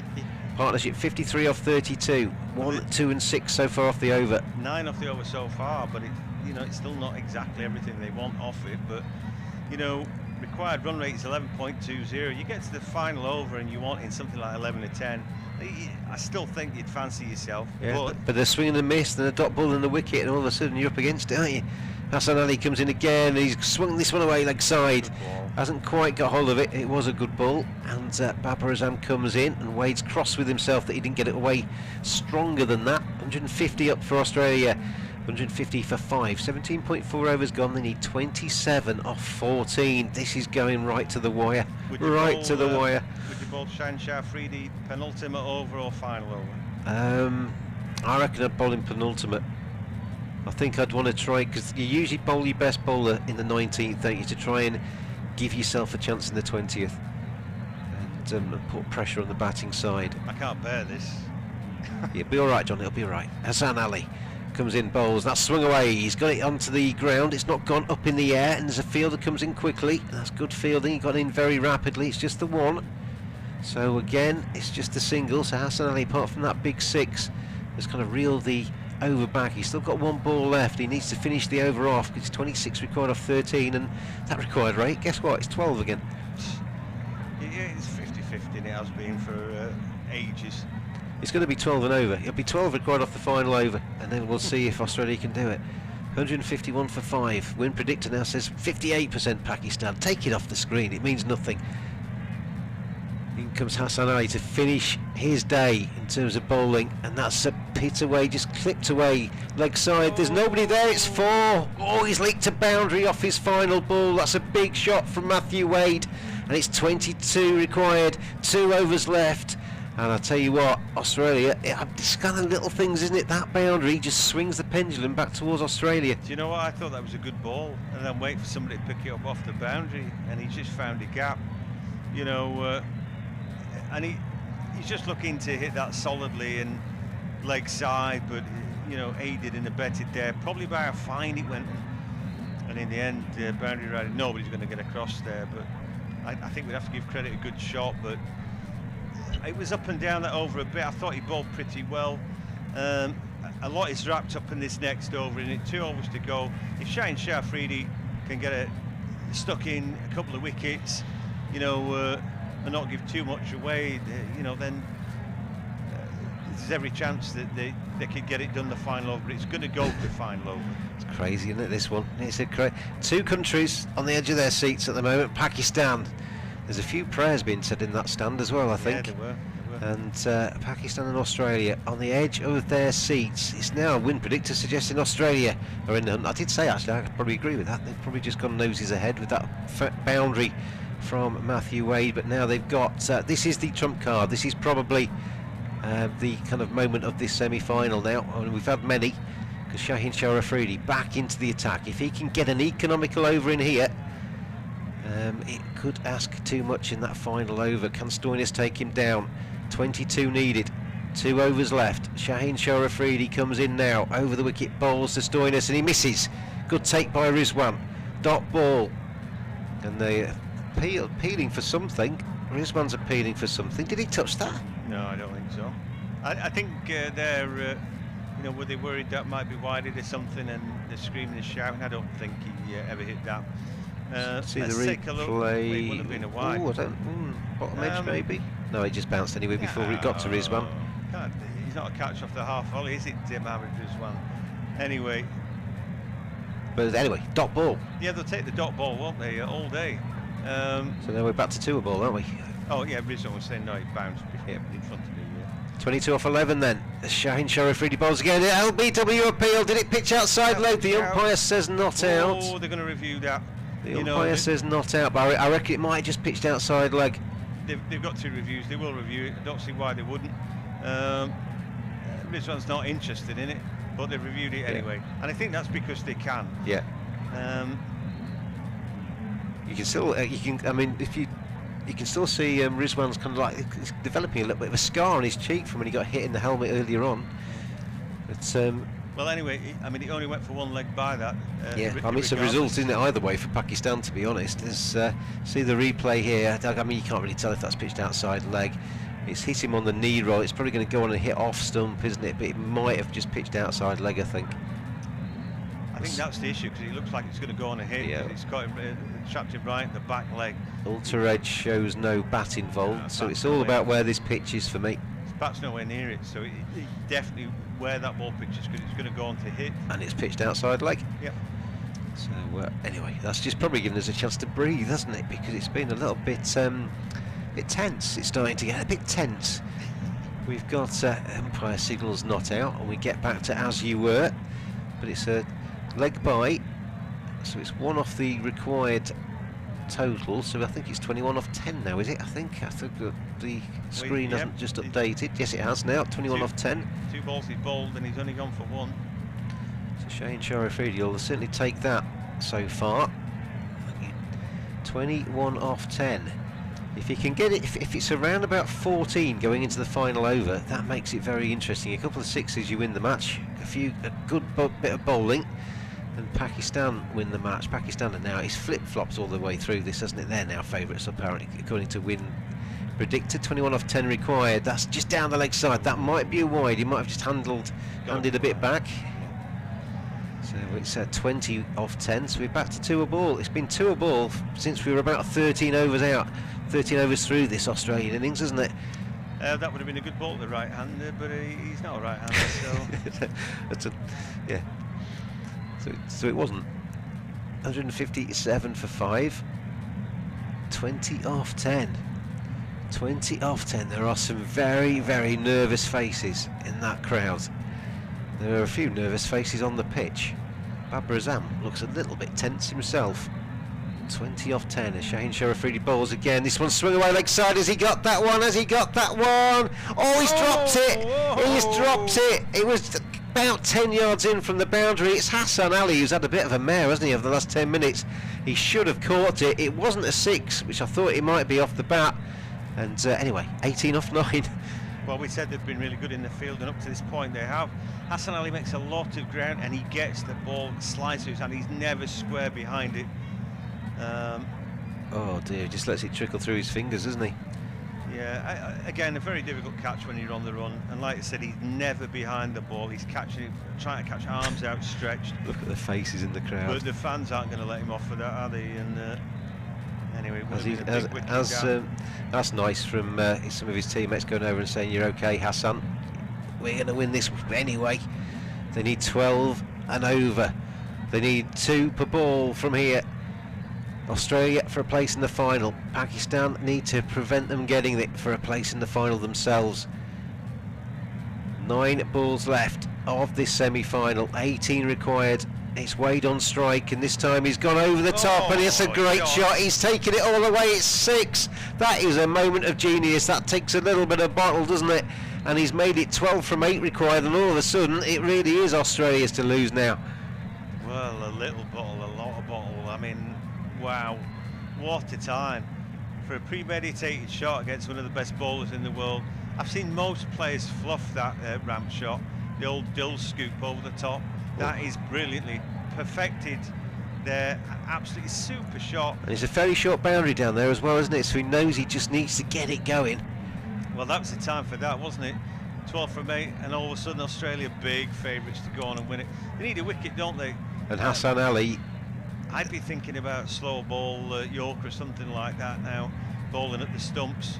[SPEAKER 6] Partnership 53 off 32. 1, 2 and 6 so far off the over.
[SPEAKER 5] 9 off the over so far, but it's still not exactly everything they want off it. But required run rate is 11.20. You get to the final over and you want in something like 11 or 10. I still think you'd fancy yourself.
[SPEAKER 6] Yeah, but they're swinging and miss, then a dot ball in the wicket, and all of a sudden you're up against it, aren't you? Hassan Ali comes in again. He's swung this one away leg side. Hasn't quite got hold of it. It was a good ball. And Babar Azam comes in, and Wade's cross with himself that he didn't get it away stronger than that. 150 up for Australia. 150 for 5. 17.4 overs gone. They need 27 off 14. This is going right to the wire. Right to the wire.
[SPEAKER 5] Would you bowl Shaheen Shah Afridi penultimate over or final over?
[SPEAKER 6] I reckon I'd bowl him penultimate. I think I'd want to try, because you usually bowl your best bowler in the 19th, don't you, to try and give yourself a chance in the 20th and put pressure on the batting side.
[SPEAKER 5] I can't bear this.
[SPEAKER 6] It'll be alright, John, it'll be alright. Hassan Ali comes in, bowls, that's swung away, he's got it onto the ground, it's not gone up in the air, and there's a fielder comes in quickly. That's good fielding, he got in very rapidly. It's just the one, so again it's just a single. So Hassan Ali, apart from that big 6, has kind of reeled the over back. He's still got 1 ball left. He needs to finish the over off, because it's 26 required off 13, and that required rate, guess what, it's 12 again.
[SPEAKER 5] Yeah, it's 50-50 and it has been for ages.
[SPEAKER 6] It's going to be 12 and over. It'll be 12 required off the final over, and then we'll see if Australia can do it. 151 for 5. Win predictor now says 58% Pakistan. Take it off the screen, it means nothing. In comes Hassan Ali to finish his day in terms of bowling, and that's a pit away, just clipped away, leg side. There's nobody there, it's 4. Oh, he's leaked a boundary off his final ball. That's a big shot from Matthew Wade, and it's 22 required, 2 overs left. And I tell you what, Australia, it's kind of little things, isn't it? That boundary just swings the pendulum back towards Australia.
[SPEAKER 5] Do you know what? I thought that was a good ball, and then wait for somebody to pick it up off the boundary, and he just found a gap, and he's just looking to hit that solidly and leg side, but aided and abetted there, probably by a fine it went, and in the end, boundary rider, nobody's going to get across there. But I think we'd have to give credit, a good shot, but it was up and down that over a bit. I thought he bowled pretty well. A lot is wrapped up in this next over, and it 2 overs to go. If Shaheen Shah Afridi can get stuck in a couple of wickets, and not give too much away, then there's every chance that they could get it done the final over. It's going to go to the final over.
[SPEAKER 6] It's crazy, isn't it, this one? It's a 2 countries on the edge of their seats at the moment. Pakistan. There's a few prayers being said in that stand as well, I think.
[SPEAKER 5] Yeah, there were.
[SPEAKER 6] And Pakistan and Australia on the edge of their seats. It's now a win predictor suggesting Australia are in the hunt. I did say, actually, I could probably agree with that. They've probably just gone noses ahead with that boundary from Matthew Wade, but now they've got this is the trump card. This is probably the kind of moment of this semi-final now. I mean, we've had many, because Shaheen Shah Afridi back into the attack. If he can get an economical over in here, it could ask too much in that final over. Can Stoinis take him down? 22 needed, 2 overs left. Shaheen Shah Afridi comes in now, over the wicket, bowls to Stoinis, and he misses. Good take by Rizwan, dot ball, and they appealing for something. Rizwan's appealing for something. Did he touch that?
[SPEAKER 5] No, I don't think so. I think they're You know, were they worried that might be wided or something, and they're screaming and shouting? I don't think he ever hit that.
[SPEAKER 6] See the
[SPEAKER 5] let's take a look.
[SPEAKER 6] replay.
[SPEAKER 5] It wouldn't have been a wide.
[SPEAKER 6] Oh, I don't. Bottom edge maybe. No, he just bounced anyway before it got to Rizwan.
[SPEAKER 5] He's not a catch off the half volley, is it, Mohamed Rizwan? Anyway.
[SPEAKER 6] But anyway, dot ball.
[SPEAKER 5] Yeah, they'll take the dot ball, won't they, all day?
[SPEAKER 6] So now we're back to 2 a ball, aren't we?
[SPEAKER 5] Oh yeah, Rizwan was saying no, he bounced in front of me.
[SPEAKER 6] 22 off 11 then. Shaheen Sharifredi bowls again. LBW appeal. Did it pitch outside leg? The umpire says not out.
[SPEAKER 5] Oh, they're going to review that.
[SPEAKER 6] The umpire says not out, but I reckon it might have just pitched outside leg.
[SPEAKER 5] They've got 2 reviews. They will review it. I don't see why they wouldn't. Rizwan's not interested in it, but they've reviewed it anyway. And I think that's because they can.
[SPEAKER 6] Yeah. You can still, I mean, if you can still see Rizwan's kind of like he's developing a little bit of a scar on his cheek from when he got hit in the helmet earlier on. But
[SPEAKER 5] well, anyway, I mean, he only went for 1 leg by that.
[SPEAKER 6] Yeah, I mean, it's a result, isn't it, either way for Pakistan, to be honest. There's, see the replay here. I mean, you can't really tell if that's pitched outside leg. It's hit him on the knee roll. It's probably going to go on and hit off stump, isn't it? But it might have just pitched outside leg, I think.
[SPEAKER 5] I think that's the issue, because it looks like it's going to go on and hit. Yeah. It's got him trapped him right in the back leg.
[SPEAKER 6] Ultra edge shows no bat involved, so it's all about where this pitch is for me.
[SPEAKER 5] His bat's nowhere near it, so it definitely where that ball pitches, because it's going to go on to hit.
[SPEAKER 6] And it's pitched outside leg.
[SPEAKER 5] Yep.
[SPEAKER 6] So anyway, that's just probably given us a chance to breathe, hasn't it? Because it's been a little bit tense. It's starting to get a bit tense. We've got umpire signals not out, and we get back to as you were, but it's a leg by, so it's 1 off the required total, so I think it's 21 off 10 now, is it? I think the screen hasn't just updated. Yes, it has now, 21 off 10.
[SPEAKER 5] 2 balls he's bowled and he's only gone for 1.
[SPEAKER 6] So Shaheen Sharifredi will certainly take that so far. 21 off 10. If you can get it, if it's around about 14 going into the final over, that makes it very interesting. A couple of 6s, you win the match. A good bit of bowling, and Pakistan win the match. Pakistan are now, it's flip-flops all the way through this, hasn't it? They're now favourites apparently, according to Win predicted. 21 off 10 required. That's just down the leg side. That might be a wide. He might have just handed a bit back. So it's 20 off 10. So we're back to 2 a ball. It's been 2 a ball since we were about 13 overs out. 13 overs through this Australian innings, isn't it?
[SPEAKER 5] That would have been a good ball to the right-hander, but he's not a right-hander, so...
[SPEAKER 6] yeah. So it wasn't. 157 for 5. 20 off 10. 20 off 10. There are some very, very nervous faces in that crowd. There are a few nervous faces on the pitch. Babar Azam looks a little bit tense himself. 20 off 10 as Shaheen Sharifredi bowls again. This one swung away leg side. Has he got that one? Has he got that one? Oh, he's dropped it! He's dropped it! It was about 10 yards in from the boundary. It's Hassan Ali who's had a bit of a mare, hasn't he, over the last 10 minutes. He should have caught it. It wasn't a 6, which I thought it might be off the bat. And anyway, 18 off 9.
[SPEAKER 5] Well, we said they've been really good in the field, and up to this point they have. Hassan Ali makes a lot of ground, and he gets the ball, slides through, and he's never square behind it.
[SPEAKER 6] Oh dear, just lets it trickle through his fingers, doesn't he?
[SPEAKER 5] Yeah, again, a very difficult catch when you're on the run, and like I said, he's never behind the ball. He's catching it, trying to catch arms outstretched.
[SPEAKER 6] Look at the faces in the crowd.
[SPEAKER 5] But the fans aren't going to let him off for that, are they? And anyway,
[SPEAKER 6] that's nice from some of his teammates going over and saying, "You're okay, Hassan. We're going to win this anyway." They need 12 and over. They need 2 per ball from here. Australia for a place in the final. Pakistan need to prevent them getting it for a place in the final themselves. 9 balls left of this semi-final. 18 required. It's Wade on strike, and this time he's gone over the top, and it's a great shot. He's taken it all the way. It's 6. That is a moment of genius. That takes a little bit of bottle, doesn't it? And he's made it 12 from 8 required, and all of a sudden it really is Australia's to lose now.
[SPEAKER 5] Well, a little bottle, a lot of bottle. I mean, wow, what a time for a premeditated shot against one of the best bowlers in the world. I've seen most players fluff that ramp shot, the old dill scoop over the top. That is brilliantly perfected there, absolutely super shot.
[SPEAKER 6] And it's a very short boundary down there as well, isn't it? So he knows he just needs to get it going.
[SPEAKER 5] Well, that was the time for that, wasn't it? 12 from 8, and all of a sudden Australia big favourites to go on and win it. They need a wicket, don't they?
[SPEAKER 6] And Hassan Ali,
[SPEAKER 5] I'd be thinking about slow ball Yorker or something like that now, bowling at the stumps.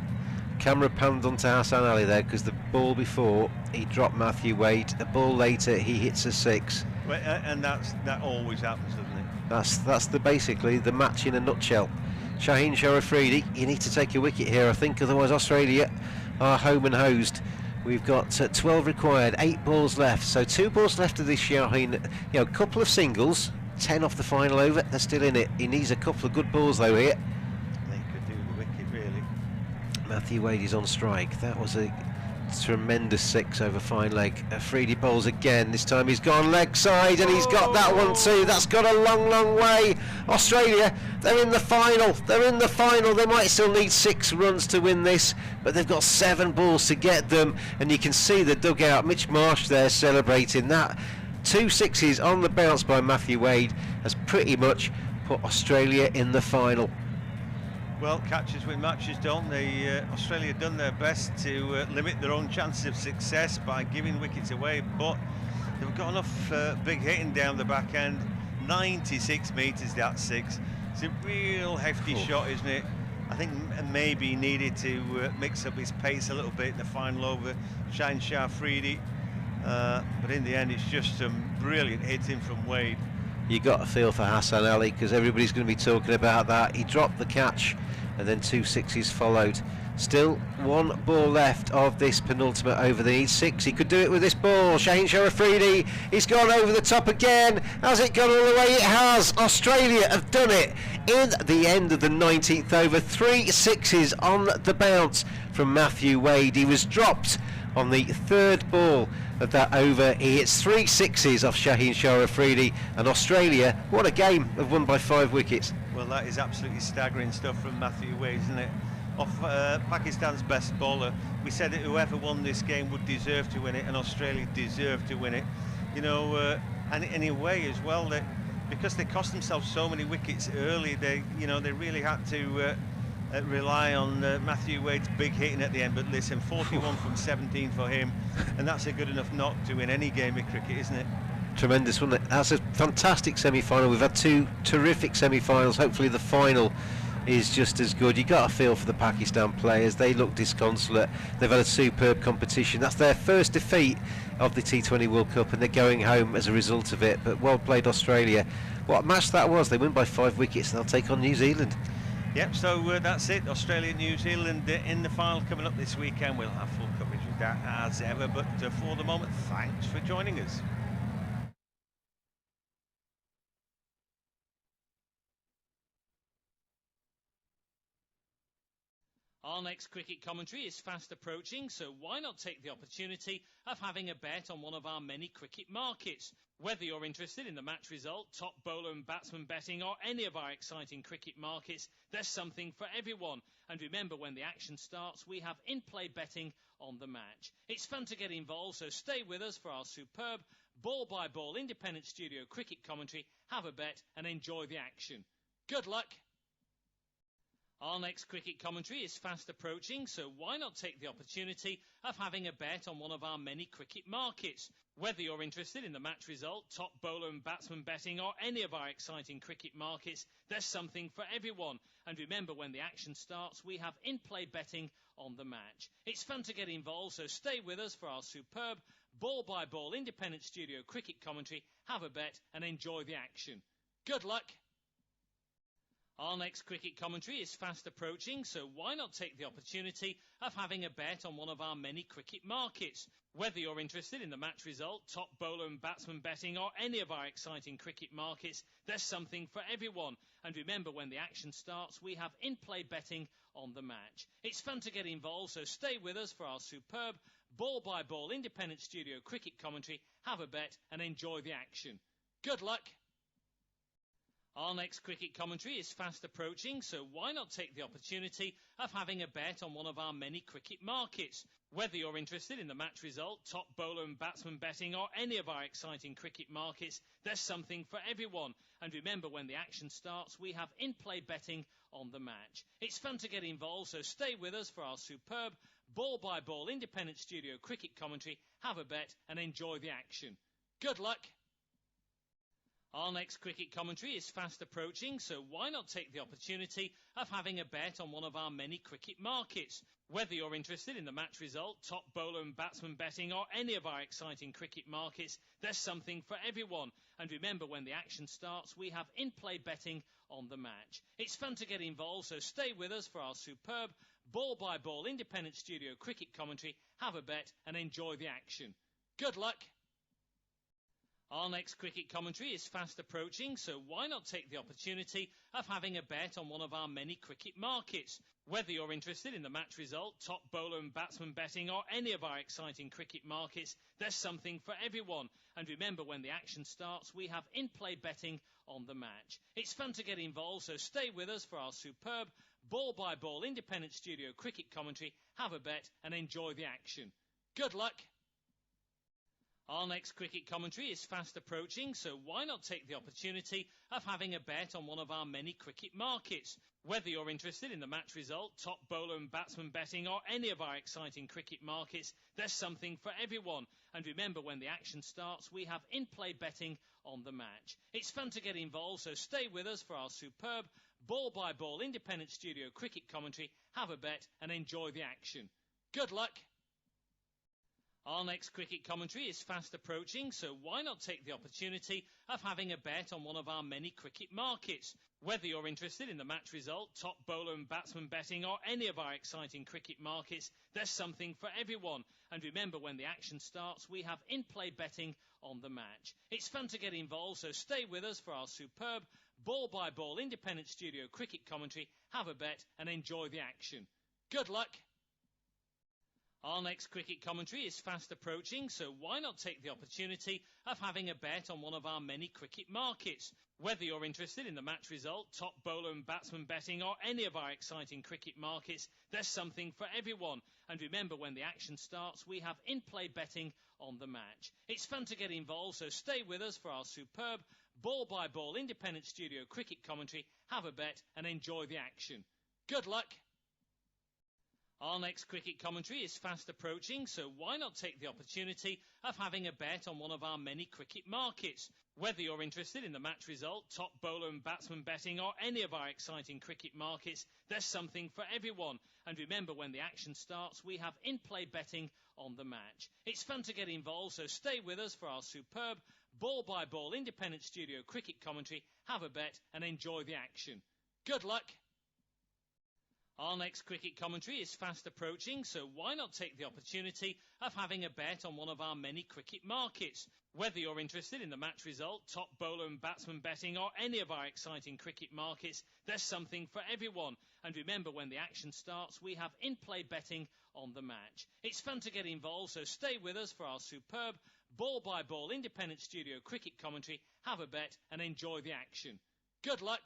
[SPEAKER 6] camera panned onto Hassan Ali there, because the ball before he dropped Matthew Wade, a ball later he hits a 6.
[SPEAKER 5] Well, and that always happens, doesn't it?
[SPEAKER 6] That's basically the match in a nutshell. Shaheen Sharafridi, you need to take a wicket here, I think, otherwise Australia are home and hosed. We've got 12 required, 8 balls left, so 2 balls left of this Shaheen. You know, a couple of singles, 10 off the final over, they're still in it. He needs a couple of good balls though here.
[SPEAKER 5] They could do the wicket, really.
[SPEAKER 6] Matthew Wade is on strike. That was a tremendous 6 over fine leg. Afridi bowls again. This time he's gone leg side and he's got that one too. That's got a long way. Australia, they're in the final. They're in the final. They might still need 6 runs to win this, but they've got 7 balls to get them, and you can see the dugout. Mitch Marsh there celebrating that. 2 sixes on the bounce by Matthew Wade has pretty much put Australia in the final.
[SPEAKER 5] Well, catches win matches, don't they? Australia done their best to limit their own chances of success by giving wickets away, but they've got enough big hitting down the back end. 96 metres, that 6. It's a real hefty shot, isn't it? I think maybe he needed to mix up his pace a little bit in the final over Shaheen Sharafridi, but in the end it's just some brilliant hitting from Wade.
[SPEAKER 6] You got a feel for Hassan Ali, because everybody's going to be talking about that. He dropped the catch and then 2 sixes followed. Still 1 ball left of this penultimate over. They need 6. He could do it with this ball. Shaheen Sharafridi, he's gone over the top again. Has it gone all the way? It has. Australia have done it in the end of the 19th over. 3 sixes on the bounce from Matthew Wade. He was dropped on the 3rd ball of that over. He hits 3 sixes off Shaheen Sharafridi, and Australia, what a game, have won by 5 wickets.
[SPEAKER 5] Well, that is absolutely staggering stuff from Matthew Wade, isn't it? Off Pakistan's best bowler. We said that whoever won this game would deserve to win it, and Australia deserved to win it. You know, and in a way as well, that because they cost themselves so many wickets early, they really had to rely on Matthew Wade's big hitting at the end. But listen, 41 from 17 for him, and that's a good enough knock to win any game of cricket, isn't it?
[SPEAKER 6] Tremendous, wasn't it? That's a fantastic semi-final. We've had 2 terrific semi-finals. Hopefully the final is just as good. You got a feel for the Pakistan players. They look disconsolate. They've had a superb competition. That's their first defeat of the T20 World Cup, and they're going home as a result of it. But well played, Australia. What a match that was. They win by 5 wickets and they'll take on New Zealand.
[SPEAKER 5] Yep, so that's it. Australia, New Zealand in the final coming up this weekend. We'll have full coverage of that as ever, but for the moment, thanks for joining us.
[SPEAKER 8] Our next cricket commentary is fast approaching, so why not take the opportunity of having a bet on one of our many cricket markets? Whether you're interested in the match result, top bowler and batsman betting, or any of our exciting cricket markets, there's something for everyone. And remember, when the action starts, we have in-play betting on the match. It's fun to get involved, so stay with us for our superb ball-by-ball independent studio cricket commentary. Have a bet and enjoy the action. Good luck. Our next cricket commentary is fast approaching, so why not take the opportunity of having a bet on one of our many cricket markets? Whether you're interested in the match result, top bowler and batsman betting, or any of our exciting cricket markets, there's something for everyone. And remember, when the action starts, we have in-play betting on the match. It's fun to get involved, so stay with us for our superb ball-by-ball independent studio cricket commentary. Have a bet and enjoy the action. Good luck. Our next cricket commentary is fast approaching, so why not take the opportunity of having a bet on one of our many cricket markets? Whether you're interested in the match result, top bowler and batsman betting, or any of our exciting cricket markets, there's something for everyone. And remember, when the action starts, we have in-play betting on the match. It's fun to get involved, so stay with us for our superb ball-by-ball independent studio cricket commentary. Have a bet and enjoy the action. Good luck. Our next cricket commentary is fast approaching, so why not take the opportunity of having a bet on one of our many cricket markets? Whether you're interested in the match result, top bowler and batsman betting, or any of our exciting cricket markets, there's something for everyone. And remember, when the action starts, we have in-play betting on the match. It's fun to get involved, so stay with us for our superb ball-by-ball independent studio cricket commentary, have a bet and enjoy the action. Good luck! Our next cricket commentary is fast approaching, so why not take the opportunity of having a bet on one of our many cricket markets? Whether you're interested in the match result, top bowler and batsman betting, or any of our exciting cricket markets, there's something for everyone. And remember, when the action starts, we have in-play betting on the match. It's fun to get involved, so stay with us for our superb ball-by-ball independent studio cricket commentary, have a bet and enjoy the action. Good luck! Our next cricket commentary is fast approaching, so why not take the opportunity of having a bet on one of our many cricket markets? Whether you're interested in the match result, top bowler and batsman betting, or any of our exciting cricket markets, there's something for everyone. And remember, when the action starts, we have in-play betting on the match. It's fun to get involved, so stay with us for our superb ball-by-ball independent studio cricket commentary, have a bet and enjoy the action. Good luck! Our next cricket commentary is fast approaching, so why not take the opportunity of having a bet on one of our many cricket markets? Whether you're interested in the match result, top bowler and batsman betting, or any of our exciting cricket markets, there's something for everyone. And remember, when the action starts, we have in-play betting on the match. It's fun to get involved, so stay with us for our superb ball-by-ball independent studio cricket commentary, have a bet and enjoy the action. Good luck! Our next cricket commentary is fast approaching, so why not take the opportunity of having a bet on one of our many cricket markets? Whether you're interested in the match result, top bowler and batsman betting, or any of our exciting cricket markets, there's something for everyone. And remember, when the action starts, we have in-play betting on the match. It's fun to get involved, so stay with us for our superb ball-by-ball independent studio cricket commentary, have a bet and enjoy the action. Good luck! Our next cricket commentary is fast approaching, so why not take the opportunity of having a bet on one of our many cricket markets? Whether you're interested in the match result, top bowler and batsman betting, or any of our exciting cricket markets, there's something for everyone. And remember, when the action starts, we have in-play betting on the match. It's fun to get involved, so stay with us for our superb ball-by-ball independent studio cricket commentary, have a bet and enjoy the action. Good luck! Our next cricket commentary is fast approaching, so why not take the opportunity of having a bet on one of our many cricket markets? Whether you're interested in the match result, top bowler and batsman betting, or any of our exciting cricket markets, there's something for everyone. And remember, when the action starts, we have in-play betting on the match. It's fun to get involved, so stay with us for our superb ball-by-ball independent studio cricket commentary, have a bet and enjoy the action. Good luck! Our next cricket commentary is fast approaching, so why not take the opportunity of having a bet on one of our many cricket markets? Whether you're interested in the match result, top bowler and batsman betting, or any of our exciting cricket markets, there's something for everyone. And remember, when the action starts, we have in-play betting on the match. It's fun to get involved, so stay with us for our superb ball-by-ball independent studio cricket commentary, have a bet and enjoy the action. Good luck!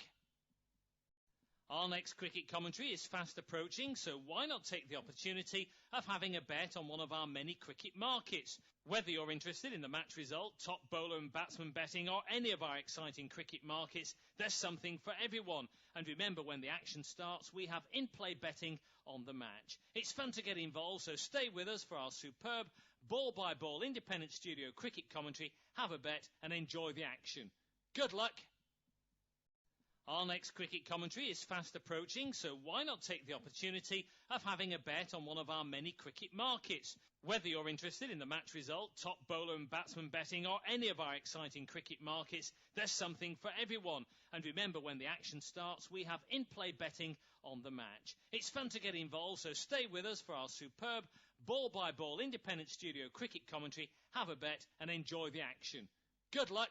[SPEAKER 8] Our next cricket commentary is fast approaching, so why not take the opportunity of having a bet on one of our many cricket markets? Whether you're interested in the match result, top bowler and batsman betting, or any of our exciting cricket markets, there's something for everyone. And remember, when the action starts, we have in-play betting on the match. It's fun to get involved, so stay with us for our superb ball-by-ball independent studio cricket commentary, have a bet and enjoy the action. Good luck! Our next cricket commentary is fast approaching, so why not take the opportunity of having a bet on one of our many cricket markets? Whether you're interested in the match result, top bowler and batsman betting, or any of our exciting cricket markets, there's something for everyone. And remember, when the action starts, we have in-play betting on the match. It's fun to get involved, so stay with us for our superb ball-by-ball independent studio cricket commentary, have a bet and enjoy the action. Good luck! Our next cricket commentary is fast approaching, so why not take the opportunity of having a bet on one of our many cricket markets? Whether you're interested in the match result, top bowler and batsman betting, or any of our exciting cricket markets, there's something for everyone. And remember, when the action starts, we have in-play betting on the match. It's fun to get involved, so stay with us for our superb ball-by-ball independent studio cricket commentary, have a bet and enjoy the action. Good luck!